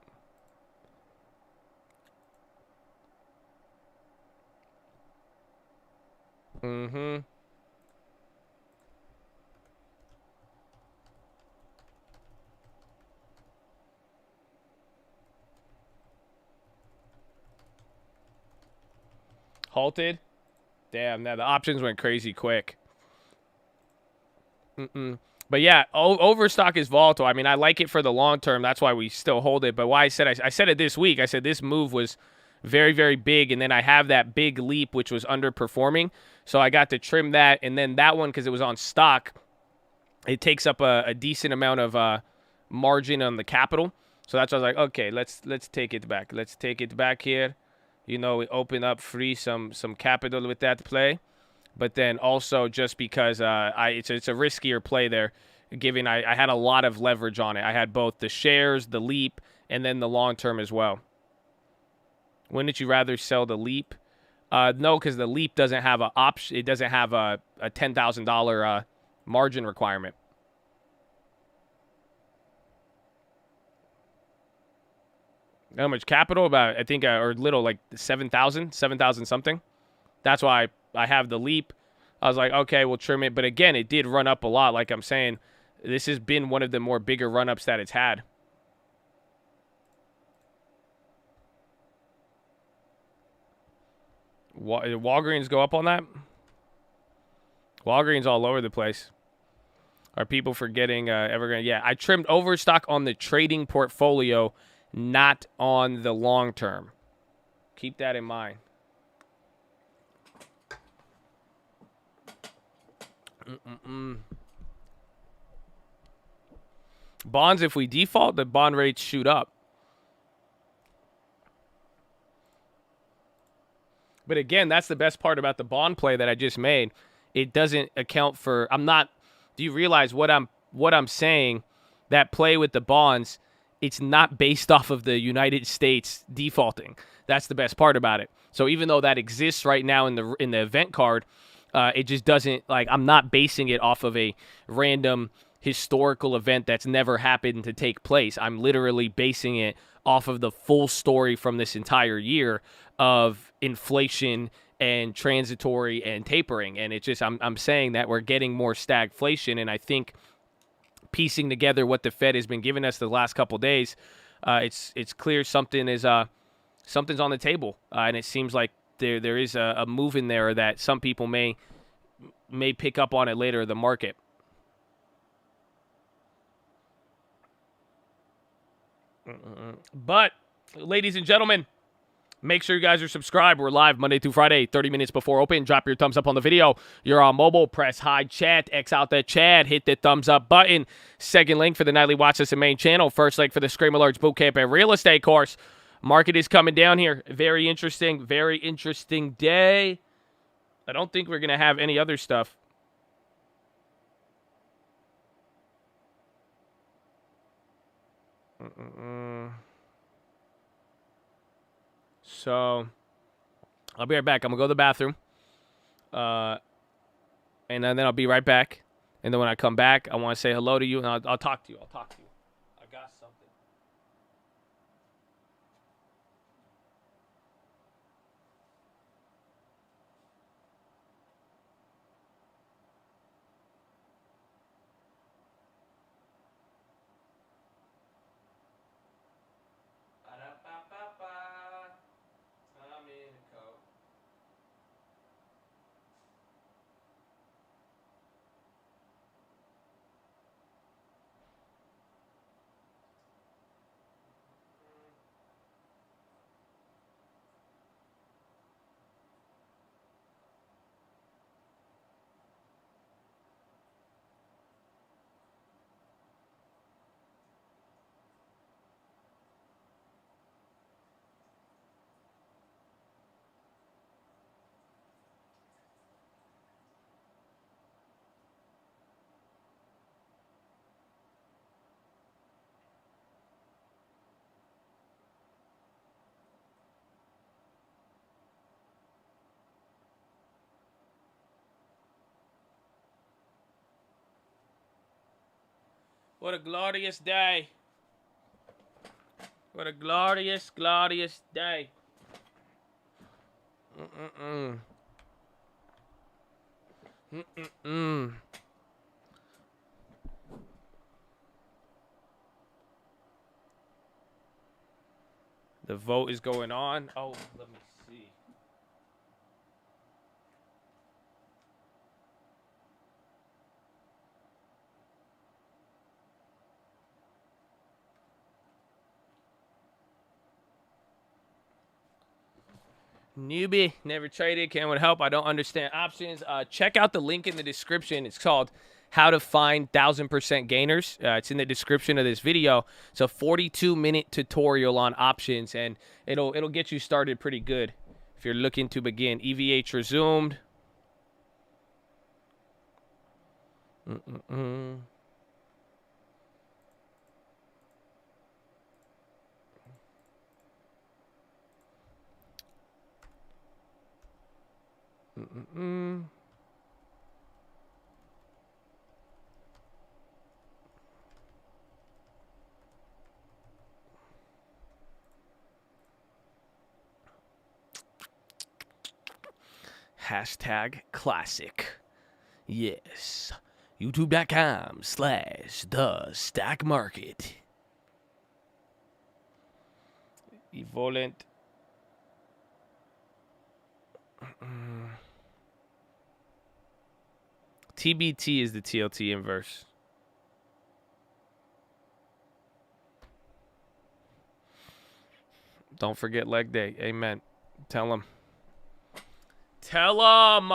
Mm-hmm. Halted? Damn, now the options went crazy quick. But yeah, overstock is volatile. I mean, I like it for the long term. That's why we still hold it. But why I said it this week. I said this move was very, very big. And then I have that big leap, which was underperforming. So I got to trim that. And then that one, because it was on stock, it takes up a decent amount of margin on the capital. So that's why I was like, okay, let's take it back. Let's take it back here. You know, we open up free some capital with that play. But then also just because it's a riskier play there, given I had a lot of leverage on it. I had both the shares, the leap, and then the long term as well. Wouldn't you rather sell the leap? No, because the leap doesn't have a option. It doesn't have a $10,000 margin requirement. How much capital? About, I think, or little, like 7,000 something. That's why I have the leap. I was like, okay, we'll trim it. But again, it did run up a lot. Like I'm saying, this has been one of the more bigger run-ups that it's had. Did Walgreens go up on that? Walgreens all over the place. Are people forgetting Evergrande? Yeah, I trimmed overstock on the trading portfolio, not on the long term. Keep that in mind. Bonds, if we default, the bond rates shoot up. But again, that's the best part about the bond play that I just made. It doesn't account for, do you realize what I'm saying? That play with the bonds, it's not based off of the United States defaulting. That's the best part about it. So even though that exists right now in the event card, it just doesn't, like, I'm not basing it off of a random historical event that's never happened to take place. I'm literally basing it off of the full story from this entire year of inflation and transitory and tapering. And it's just, I'm saying that we're getting more stagflation. And I think piecing together what the Fed has been giving us the last couple days, it's clear something's on the table. And it seems like there is a move in there that some people may pick up on it later in the market. But, ladies and gentlemen, make sure you guys are subscribed. We're live Monday through Friday, 30 minutes before open. Drop your thumbs up on the video. You're on mobile. Press hide chat. X out that chat. Hit the thumbs up button. Second link for the nightly Watchlist and main channel. First link for the Scream Alerts Bootcamp and Real Estate course. Market is coming down here. Very interesting day. I don't think we're going to have any other stuff. So, I'll be right back. I'm going to go to the bathroom. And then I'll be right back. And then when I come back, I want to say hello to you, and I'll talk to you. I got something. What a glorious day. What a glorious, glorious day. The vote is going on. Oh, let me see. Newbie, never traded, can't want help. I don't understand options. Check out the link in the description. It's called How to Find 1000% Gainers. It's in the description of this video. It's a 42-minute tutorial on options, and it'll get you started pretty good if you're looking to begin. EVH resumed. Hashtag classic. Yes. YouTube.com/the-stack-market. Evolent. TBT is the TLT inverse. Don't forget leg day. Amen. Tell him. Tell him.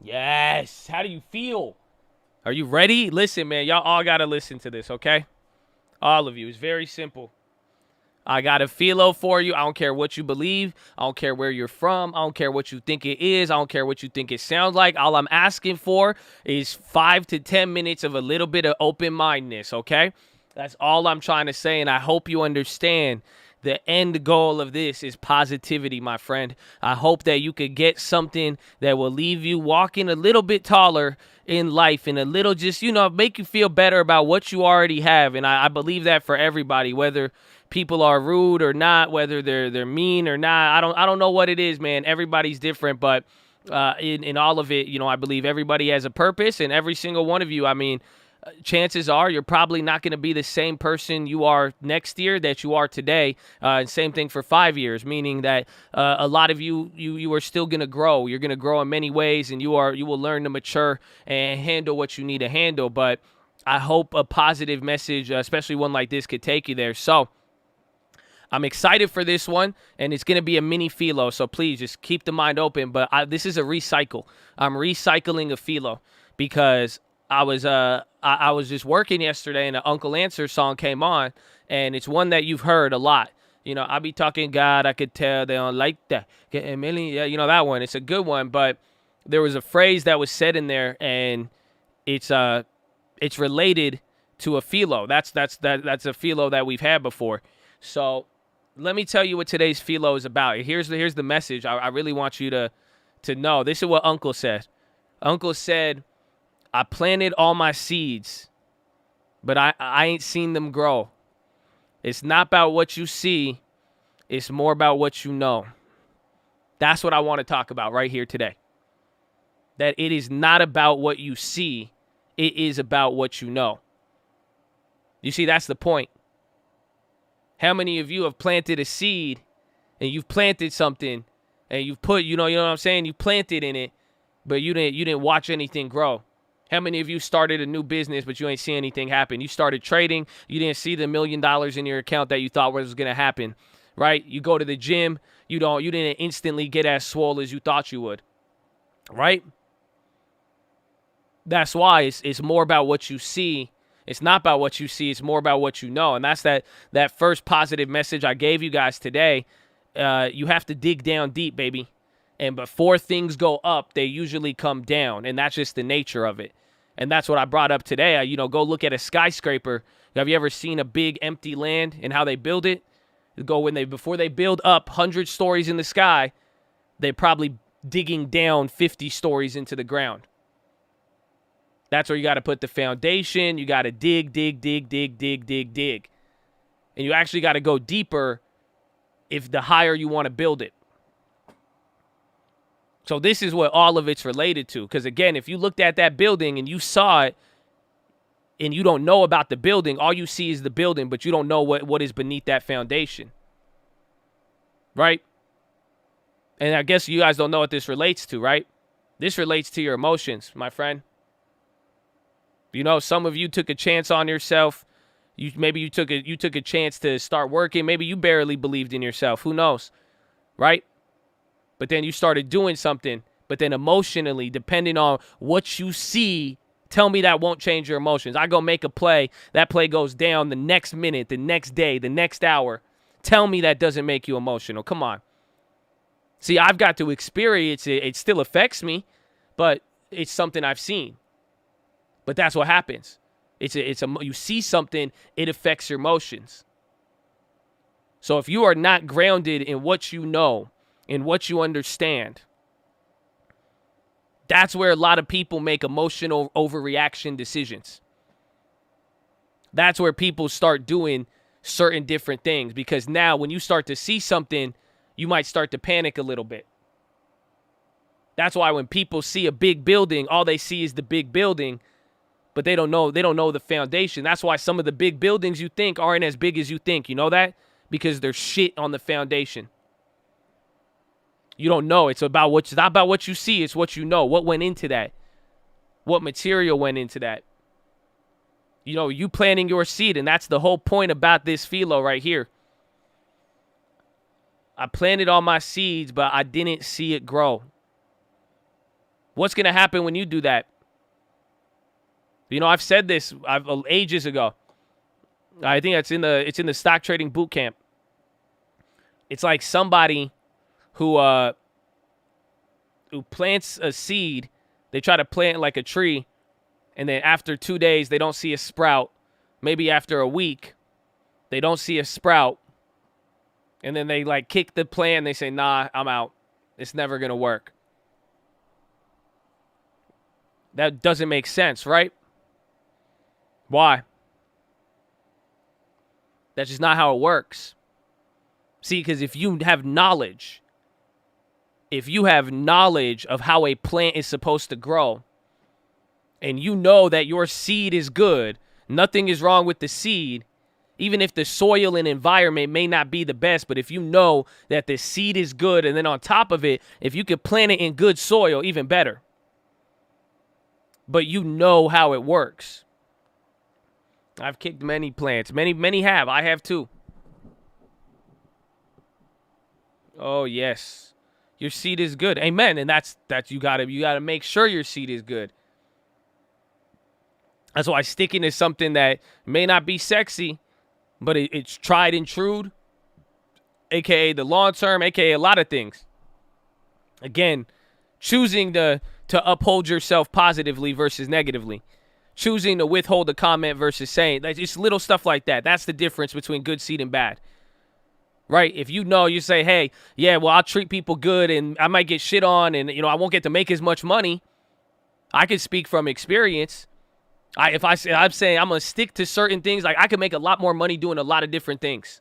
Yes. How do you feel? Are you ready? Listen, man. Y'all all got to listen to this, okay? All of you. It's very simple. I got a PHILO for you. I don't care what you believe. I don't care where you're from. I don't care what you think it is. I don't care what you think it sounds like. All I'm asking for is 5 to 10 minutes of a little bit of open-mindedness, okay? That's all I'm trying to say, and I hope you understand the end goal of this is positivity, my friend. I hope that you could get something that will leave you walking a little bit taller in life and a little just, you know, make you feel better about what you already have. And I believe that for everybody, whether people are rude or not, whether they're mean or not. I don't know what it is, man. Everybody's different, but in all of it, you know, I believe everybody has a purpose, and every single one of you, I mean, chances are you're probably not going to be the same person you are next year that you are today. And same thing for 5 years, meaning that a lot of you are still going to grow. You're going to grow in many ways, and you will learn to mature and handle what you need to handle. But I hope a positive message, especially one like this, could take you there. So I'm excited for this one, and it's going to be a mini PHILO. So please just keep the mind open. But this is a recycle. I'm recycling a PHILO because I was just working yesterday, and the Uncle Answer song came on, and it's one that you've heard a lot. You know, I be talking God, I could tell they don't like that. Getting million, yeah, you know that one. It's a good one, but there was a phrase that was said in there, and it's related to a PHILO. That's a PHILO that we've had before. So let me tell you what today's PHILO is about. Here's the message. I really want you to know. This is what Uncle said. Uncle said, I planted all my seeds, but I ain't seen them grow. It's not about what you see. It's more about what you know. That's what I want to talk about right here today. That it is not about what you see. It is about what you know. You see, that's the point. How many of you have planted a seed and you've planted something and you've put, you know what I'm saying? You planted in it, but you didn't watch anything grow. How many of you started a new business, but you ain't see anything happen? You started trading. You didn't see the $1 million in your account that you thought was going to happen, right? You go to the gym. You didn't instantly get as swole as you thought you would, right? That's why it's more about what you see. It's not about what you see. It's more about what you know. And that's that first positive message I gave you guys today. You have to dig down deep, baby. And before things go up, they usually come down. And that's just the nature of it. And that's what I brought up today. Go look at a skyscraper. Have you ever seen a big empty land and how they build it? Before they build up 100 stories in the sky, they're probably digging down 50 stories into the ground. That's where you got to put the foundation. You got to dig. And you actually got to go deeper if the higher you want to build it. So this is what all of it's related to. Because again, if you looked at that building and you saw it and you don't know about the building, all you see is the building, but you don't know what is beneath that foundation. Right? And I guess you guys don't know what this relates to, right? This relates to your emotions, my friend. Some of you took a chance on yourself. Maybe you took a chance to start working. Maybe you barely believed in yourself. Who knows? Right? But then you started doing something. But then emotionally, depending on what you see, tell me that won't change your emotions. I go make a play. That play goes down the next minute, the next day, the next hour. Tell me that doesn't make you emotional. Come on. See, I've got to experience it. It still affects me, but it's something I've seen. But that's what happens. You see something, it affects your emotions. So if you are not grounded in what you know, in what you understand, that's where a lot of people make emotional overreaction decisions. That's where people start doing certain different things, because now when you start to see something, you might start to panic a little bit. That's why when people see a big building, all they see is the big building, but they don't know the foundation. That's why some of the big buildings you think aren't as big as you think. You know that? Because there's shit on the foundation. You don't know. It's not about what you see, it's what you know. What went into that? What material went into that? You planting your seed, and that's the whole point about this PHILO right here. I planted all my seeds, but I didn't see it grow. What's going to happen when you do that? I've said this ages ago. I think it's in the stock trading boot camp. It's like somebody who plants a seed. They try to plant like a tree, and then after 2 days they don't see a sprout. Maybe after a week they don't see a sprout, and then they like kick the plant and they say, "Nah, I'm out. It's never gonna work." That doesn't make sense, right? Why? That's just not how it works. See, because if you have knowledge of how a plant is supposed to grow, and you know that your seed is good, nothing is wrong with the seed, even if the soil and environment may not be the best, but if you know that the seed is good, and then on top of it, if you could plant it in good soil, even better. But you know how it works. I've kicked many plants. Many have. I have too. Oh, yes. Your seed is good. Amen. And that's you gotta make sure your seed is good. That's why sticking to something that may not be sexy, but it's tried and true, aka the long term, aka a lot of things. Again, choosing to uphold yourself positively versus negatively. Choosing to withhold a comment versus saying, like, just little stuff like that. That's the difference between good seed and bad. Right? If you say, hey, yeah, well, I'll treat people good and I might get shit on and, I won't get to make as much money. I can speak from experience. I'm saying I'm going to stick to certain things. Like, I could make a lot more money doing a lot of different things.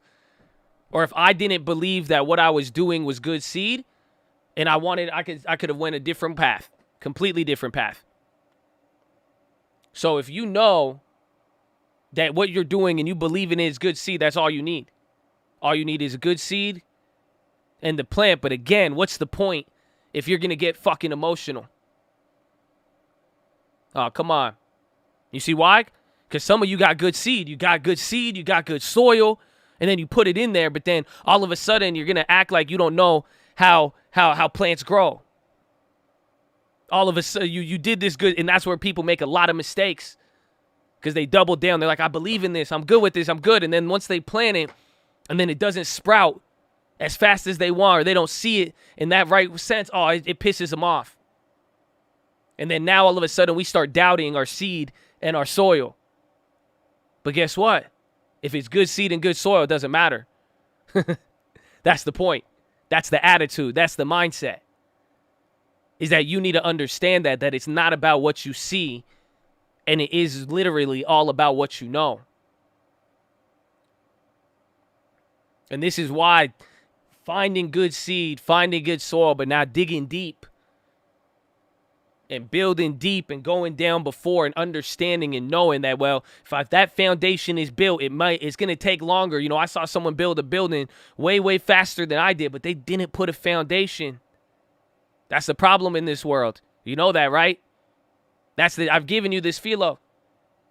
Or if I didn't believe that what I was doing was good seed and I could have went a different path, completely different path. So if you know that what you're doing and you believe in it is good seed, that's all you need. All you need is a good seed and the plant. But again, what's the point if you're going to get fucking emotional? Oh, come on. You see why? Because some of you got good seed. You got good seed. You got good soil. And then you put it in there. But then all of a sudden you're going to act like you don't know how plants grow. All of a sudden, you did this good, and that's where people make a lot of mistakes because they double down. They're like, I believe in this. I'm good with this. I'm good. And then once they plant it, and then it doesn't sprout, as fast as they want, or they don't see it in that right sense, oh, it pisses them off. And then now all of a sudden we start doubting our seed and our soil. But guess what? If it's good seed and good soil, it doesn't matter. That's the point. That's the attitude. That's the mindset. Is that you need to understand that it's not about what you see, and it is literally all about what you know. And this is why finding good seed, finding good soil, but now digging deep and building deep and going down before and understanding and knowing that, well, if that foundation is built, it's going to take longer. You know, I saw someone build a building way, way faster than I did, but they didn't put a foundation. That's the problem in this world. You know that, right? I've given you this PHILO.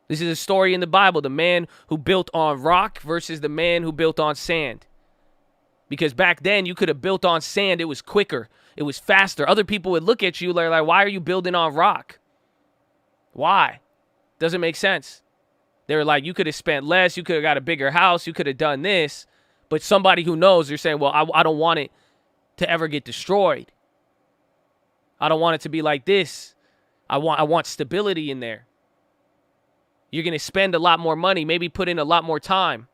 This is a story in the Bible, the man who built on rock versus the man who built on sand. Because back then you could have built on sand, it was quicker. It was faster. Other people would look at you like, why are you building on rock? Why? Doesn't make sense. They were like, you could have spent less. You could have got a bigger house. You could have done this. But somebody who knows, they're saying, well, I don't want it to ever get destroyed. I don't want it to be like this. I want stability in there. You're going to spend a lot more money, maybe put in a lot more time.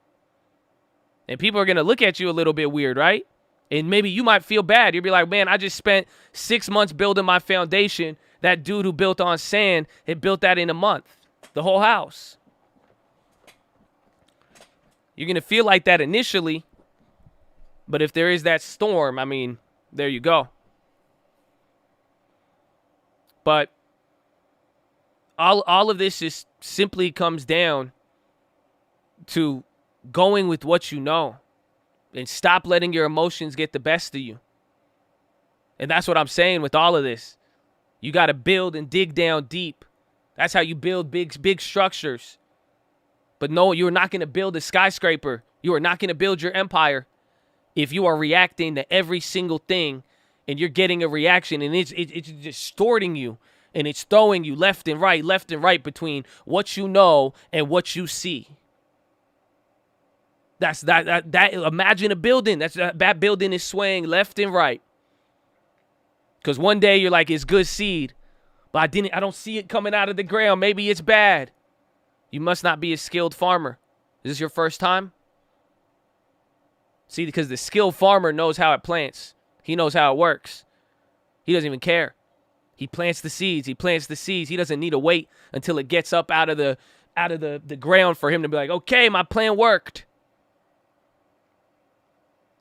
And people are going to look at you a little bit weird, right? And maybe you might feel bad. You'll be like, man, I just spent 6 months building my foundation. That dude who built on sand had built that in a month. The whole house. You're going to feel like that initially. But if there is that storm, I mean, there you go. But all of this just simply comes down to going with what you know. And stop letting your emotions get the best of you. And that's what I'm saying with all of this. You got to build and dig down deep. That's how you build big structures. But no, you're not going to build a skyscraper. You are not going to build your empire if you are reacting to every single thing and you're getting a reaction and it's distorting you and it's throwing you left and right between what you know and what you see. That's that imagine a building. That building is swaying left and right. Because one day you're like, it's good seed, but I don't see it coming out of the ground. Maybe it's bad. You must not be a skilled farmer. Is this your first time? See, because the skilled farmer knows how it plants. He knows how it works. He doesn't even care. He plants the seeds. He doesn't need to wait until it gets up out of the ground for him to be like, okay, my plan worked.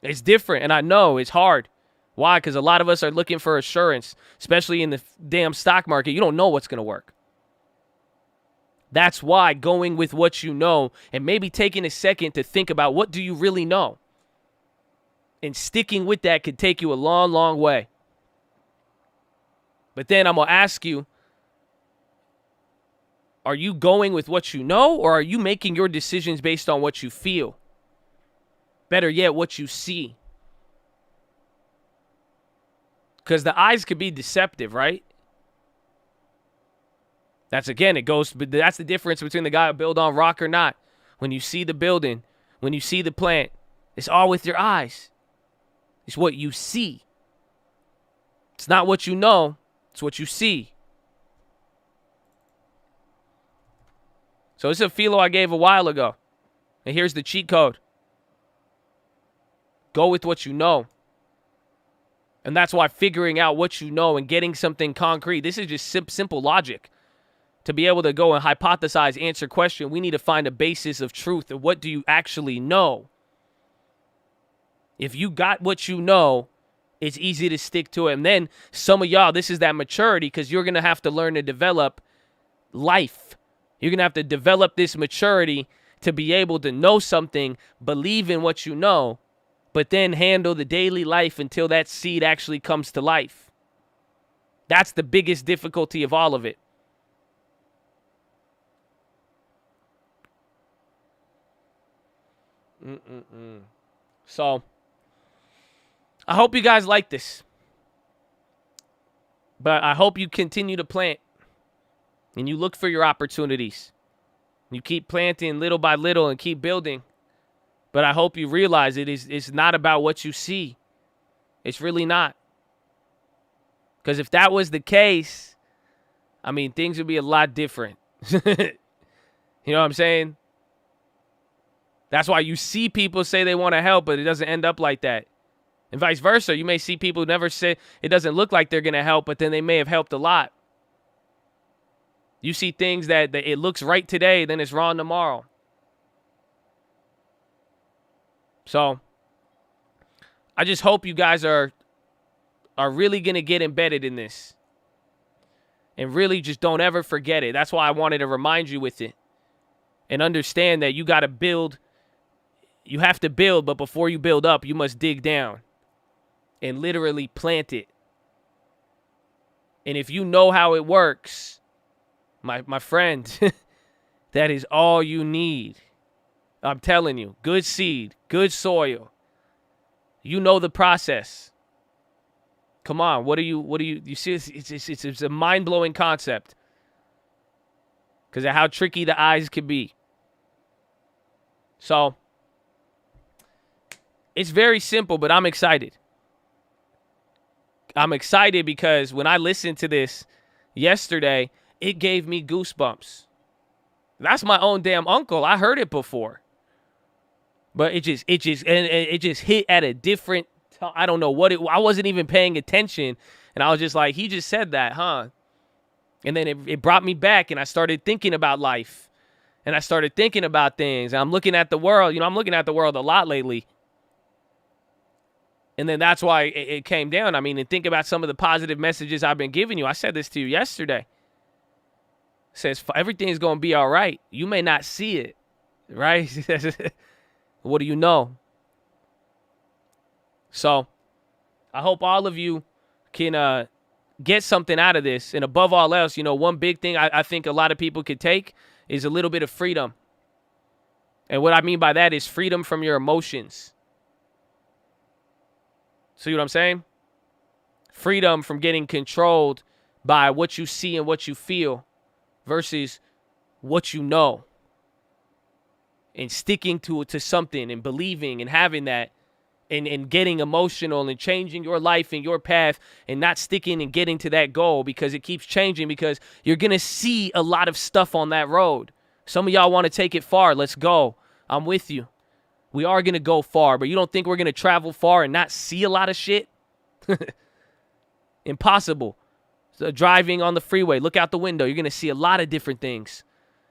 It's different, and I know it's hard. Why? Because a lot of us are looking for assurance, especially in the damn stock market. You don't know what's going to work. That's why going with what you know and maybe taking a second to think about what do you really know. And sticking with that could take you a long, long way. But then I'm going to ask you, are you going with what you know, or are you making your decisions based on what you feel? Better yet, what you see. Because the eyes could be deceptive, right? That's the difference between the guy who built on rock or not. When you see the building, when you see the plant, it's all with your eyes. It's what you see. It's not what you know, it's what you see. So this is a PHILO I gave a while ago. And here's the cheat code. Go with what you know. And that's why figuring out what you know and getting something concrete, this is just simple logic. To be able to go and hypothesize, answer question, we need to find a basis of truth of what do you actually know. If you got what you know, it's easy to stick to it. And then some of y'all, this is that maturity because you're going to have to learn to develop life. You're going to have to develop this maturity to be able to know something, believe in what you know, but then handle the daily life until that seed actually comes to life. That's the biggest difficulty of all of it. So, I hope you guys like this. But I hope you continue to plant. And you look for your opportunities. You keep planting little by little and keep building. But I hope you realize it's not about what you see. It's really not. Because if that was the case, I mean, things would be a lot different. You know what I'm saying? That's why you see people say they want to help, but it doesn't end up like that. And vice versa. You may see people who never say it doesn't look like they're going to help, but then they may have helped a lot. You see things that it looks right today, then it's wrong tomorrow. So I just hope you guys are really going to get embedded in this. And really just don't ever forget it. That's why I wanted to remind you with it. And understand that you got to build. You have to build, but before you build up, you must dig down. And literally plant it. And if you know how it works, my friend, that is all you need. I'm telling you, good seed, good soil. You know the process. Come on, you see, it's a mind-blowing concept. Because of how tricky the eyes can be. So, it's very simple, but I'm excited. I'm excited because when I listened to this yesterday, it gave me goosebumps. That's my own damn uncle. I heard it before. But it just hit at a different, I don't know what I wasn't even paying attention. And I was just like, he just said that, huh? And then it brought me back and I started thinking about life. And I started thinking about things. And I'm looking at the world. You know, I'm looking at the world a lot lately. And then that's why it came down. I mean, and think about some of the positive messages I've been giving you. I said this to you yesterday. It says, everything's going to be all right. You may not see it, right? What do you know? So I hope all of you can get something out of this. And above all else, you know, one big thing I think a lot of people could take is a little bit of freedom. And what I mean by that is freedom from your emotions. See what I'm saying? Freedom from getting controlled by what you see and what you feel versus what you know. And sticking to something and believing and having that and getting emotional and changing your life and your path and not sticking and getting to that goal because it keeps changing because you're going to see a lot of stuff on that road. Some of y'all want to take it far. Let's go. I'm with you. We are going to go far, but you don't think we're going to travel far and not see a lot of shit? Impossible. So driving on the freeway, look out the window. You're going to see a lot of different things.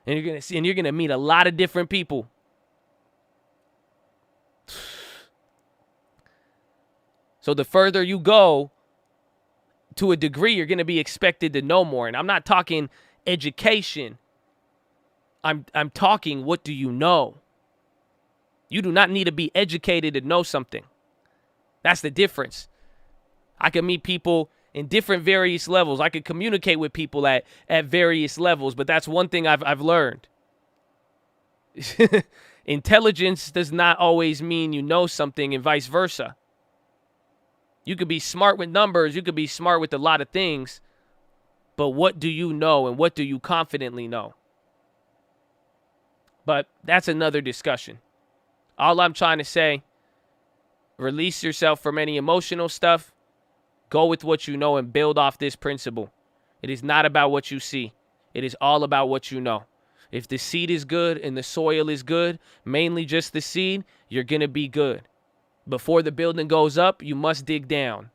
And you're going to meet a lot of different people. So the further you go, to a degree, you're going to be expected to know more. And I'm not talking education. I'm talking, what do you know? You do not need to be educated to know something. That's the difference. I can meet people in different various levels. I could communicate with people at various levels, but that's one thing I've learned. Intelligence does not always mean you know something and vice versa. You could be smart with numbers. You could be smart with a lot of things. But what do you know and what do you confidently know? But that's another discussion. All I'm trying to say, release yourself from any emotional stuff. Go with what you know and build off this principle. It is not about what you see. It is all about what you know. If the seed is good and the soil is good, mainly just the seed, you're going to be good. Before the building goes up, you must dig down.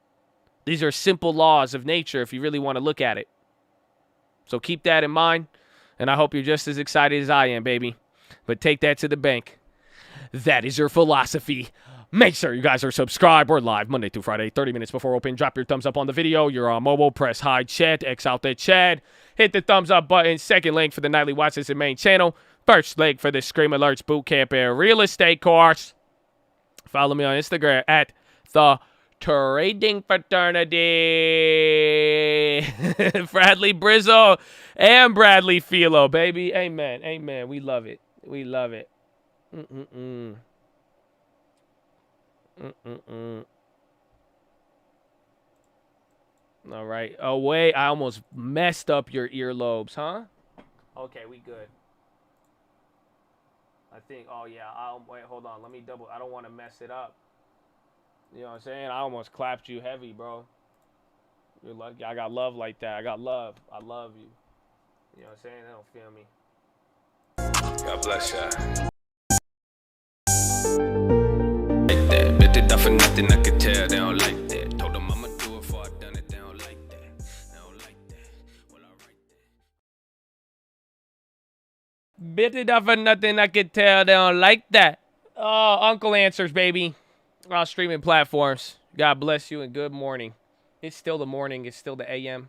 These are simple laws of nature if you really want to look at it. So keep that in mind, and I hope you're just as excited as I am, baby. But take that to the bank. That is your philosophy. Make sure you guys are subscribed. We're live Monday through Friday, 30 minutes before open. Drop your thumbs up on the video. You're on mobile. Press hide chat. X out the chat. Hit the thumbs up button. Second link for the nightly Watchlist and main channel. First link for the Scream Alerts Bootcamp and Real Estate course. Follow me on Instagram at The Trading Fraternity. Bradley Brizzle and Bradley PHILO, baby. Amen. Amen. We love it. We love it. All right. Oh, wait. I almost messed up your earlobes, huh? Okay, we good. I think, oh yeah, wait, hold on, let me double. I don't want to mess it up. You know what I'm saying? I almost clapped you heavy, bro. You're lucky. I got love like that. I got love. I love you. You know what I'm saying? They don't feel me. God bless ya. Like that. Bet they die for nothing. I could tell they don't like that. Told them I'ma do it before I done it. They don't like that. They don't like that. Well, I write that. Bet they die for nothing. I could tell they don't like that. Oh, Uncle Answers, baby. All streaming platforms. God bless you and good morning. It's still the morning. It's still the AM.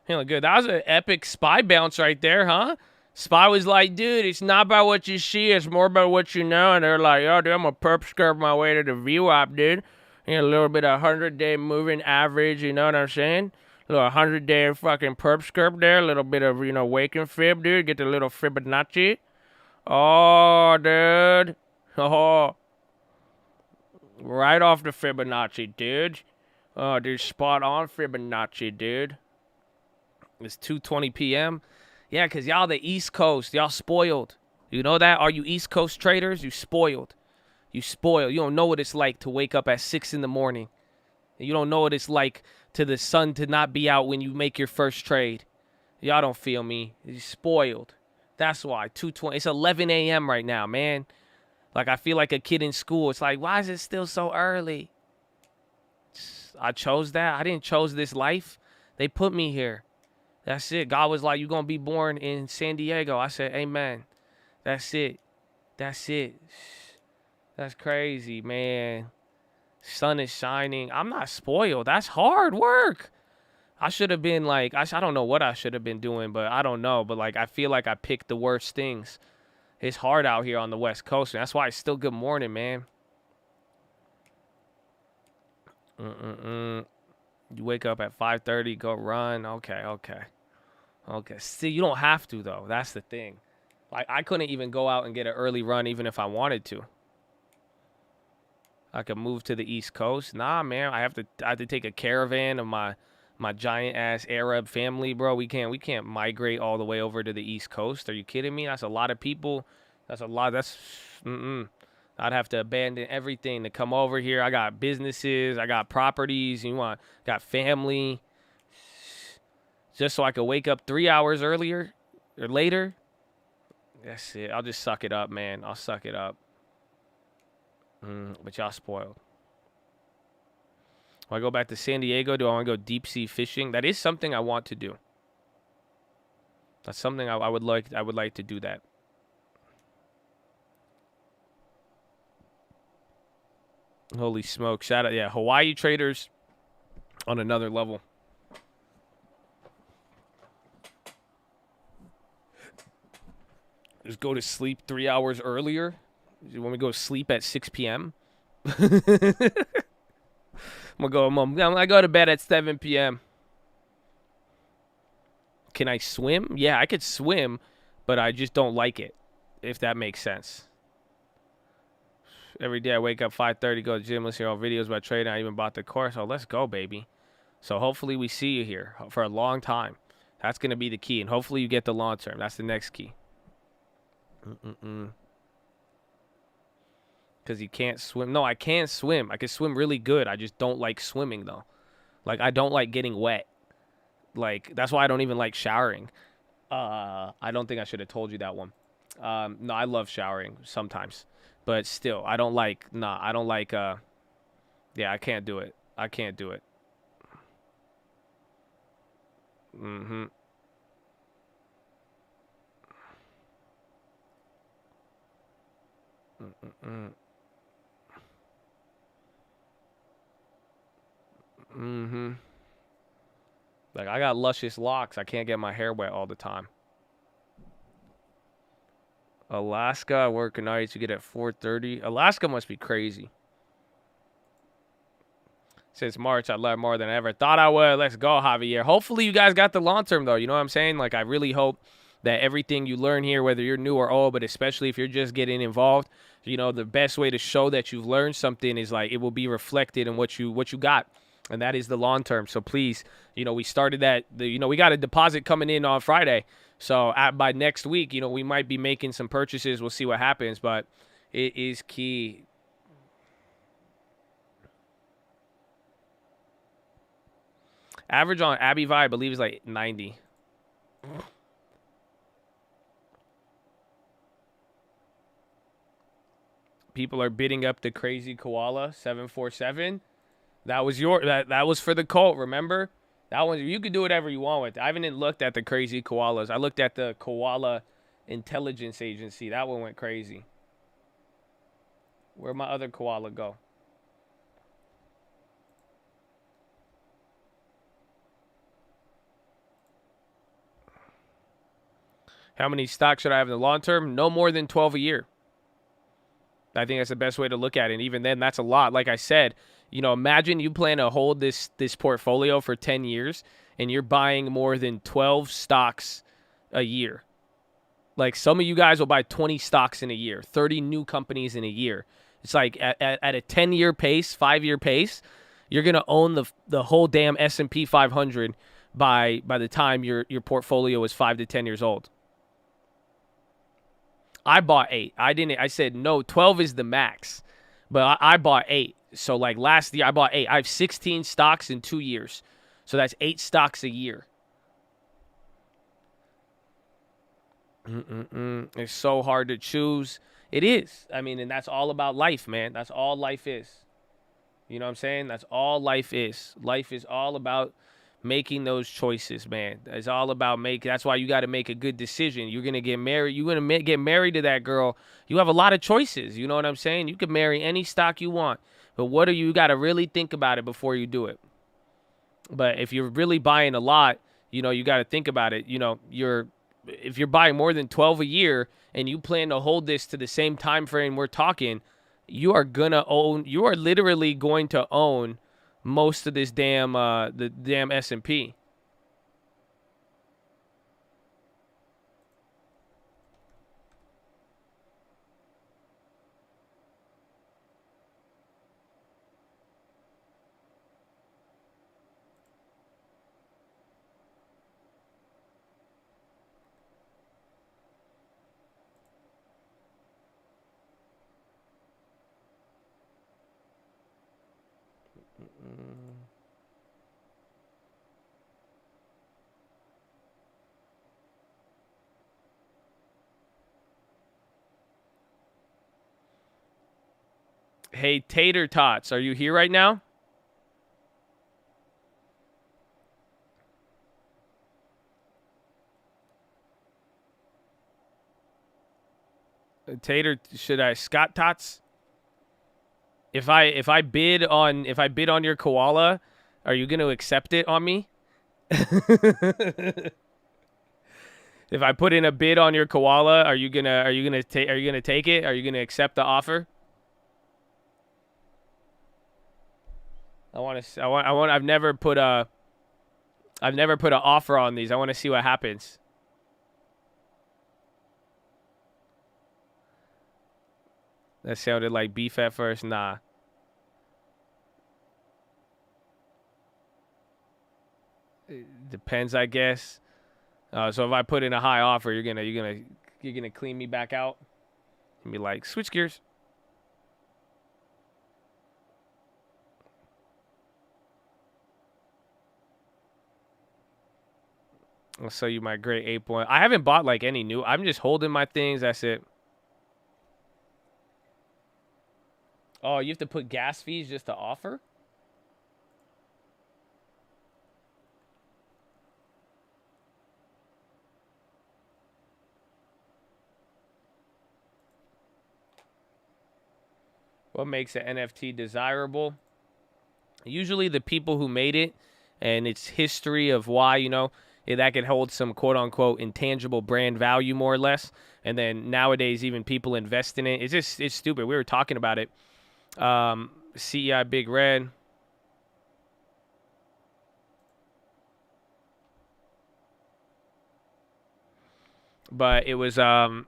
Feeling good. That was an epic SPY bounce right there, huh? SPY was like, dude, it's not about what you see. It's more about what you know. And they're like, oh, dude, I'm going to perp curve my way to the VWAP, dude. You know, a little bit of 100-day moving average, you know what I'm saying? A little 100-day fucking perp curve there. A little bit of, you know, waking fib, dude. Get the little Fibonacci. Oh, dude. Oh. Right off the Fibonacci, dude. Oh, dude, spot on Fibonacci, dude. It's 2:20 p.m. Yeah, because y'all the East Coast. Y'all spoiled. You know that? Are you East Coast traders? You spoiled. You spoiled. You don't know what it's like to wake up at 6 in the morning. You don't know what it's like to the sun to not be out when you make your first trade. Y'all don't feel me. You spoiled. That's why. 2:20. It's 11 a.m. right now, man. Like, I feel like a kid in school. It's like, why is it still so early? I chose that. I didn't chose this life. They put me here. That's it. God was like, you're going to be born in San Diego. I said, amen. That's it. That's it. That's crazy, man. Sun is shining. I'm not spoiled. That's hard work. I should have been like, I don't know what I should have been doing, but I don't know. But, like, I feel like I picked the worst things. It's hard out here on the West Coast, and that's why it's still good morning, man. You wake up at 5:30, go run. Okay. See, you don't have to, though. That's the thing. Like, I couldn't even go out and get an early run even if I wanted to. I could move to the East Coast. Nah, man, I have to take a caravan of my giant-ass Arab family, bro. We can't migrate all the way over to the East Coast. Are you kidding me? That's a lot of people. That's a lot. I'd have to abandon everything to come over here. I got businesses. I got properties. Got family. Just so I could wake up 3 hours earlier or later. That's it. I'll just suck it up, man. I'll suck it up. But y'all spoiled. When I go back to San Diego, do I want to go deep sea fishing? That is something I want to do. That's something I would like. I would like to do that. Holy smoke! Shout out, yeah, Hawaii traders on another level. Just go to sleep 3 hours earlier. You want me to go sleep at 6 p.m.? I go to bed at 7 p.m. Can I swim? Yeah, I could swim, but I just don't like it, if that makes sense. Every day I wake up 5:30, go to the gym, listen to all videos about trading. I even bought the course. Oh, let's go, baby. So hopefully we see you here for a long time. That's going to be the key. And hopefully you get the long term. That's the next key. Because you can't swim. No, I can swim. I can swim really good. I just don't like swimming, though. Like, I don't like getting wet. Like, that's why I don't even like showering. I don't think I should have told you that one. No, I love showering sometimes. But still, I don't like, yeah, I can't do it. I can't do it. Like, I got luscious locks. I can't get my hair wet all the time. Alaska, I work nights. You get at 4:30. Alaska must be crazy. Since March, I learned more than I ever thought I would. Let's go, Javier. Hopefully you guys got the long term, though. You know what I'm saying? Like, I really hope that everything you learn here, whether you're new or old, but especially if you're just getting involved, you know, the best way to show that you've learned something is, like, it will be reflected in what you got. And that is the long term. So please, you know, we started that, we got a deposit coming in on Friday. So by next week, you know, we might be making some purchases. We'll see what happens, but it is key. Average on AbbVie, I believe, is like 90. People are bidding up the crazy koala 747. That was that was for the cult, remember? That one, you could do whatever you want with it. I haven't even looked at the crazy koalas. I looked at the Koala Intelligence Agency. That one went crazy. Where'd my other koala go? How many stocks should I have in the long term? No more than 12 a year. I think that's the best way to look at it. And even then, that's a lot. Like I said, you know, imagine you plan to hold this portfolio for 10 years and you're buying more than 12 stocks a year. Like some of you guys will buy 20 stocks in a year, 30 new companies in a year. It's like at a 10-year pace, 5-year pace, you're going to own the whole damn S&P 500 by the time your portfolio is 5 to 10 years old. I bought 8. I said, no, 12 is the max. But I bought 8. So, like, last year, I bought 8. I have 16 stocks in 2 years. So, that's 8 stocks a year. It's so hard to choose. It is. I mean, and that's all about life, man. That's all life is. You know what I'm saying? That's all life is. Life is all about making those choices, man. It's all about that's why you got to make a good decision. You're going to get married. You're going to get married to that girl. You have a lot of choices. You know what I'm saying? You could marry any stock you want. But you got to really think about it before you do it. But if you're really buying a lot, you know, you got to think about it. You know, if you're buying more than 12 a year and you plan to hold this to the same time frame we're talking, you are literally going to own most of this the damn S&P. Hey, Tater Tots, are you here right now? Scott Tots? If I bid on your koala, are you going to accept it on me? If I put in a bid on your koala, are you gonna take it? Are you gonna accept the offer? I've never put an offer on these. I want to see what happens. That sounded like beef at first. Nah. It depends, I guess. So if I put in a high offer, you're gonna clean me back out and be like, switch gears. I'll sell you my great 8 point. I haven't bought like any new. I'm just holding my things. That's it. Oh, you have to put gas fees just to offer? What makes an NFT desirable? Usually the people who made it and its history of why, you know, that could hold some quote-unquote intangible brand value more or less. And then nowadays even people invest in it. It's stupid. We were talking about it. CEI Big Red. But it was I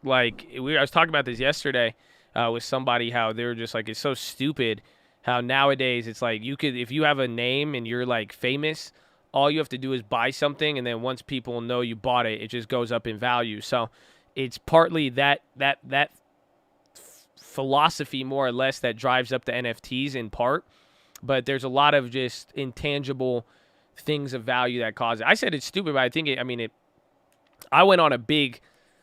was talking about this yesterday with somebody, how they were just like, it's so stupid how nowadays it's like if you have a name and you're like famous, all you have to do is buy something, and then once people know you bought it, it just goes up in value. So it's partly that philosophy, more or less, that drives up the NFTs in part. But there's a lot of just intangible things of value that cause it. I said it's stupid, but I think I went on a big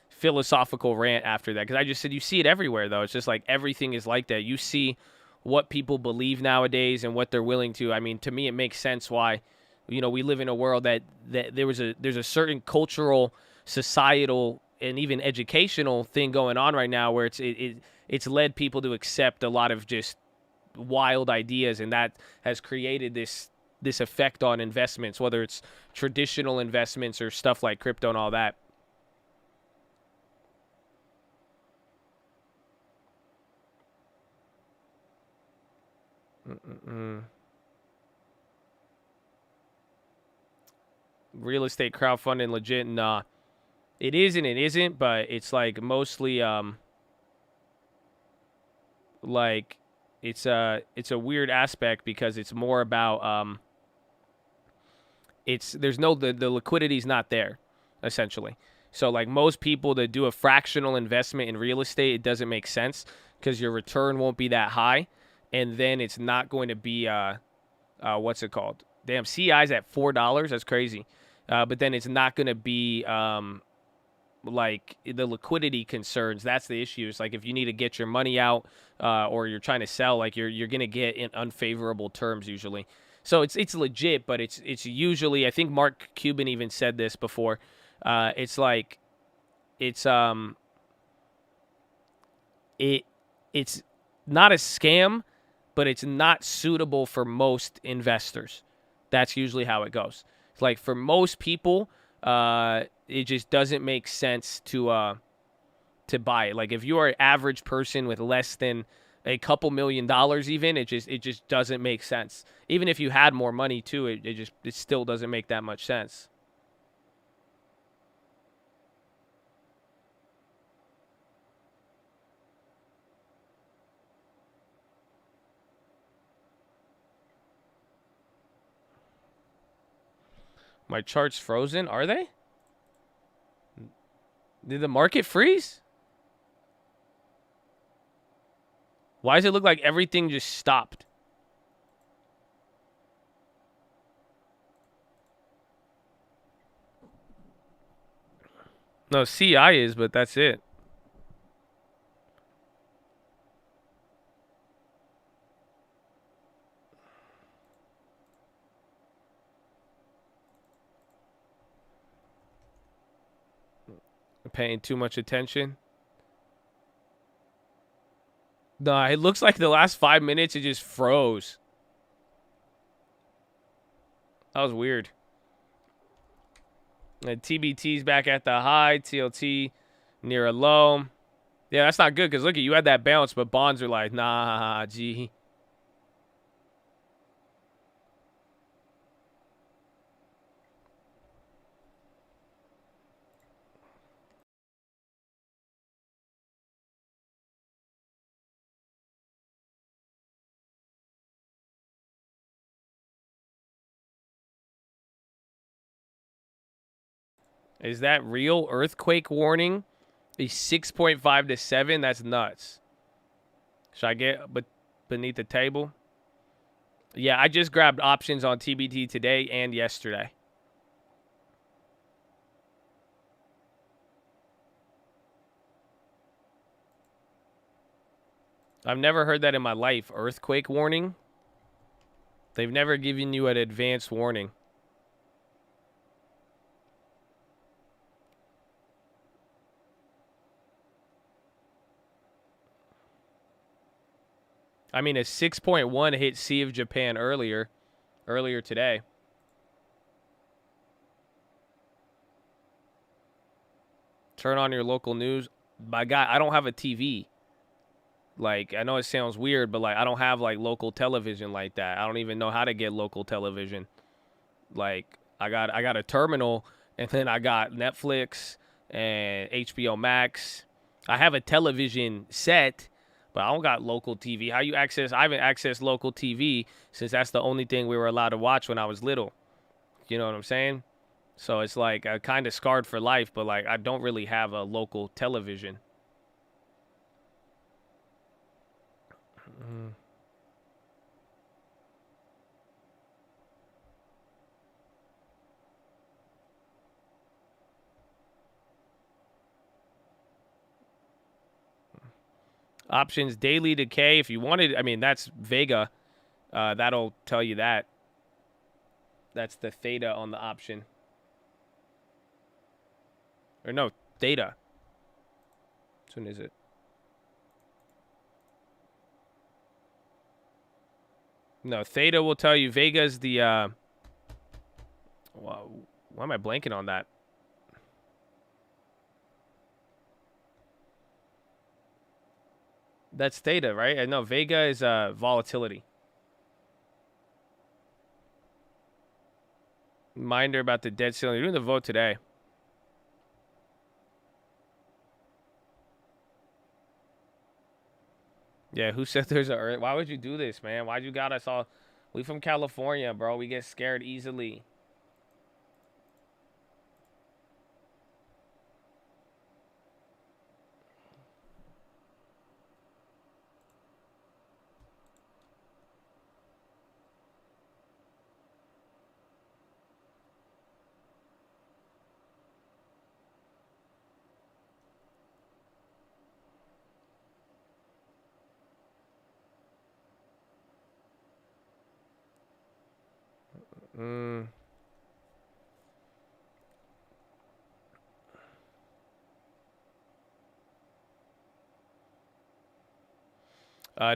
philosophical rant after that, because I just said you see it everywhere, though. It's just like everything is like that. You see what people believe nowadays and what they're willing to. I mean, to me, it makes sense why, we live in a world that there's a certain cultural, societal, and even educational thing going on right now where it's led people to accept a lot of just wild ideas, and that has created this effect on investments, whether it's traditional investments or stuff like crypto and all that. Real estate crowdfunding legit? Nah, it is and it isn't, but it's like mostly like it's a weird aspect, because it's more about the liquidity's not there, essentially. So like most people that do a fractional investment in real estate, it doesn't make sense because your return won't be that high, and then it's not going to be what's it called? Damn, CI's at $4. That's crazy. But then it's not going to be like the liquidity concerns. That's the issue. It's like if you need to get your money out or you're trying to sell, like you're going to get in unfavorable terms usually. So it's legit, but it's usually, I think Mark Cuban even said this before. It's like it's not a scam, but it's not suitable for most investors. That's usually how it goes. It's like for most people, it just doesn't make sense to buy it. Like if you are an average person with less than a couple $1 million, even it just doesn't make sense. Even if you had more money too, it still doesn't make that much sense. My chart's frozen. Are they? Did the market freeze? Why does it look like everything just stopped? No, CI is, but that's it. Paying too much attention. Nah, it looks like the last 5 minutes it just froze. That was weird. And TBT's back at the high. TLT near a low. Yeah, that's not good because look, you had that bounce, but bonds are like, nah, gee. Is that real? Earthquake warning? A 6.5 to 7? That's nuts. Should I get beneath the table? Yeah, I just grabbed options on TBT today and yesterday. I've never heard that in my life. Earthquake warning? They've never given you an advanced warning. I mean, a 6.1 hit Sea of Japan earlier today. Turn on your local news. My God, I don't have a TV. Like, I know it sounds weird, but like I don't have like local television like that. I don't even know how to get local television. Like, I got a terminal, and then I got Netflix and HBO Max. I have a television set, but I don't got local TV. How you access? I haven't accessed local TV since that's the only thing we were allowed to watch when I was little. You know what I'm saying? So it's like kind of scarred for life, but like I don't really have a local television. Options, daily decay. If you wanted, I mean, that's Vega. That'll tell you that. That's the theta on the option. Or no, theta. Which one is it? No, theta will tell you. Vega's the, well, why am I blanking on that? That's theta, right? I know Vega is volatility. Reminder about the debt ceiling. You're doing the vote today. Yeah, who said there's a Earth? Why would you do this, man? Why'd you got us all? We from California, bro. We get scared easily.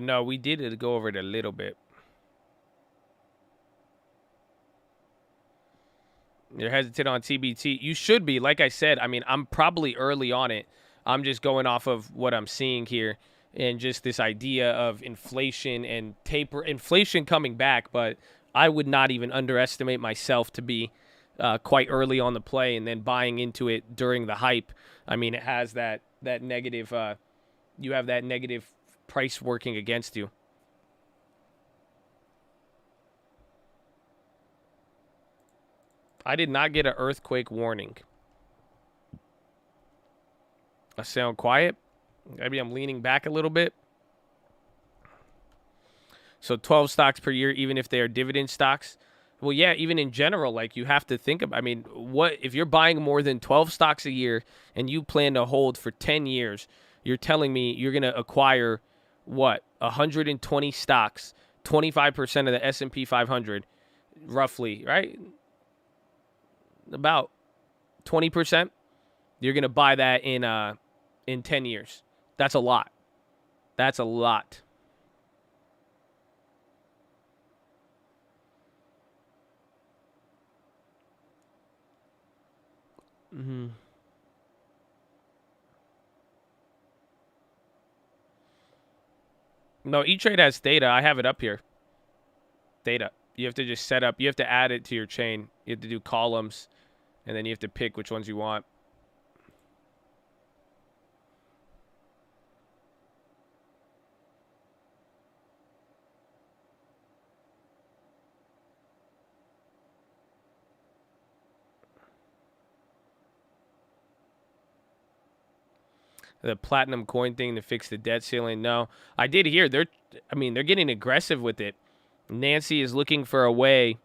No, we did go over it a little bit. You're hesitant on TBT. You should be. Like I said, I mean, I'm probably early on it. I'm just going off of what I'm seeing here and just this idea of inflation and inflation coming back. But I would not even underestimate myself to be quite early on the play and then buying into it during the hype. I mean, it has that negative, you have that negative price working against you. I did not get an earthquake warning. I sound quiet. Maybe I'm leaning back a little bit. So 12 stocks per year, even if they are dividend stocks. Well, yeah, even in general, like you have to think about, I mean, what if you're buying more than 12 stocks a year and you plan to hold for 10 years, you're telling me you're going to acquire what? 120 stocks, 25% of the S&P 500, roughly, right? About 20%. You're going to buy that in 10 years. That's a lot. That's a lot. No, E-Trade has data. I have it up here. Data. You have to just set up. You have to add it to your chain. You have to do columns, and then you have to pick which ones you want. The platinum coin thing to fix the debt ceiling. No, I did hear they're getting aggressive with it. Nancy is looking for a way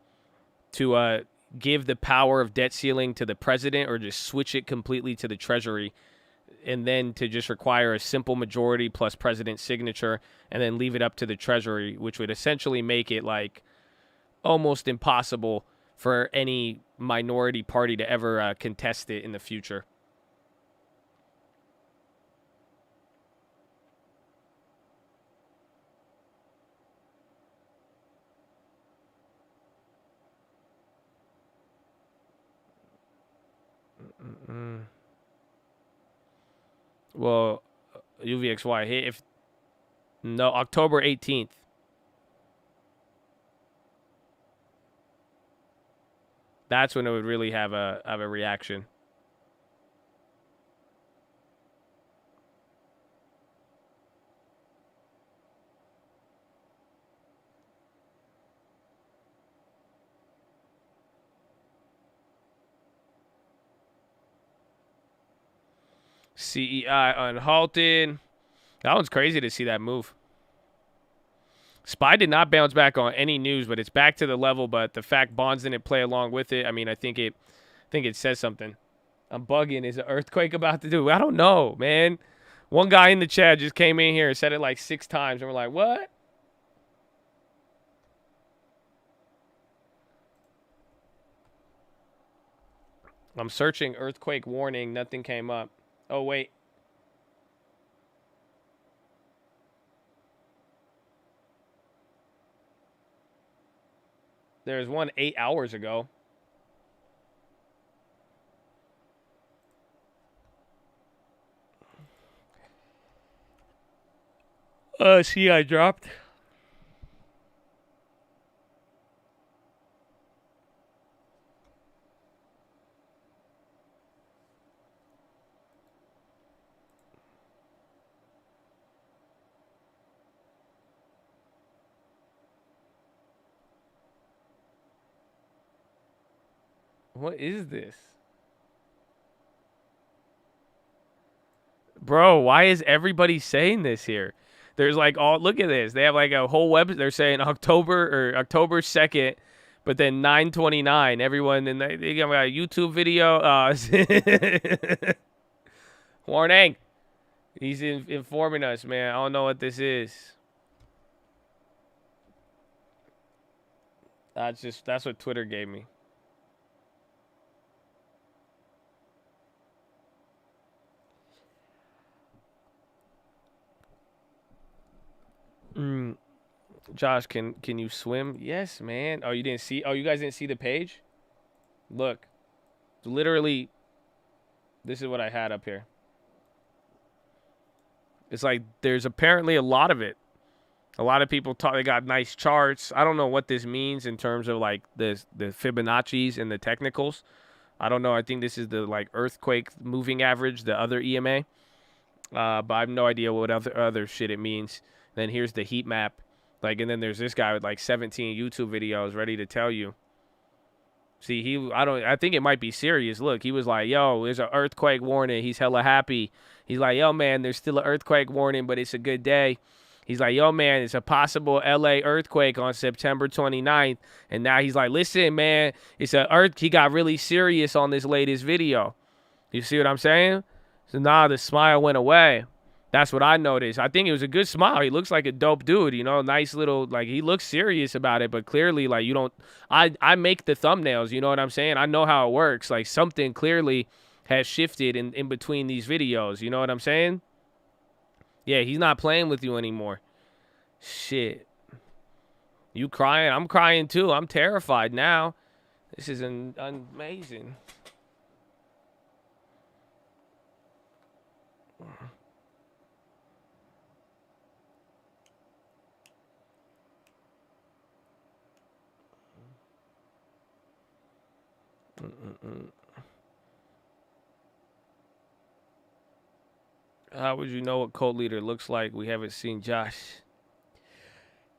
to give the power of debt ceiling to the president or just switch it completely to the Treasury and then to just require a simple majority plus president's signature and then leave it up to the Treasury, which would essentially make it like almost impossible for any minority party to ever contest it in the future. Well, UVXY, October 18th. That's when it would really have a reaction. CEI unhalted. That one's crazy to see that move. SPY did not bounce back on any news, but it's back to the level. But the fact bonds didn't play along with it, I mean, I think it says something. I'm bugging. Is an earthquake about to do? I don't know, man. One guy in the chat just came in here and said it like 6 times, and we're like, what? I'm searching earthquake warning. Nothing came up. Oh, wait. There's one 8 hours ago. See, I dropped. What is this? Bro, why is everybody saying this here? There's like all, look at this. They have like a whole web. They're saying October 2nd, but then 9/29. Everyone, and they got a YouTube video. Warning. He's informing us, man. I don't know what this is. That's what Twitter gave me. Josh, can you swim? Yes, man. Oh, you didn't see? Oh, you guys didn't see the page? Look. Literally, this is what I had up here. It's like there's apparently a lot of it. A lot of people talk. They got nice charts. I don't know what this means in terms of like the Fibonacci's and the technicals. I don't know. I think this is the like earthquake moving average, the other EMA. But I have no idea what other shit it means. Then here's the heat map. Like, and then there's this guy with like 17 YouTube videos ready to tell you. See, I think it might be serious. Look, he was like, yo, there's an earthquake warning. He's hella happy. He's like, yo, man, there's still an earthquake warning, but it's a good day. He's like, yo, man, it's a possible LA earthquake on September 29th. And now he's like, listen, man, it's an he got really serious on this latest video. You see what I'm saying? So now the smile went away. That's what I noticed. I think it was a good smile. He looks like a dope dude, you know, nice little, like, he looks serious about it, but clearly, like, you don't, I make the thumbnails, you know what I'm saying? I know how it works. Like, something clearly has shifted in between these videos, you know what I'm saying? Yeah, he's not playing with you anymore. Shit. You crying? I'm crying too. I'm terrified now. This is amazing. How would you know what cult leader looks like? We haven't seen Josh.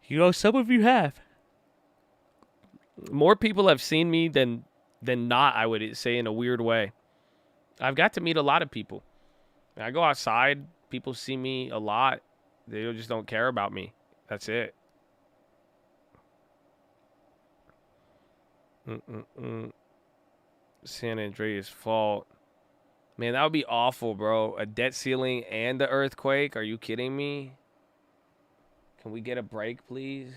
You know, some of you have. More people have seen me than not, I would say, in a weird way. I've got to meet a lot of people. I go outside, people see me a lot. They just don't care about me. That's it. San Andreas fault. Man, that would be awful, bro. A debt ceiling and the earthquake. Are you kidding me? Can we get a break, please?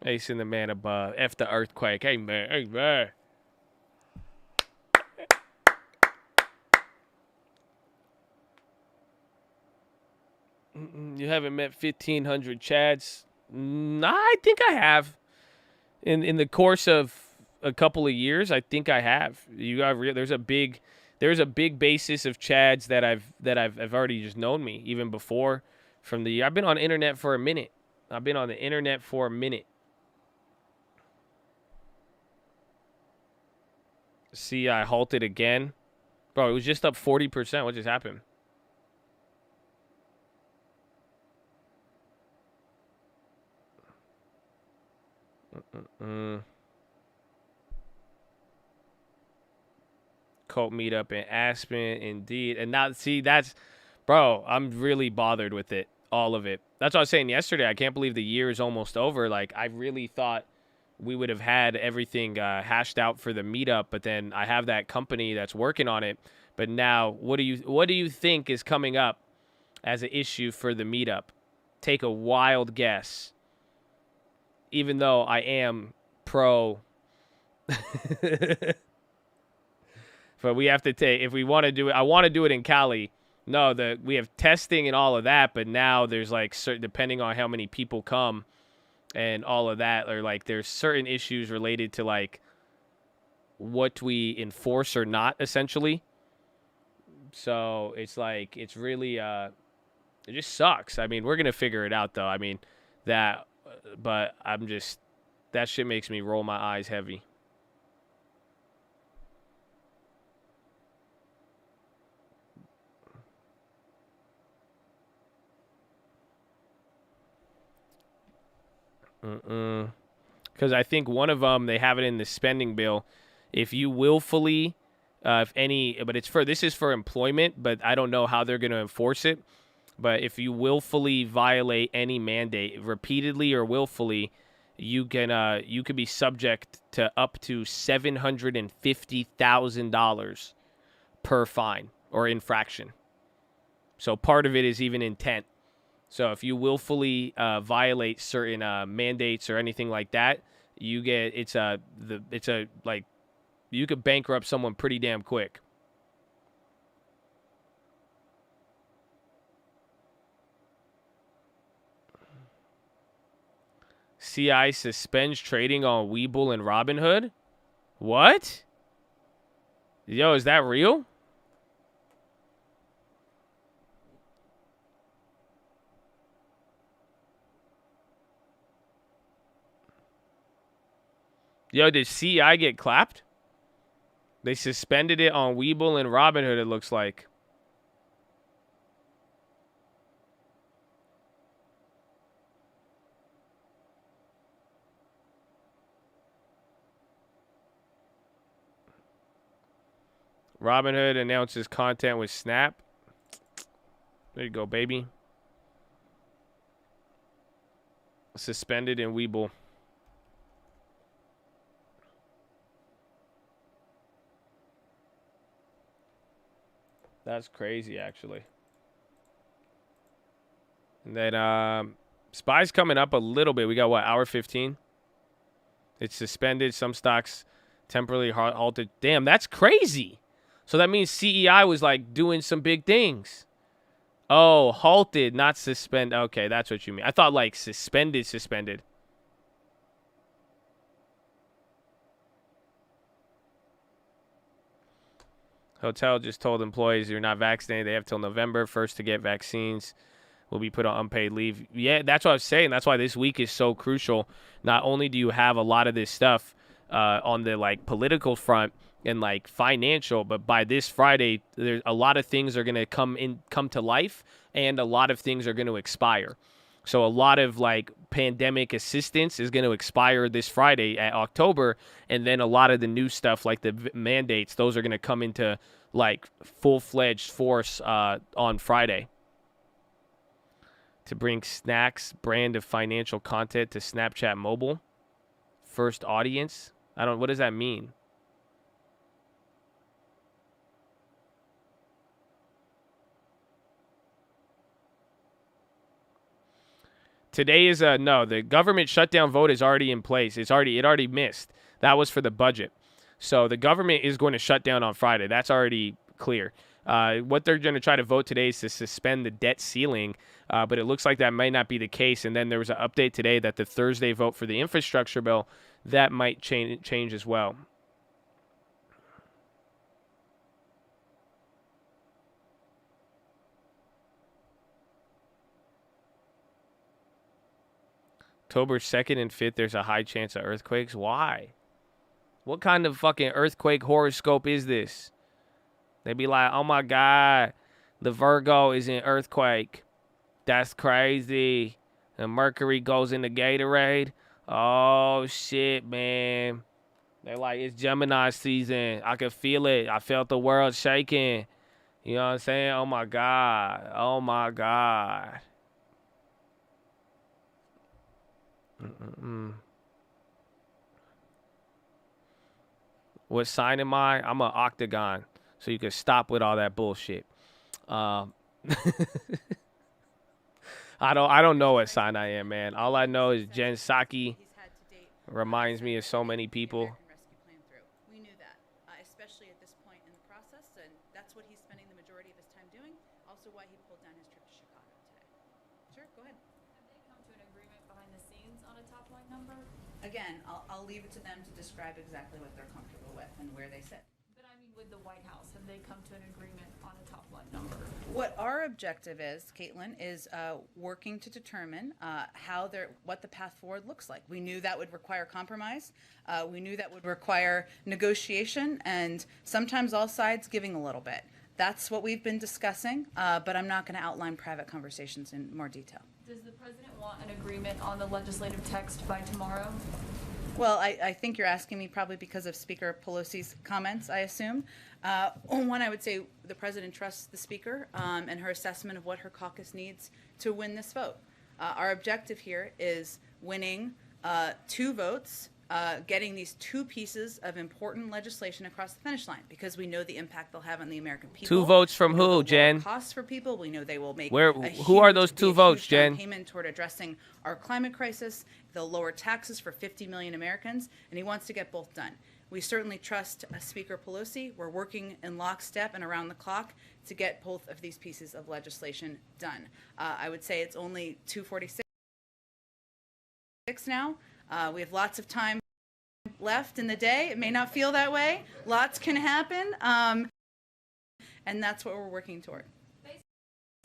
Hey, send the man above. F the earthquake. Hey, man. Hey, man. You haven't met 1,500 Chads? I think I have. In the course of a couple of years, I think I have. There's a big basis of Chads that I've already just known me even before from the. I've been on the internet for a minute. See, I halted again. Bro, it was just up 40%. What just happened? Cult meetup in Aspen, indeed. And not see that's, bro, I'm really bothered with it, all of it. That's what I was saying yesterday. I can't believe the year is almost over. Like, I really thought we would have had everything hashed out for the meetup, but then I have that company that's working on it. But now, what do you think is coming up as an issue for the meetup? Take a wild guess. Even though I am pro. But we have to take, if we want to do it, I want to do it in Cali. No, we have testing and all of that, but now there's like certain, depending on how many people come and all of that, or like there's certain issues related to like what we enforce or not, essentially. So it's like, it's really, it just sucks. I mean, we're going to figure it out though. I mean, but I'm just, that shit makes me roll my eyes heavy. Because I think one of them, they have it in the spending bill. If you willfully, but this is for employment, but I don't know how they're going to enforce it. But if you willfully violate any mandate repeatedly or willfully, you could be subject to up to $750,000 per fine or infraction. So part of it is even intent. So if you willfully violate certain mandates or anything like that, you could bankrupt someone pretty damn quick. CI suspends trading on Webull and Robinhood? What? Yo, is that real? Yo, did CI get clapped? They suspended it on Webull and Robinhood, it looks like. Robinhood announces content with Snap. There you go, baby. Suspended in Webull. That's crazy, actually. And then SPY's coming up a little bit. We got, what, hour 15? It's suspended. Some stocks temporarily halted. Damn, that's crazy. So that means CEI was, like, doing some big things. Oh, halted, not suspend. Okay, that's what you mean. I thought, like, suspended. Hotel just told employees you're not vaccinated. They have till November 1st to get vaccines. Will be put on unpaid leave. Yeah, that's what I was saying. That's why this week is so crucial. Not only do you have a lot of this stuff on the like political front and like financial, but by this Friday, there's a lot of things are going to come to life, and a lot of things are going to expire. So a lot of like pandemic assistance is going to expire this Friday at October. And then a lot of the new stuff like the mandates, those are going to come into like full-fledged force on Friday. To bring Snacks brand of financial content to Snapchat mobile. First audience. What does that mean? Today is no, the government shutdown vote is already in place. It already missed. That was for the budget. So the government is going to shut down on Friday. That's already clear. What they're going to try to vote today is to suspend the debt ceiling, but it looks like that might not be the case. And then there was an update today that the Thursday vote for the infrastructure bill, that might change as well. October 2nd and 5th, there's a high chance of earthquakes. Why? What kind of fucking earthquake horoscope is this? They be like, oh my God, the Virgo is in earthquake. That's crazy. And Mercury goes into Gatorade. Oh, shit, man. They're like, it's Gemini season. I can feel it. I felt the world shaking. You know what I'm saying? Oh, my God. Oh, my God. What sign am I? I'm an octagon. So you can stop with all that bullshit. I don't know what sign I am, man. All I know is Jen Psaki reminds me of so many people. We knew that, especially at this point in the process, and that's what he's spending the majority of his time doing. Also, why he pulled down his trip to Chicago today. Sure, go ahead. Have they come to an agreement behind the scenes on a top line number? Again, I'll leave it to them to describe exactly what they're comfortable with and where they sit. But I mean, with the White House, have they come to an agreement on a top line number? What our objective is, Caitlin, is working to determine what the path forward looks like. We knew that would require compromise. We knew that would require negotiation, and sometimes all sides giving a little bit. That's what we've been discussing, but I'm not going to outline private conversations in more detail. Does the president want an agreement on the legislative text by tomorrow? Well, I think you're asking me probably because of Speaker Pelosi's comments, I assume. One, I would say the president trusts the speaker and her assessment of what her caucus needs to win this vote. Our objective here is winning 2 votes, getting these 2 pieces of important legislation across the finish line, because we know the impact they'll have on the American people. 2 votes from who, Jen? Costs for people. We know they will make who are those 2 votes, Jen? Payment toward addressing our climate crisis. They'll lower taxes for 50 million Americans, and he wants to get both done. We certainly trust Speaker Pelosi. We're working in lockstep and around the clock to get both of these pieces of legislation done. I would say it's only 2:46 now. We have lots of time left in the day. It may not feel that way. Lots can happen, and that's what we're working toward. Based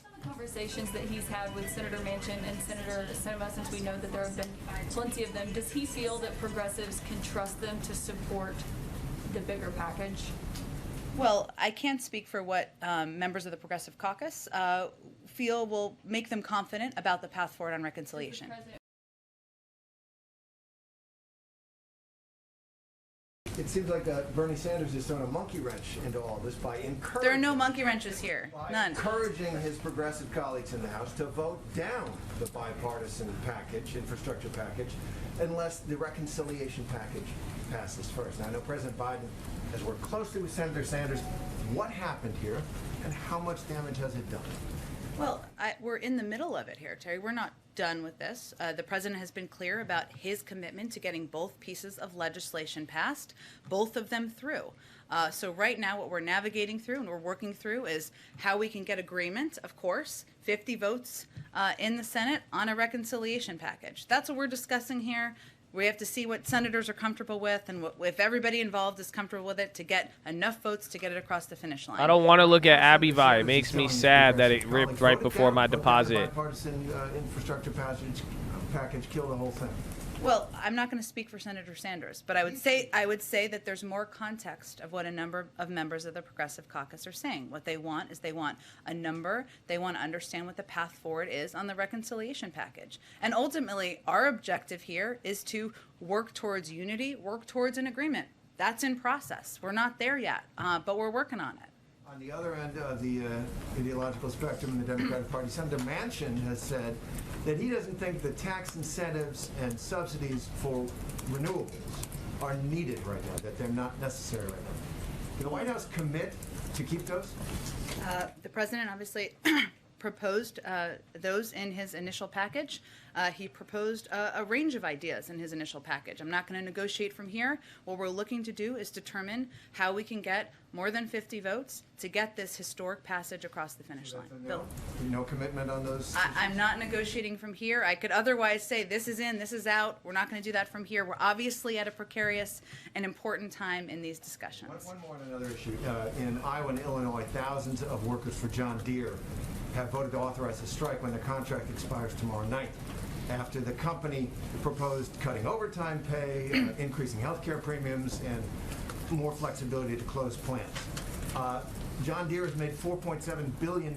on the conversations that he's had with Senator Manchin and Senator Sinema, since we know that there have been plenty of them, does he feel that progressives can trust them to support the bigger package? Well, I can't speak for what members of the Progressive Caucus feel will make them confident about the path forward on reconciliation. It seems like Bernie Sanders is throwing a monkey wrench into all this by encouraging. There are no monkey wrenches here. None. Encouraging his progressive colleagues in the House to vote down the bipartisan package, infrastructure package, unless the reconciliation package passes first. Now, I know President Biden has worked closely with Senator Sanders. What happened here, and how much damage has it done? Well, we're in the middle of it here, Terry. We're not done with this. The president has been clear about his commitment to getting both pieces of legislation passed, both of them through. So right now what we're navigating through and we're working through is how we can get agreement, of course, 50 votes in the Senate on a reconciliation package. That's what we're discussing here. We have to see what senators are comfortable with and if everybody involved is comfortable with it to get enough votes to get it across the finish line. I don't want to look at Abivi. It makes me sad that it ripped right before my deposit. Bipartisan infrastructure package killed the whole thing. Well, I'm not going to speak for Senator Sanders, but I would say that there's more context of what a number of members of the Progressive Caucus are saying. What they want is they want a number. They want to understand what the path forward is on the reconciliation package. And ultimately, our objective here is to work towards unity, work towards an agreement. That's in process. We're not there yet, but we're working on it. On the other end of the ideological spectrum in the Democratic Party, Senator Manchin has said that he doesn't think the tax incentives and subsidies for renewables are needed right now, that they're not necessary right now. Can the White House commit to keep those? The president obviously proposed those in his initial package. He proposed a range of ideas in his initial package. I'm not going to negotiate from here. What we're looking to do is determine how we can get more than 50 votes to get this historic passage across the finish line. Bill? No commitment on those? I'm not negotiating from here. I could otherwise say this is in, this is out. We're not going to do that from here. We're obviously at a precarious and important time in these discussions. One more on another issue. In Iowa and Illinois, thousands of workers for John Deere have voted to authorize a strike when the contract expires tomorrow night, after the company proposed cutting overtime pay, increasing health care premiums, and more flexibility to close plants. John Deere has made $4.7 billion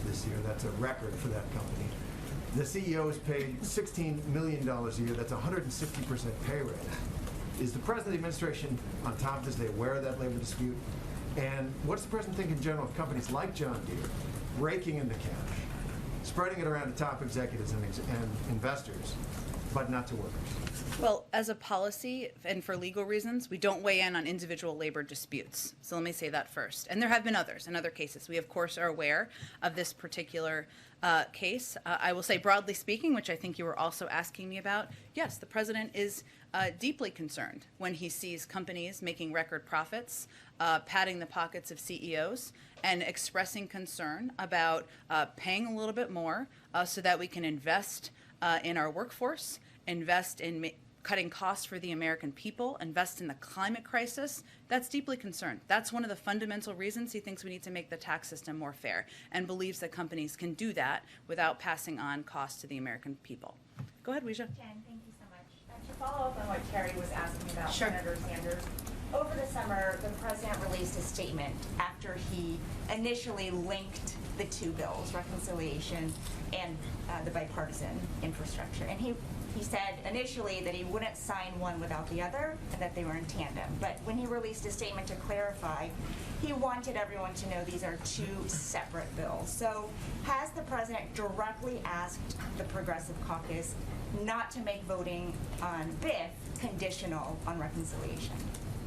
this year. That's a record for that company. The CEO is paid $16 million a year. That's 160% pay rate. Is the President of the administration on top of this? Are they aware of that labor dispute? And what's the President think in general of companies like John Deere raking in the cash, spreading it around to top executives and investors, but not to workers? Well, as a policy and for legal reasons, we don't weigh in on individual labor disputes. So let me say that first. And there have been others in other cases. We, of course, are aware of this particular case. I will say, broadly speaking, which I think you were also asking me about, yes, the President is deeply concerned when he sees companies making record profits, padding the pockets of CEOs, and expressing concern about paying a little bit more so that we can invest in our workforce, invest in cutting costs for the American people, invest in the climate crisis. That's deeply concerned. That's one of the fundamental reasons he thinks we need to make the tax system more fair and believes that companies can do that without passing on costs to the American people. Go ahead, Weijia. Jen, thank you so much. To follow up on what Terry was asking about, Sure. Senator Sanders, over the summer, the President released a statement after he initially linked the two bills, reconciliation and the bipartisan infrastructure. And he said initially that he wouldn't sign one without the other and that they were in tandem. But when he released a statement to clarify, he wanted everyone to know these are two separate bills. So has the President directly asked the Progressive Caucus not to make voting on BIF conditional on reconciliation?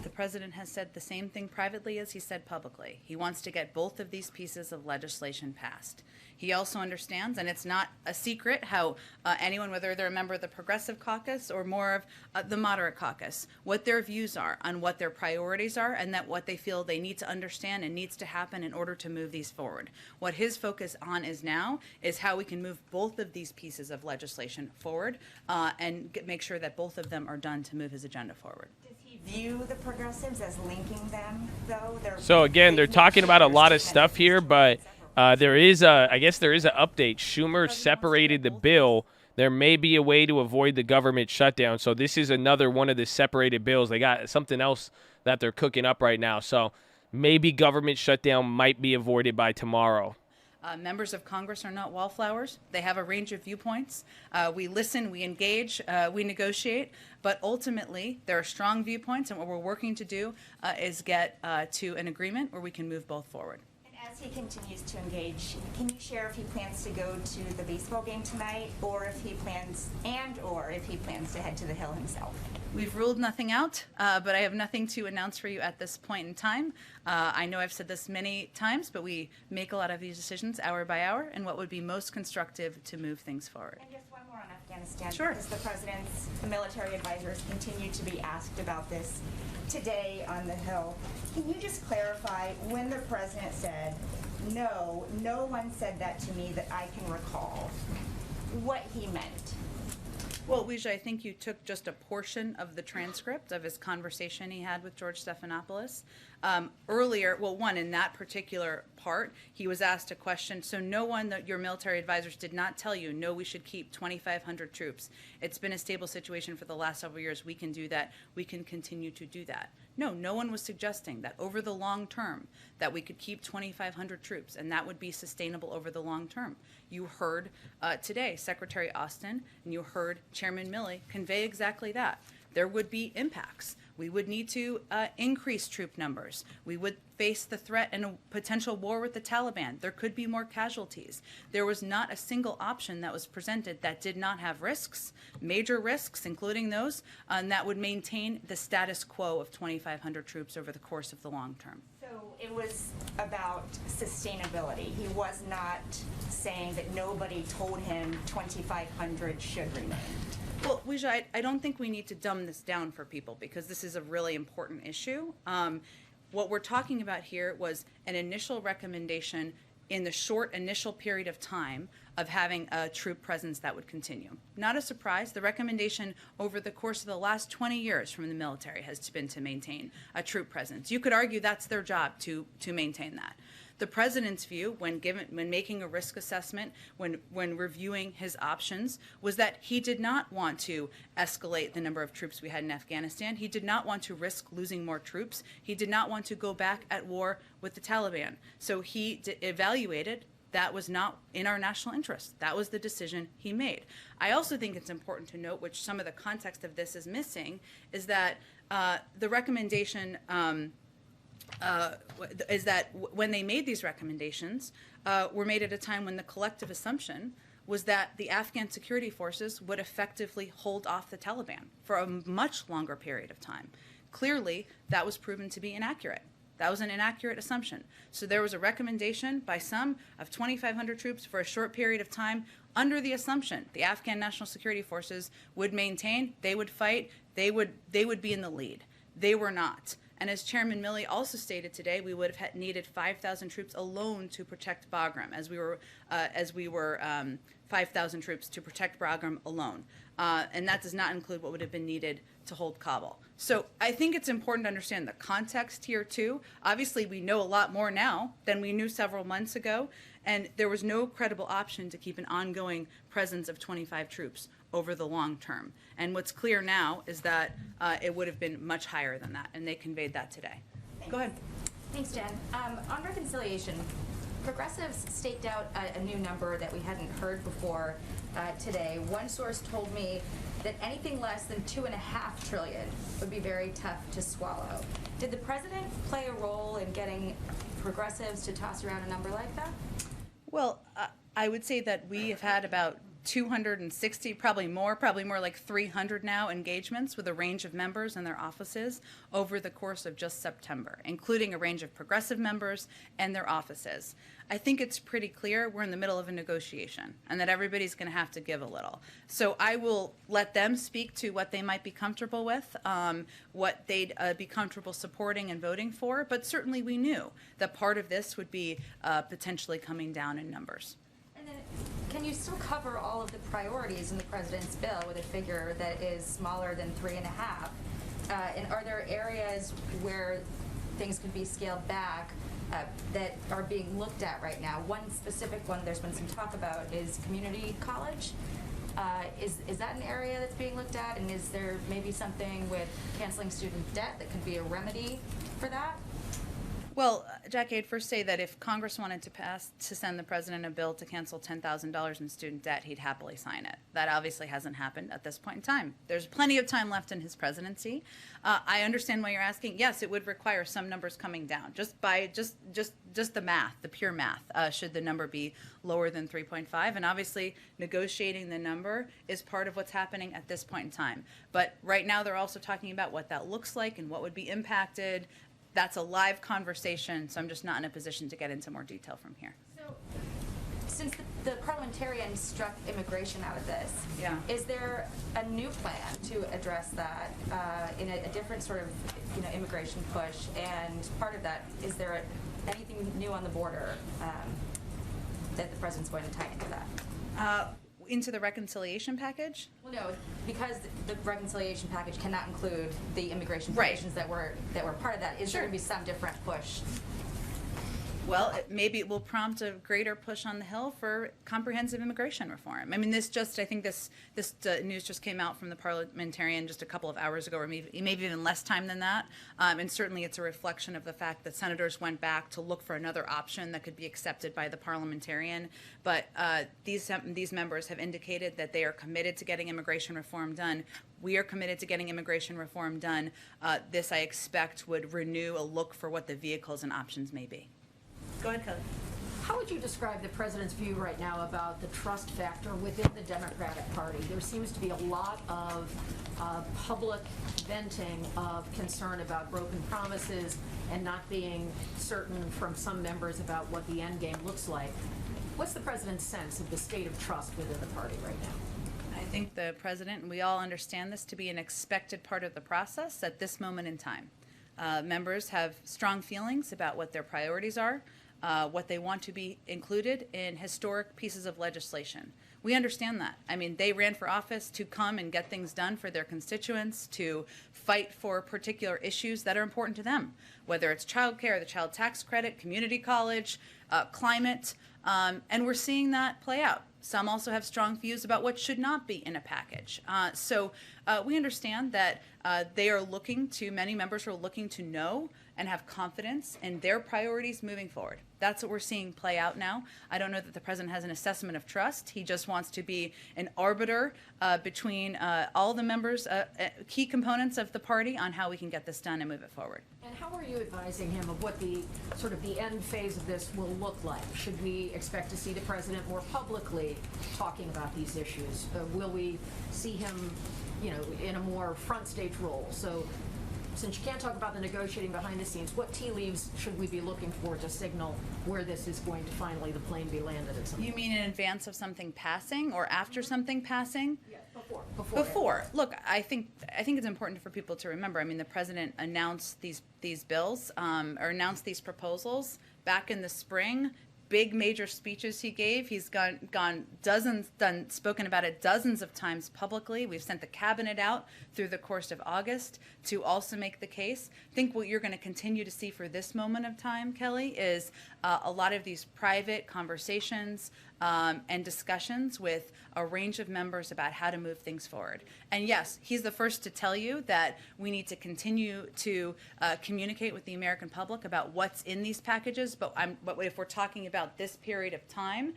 The President has said the same thing privately as he said publicly. He wants to get both of these pieces of legislation passed. He also understands, and it's not a secret, how anyone, whether they're a member of the Progressive Caucus or more of the Moderate Caucus, what their views are on what their priorities are and that what they feel they need to understand and needs to happen in order to move these forward. What his focus on is now is how we can move both of these pieces of legislation forward and make sure that both of them are done to move his agenda forward. View the progressives as linking them, though? So again, they're talking about a lot of stuff here, but there is I guess there is an update. Schumer separated the bill. There may be a way to avoid the government shutdown. So this is another one of the separated bills. They got something else that they're cooking up right now. So maybe government shutdown might be avoided by tomorrow. Members of Congress are not wallflowers. They have a range of viewpoints. We listen, we engage, we negotiate, but ultimately there are strong viewpoints, and what we're working to do is get to an agreement where we can move both forward. And as he continues to engage, can you share if he plans to go to the baseball game tonight, or if he plans to head to the Hill himself? We've ruled nothing out, but I have nothing to announce for you at this point in time. I know I've said this many times, but we make a lot of these decisions hour by hour and what would be most constructive to move things forward. And just one more on Afghanistan. Sure. Because the President's military advisors continue to be asked about this today on the Hill. Can you just clarify when the President said, no one said that to me that I can recall, what he meant? Well, Weijia, I think you took just a portion of the transcript of his conversation he had with George Stephanopoulos. Earlier, well, in that particular part, he was asked a question. So no one that your military advisors did not tell you, no, we should keep 2,500 troops. It's been a stable situation for the last several years. We can do that. We can continue to do that. No one was suggesting that over the long term that we could keep 2,500 troops and that would be sustainable over the long term. You heard today Secretary Austin and you heard Chairman Milley convey exactly that. There would be impacts. We would need to increase troop numbers. We would face the threat and a potential war with the Taliban. There could be more casualties. There was not a single option that was presented that did not have risks, major risks, including those, that would maintain the status quo of 2,500 troops over the course of the long term. So it was about sustainability. He was not saying that nobody told him 2,500 should remain. Well, Weijia, I don't think we need to dumb this down for people because this is a really important issue. What we're talking about here was an initial recommendation in the short initial period of time of having a troop presence that would continue. Not a surprise, the recommendation over the course of the last 20 years from the military has been to maintain a troop presence. You could argue that's their job to maintain that. The President's view when making a risk assessment, when reviewing his options, was that he did not want to escalate the number of troops we had in Afghanistan. He did not want to risk losing more troops. He did not want to go back at war with the Taliban. So he evaluated That was not in our national interest. That was the decision he made. I also think it's important to note, which some of the context of this is missing, is that the recommendation is that when they made these recommendations, were made at a time when the collective assumption was that the Afghan security forces would effectively hold off the Taliban for a much longer period of time. Clearly, that was proven to be inaccurate. That was an inaccurate assumption. So there was a recommendation by some of 2,500 troops for a short period of time under the assumption the Afghan National Security Forces would maintain, they would fight, they would be in the lead. They were not. And as Chairman Milley also stated today, we would have needed 5,000 troops alone to protect Bagram, as we were 5,000 troops to protect Bagram alone. And that does not include what would have been needed to hold Kabul. So I think it's important to understand the context here too. Obviously, we know a lot more now than we knew several months ago, and there was no credible option to keep an ongoing presence of 25 troops over the long term. And what's clear now is that it would have been much higher than that, and they conveyed that today. Go ahead. Thanks, Jen. On reconciliation, progressives staked out a new number that we hadn't heard before today. One source told me that anything less than $2.5 trillion would be very tough to swallow. Did the president play a role in getting progressives to toss around a number like that? Well, I would say that we have had about 260, probably more like 300 now engagements with a range of members in their offices over the course of just September, including a range of progressive members and their offices. I think it's pretty clear we're in the middle of a negotiation and that everybody's going to have to give a little. So I will let them speak to what they might be comfortable with, what they'd be comfortable supporting and voting for, but certainly we knew that part of this would be potentially coming down in numbers. Can you still cover all of the priorities in the president's bill with a figure that is smaller than 3.5? And are there areas where things could be scaled back that are being looked at right now? One specific one there's been some talk about is community college. Is that an area that's being looked at? And is there maybe something with canceling student debt that could be a remedy for that? Well, Jackie, I'd first say that if Congress wanted to send the president a bill to cancel $10,000 in student debt, he'd happily sign it. That obviously hasn't happened at this point in time. There's plenty of time left in his presidency. I understand why you're asking. Yes, it would require some numbers coming down, just the math, the pure math. Should the number be lower than 3.5? And obviously, negotiating the number is part of what's happening at this point in time. But right now, they're also talking about what that looks like and what would be impacted. That's a live conversation, so I'm just not in a position to get into more detail from here. So, since the parliamentarians struck immigration out of this, is there a new plan to address that in a different sort of immigration push? And part of that, is there anything new on the border that the president's going to tie into that? Into the reconciliation package? Well, no, because the reconciliation package cannot include the immigration provisions that were part of that. Is there going to be some different push? Well, maybe it will prompt a greater push on the Hill for comprehensive immigration reform. I mean, I think this news just came out from the parliamentarian just a couple of hours ago, or maybe even less time than that. And certainly it's a reflection of the fact that senators went back to look for another option that could be accepted by the parliamentarian. But these members have indicated that they are committed to getting immigration reform done. We are committed to getting immigration reform done. This, I expect, would renew a look for what the vehicles and options may be. Go ahead, Kelly. How would you describe the president's view right now about the trust factor within the Democratic Party? There seems to be a lot of public venting of concern about broken promises and not being certain from some members about what the end game looks like. What's the president's sense of the state of trust within the party right now? I think the president, and we all understand this to be an expected part of the process at this moment in time. Members have strong feelings about what their priorities are, what they want to be included in historic pieces of legislation. We understand that. I mean, they ran for office to come and get things done for their constituents, to fight for particular issues that are important to them, whether it's childcare, the child tax credit, community college, climate, and we're seeing that play out. Some also have strong views about what should not be in a package. So we understand that many members are looking to know and have confidence in their priorities moving forward. That's what we're seeing play out now. I don't know that the president has an assessment of trust. He just wants to be an arbiter between all the members, key components of the party on how we can get this done and move it forward. And how are you advising him of what the sort of the end phase of this will look like? Should we expect to see the president more publicly talking about these issues? Will we see him, in a more front stage role? So, since you can't talk about the negotiating behind the scenes, what tea leaves should we be looking for to signal where this is going to finally, the plane be landed at some point? You mean in advance of something passing or after something passing? Yeah, Before. Look, I think it's important for people to remember. I mean, the president announced these bills or announced these proposals back in the spring. Big major speeches he gave. He's spoken about it dozens of times publicly. We've sent the cabinet out through the course of August to also make the case. I think what you're going to continue to see for this moment of time, Kelly, is a lot of these private conversations and discussions with a range of members about how to move things forward. And yes, he's the first to tell you that we need to continue to communicate with the American public about what's in these packages. But if we're talking about this period of time,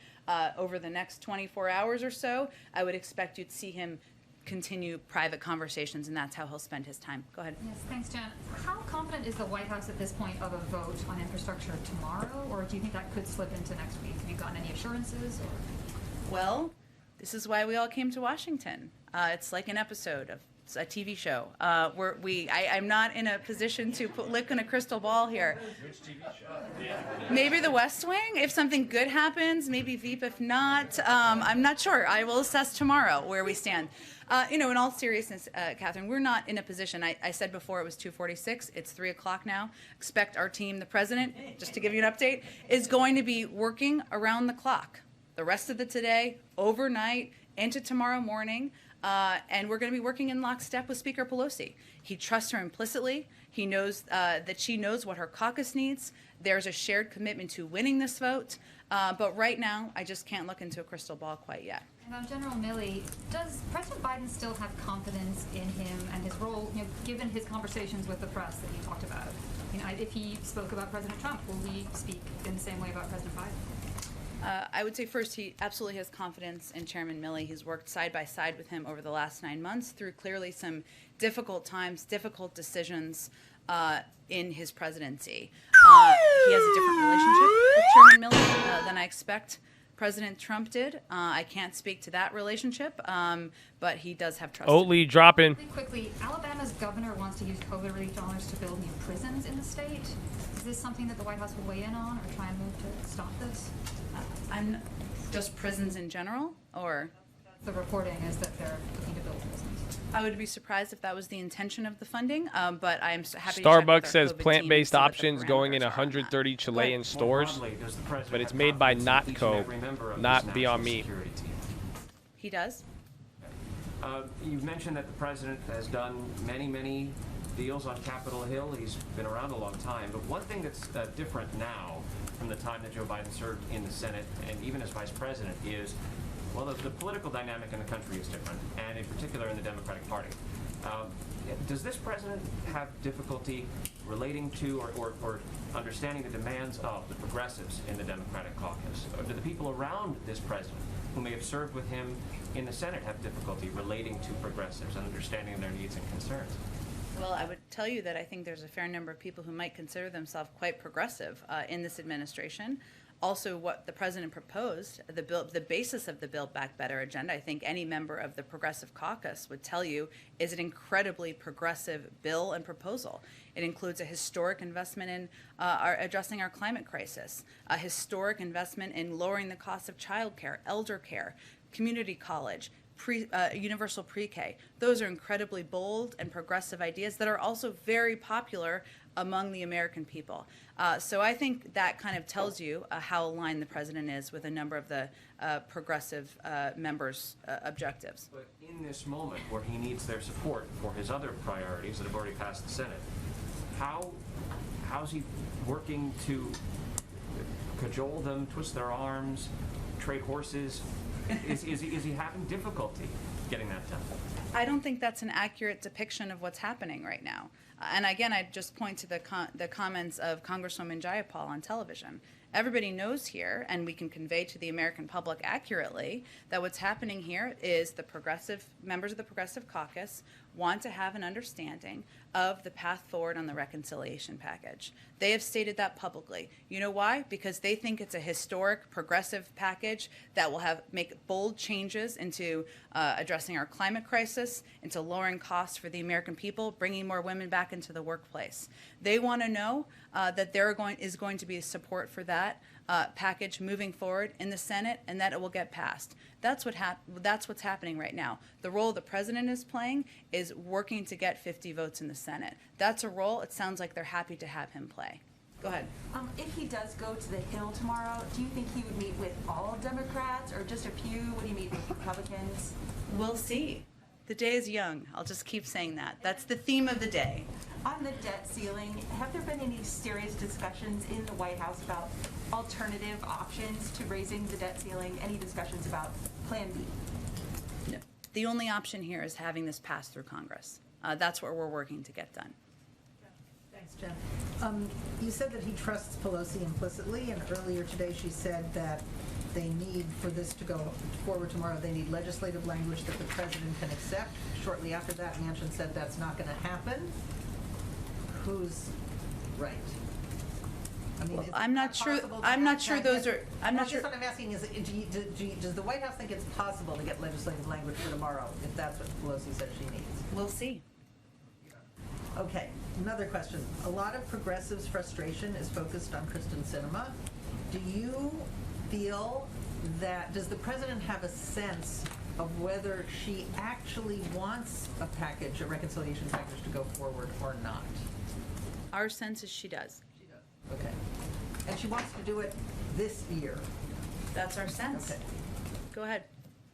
over the next 24 hours or so, I would expect you to see him continue private conversations, and that's how he'll spend his time. Go ahead. Yes, thanks, Jen. How confident is the White House at this point of a vote on infrastructure tomorrow, or do you think that could slip into next week? Have you gotten any assurances? Or? Well, this is why we all came to Washington. It's like an episode of a TV show. I'm not in a position to look in a crystal ball here. Which TV show? Maybe The West Wing, if something good happens. Maybe Veep, if not. I'm not sure. I will assess tomorrow where we stand. In all seriousness, Catherine, we're not in a position. I said before it was 2:46. It's 3 o'clock now. Expect our team, the president, just to give you an update, is going to be working around the clock the rest of the today, overnight, into tomorrow morning. And we're going to be working in lockstep with Speaker Pelosi. He trusts her implicitly. He knows that she knows what her caucus needs. There's a shared commitment to winning this vote. But right now, I just can't look into a crystal ball quite yet. And General Milley, does President Biden still have confidence in him and his role, given his conversations with the press that he talked about? If he spoke about President Trump, will he speak in the same way about President Biden? I would say first, he absolutely has confidence in Chairman Milley. He's worked side by side with him over the last 9 months through clearly some difficult times, difficult decisions in his presidency. He has a different relationship with Chairman Milley than I expect President Trump did. I can't speak to that relationship, but he does have trust. Oatly dropping. Really quickly, Alabama's governor wants to use COVID relief dollars to build new prisons in the state. Is this something that the White House will weigh in on or try and move to stop this? I'm just prisons in general, or? The reporting is that they're looking to build prisons. I would be surprised if that was the intention of the funding, but I'm happy to Starbucks says plant-based options going in 130 Chilean stores, but it's made by Notco, not Beyond Meat. He does? You've mentioned that the president has done many deals on Capitol Hill. He's been around a long time. But one thing that's different now from the time that Joe Biden served in the Senate and even as vice president is, well, the political dynamic in the country is different, and in particular in the Democratic Party. Does this president have difficulty relating to or understanding the demands of the progressives in the Democratic caucus? Or do the people around this president who may have served with him in the Senate have difficulty relating to progressives and understanding their needs and concerns? Well, I would tell you that I think there's a fair number of people who might consider themselves quite progressive in this administration. Also, what the president proposed, the basis of the Build Back Better agenda, I think any member of the Progressive Caucus would tell you, is an incredibly progressive bill and proposal. It includes a historic investment in addressing our climate crisis, a historic investment in lowering the cost of childcare, elder care, community college, universal pre-K. Those are incredibly bold and progressive ideas that are also very popular among the American people. So I think that kind of tells you how aligned the president is with a number of the progressive members' objectives. But in this moment where he needs their support for his other priorities that have already passed the Senate, how's he working to cajole them, twist their arms, trade horses? Is he having difficulty getting that done? I don't think that's an accurate depiction of what's happening right now. And again, I'd just point to the comments of Congresswoman Jayapal on television. Everybody knows here, and we can convey to the American public accurately, that what's happening here is the members of the Progressive Caucus want to have an understanding of the path forward on the reconciliation package. They have stated that publicly. You know why? Because they think it's a historic progressive package that will make bold changes into addressing our climate crisis, into lowering costs for the American people, bringing more women back into the workplace. They want to know that there is going to be support for that package moving forward in the Senate, and that it will get passed. That's what's happening right now. The role the president is playing is working to get 50 votes in the Senate. That's a role it sounds like they're happy to have him play. Go ahead. If he does go to the Hill tomorrow, do you think he would meet with all Democrats or just a few? Would he meet with Republicans? We'll see. The day is young. I'll just keep saying that. That's the theme of the day. On the debt ceiling, have there been any serious discussions in the White House about alternative options to raising the debt ceiling? Any discussions about Plan B? No. The only option here is having this pass through Congress. That's what we're working to get done. Thanks, Jen. You said that he trusts Pelosi implicitly, and earlier today she said that they need, for this to go forward tomorrow, they need legislative language that the president can accept. Shortly after that, Manchin said that's not going to happen. Who's right? I mean, I'm not sure. I'm not sure those are. I'm not sure. What I'm asking is, does the White House think it's possible to get legislative language for tomorrow, if that's what Pelosi says she needs? We'll see. Okay, another question. A lot of progressives' frustration is focused on Kristen Sinema. Do you feel that, does the president have a sense of whether she actually wants a package, a reconciliation package, to go forward or not? Our sense is she does. She does. Okay. And she wants to do it this year. That's our sense. Okay. Go ahead.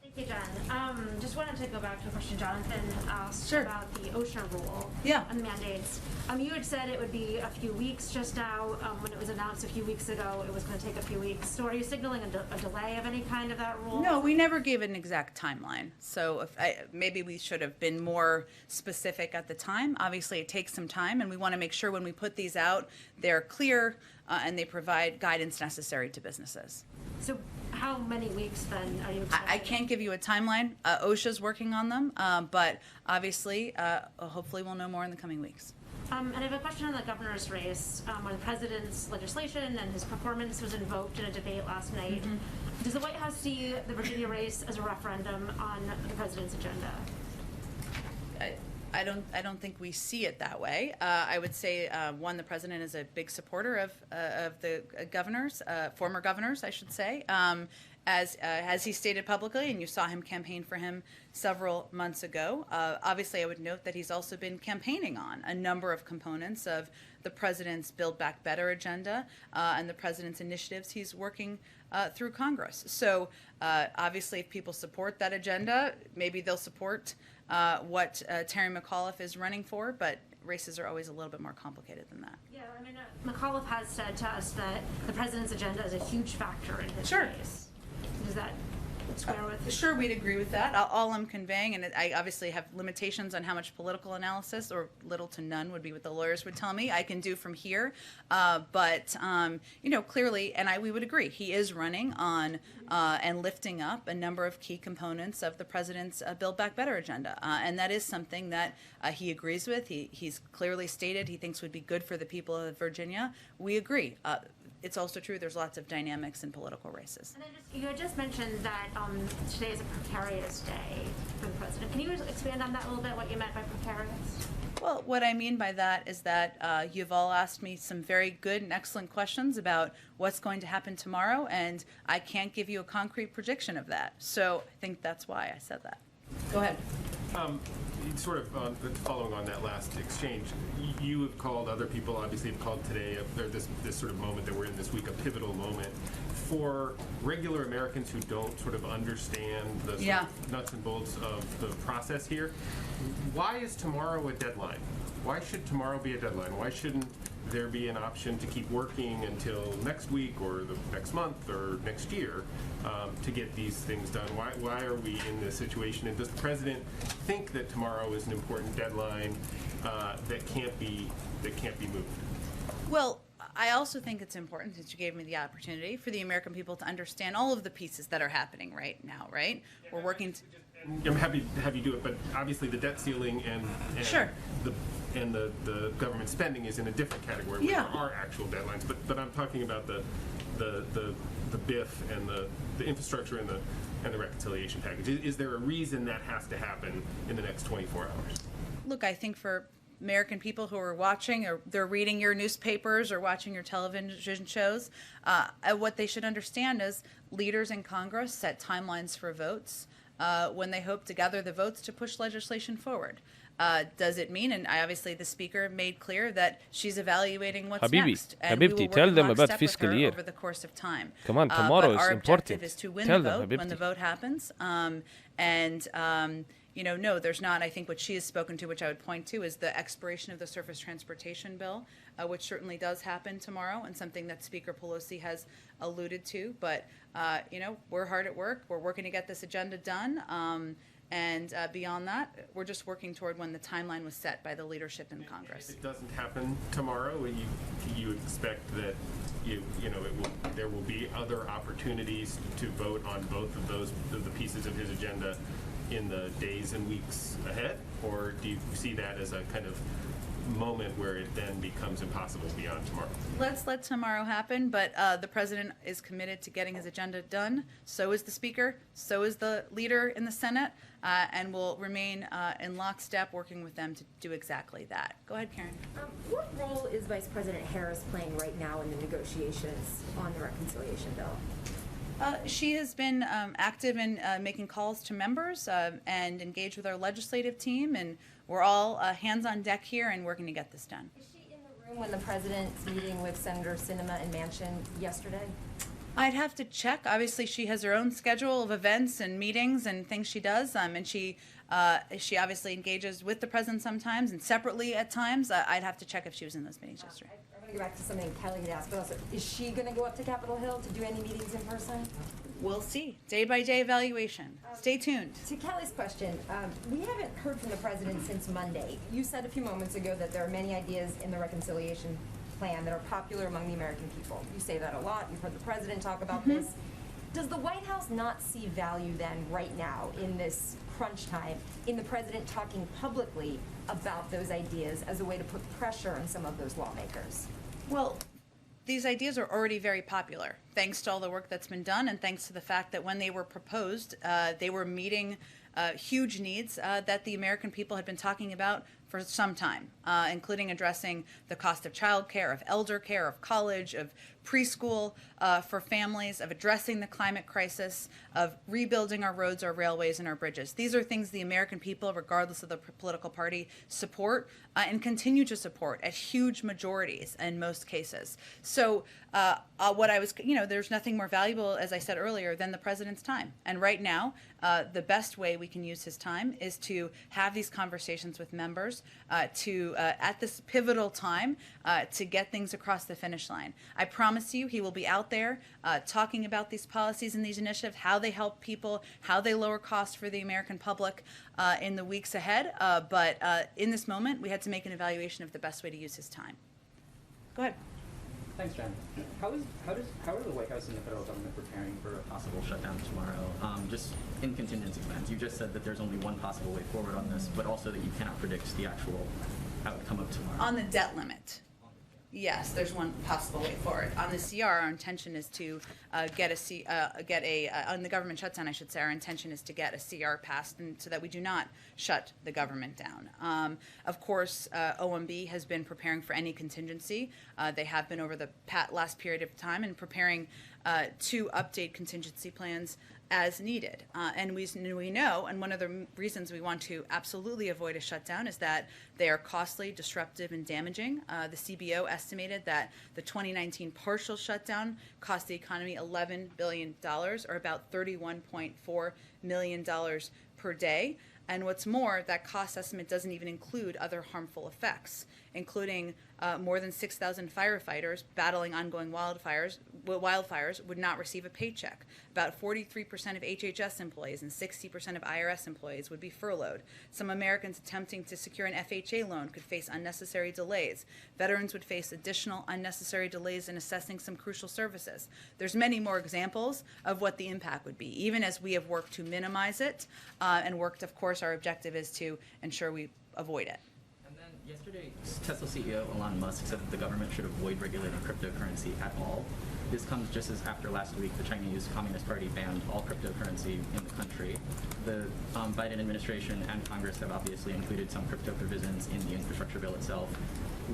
Thank you, Jen. Just wanted to go back to a question Jonathan asked about the OSHA rule and mandates. You had said it would be a few weeks just now. When it was announced a few weeks ago, it was going to take a few weeks. So are you signaling a delay of any kind of that rule? No, we never gave an exact timeline. So maybe we should have been more specific at the time. Obviously, it takes some time, and we want to make sure when we put these out, they're clear and they provide guidance necessary to businesses. So how many weeks then are you expecting? I can't give you a timeline. OSHA's working on them, but obviously, hopefully we'll know more in the coming weeks. And I have a question on the governor's race. When the president's legislation and his performance was invoked in a debate last night, does the White House see the Virginia race as a referendum on the president's agenda? I don't think we see it that way. I would say, one, the president is a big supporter of the governors, former governors, I should say, as he stated publicly, and you saw him campaign for him several months ago. Obviously, I would note that he's also been campaigning on a number of components of the president's Build Back Better agenda and the president's initiatives he's working through Congress. So obviously, if people support that agenda, maybe they'll support what Terry McAuliffe is running for, but races are always a little bit more complicated than that. Yeah, I mean, McAuliffe has said to us that the president's agenda is a huge factor in his race. Does that square with? Sure, we'd agree with that. All I'm conveying, and I obviously have limitations on how much political analysis, or little to none would be what the lawyers would tell me I can do from here. But clearly, and we would agree, he is running on and lifting up a number of key components of the president's Build Back Better agenda. And that is something that he agrees with. He's clearly stated he thinks would be good for the people of Virginia. We agree. It's also true there's lots of dynamics in political races. And then you had just mentioned that today is a precarious day for the president. Can you expand on that a little bit, what you meant by precarious? Well, what I mean by that is that you've all asked me some very good and excellent questions about what's going to happen tomorrow, and I can't give you a concrete prediction of that. So I think that's why I said that. Go ahead. Sort of following on that last exchange, you have called, other people obviously have called today, this sort of moment that we're in this week, a pivotal moment for regular Americans who don't sort of understand the sort of nuts and bolts of the process here. Why is tomorrow a deadline? Why should tomorrow be a deadline? Why shouldn't there be an option to keep working until next week or the next month or next year to get these things done? Why are we in this situation? And does the president think that tomorrow is an important deadline that can't be moved? Well, I also think it's important, since you gave me the opportunity, for the American people to understand all of the pieces that are happening right now, right? We're working I'm happy to have you do it, but obviously the debt ceiling and Sure. the government spending is in a different category where there are actual deadlines. But I'm talking about the BIF and the infrastructure and the reconciliation package. Is there a reason that has to happen in the next 24 hours? Look, I think for American people who are watching, or they're reading your newspapers or watching your television shows, what they should understand is leaders in Congress set timelines for votes when they hope to gather the votes to push legislation forward. Does it mean, and obviously the speaker made clear that she's evaluating what's next, and we will work tell in them about lockstep with fiscal her year. over the course of time. Come on, But tomorrow is our important. objective is to win Tell the them, vote when the Habibti. vote happens. No, there's not. I think what she has spoken to, which I would point to, is the expiration of the surface transportation bill, which certainly does happen tomorrow, and something that Speaker Pelosi has alluded to. But, we're hard at work. We're working to get this agenda done. And beyond that, we're just working toward when the timeline was set by the leadership in Congress. If it doesn't happen tomorrow, you expect that there will be other opportunities to vote on both of those the pieces of his agenda in the days and weeks ahead, or do you see that as a kind of moment where it then becomes impossible beyond tomorrow? Let's let tomorrow happen, but the president is committed to getting his agenda done. So is the speaker, so is the leader in the Senate, and will remain in lockstep working with them to do exactly that. Go ahead, Karen. What role is Vice President Harris playing right now in the negotiations on the reconciliation bill? She has been active in making calls to members and engaged with our legislative team, and we're all hands on deck here and working to get this done. Is she in the room when the president's meeting with Senator Sinema and Manchin yesterday? I'd have to check. Obviously, she has her own schedule of events and meetings and things she does, and she obviously engages with the president sometimes and separately at times. I'd have to check if she was in those meetings yesterday. I want to go back to something Kelly had asked, but also, is she going to go up to Capitol Hill to do any meetings in person? We'll see. Day-by-day evaluation. Stay tuned. To Kelly's question, we haven't heard from the president since Monday. You said a few moments ago that there are many ideas in the reconciliation plan that are popular among the American people. You say that a lot. You've heard the president talk about this. Does the White House not see value then, right now, in this crunch time, in the president talking publicly about those ideas as a way to put pressure on some of those lawmakers? Well, these ideas are already very popular, thanks to all the work that's been done, and thanks to the fact that when they were proposed, they were meeting huge needs that the American people had been talking about for some time, including addressing the cost of childcare, of elder care, of college, of preschool for families, of addressing the climate crisis, of rebuilding our roads, our railways, and our bridges. These are things the American people, regardless of the political party, support and continue to support at huge majorities in most cases. So there's nothing more valuable, as I said earlier, than the president's time. And right now, the best way we can use his time is to have these conversations with members at this pivotal time to get things across the finish line. I promise you he will be out there talking about these policies and these initiatives, how they help people, how they lower costs for the American public in the weeks ahead. But in this moment, we had to make an evaluation of the best way to use his time. Go ahead. Thanks, Jen. How are the White House and the federal government preparing for a possible shutdown tomorrow? Just in contingency plans. You just said that there's only one possible way forward on this, but also that you cannot predict the actual outcome of tomorrow. On the debt limit. Yes, there's one possible way forward. On the CR, our intention is to on the government shutdown, I should say, our intention is to get a CR passed so that we do not shut the government down. Of course, OMB has been preparing for any contingency. They have been over the last period of time and preparing to update contingency plans as needed. And we know, and one of the reasons we want to absolutely avoid a shutdown is that they are costly, disruptive, and damaging. The CBO estimated that the 2019 partial shutdown cost the economy $11 billion, or about $31.4 million per day. And what's more, that cost estimate doesn't even include other harmful effects, including more than 6,000 firefighters battling ongoing wildfires would not receive a paycheck. About 43% of HHS employees and 60% of IRS employees would be furloughed. Some Americans attempting to secure an FHA loan could face unnecessary delays. Veterans would face additional unnecessary delays in assessing some crucial services. There's many more examples of what the impact would be, even as we have worked to minimize it and worked, of course, our objective is to ensure we avoid it. Yesterday, Tesla CEO Elon Musk said that the government should avoid regulating cryptocurrency at all. This comes just as after last week the Chinese Communist Party banned all cryptocurrency in the country. The Biden administration and Congress have obviously included some crypto provisions in the infrastructure bill itself.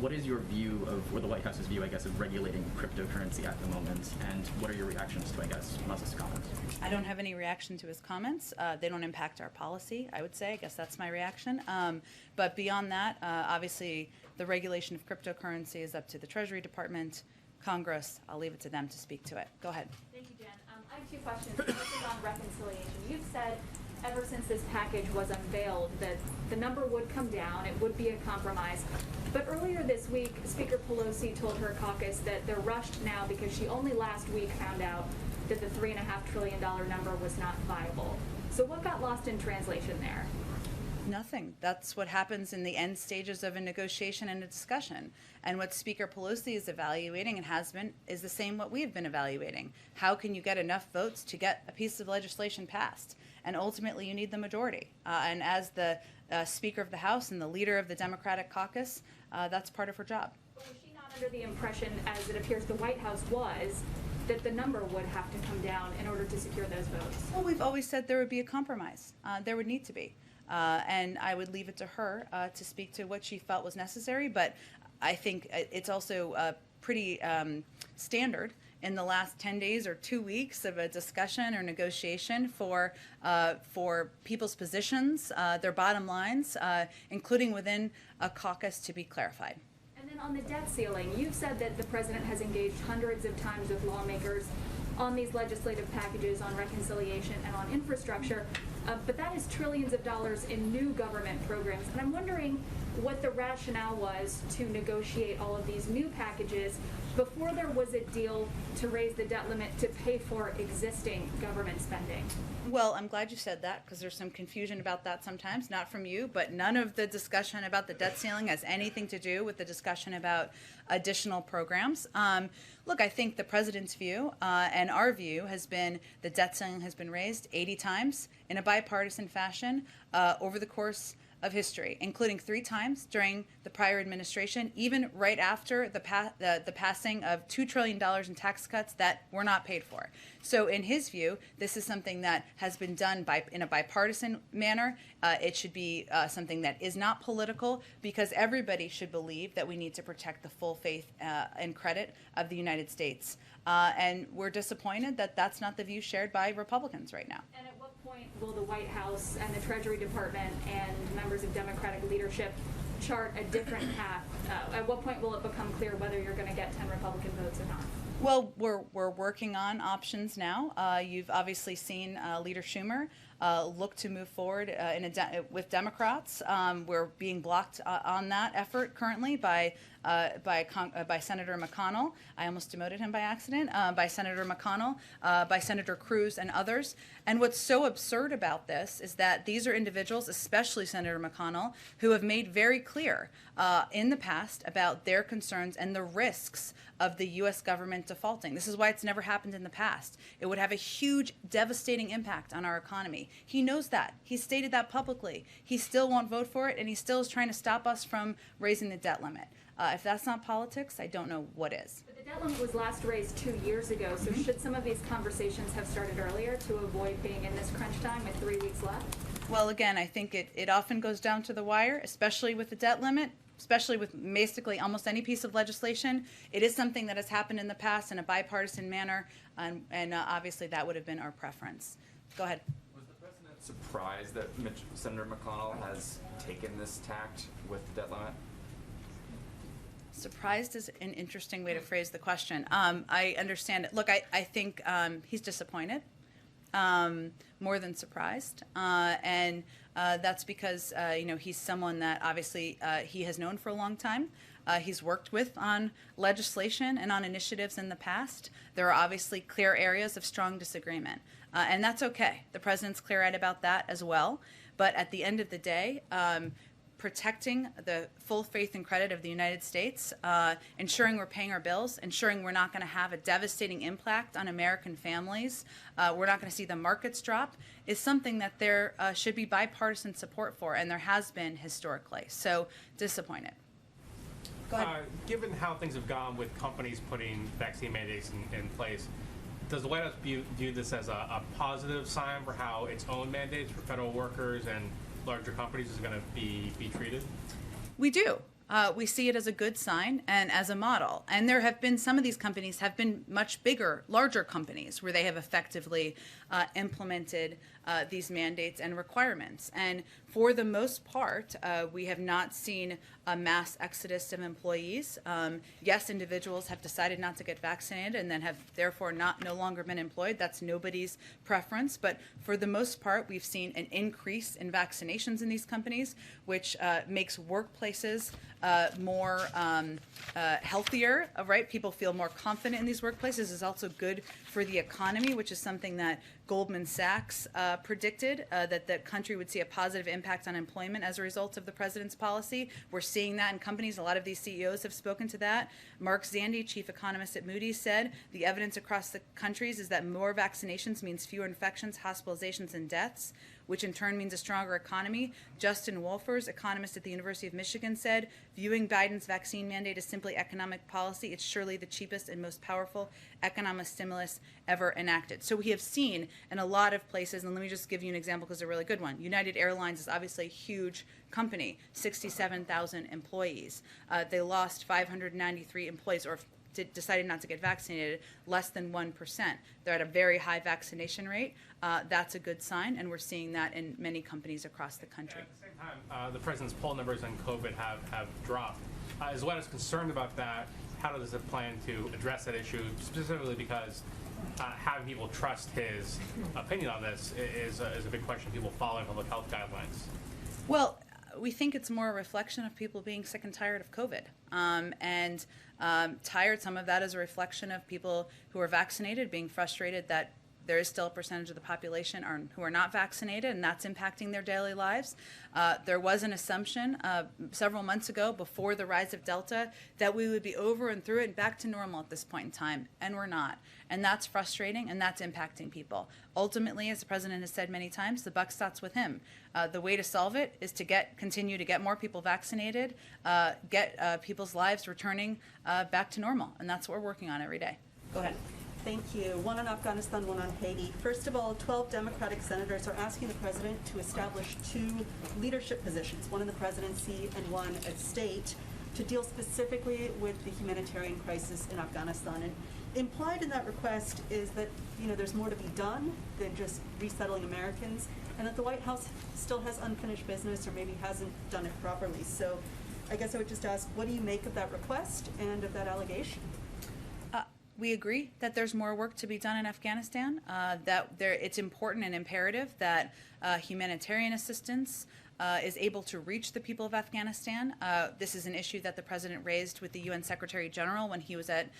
What is your view of, or the White House's view, I guess, of regulating cryptocurrency at the moment, and what are your reactions to, I guess, Musk's comments? I don't have any reaction to his comments. They don't impact our policy, I would say. I guess that's my reaction. But beyond that, obviously, the regulation of cryptocurrency is up to the Treasury Department, Congress. I'll leave it to them to speak to it. Go ahead. Thank you, Jen. I have two questions. The first is on reconciliation. You've said ever since this package was unveiled that the number would come down, it would be a compromise. But earlier this week, Speaker Pelosi told her caucus that they're rushed now because she only last week found out that the $3.5 trillion number was not viable. So what got lost in translation there? Nothing. That's what happens in the end stages of a negotiation and a discussion. And what Speaker Pelosi is evaluating and has been is the same what we have been evaluating. How can you get enough votes to get a piece of legislation passed? And ultimately, you need the majority. And as the Speaker of the House and the leader of the Democratic caucus, that's part of her job. But was she not under the impression, as it appears the White House was, that the number would have to come down in order to secure those votes? Well, we've always said there would be a compromise. There would need to be. And I would leave it to her to speak to what she felt was necessary. But I think it's also pretty standard in the last 10 days or 2 weeks of a discussion or negotiation for people's positions, their bottom lines, including within a caucus, to be clarified. And then on the debt ceiling, you've said that the president has engaged hundreds of times with lawmakers on these legislative packages on reconciliation and on infrastructure, but that is trillions of dollars in new government programs. And I'm wondering what the rationale was to negotiate all of these new packages before there was a deal to raise the debt limit to pay for existing government spending. Well, I'm glad you said that, because there's some confusion about that sometimes, not from you, but none of the discussion about the debt ceiling has anything to do with the discussion about additional programs. Look, I think the president's view and our view has been the debt ceiling has been raised 80 times in a bipartisan fashion over the course of history, including 3 times during the prior administration, even right after the passing of $2 trillion in tax cuts that were not paid for. So in his view, this is something that has been done in a bipartisan manner. It should be something that is not political, because everybody should believe that we need to protect the full faith and credit of the United States. And we're disappointed that that's not the view shared by Republicans right now. And at what point will the White House and the Treasury Department and members of Democratic leadership chart a different path? At what point will it become clear whether you're going to get 10 Republican votes or not? Well, we're working on options now. You've obviously seen Leader Schumer look to move forward with Democrats. We're being blocked on that effort currently by Senator McConnell. I almost demoted him by accident. By Senator McConnell, by Senator Cruz, and others. And what's so absurd about this is that these are individuals, especially Senator McConnell, who have made very clear in the past about their concerns and the risks of the U.S. government defaulting. This is why it's never happened in the past. It would have a huge, devastating impact on our economy. He knows that. He stated that publicly. He still won't vote for it, and he still is trying to stop us from raising the debt limit. If that's not politics, I don't know what is. But the debt limit was last raised 2 years ago, so should some of these conversations have started earlier to avoid being in this crunch time with 3 weeks left? Well, again, I think it often goes down to the wire, especially with the debt limit, especially with basically almost any piece of legislation. It is something that has happened in the past in a bipartisan manner, and obviously that would have been our preference. Go ahead. Was the president surprised that Senator McConnell has taken this tact with the debt limit? Surprised is an interesting way to phrase the question. I understand it. Look, I think he's disappointed. more than surprised. And that's because, he's someone that obviously he has known for a long time. He's worked with on legislation and on initiatives in the past. There are obviously clear areas of strong disagreement, and that's okay. The president's clear-eyed about that as well. But at the end of the day, protecting the full faith and credit of the United States, ensuring we're paying our bills, ensuring we're not going to have a devastating impact on American families, we're not going to see the markets drop, is something that there should be bipartisan support for, and there has been historically. So disappointed. Given how things have gone with companies putting vaccine mandates in place, does the White House view this as a positive sign for how its own mandates for federal workers and larger companies is going to be treated? We do. We see it as a good sign and as a model. And there have been, some of these companies have been much bigger, larger companies where they have effectively implemented these mandates and requirements. And for the most part, we have not seen a mass exodus of employees. Yes, individuals have decided not to get vaccinated and then have therefore no longer been employed. That's nobody's preference. But for the most part, we've seen an increase in vaccinations in these companies, which makes workplaces more healthier, right? People feel more confident in these workplaces. Is also good for the economy, which is something that Goldman Sachs predicted, that the country would see a positive impact on employment as a result of the president's policy. We're seeing that in companies. A lot of these CEOs have spoken to that. Mark Zandi, chief economist at Moody's, said the evidence across the countries is that more vaccinations means fewer infections, hospitalizations, and deaths, which in turn means a stronger economy. Justin Wolfers, economist at the University of Michigan, said, viewing Biden's vaccine mandate as simply economic policy, it's surely the cheapest and most powerful economic stimulus ever enacted. So we have seen in a lot of places, and let me just give you an example because it's a really good one. United Airlines is obviously a huge company, 67,000 employees. They lost 593 employees, or decided not to get vaccinated, less than 1%. They're at a very high vaccination rate. That's a good sign, and we're seeing that in many companies across the country. At the same time, the president's poll numbers on COVID have dropped. Is the White House concerned about that? How does it plan to address that issue, specifically because having people trust his opinion on this is a big question, people following public health guidelines? Well, we think it's more a reflection of people being sick and tired of COVID. Tired, some of that is a reflection of people who are vaccinated being frustrated that there is still a percentage of the population who are not vaccinated, and that's impacting their daily lives. There was an assumption several months ago, before the rise of Delta, that we would be over and through it and back to normal at this point in time, and we're not. And that's frustrating, and that's impacting people. Ultimately, as the president has said many times, the buck stops with him. The way to solve it is to continue to get more people vaccinated, get people's lives returning back to normal, and that's what we're working on every day. Go ahead. Thank you. One on Afghanistan, one on Haiti. First of all, 12 Democratic senators are asking the president to establish 2 leadership positions, one in the presidency and one at state, to deal specifically with the humanitarian crisis in Afghanistan. And implied in that request is that, there's more to be done than just resettling Americans, and that the White House still has unfinished business or maybe hasn't done it properly. So I guess I would just ask, what do you make of that request and of that allegation? We agree that there's more work to be done in Afghanistan, it's important and imperative that humanitarian assistance is able to reach the people of Afghanistan. This is an issue that the president raised with the UN Secretary General when he was at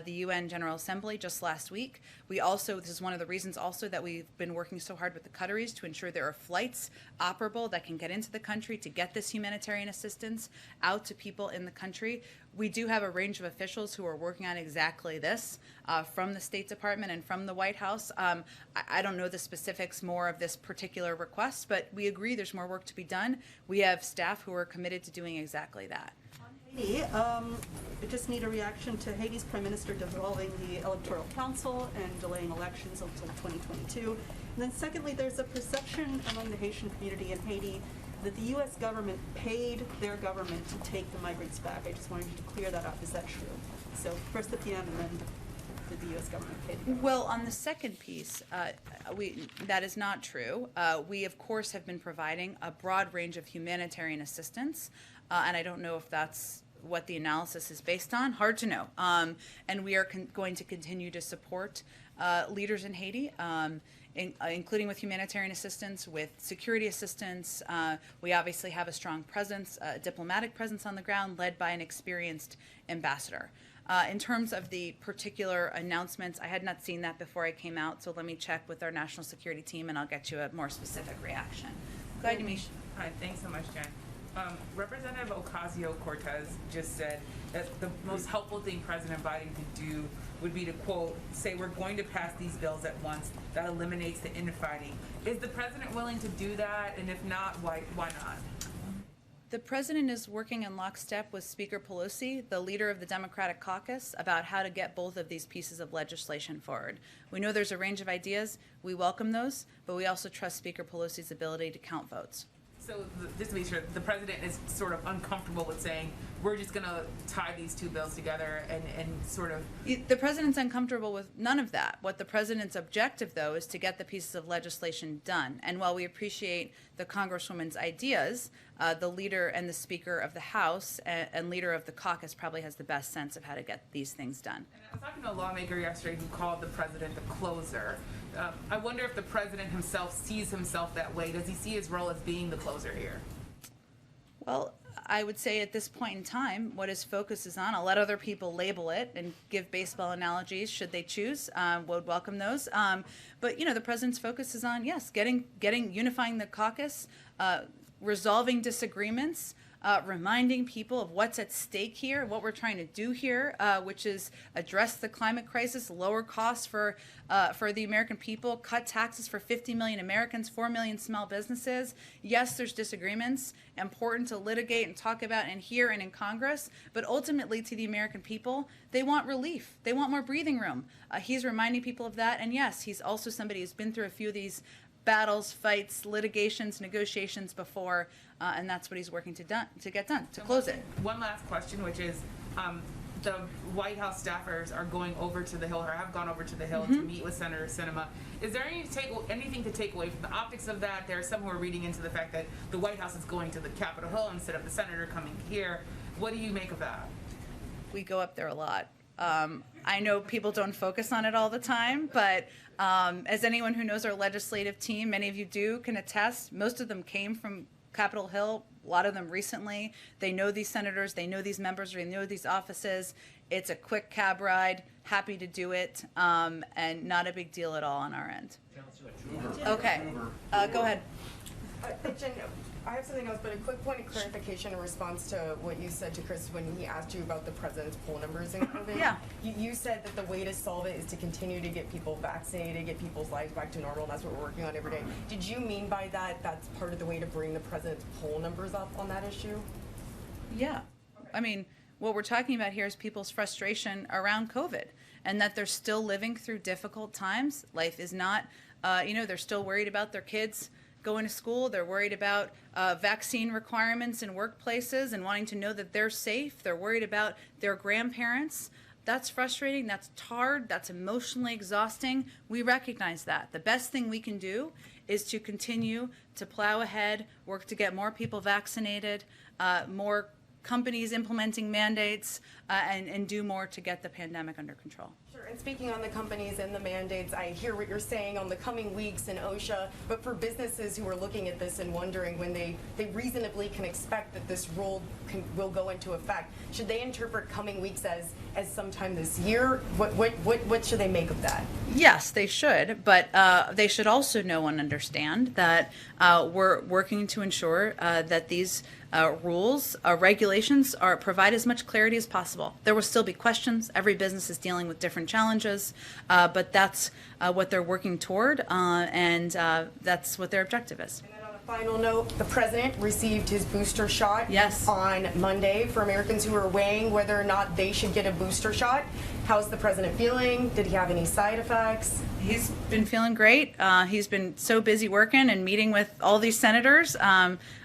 the UN General Assembly just last week. This is one of the reasons also that we've been working so hard with the Qataris to ensure there are flights operable that can get into the country to get this humanitarian assistance out to people in the country. We do have a range of officials who are working on exactly this from the State Department and from the White House. I don't know the specifics more of this particular request, but we agree there's more work to be done. We have staff who are committed to doing exactly that. Haiti, I just need a reaction to Haiti's Prime Minister dissolving the Electoral Council and delaying elections until 2022. And then secondly, there's a perception among the Haitian community in Haiti that the U.S. government paid their government to take the migrants back. I just wanted you to clear that up. Is that true? So first the PM and then did the U.S. government pay the government? Well, on the second piece, that is not true. We, of course, have been providing a broad range of humanitarian assistance, and I don't know if that's what the analysis is based on. Hard to know. And we are going to continue to support leaders in Haiti including with humanitarian assistance, with security assistance. We obviously have a strong presence, a diplomatic presence on the ground led by an experienced ambassador. In terms of the particular announcements, I had not seen that before I came out, so let me check with our national security team and I'll get you a more specific reaction. Go ahead, Yamiche. Hi, thanks so much, Jen. Representative Ocasio-Cortez just said that the most helpful thing President Biden could do would be to, quote, say we're going to pass these bills at once. That eliminates the infighting. Is the president willing to do that? And if not, why not? The president is working in lockstep with Speaker Pelosi, the leader of the Democratic caucus, about how to get both of these pieces of legislation forward. We know there's a range of ideas. We welcome those, but we also trust Speaker Pelosi's ability to count votes. So just to be sure, the president is sort of uncomfortable with saying we're just going to tie these two bills together and sort of... The president's uncomfortable with none of that. What the president's objective, though, is to get the pieces of legislation done. And while we appreciate the Congresswoman's ideas, the leader and the Speaker of the House and leader of the caucus probably has the best sense of how to get these things done. And I was talking to a lawmaker yesterday who called the president the closer. I wonder if the president himself sees himself that way. Does he see his role as being the closer here? Well, I would say at this point in time, what his focus is on, I'll let other people label it and give baseball analogies should they choose. Would welcome those. But, you know, the president's focus is on, yes, unifying the caucus, resolving disagreements, reminding people of what's at stake here, what we're trying to do here, which is address the climate crisis, lower costs for the American people, cut taxes for 50 million Americans, 4 million small businesses. Yes, there's disagreements, important to litigate and talk about in here and in Congress, but ultimately to the American people, they want relief. They want more breathing room. He's reminding people of that, and yes, he's also somebody who's been through a few of these battles, fights, litigations, negotiations before, and that's what he's working to get done, to close it. One last question, which is, the White House staffers are going over to the Hill, or have gone over to the Hill to meet with Senator Sinema. Is there anything to take away from the optics of that? There are some who are reading into the fact that the White House is going to the Capitol Hill instead of the senator coming here. What do you make of that? We go up there a lot. I know people don't focus on it all the time, but as anyone who knows our legislative team, many of you do, can attest, most of them came from Capitol Hill, a lot of them recently. They know these senators, they know these members, they know these offices. It's a quick cab ride, happy to do it, and not a big deal at all on our end. Okay, go ahead. Jen, I have something else, but a quick point of clarification in response to what you said to Chris when he asked you about the president's poll numbers in COVID. Yeah. You said that the way to solve it is to continue to get people vaccinated, get people's lives back to normal, and that's what we're working on every day. Did you mean by that that's part of the way to bring the president's poll numbers up on that issue? Yeah. I mean, what we're talking about here is people's frustration around COVID and that they're still living through difficult times. Life is not, they're still worried about their kids going to school. They're worried about vaccine requirements in workplaces and wanting to know that they're safe. They're worried about their grandparents. That's frustrating. That's hard. That's emotionally exhausting. We recognize that. The best thing we can do is to continue to plow ahead, work to get more people vaccinated, more companies implementing mandates, and do more to get the pandemic under control. Sure, and speaking on the companies and the mandates, I hear what you're saying on the coming weeks in OSHA, but for businesses who are looking at this and wondering when they reasonably can expect that this rule will go into effect, should they interpret coming weeks as sometime this year? What should they make of that? Yes, they should, but they should also know and understand that we're working to ensure that these rules, regulations provide as much clarity as possible. There will still be questions. Every business is dealing with different challenges, but that's what they're working toward, and that's what their objective is. And then on a final note, the president received his booster shot yes. on Monday. For Americans who are weighing whether or not they should get a booster shot, how's the president feeling? Did he have any side effects? He's been feeling great. He's been so busy working and meeting with all these senators.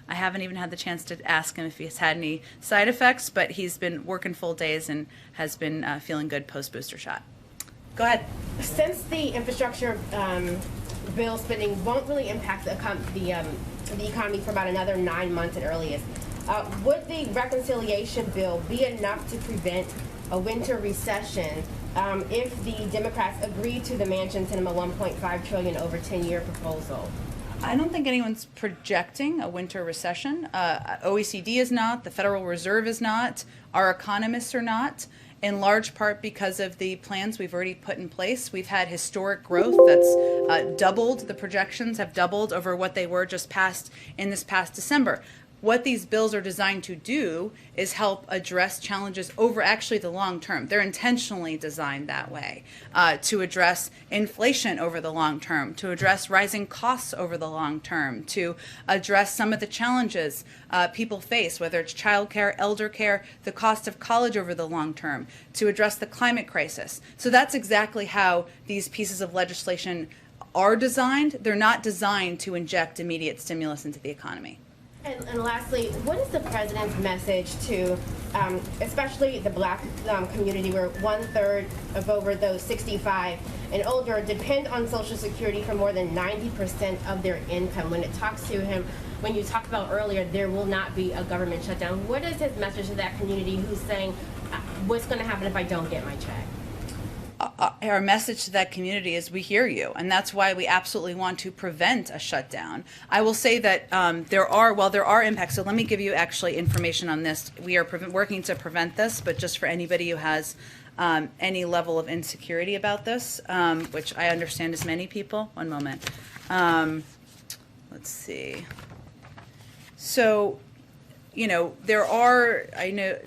I haven't even had the chance to ask him if he's had any side effects, but he's been working full days and has been feeling good post-booster shot. Go ahead. Since the infrastructure bill spending won't really impact the economy for about another 9 months at earliest, would the reconciliation bill be enough to prevent a winter recession if the Democrats agree to the Manchin Sinema $1.5 trillion over 10-year proposal? I don't think anyone's projecting a winter recession. OECD is not, the Federal Reserve is not, our economists are not, in large part because of the plans we've already put in place. We've had historic growth that's doubled, the projections have doubled over what they were just passed in this past December. What these bills are designed to do is help address challenges over actually the long term. They're intentionally designed that way to address inflation over the long term, to address rising costs over the long term, to address some of the challenges people face, whether it's childcare, elder care, the cost of college over the long term, to address the climate crisis. So that's exactly how these pieces of legislation are designed. They're not designed to inject immediate stimulus into the economy. And lastly, what is the president's message to, especially the Black community, where 1/3 of over those 65 and older depend on Social Security for more than 90% of their income? When it talks to him, when you talked about earlier, there will not be a government shutdown. What is his message to that community who's saying, what's going to happen if I don't get my check? Our message to that community is we hear you, and that's why we absolutely want to prevent a shutdown. I will say that there are impacts, so let me give you actually information on this. We are working to prevent this, but just for anybody who has any level of insecurity about this, which I understand is many people. One moment. Let's see. So, I know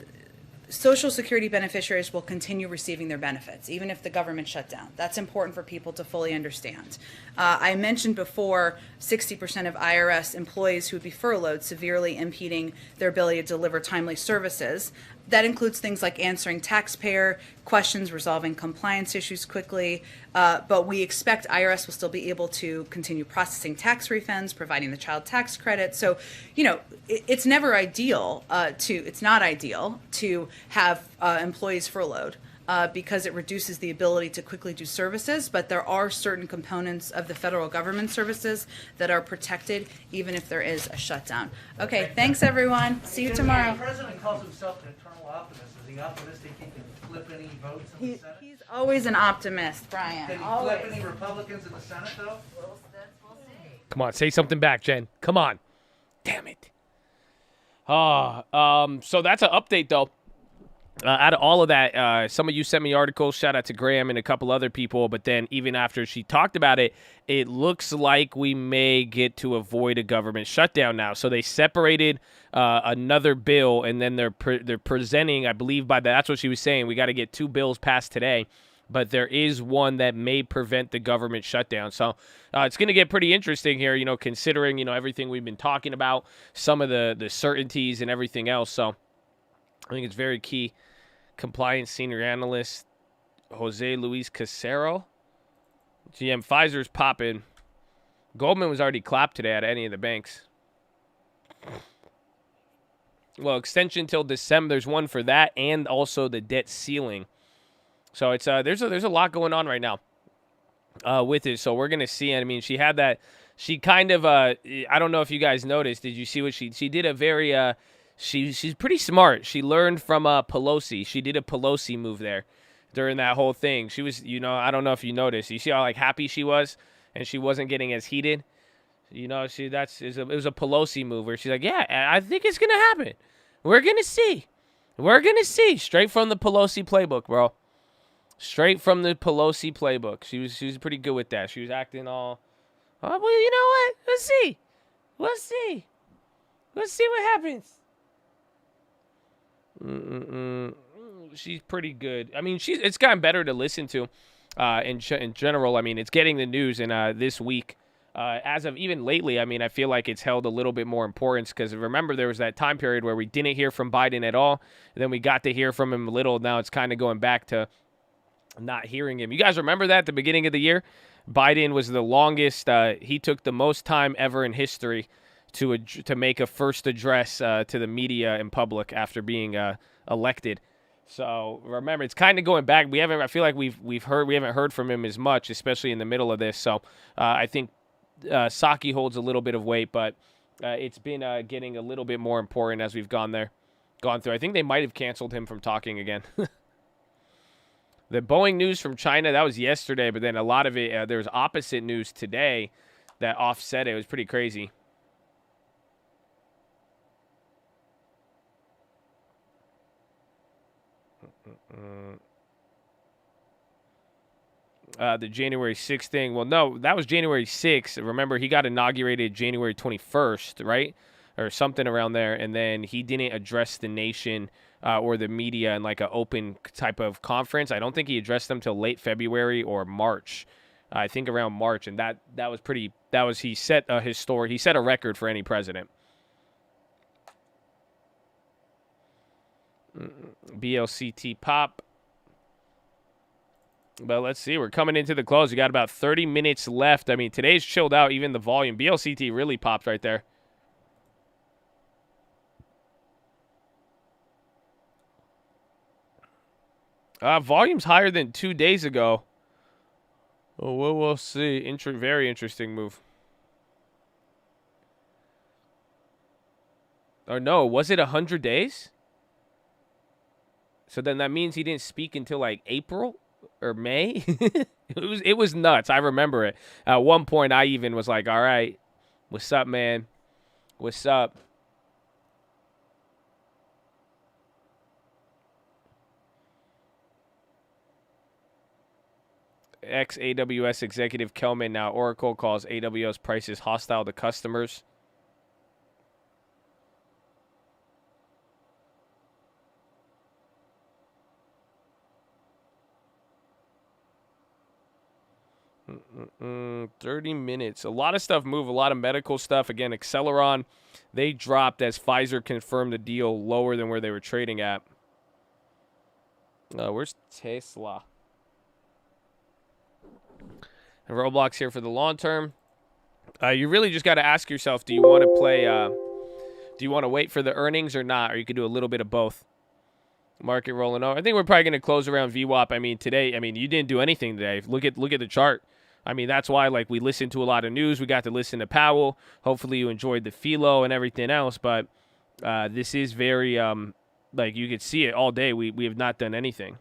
Social Security beneficiaries will continue receiving their benefits, even if the government shut down. That's important for people to fully understand. I mentioned before 60% of IRS employees who would be furloughed, severely impeding their ability to deliver timely services. That includes things like answering taxpayer questions, resolving compliance issues quickly, but we expect IRS will still be able to continue processing tax refunds, providing the child tax credit. So, it's never ideal it's not ideal to have employees furloughed because it reduces the ability to quickly do services, but there are certain components of the federal government services that are protected even if there is a shutdown. Okay, thanks everyone. See you tomorrow. The president calls himself an eternal optimist. Is he optimistic he can flip any votes in the Senate? He's always an optimist, Brian. Can he Always. flip any Republicans in the Senate, though? We'll see. Come on, say something back, Jen. Come on. Damn it. So that's an update, though. Out of all of that, some of you sent me articles. Shout out to Graham and a couple other people. But then even after she talked about it, it looks like we may get to avoid a government shutdown now. So they separated another bill, and then they're presenting, I believe, that's what she was saying. We got to get 2 bills passed today. But there is one that may prevent the government shutdown. So it's going to get pretty interesting here, considering, everything we've been talking about, some of the certainties and everything else. So I think it's very key. Compliance Senior Analyst Jose Luis Casero. GM Pfizer's popping. Goldman was already clapped today at any of the banks. Well, extension till December. There's one for that and also the debt ceiling. So it's there's a lot going on right now with it. So we're gonna see. I mean, she had that. She kind of I don't know if you guys noticed. Did you see what she did? A very she's pretty smart. She learned from Pelosi. She did a Pelosi move there during that whole thing. She was I don't know if you noticed. You see how happy she was, and she wasn't getting as heated. It was a Pelosi move where she's like, yeah, I think it's gonna happen. We're gonna see. Straight from the Pelosi playbook, bro. Straight from the Pelosi playbook. She was pretty good with that. She was acting all, well, you know what? Let's see what happens. She's pretty good. I mean, it's gotten better to listen to in general. I mean, it's getting the news in this week. As of even lately, I mean, I feel like it's held a little bit more importance because remember there was that time period where we didn't hear from Biden at all. And then we got to hear from him a little. Now it's kind of going back to not hearing him. You guys remember that at the beginning of the year? Biden was the longest. He took the most time ever in history to make a first address to the media in public after being elected. So remember, it's kind of going back. I feel like we haven't heard from him as much, especially in the middle of this. So I think Psaki holds a little bit of weight, but it's been getting a little bit more important as we've gone through. I think they might have canceled him from talking again. The Boeing news from China, that was yesterday, but then a lot of it, there was opposite news today that offset it. It was pretty crazy. The January 6th thing. Well, no, that was January 6th. Remember, he got inaugurated January 21st, right? Or something around there. And then he didn't address the nation or the media in like an open type of conference. I don't think he addressed them till late February or March. I think around March. And that was pretty, he set he set a record for any president. BLCT pop. But let's see. We're coming into the close. We got about 30 minutes left. I mean, today's chilled out. Even the volume. BLCT really popped right there. Volume's higher than 2 days ago. Oh, we'll see. Very interesting move. Or no, was it 100 days? So then that means he didn't speak until like April or May. it was nuts. I remember it. At one point, I even was like, all right, what's up, man? What's up? Ex-AWS executive Kelman, now Oracle, calls AWS prices hostile to customers. Mm-mm-mm. 30 minutes. A lot of stuff move, a lot of medical stuff. Again, Acceleron, they dropped as Pfizer confirmed the deal lower than where they were trading at. Where's Tesla? And Roblox here for the long term. You really just got to ask yourself, do you want to play, do you want to wait for the earnings or not? Or you could do a little bit of both. Market rolling over. I think we're probably going to close around VWAP. I mean, today, you didn't do anything today. Look at the chart. I mean, that's why, like, we listened to a lot of news. We got to listen to Powell. Hopefully you enjoyed the PHILO and everything else. But this is very, like, you could see it all day. We have not done anything.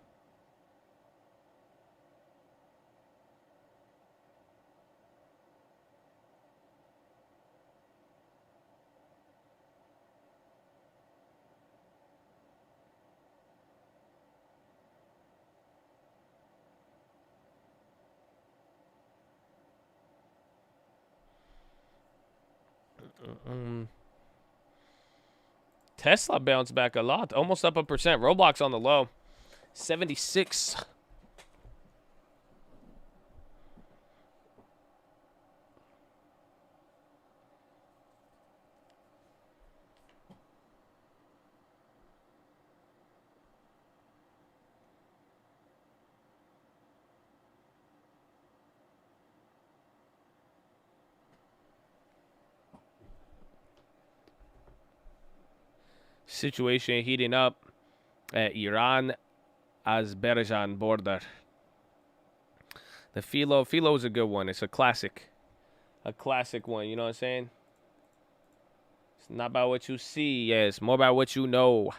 Tesla bounced back a lot, almost up 1%. Roblox on the low, 76. Situation heating up at Iran-Azerbaijan border. The PHILO is a good one. It's a classic one. You know what I'm saying? It's not about what you see. Yeah, it's more about what you know.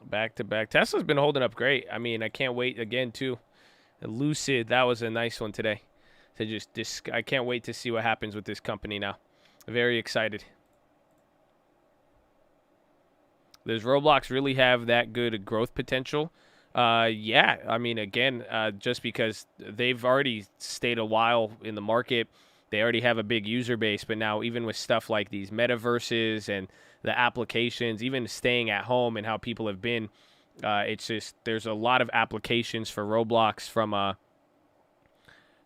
Back to back. Tesla's been holding up great. I mean, I can't wait again too. Lucid, that was a nice one today. So I can't wait to see what happens with this company now. Very excited. Does Roblox really have that good growth potential? Yeah. I mean, again, just because they've already stayed a while in the market, they already have a big user base. But now even with stuff like these metaverses and the applications, even staying at home and how people have been, it's just there's a lot of applications for Roblox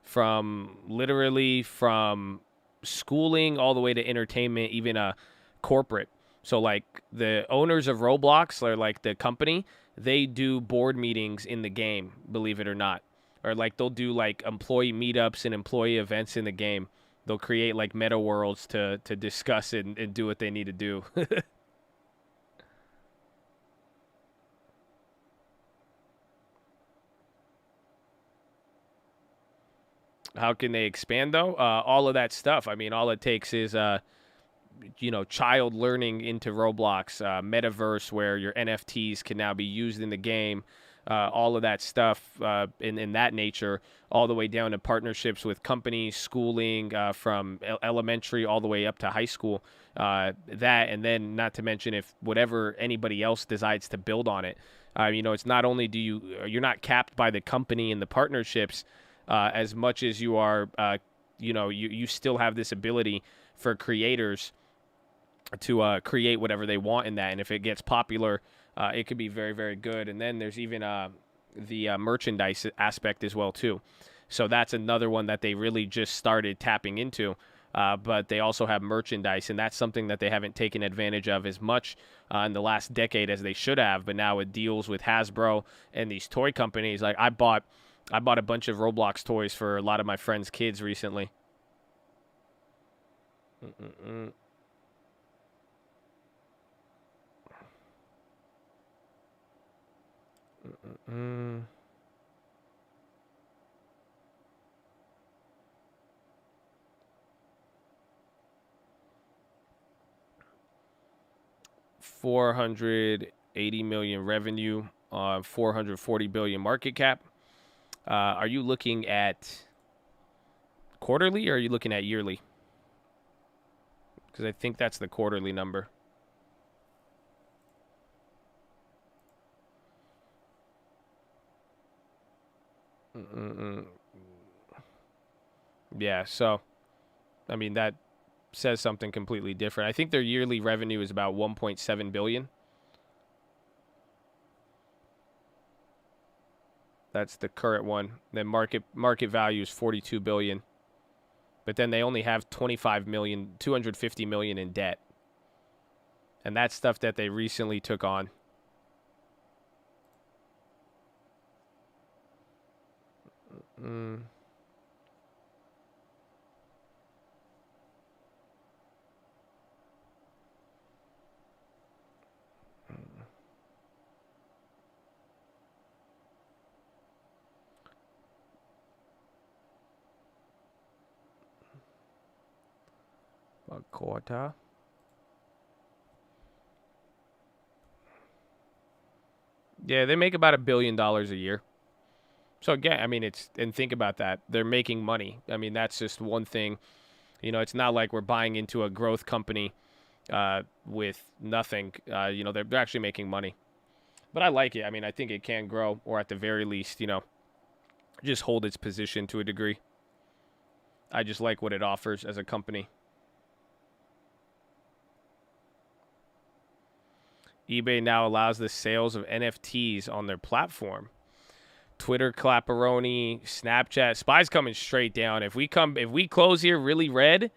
from literally from schooling all the way to entertainment, even corporate. So, like, the owners of Roblox, or, like, the company, they do board meetings in the game, believe it or not. Or, like, they'll do, like, employee meetups and employee events in the game. They'll create, like, meta worlds to discuss it and do what they need to do. How can they expand, though? All of that stuff. I mean, all it takes is... child learning into Roblox, metaverse where your NFTs can now be used in the game, all of that stuff in that nature, all the way down to partnerships with companies, schooling from elementary all the way up to high school. That, and then not to mention if whatever anybody else decides to build on it. You know, it's not only you're not capped by the company and the partnerships as much as you are, you know, you still have this ability for creators to create whatever they want in that. And if it gets popular, it could be very, very good. And then there's even the merchandise aspect as well, too. So that's another one that they really just started tapping into. But they also have merchandise, and that's something that they haven't taken advantage of as much in the last decade as they should have. But now with deals with Hasbro and these toy companies, like I bought a bunch of Roblox toys for a lot of my friends' kids recently. Mm-mm-mm. Mm-mm-mm. $480 million revenue on 440 billion market cap. Are you looking at quarterly or are you looking at yearly? Because I think that's the quarterly number. Yeah, so, I mean, that says something completely different. I think their yearly revenue is about 1.7 billion. That's the current one. Then market value is 42 billion. But then they only have 25 million, 250 million in debt. And that's stuff that they recently took on. A quarter. Yeah, they make about $1 billion a year. So again, I mean, and think about that. They're making money. I mean, that's just one thing. You know, it's not like we're buying into a growth company with nothing. You know, they're actually making money. But I like it. I mean, I think it can grow, or at the very least, you know, just hold its position to a degree. I just like what it offers as a company. eBay now allows the sales of NFTs on their platform. Twitter, clapperoni, Snapchat, SPY's coming straight down. If we close here really red,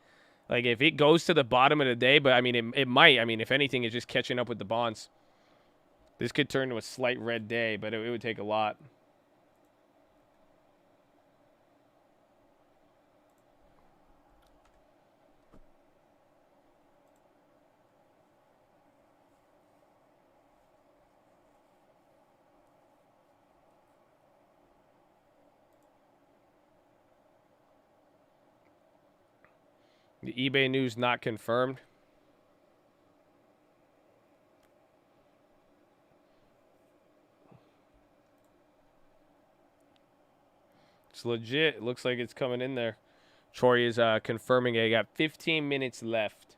like if it goes to the bottom of the day, but I mean it might. I mean, if anything, it's just catching up with the bonds. This could turn to a slight red day, but it would take a lot. The eBay news not confirmed. It's legit. It looks like it's coming in there. Troy is confirming it. I got 15 minutes left.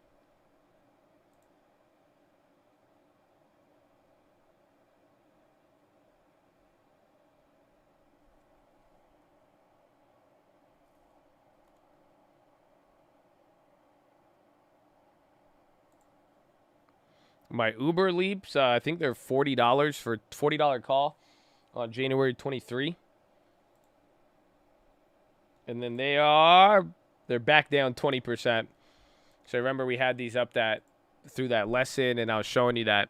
My Uber leaps, I think they're $40 for $40 call on January 23. And then they're back down 20%. So remember we had these up through that lesson, and I was showing you that.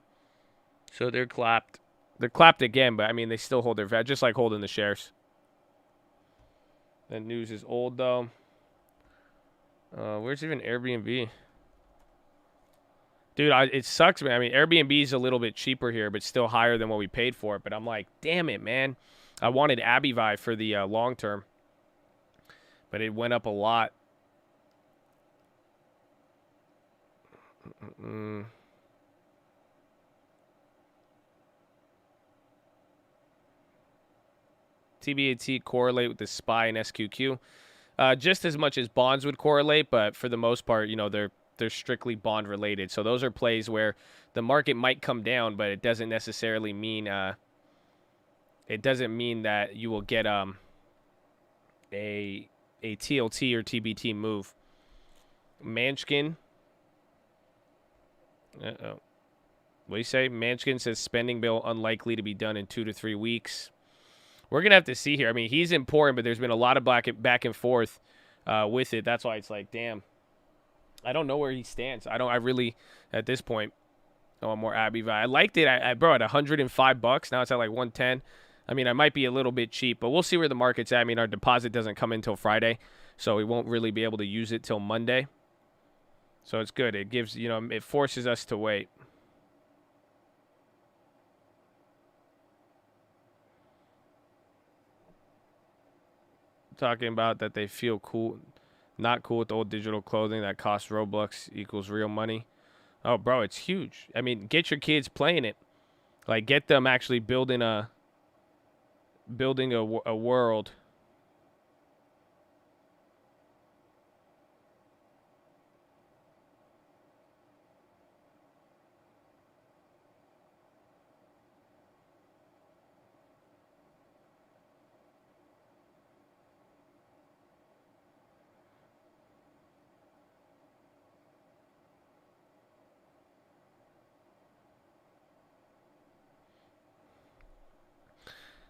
So they're clapped. They're clapped again, but I mean they still hold their value, just like holding the shares. That news is old though. Where's even Airbnb? Dude, it sucks, man. I mean, Airbnb is a little bit cheaper here, but still higher than what we paid for it. But I'm like, damn it, man. I wanted Abivi for the long term. But it went up a lot. TBAT correlate with the SPY and SQQ. Just as much as bonds would correlate, but for the most part, you know, they're strictly bond related. So those are plays where the market might come down, but it doesn't necessarily mean that you will get a TLT or TBT move. Manchkin. Uh-oh. What do you say? Manchkin says spending bill unlikely to be done in 2 to 3 weeks. We're going to have to see here. I mean, he's important, but there's been a lot of back and forth with it. That's why it's like, damn. I don't know where he stands. I really, at this point, I want more Abbey value. I liked it. I bro, at $105. Now it's at like 110. I mean, I might be a little bit cheap, but we'll see where the market's at. I mean, our deposit doesn't come in until Friday, so we won't really be able to use it till Monday. So it's good. It gives, you know, it forces us to wait. Talking about that they feel cool, not cool with the old digital clothing that costs Robux equals real money. Oh, bro, it's huge. I mean, get your kids playing it. Like, get them actually building a world.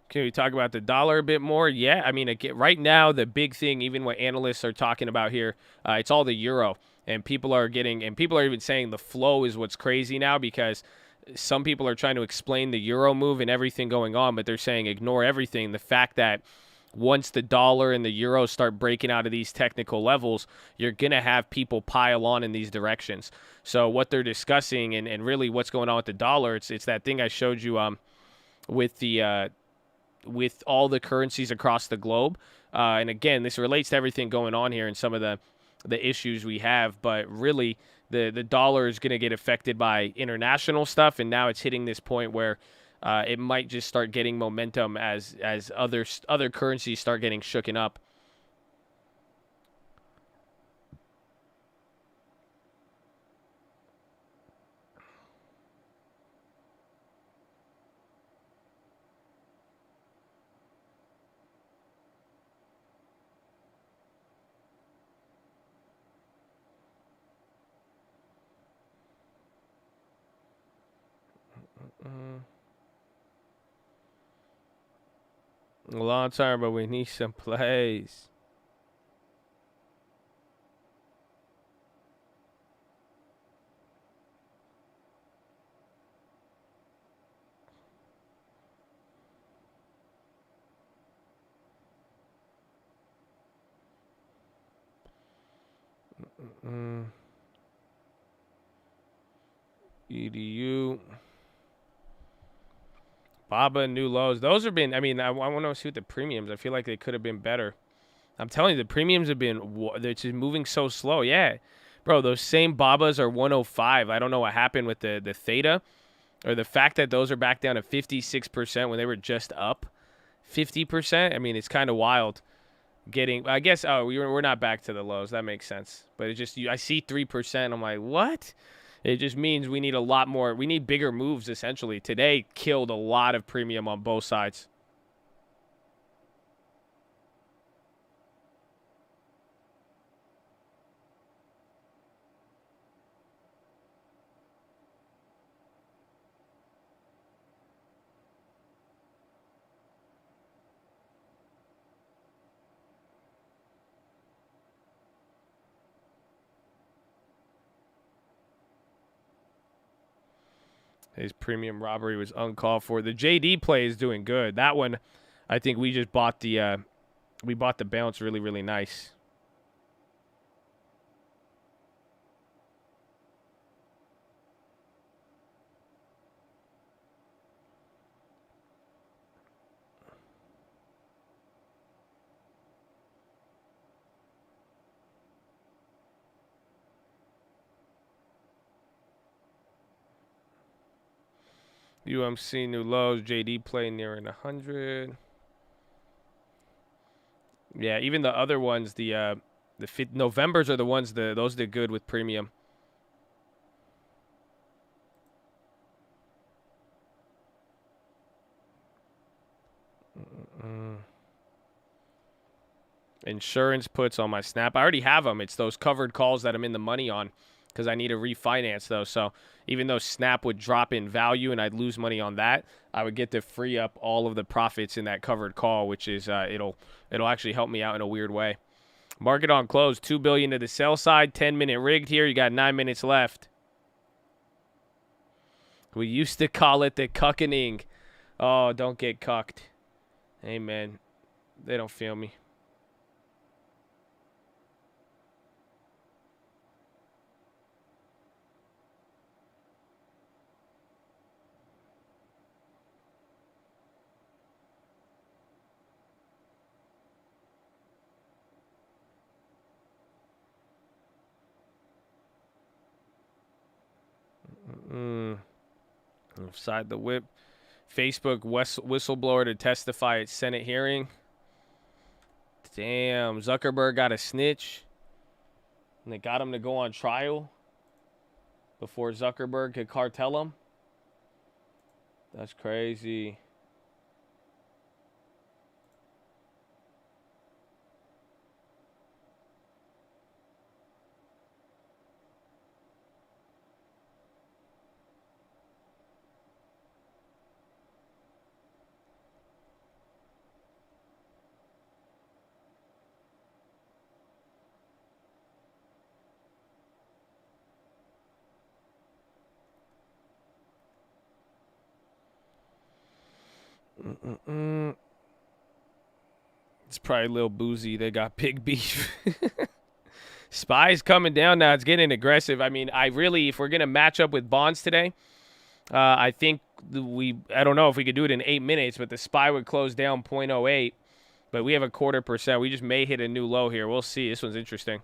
Can we talk about the dollar a bit more? Yeah, I mean, again, right now, the big thing, even what analysts are talking about here, it's all the euro. And people are even saying the flow is what's crazy now, because some people are trying to explain the euro move and everything going on, but they're saying ignore everything. The fact that once the dollar and the euro start breaking out of these technical levels, you're going to have people pile on in these directions. So what they're discussing and really what's going on with the dollar, it's that thing I showed you with all the currencies across the globe. And again, this relates to everything going on here and some of the issues we have. But really, the dollar is going to get affected by international stuff. And now it's hitting this point where it might just start getting momentum as other currencies start getting shooken up. A long time, but we need some plays. EDU. Baba, new lows. Those have been, I mean, I want to see what the premiums. I feel like they could have been better. I'm telling you, the premiums have been, they're just moving so slow. Yeah. Bro, those same Babas are 105. I don't know what happened with the theta, or the fact that those are back down to 56% when they were just up 50%. I mean, it's kind of wild. I guess, we're not back to the lows. That makes sense. But it just, I see 3%. I'm like, what? It just means we need a lot more. We need bigger moves, essentially. Today killed a lot of premium on both sides. His premium robbery was uncalled for. The JD play is doing good. That one, I think we just bought the bounce really, really nice. UMC new lows. JD play nearing 100. Yeah, even the other ones, the Novembers are the ones those did good with premium. Insurance puts on my Snap. I already have them. It's those covered calls that I'm in the money on because I need to refinance those. So even though Snap would drop in value and I'd lose money on that, I would get to free up all of the profits in that covered call, which is it'll actually help me out in a weird way. Market on close, $2 billion to the sell side, 10-minute rigged here. You got 9 minutes left. We used to call it the cuckening. Oh, don't get cucked. Amen. They don't feel me. Offside the whip. Facebook whistleblower to testify at Senate hearing. Damn, Zuckerberg got a snitch. And they got him to go on trial before Zuckerberg could cartel him. That's crazy. It's probably a little boozy. They got big beef. Spy's coming down now. It's getting aggressive. I mean, if we're going to match up with bonds today, I think I don't know if we could do it in 8 minutes, but the SPY would close down 0.08. But we have 0.25%. We just may hit a new low here. We'll see. This one's interesting.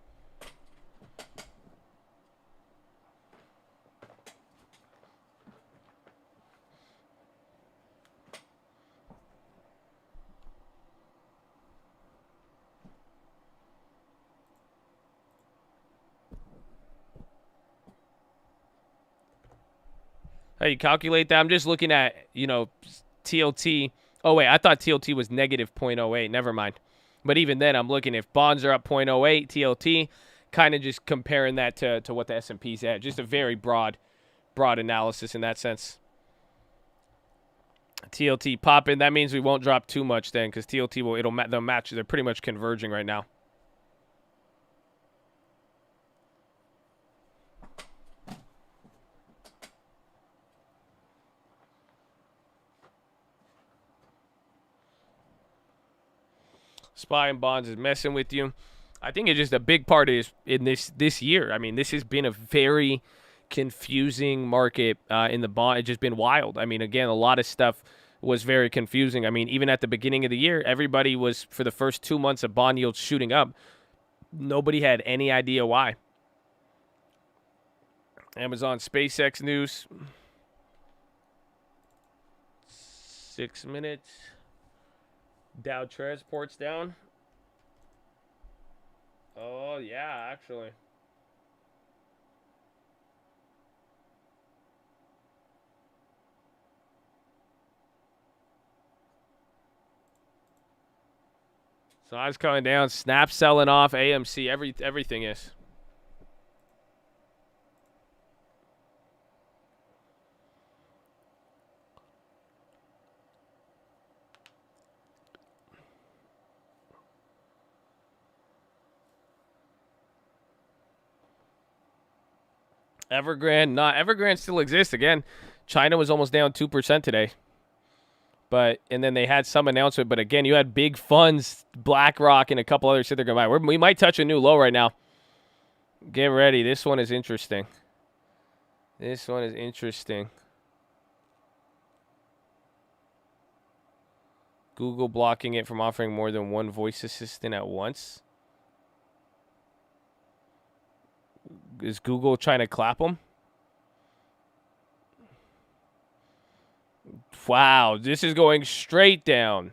How you calculate that? I'm just looking at, TLT. Oh, wait, I thought TLT was negative 0.08. Never mind. But even then, I'm looking if bonds are up 0.08, TLT, kind of just comparing that to what the S&P's at. Just a very broad analysis in that sense. TLT popping. That means we won't drop too much then because TLT they'll match. They're pretty much converging right now. SPY and bonds is messing with you. I think it's just a big part is in this year. I mean, this has been a very confusing market in the bond. It's just been wild. I mean, again, a lot of stuff was very confusing. I mean, even at the beginning of the year, everybody was, for the first 2 months of bond yields shooting up, nobody had any idea why. Amazon SpaceX news. 6 minutes. Dow transports down. Oh, yeah, actually. So I was coming down. Snap selling off. AMC. Everything is. Evergrande still exists. Again, China was almost down 2% today. And then they had some announcement. But again, you had big funds, BlackRock and a couple others said they're going to buy. We might touch a new low right now. Get ready. This one is interesting. Google blocking it from offering more than one voice assistant at once. Is Google trying to clap them? Wow, this is going straight down.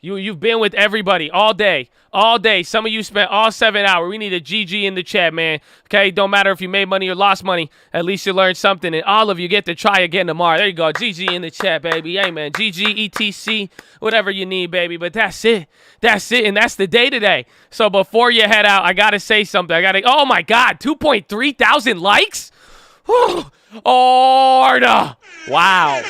You've been with everybody all day. All day. Some of you spent all 7 hours. We need a GG in the chat, man. Okay? Don't matter if you made money or lost money. At least you learned something. And all of you get to try again tomorrow. There you go. GG in the chat, baby. Amen. GG, ETC, whatever you need, baby. But that's it. That's it. And that's the day today. So before you head out, I got to say something. Oh, my God. 2.3 thousand likes? Order. Wow.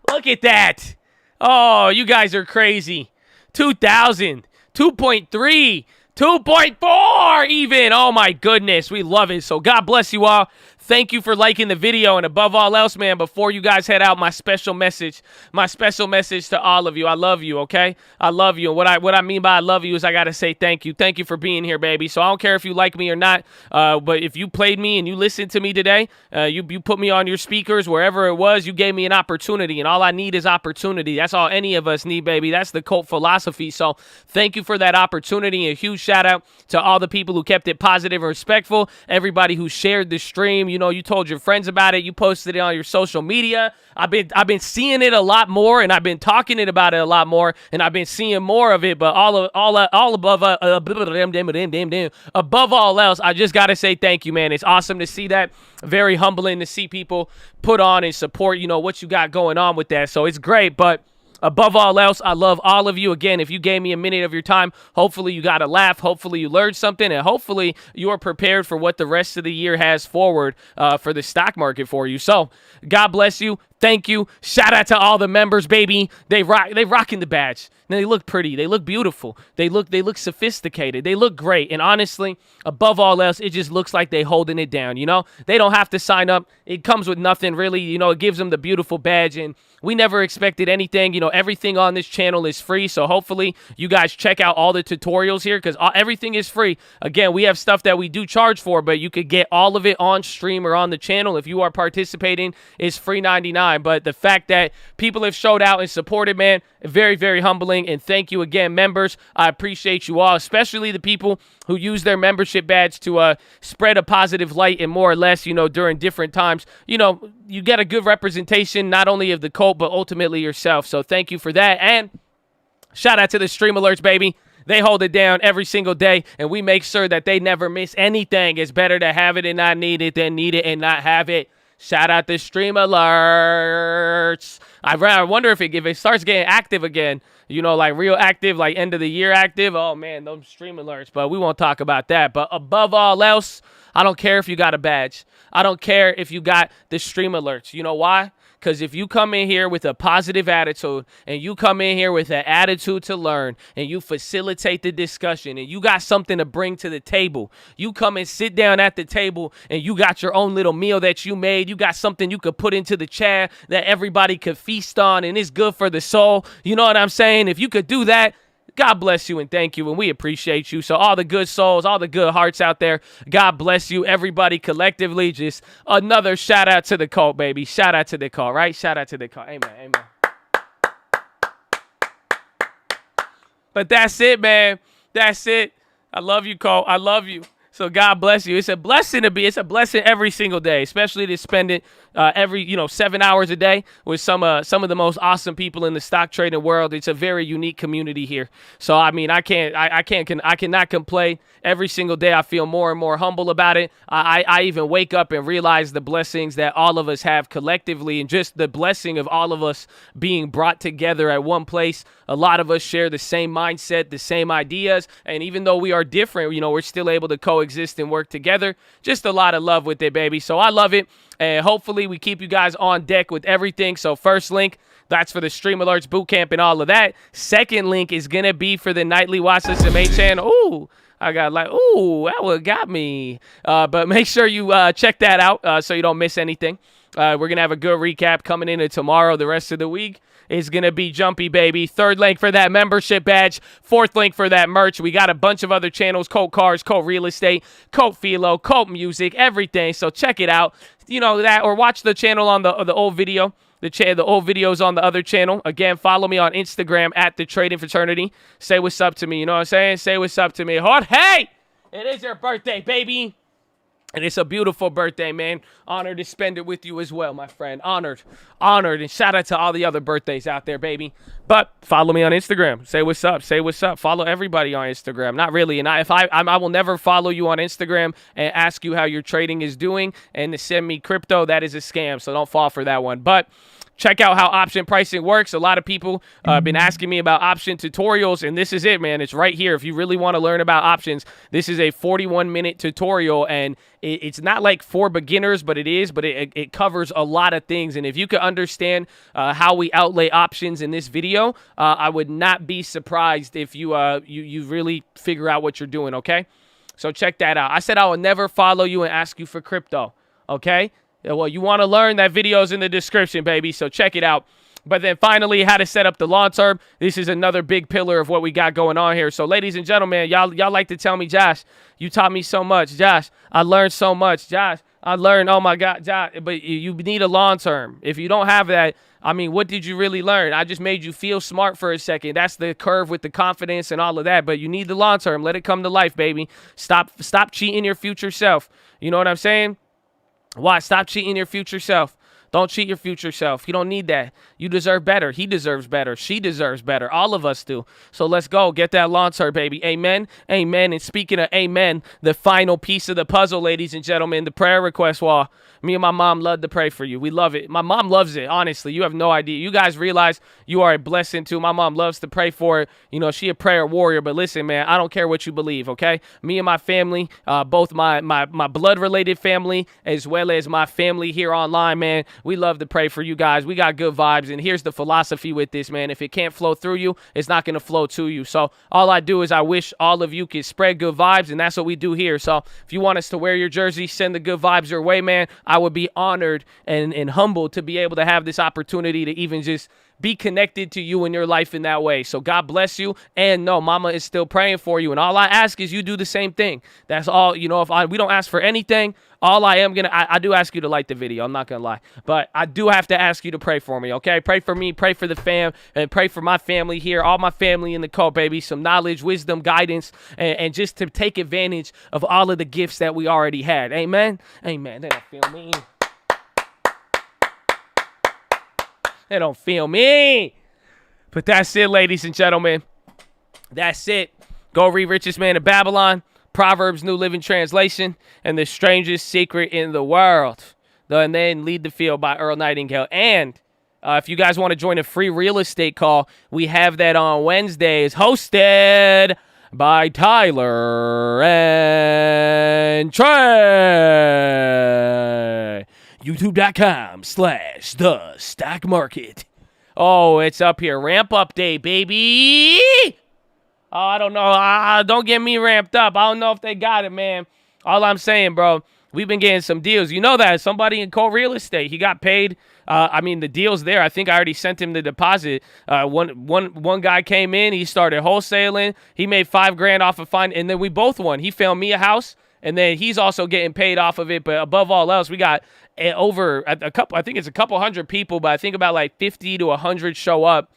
Look at that. Oh, you guys are crazy. 2,000, 2.3, 2.4 even. Oh, my goodness. We love it. So God bless you all. Thank you for liking the video. And above all else, man, before you guys head out, my special message to all of you. I love you, okay? I love you. And what I mean by I love you is I got to say thank you. Thank you for being here, baby. So I don't care if you like me or not, but if you played me and you listened to me today, you put me on your speakers, wherever it was, you gave me an opportunity. And all I need is opportunity. That's all any of us need, baby. That's the cult philosophy. So thank you for that opportunity. A huge shout out to all the people who kept it positive and respectful, everybody who shared the stream. You know, you told your friends about it. You posted it on your social media. I've been seeing it a lot more, and I've been talking about it a lot more, and I've been seeing more of it. But above all else, I just gotta say thank you, man. It's awesome to see that. Very humbling to see people put on and support, you know, what you got going on with that. So it's great, but above all else, I love all of you. Again, if you gave me a minute of your time, hopefully you got a laugh. Hopefully you learned something, and hopefully you are prepared for what the rest of the year has forward for the stock market for you. So God bless you. Thank you. Shout out to all the members, baby. They rocking the badge. Now, they look pretty. They look beautiful. They look sophisticated. They look great. And honestly, above all else, it just looks like they holding it down, you know? They don't have to sign up. It comes with nothing, really. You know, it gives them the beautiful badge, and we never expected anything. You know, everything on this channel is free, so hopefully you guys check out all the tutorials here because everything is free. Again, we have stuff that we do charge for, but you could get all of it on stream or on the channel. If you are participating, it's free 99. But the fact that people have showed out and supported, man, very, very humbling. And thank you again, members. I appreciate you all, especially the people who use their membership badge to spread a positive light and more or less, you know, during different times. You know, you get a good representation not only of the cult, but ultimately yourself. So thank you for that. And shout out to the stream alerts, baby. They hold it down every single day, and we make sure that they never miss anything. It's better to have it and not need it than need it and not have it. Shout out to stream alerts. I wonder if it starts getting active again, you know, like real active, like end of the year active. Oh, man, those stream alerts. But we won't talk about that. But above all else, I don't care if you got a badge. I don't care if you got the stream alerts. You know why? Because if you come in here with a positive attitude and you come in here with an attitude to learn and you facilitate the discussion and you got something to bring to the table, you come and sit down at the table and you got your own little meal that you made. You got something you could put into the chat that everybody could feast on and it's good for the soul. You know what I'm saying? If you could do that, God bless you and thank you, and we appreciate you. So all the good souls, all the good hearts out there, God bless you, everybody collectively. Just another shout out to the cult, baby. Shout out to the cult, right? Shout out to the cult. Amen, amen. But that's it, man. That's it. I love you, cult. I love you. So God bless you. It's a blessing it's a blessing every single day, especially to spend it every 7 hours a day with some of the most awesome people in the stock trading world. It's a very unique community here. So I mean, I cannot complain. Every single day I feel more and more humble about it. I even wake up and realize the blessings that all of us have collectively and just the blessing of all of us being brought together at one place. A lot of us share the same mindset, the same ideas, and even though we are different, we're still able to coexist and work together. Just a lot of love with it, baby. So I love it, and hopefully we keep you guys on deck with everything. So first link, that's for the Stream Alerts Bootcamp and all of that. Second link is going to be for the Nightly Watchlist MA channel. Ooh, I got that would got me. But make sure you check that out so you don't miss anything. We're going to have a good recap coming into tomorrow. The rest of the week is going to be jumpy, baby. Third link for that membership badge. Fourth link for that merch. We got a bunch of other channels, Cult Cars, Cult Real Estate, Cult Philo, Cult Music, everything. So check it out. That, or watch the channel on the old video. The old videos on the other channel. Again, follow me on Instagram at The Trading Fraternity. Say what's up to me. You know what I'm saying? Say what's up to me. Hey! It is your birthday, baby. And it's a beautiful birthday, man. Honored to spend it with you as well, my friend. Honored. Honored. And shout out to all the other birthdays out there, baby. But follow me on Instagram. Say what's up. Say what's up. Follow everybody on Instagram. Not really. And I will never follow you on Instagram and ask you how your trading is doing. And to send me crypto, that is a scam. So don't fall for that one. But check out how option pricing works. A lot of people have been asking me about option tutorials, and this is it, man. It's right here. If you really want to learn about options, this is a 41-minute tutorial, and it's not like for beginners, but it is. But it covers a lot of things, and if you could understand how we outlay options in this video, I would not be surprised if you really figure out what you're doing, okay? So check that out. I said I will never follow you and ask you for crypto, okay? Well, you want to learn, that video's in the description, baby, so check it out. But then finally, how to set up the long term. This is another big pillar of what we got going on here. So ladies and gentlemen, y'all like to tell me, Josh, you taught me so much. Josh, I learned so much. Josh, I learned, oh my God, Josh, but you need a long term. If you don't have that, I mean, what did you really learn? I just made you feel smart for a second. That's the curve with the confidence and all of that. But you need the long term. Let it come to life, baby. Stop cheating your future self. You know what I'm saying? Why? Stop cheating your future self. Don't cheat your future self. You don't need that. You deserve better. He deserves better. She deserves better. All of us do. So let's go. Get that long term, baby. Amen. Amen. And speaking of amen, the final piece of the puzzle, ladies and gentlemen, the prayer request wall. Me and my mom love to pray for you. We love it. My mom loves it. Honestly, you have no idea. You guys realize you are a blessing too. My mom loves to pray for it. You know, she a prayer warrior. But listen, man, I don't care what you believe, okay? Me and my family, both my blood-related family as well as my family here online, man, we love to pray for you guys. We got good vibes. And here's the philosophy with this, man. If it can't flow through you, it's not going to flow to you. So all I do is I wish all of you could spread good vibes, and that's what we do here. So if you want us to wear your jersey, send the good vibes your way, man. I would be honored and humbled to be able to have this opportunity to even just be connected to you in your life in that way. So God bless you. And no, mama is still praying for you. And all I ask is you do the same thing. That's all. You know, we don't ask for anything, all I am going to, I do ask you to like the video. I'm not going to lie. But I do have to ask you to pray for me, okay? Pray for me, pray for the fam, and pray for my family here, all my family in the cult, baby. Some knowledge, wisdom, guidance, and just to take advantage of all of the gifts that we already had. Amen? Amen. They don't feel me. They don't feel me. But that's it, ladies and gentlemen. That's it. Go read Richest Man of Babylon, Proverbs New Living Translation, and The Strangest Secret in the World. And then Lead the Field by Earl Nightingale. And if you guys want to join a free real estate call, we have that on Wednesdays, hosted by Tyler and Trey. YouTube.com/The Stock Market. Oh, it's up here. Ramp update, baby. Oh, I don't know. Don't get me ramped up. I don't know if they got it, man. All I'm saying, bro, we've been getting some deals. You know that. Somebody in co-real estate, he got paid. I mean, the deal's there. I think I already sent him the deposit. One guy came in. He started wholesaling. He made $5,000 off of fine, and then we both won. He found me a house, and then he's also getting paid off of it. But above all else, we got over a couple. I think it's a couple hundred people, but I think about like 50 to 100 show up.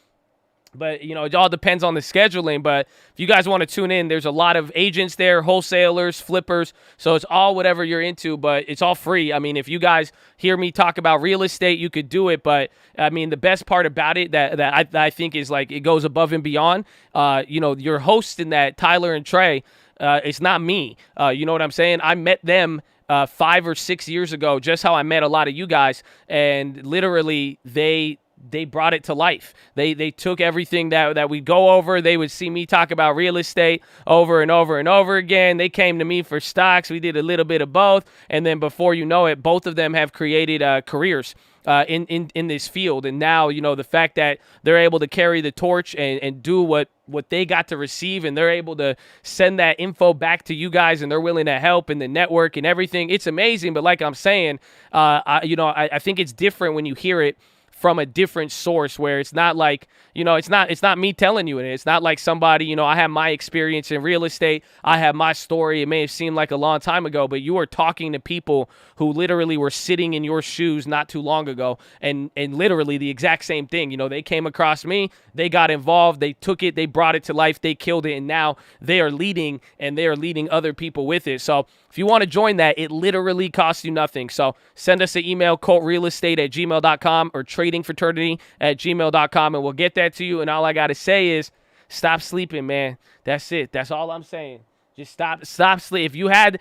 But, you know, it all depends on the scheduling. But if you guys want to tune in, there's a lot of agents there, wholesalers, flippers. So it's all whatever you're into, but it's all free. I mean, if you guys hear me talk about real estate, you could do it. But, I mean, the best part about it that I think is, like, it goes above and beyond. You know, your host in that, Tyler and Trey, it's not me. You know what I'm saying? I met them 5 or 6 years ago, just how I met a lot of you guys. And literally, they brought it to life. They took everything that we go over. They would see me talk about real estate over and over and over again. They came to me for stocks. We did a little bit of both. And then before you know it, both of them have created careers in this field. And now, you know, the fact that they're able to carry the torch and do what they got to receive, and they're able to send that info back to you guys, and they're willing to help in the network and everything. It's amazing. But like I'm saying, I think it's different when you hear it from a different source where it's not like, you know, it's not me telling you it. It's not like somebody, you know, I have my experience in real estate. I have my story. It may have seemed like a long time ago, but you are talking to people who literally were sitting in your shoes not too long ago and literally the exact same thing. You know, they came across me, they got involved, they took it, they brought it to life, they killed it, and now they are leading and they are leading other people with it. So if you want to join that, it literally costs you nothing. So send us an email, cultrealestate@gmail.com or tradingfraternity@gmail.com, and we'll get that to you. And all I got to say is stop sleeping, man. That's it. That's all I'm saying. Just stop sleep. If you had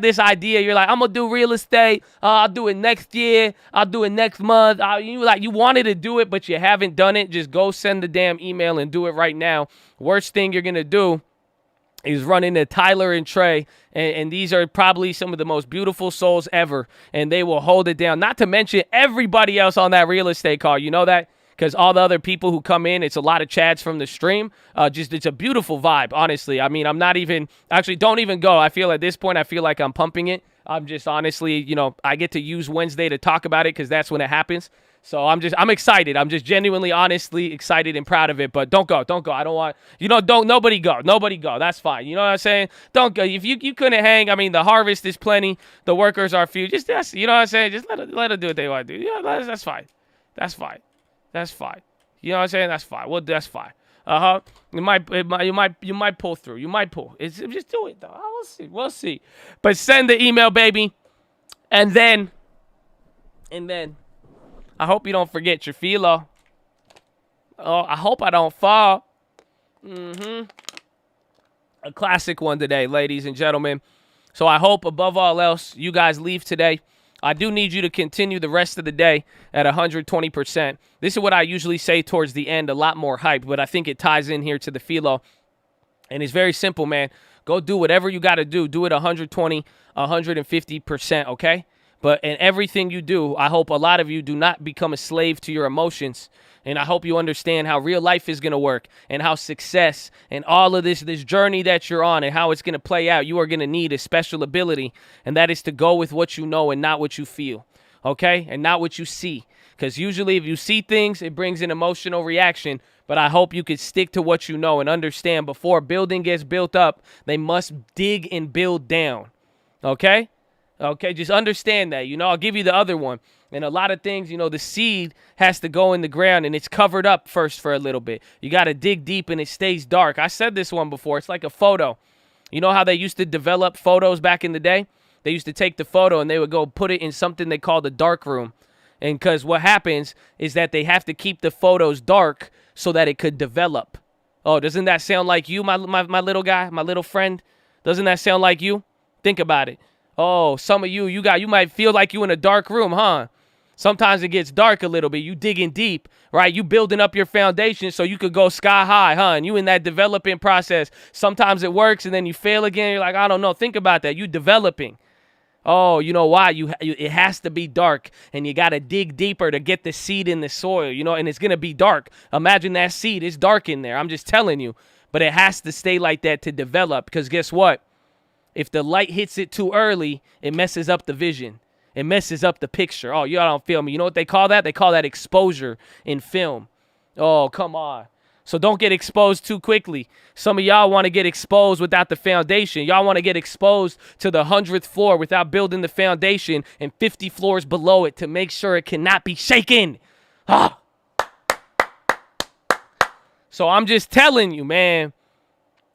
this idea, you're like, I'm gonna do real estate. I'll do it next year. I'll do it next month. You wanted to do it, but you haven't done it. Just go send the damn email and do it right now. Worst thing you're gonna do is run into Tyler and Trey, and these are probably some of the most beautiful souls ever, and they will hold it down. Not to mention everybody else on that real estate call. You know that? Because all the other people who come in, it's a lot of chads from the stream. It's a beautiful vibe, honestly. I mean, I'm not even, actually, don't even go. I feel at this point, I feel like I'm pumping it. I'm just honestly, you know, I get to use Wednesday to talk about it because that's when it happens. So I'm excited. I'm just genuinely, honestly excited and proud of it. But don't go. I don't want, you know, nobody go. That's fine. You know what I'm saying? Don't go. If you couldn't hang, I mean, the harvest is plenty. The workers are few. You know what I'm saying? Just let them do what they want to do. Yeah, that's fine. That's fine. That's fine. You know what I'm saying? That's fine. Well, that's fine. You might pull through. You might pull. Just do it though. We'll see. But send the email, baby. And then I hope you don't forget your PHILO. Oh, I hope I don't fall. A classic one today, ladies and gentlemen. So I hope above all else you guys leave today. I do need you to continue the rest of the day at 120%. This is what I usually say towards the end, a lot more hype, but I think it ties in here to the PHILO. And it's very simple, man. Go do whatever you got to do. Do it 120, 150%, okay? But in everything you do, I hope a lot of you do not become a slave to your emotions. And I hope you understand how real life is going to work and how success and all of this journey that you're on and how it's going to play out. You are going to need a special ability, and that is to go with what you know and not what you feel, okay? And not what you see. Because usually if you see things, it brings an emotional reaction. But I hope you could stick to what you know and understand before a building gets built up, they must dig and build down, okay? Okay, just understand that. You know, I'll give you the other one. And a lot of things, you know, the seed has to go in the ground and it's covered up first for a little bit. You got to dig deep and it stays dark. I said this one before. It's like a photo. You know how they used to develop photos back in the day? They used to take the photo and they would go put it in something they call the dark room. And because what happens is that they have to keep the photos dark so that it could develop. Oh, doesn't that sound like you, my little guy, my little friend? Doesn't that sound like you? Think about it. Oh, some of you might feel like you in a dark room, huh? Sometimes it gets dark a little bit. You digging deep, right? You building up your foundation so you could go sky high, huh? And you in that developing process. Sometimes it works and then you fail again. You're like, I don't know. Think about that. You developing. Oh, you know why? It has to be dark, and you got to dig deeper to get the seed in the soil, you know, and it's going to be dark. Imagine that seed. It's dark in there. I'm just telling you. But it has to stay like that to develop because guess what? If the light hits it too early, it messes up the vision. It messes up the picture. Oh, y'all don't feel me. You know what they call that? They call that exposure in film. Oh, come on. So don't get exposed too quickly. Some of y'all want to get exposed without the foundation. Y'all want to get exposed to the 100th floor without building the foundation and 50 floors below it to make sure it cannot be shaken. Ah. So I'm just telling you, man,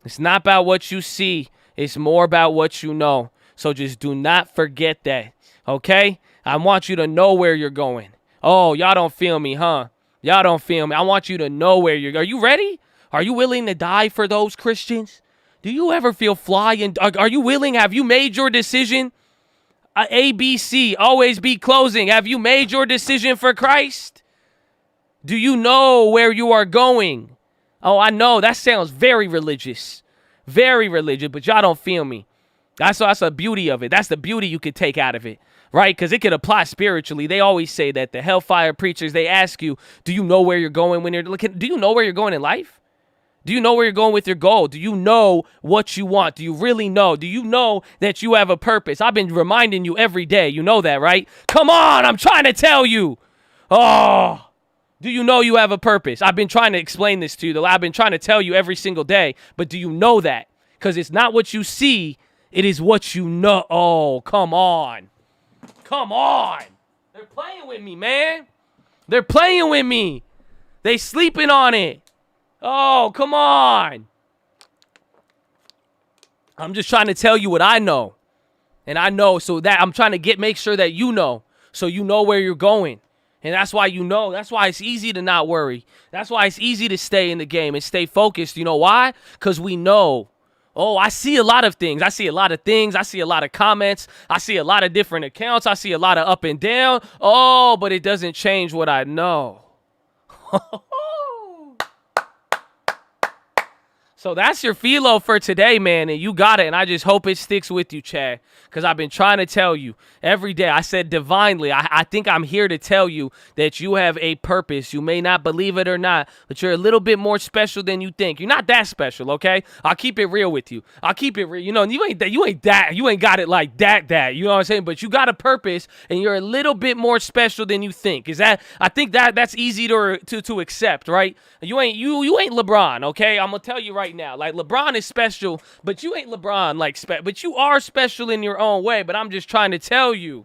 it's not about what you see. It's more about what you know. So just do not forget that, okay? I want you to know where you're going. Oh, y'all don't feel me, huh? Y'all don't feel me. I want you to know where you're going. Are you ready? Are you willing to die for those Christians? Do you ever feel flying? Are you willing? Have you made your decision? ABC, always be closing. Have you made your decision for Christ? Do you know where you are going? Oh, I know. That sounds very religious. Very religious, but y'all don't feel me. That's the beauty of it. That's the beauty you could take out of it, right? Because it could apply spiritually. They always say that the hellfire preachers, they ask you, do you know where you're going when you're looking? Do you know where you're going in life? Do you know where you're going with your goal? Do you know what you want? Do you really know? Do you know that you have a purpose? I've been reminding you every day. You know that, right? Come on, I'm trying to tell you. Oh, do you know you have a purpose? I've been trying to explain this to you. I've been trying to tell you every single day. But do you know that? Because it's not what you see. It is what you know. Oh, come on. Come on. They're playing with me, man. They're playing with me. They sleeping on it. Oh, come on. I'm just trying to tell you what I know. And I know, so that I'm trying to make sure that you know, so you know where you're going. And that's why you know. That's why it's easy to not worry. That's why it's easy to stay in the game and stay focused. You know why? Because we know. Oh, I see a lot of things. I see a lot of things. I see a lot of comments. I see a lot of different accounts. I see a lot of up and down. Oh, but it doesn't change what I know. So that's your PHILO for today, man, and you got it, and I just hope it sticks with you, Chad, because I've been trying to tell you every day. I said divinely, I think I'm here to tell you that you have a purpose. You may not believe it or not, but you're a little bit more special than you think. You're not that special, okay? I'll keep it real with you. I'll keep it real. You know, you ain't got it like that. You know what I'm saying? But you got a purpose, and you're a little bit more special than you think. I think that's easy to accept, right? You ain't LeBron, okay? I'm gonna tell you right now. Like, LeBron is special, but you ain't LeBron but you are special in your own way. But I'm just trying to tell you,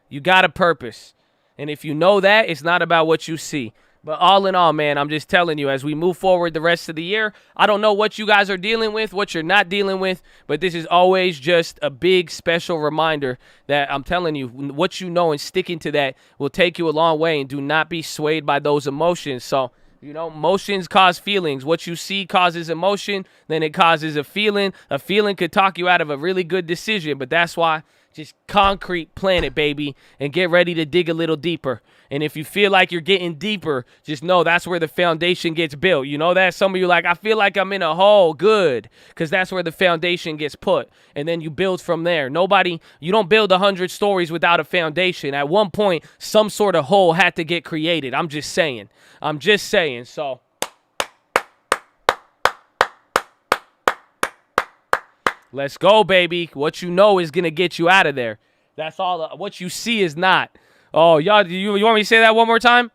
you got a purpose. And if you know that, it's not about what you see. But all in all, man, I'm just telling you, as we move forward the rest of the year, I don't know what you guys are dealing with, what you're not dealing with, but this is always just a big special reminder that I'm telling you, what you know and sticking to that will take you a long way, and do not be swayed by those emotions. So, you know, emotions cause feelings. What you see causes emotion, then it causes a feeling. A feeling could talk you out of a really good decision, but that's why just concrete plan it, baby, and get ready to dig a little deeper. And if you feel like you're getting deeper, just know that's where the foundation gets built. You know that? Some of you are like, I feel like I'm in a hole. Good, because that's where the foundation gets put. And then you build from there. You don't build 100 stories without a foundation. At one point, some sort of hole had to get created. I'm just saying. So let's go, baby. What you know is going to get you out of there. That's all. What you see is not. Oh, y'all, you want me to say that one more time?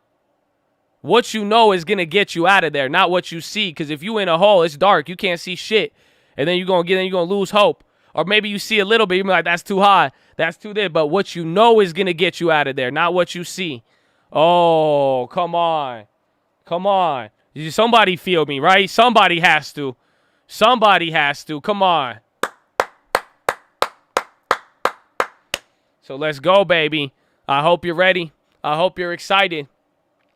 What you know is going to get you out of there, not what you see. Because if you in a hole, it's dark. You can't see shit. And then you're going to lose hope. Or maybe you see a little bit. You're like, that's too high. That's too there. But what you know is going to get you out of there, not what you see. Oh, come on. Come on. Somebody feel me, right? Somebody has to. Come on. So let's go, baby. I hope you're ready. I hope you're excited.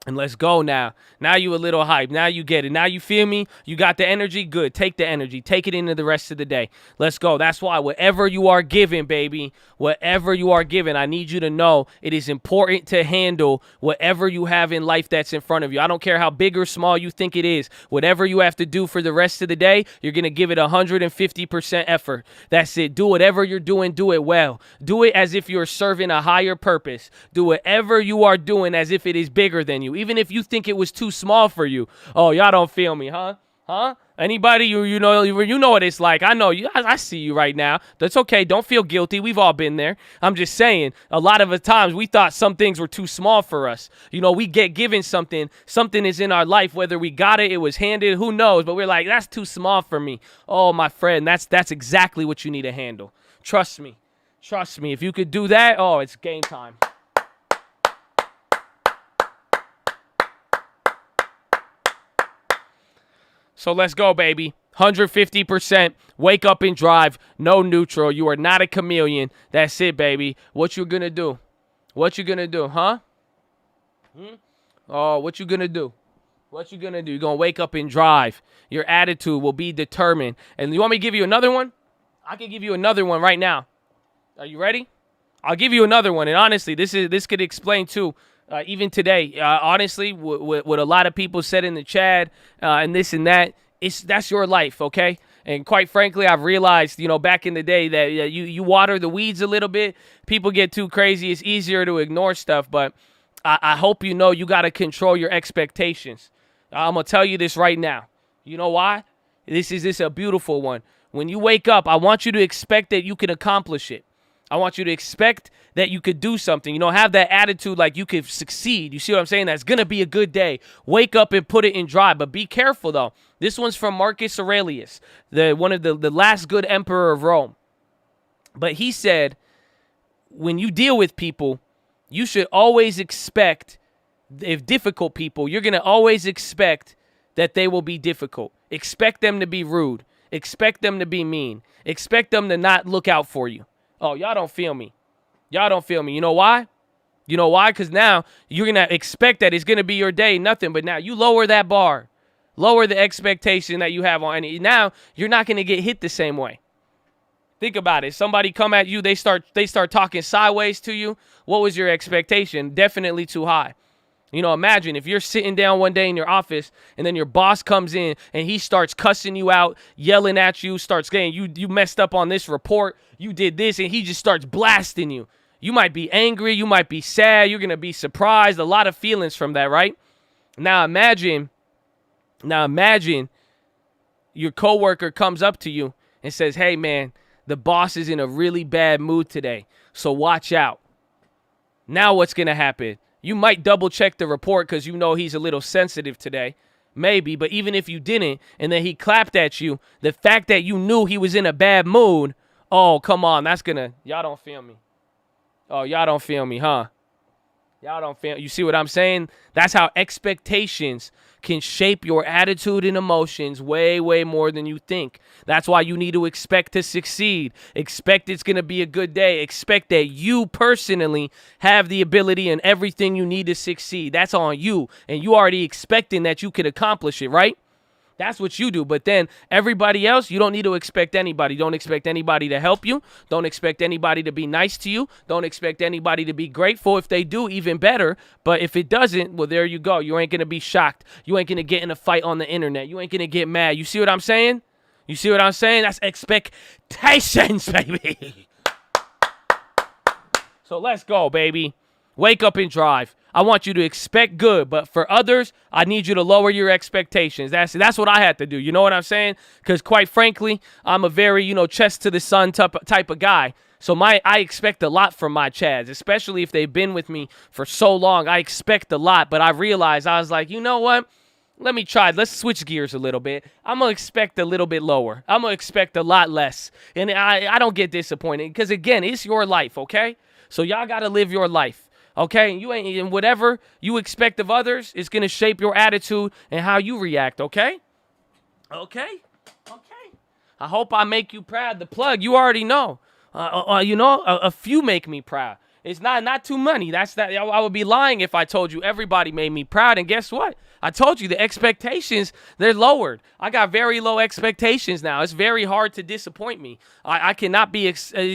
And let's go now. Now you a little hype. Now you get it. Now you feel me? You got the energy? Good. Take the energy. Take it into the rest of the day. Let's go. That's why whatever you are given, baby, whatever you are given, I need you to know it is important to handle whatever you have in life that's in front of you. I don't care how big or small you think it is. Whatever you have to do for the rest of the day, you're going to give it 150% effort. That's it. Do whatever you're doing. Do it well. Do it as if you're serving a higher purpose. Do whatever you are doing as if it is bigger than you. Even if you think it was too small for you. Oh, y'all don't feel me, huh? Anybody, you know what it's like. I know you. I see you right now. That's okay. Don't feel guilty. We've all been there. I'm just saying, a lot of the times we thought some things were too small for us. You know, we get given something. Something is in our life, whether we got it, it was handed, who knows? But we're like, that's too small for me. Oh, my friend, that's exactly what you need to handle. Trust me. If you could do that, oh, it's game time. So let's go, baby. 150%. Wake up and drive. No neutral. You are not a chameleon. That's it, baby. What you gonna do? Huh? Oh, what you gonna do? You're gonna wake up and drive. Your attitude will be determined. And you want me to give you another one? I can give you another one right now. Are you ready? I'll give you another one. And honestly, this could explain too. Even today, honestly, what a lot of people said in the chat and this and that, that's your life, okay? And quite frankly, I've realized, back in the day that you water the weeds a little bit. People get too crazy. It's easier to ignore stuff. But I hope you know you got to control your expectations. I'm going to tell you this right now. You know why? This is a beautiful one. When you wake up, I want you to expect that you can accomplish it. I want you to expect that you could do something. You know, have that attitude like you could succeed. You see what I'm saying? That's going to be a good day. Wake up and put it in drive. But be careful, though. This one's from Marcus Aurelius, one of the last good emperor of Rome. But he said, when you deal with people, you should always expect, if difficult people, you're going to always expect that they will be difficult. Expect them to be rude. Expect them to be mean. Expect them to not look out for you. Oh, y'all don't feel me. Y'all don't feel me. You know why? You know why? Because now you're going to expect that it's going to be your day, nothing. But now you lower that bar. Lower the expectation that you have on it. Now you're not going to get hit the same way. Think about it. Somebody come at you, they start talking sideways to you. What was your expectation? Definitely too high. You know, imagine if you're sitting down one day in your office and then your boss comes in and he starts cussing you out, yelling at you, starts saying you messed up on this report, you did this, and he just starts blasting you. You might be angry, you might be sad, you're going to be surprised, a lot of feelings from that, right? Now imagine your coworker comes up to you and says, "Hey man, the boss is in a really bad mood today, so watch out." Now what's going to happen? You might double check the report because you know he's a little sensitive today. Maybe, but even if you didn't and then he clapped at you, the fact that you knew he was in a bad mood, oh, come on, that's going to, y'all don't feel me. Oh, y'all don't feel me, huh? Y'all don't feel, you see what I'm saying? That's how expectations can shape your attitude and emotions way, way more than you think. That's why you need to expect to succeed. Expect it's going to be a good day. Expect that you personally have the ability and everything you need to succeed. That's on you. And you already expecting that you can accomplish it, right? That's what you do. But then everybody else, you don't need to expect anybody. Don't expect anybody to help you. Don't expect anybody to be nice to you. Don't expect anybody to be grateful. If they do, even better. But if it doesn't, well, there you go. You ain't going to be shocked. You ain't going to get in a fight on the internet. You ain't going to get mad. You see what I'm saying? You see what I'm saying? That's expectations, baby. So let's go, baby. Wake up and drive. I want you to expect good, but for others, I need you to lower your expectations. That's what I had to do. You know what I'm saying? Because quite frankly, I'm a very, chest to the sun type of guy. So I expect a lot from my Chads, especially if they've been with me for so long. I expect a lot, but I realized, I was like, you know what? Let me try. Let's switch gears a little bit. I'm going to expect a little bit lower. I'm going to expect a lot less. And I don't get disappointed because, again, it's your life, okay? So y'all got to live your life. Okay, and whatever you expect of others is going to shape your attitude and how you react, okay? Okay. I hope I make you proud. The plug, you already know. A few make me proud. It's not too many. I would be lying if I told you everybody made me proud. And guess what? I told you the expectations, they're lowered. I got very low expectations now. It's very hard to disappoint me. I cannot be,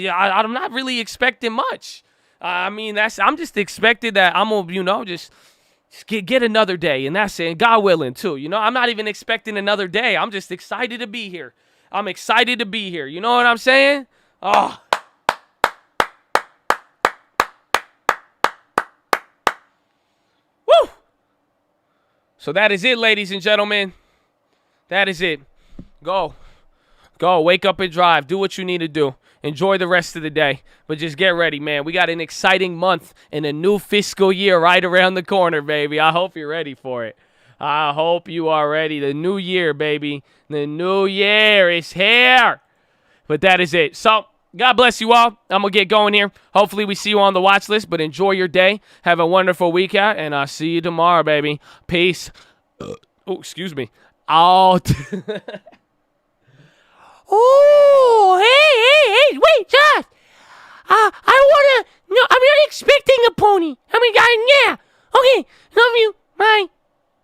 I'm not really expecting much. I'm just expected that I'm going to, just get another day. And that's it. God willing, too. I'm not even expecting another day. I'm just excited to be here. I'm excited to be here. You know what I'm saying? Oh. Woo! So that is it, ladies and gentlemen. That is it. Go. Wake up and drive. Do what you need to do. Enjoy the rest of the day, but just get ready, man. We got an exciting month and a new fiscal year right around the corner, baby. I hope you're ready for it. I hope you are ready. The new year, baby. The new year is here. But that is it. So, God bless you all. I'm going to get going here. Hopefully, we see you on the watch list, but enjoy your day. Have a wonderful week out, and I'll see you tomorrow, baby. Peace. Oh, excuse me. Out. Oh, hey, wait, Josh. I'm not expecting a pony. Yeah. Okay, love you. Bye.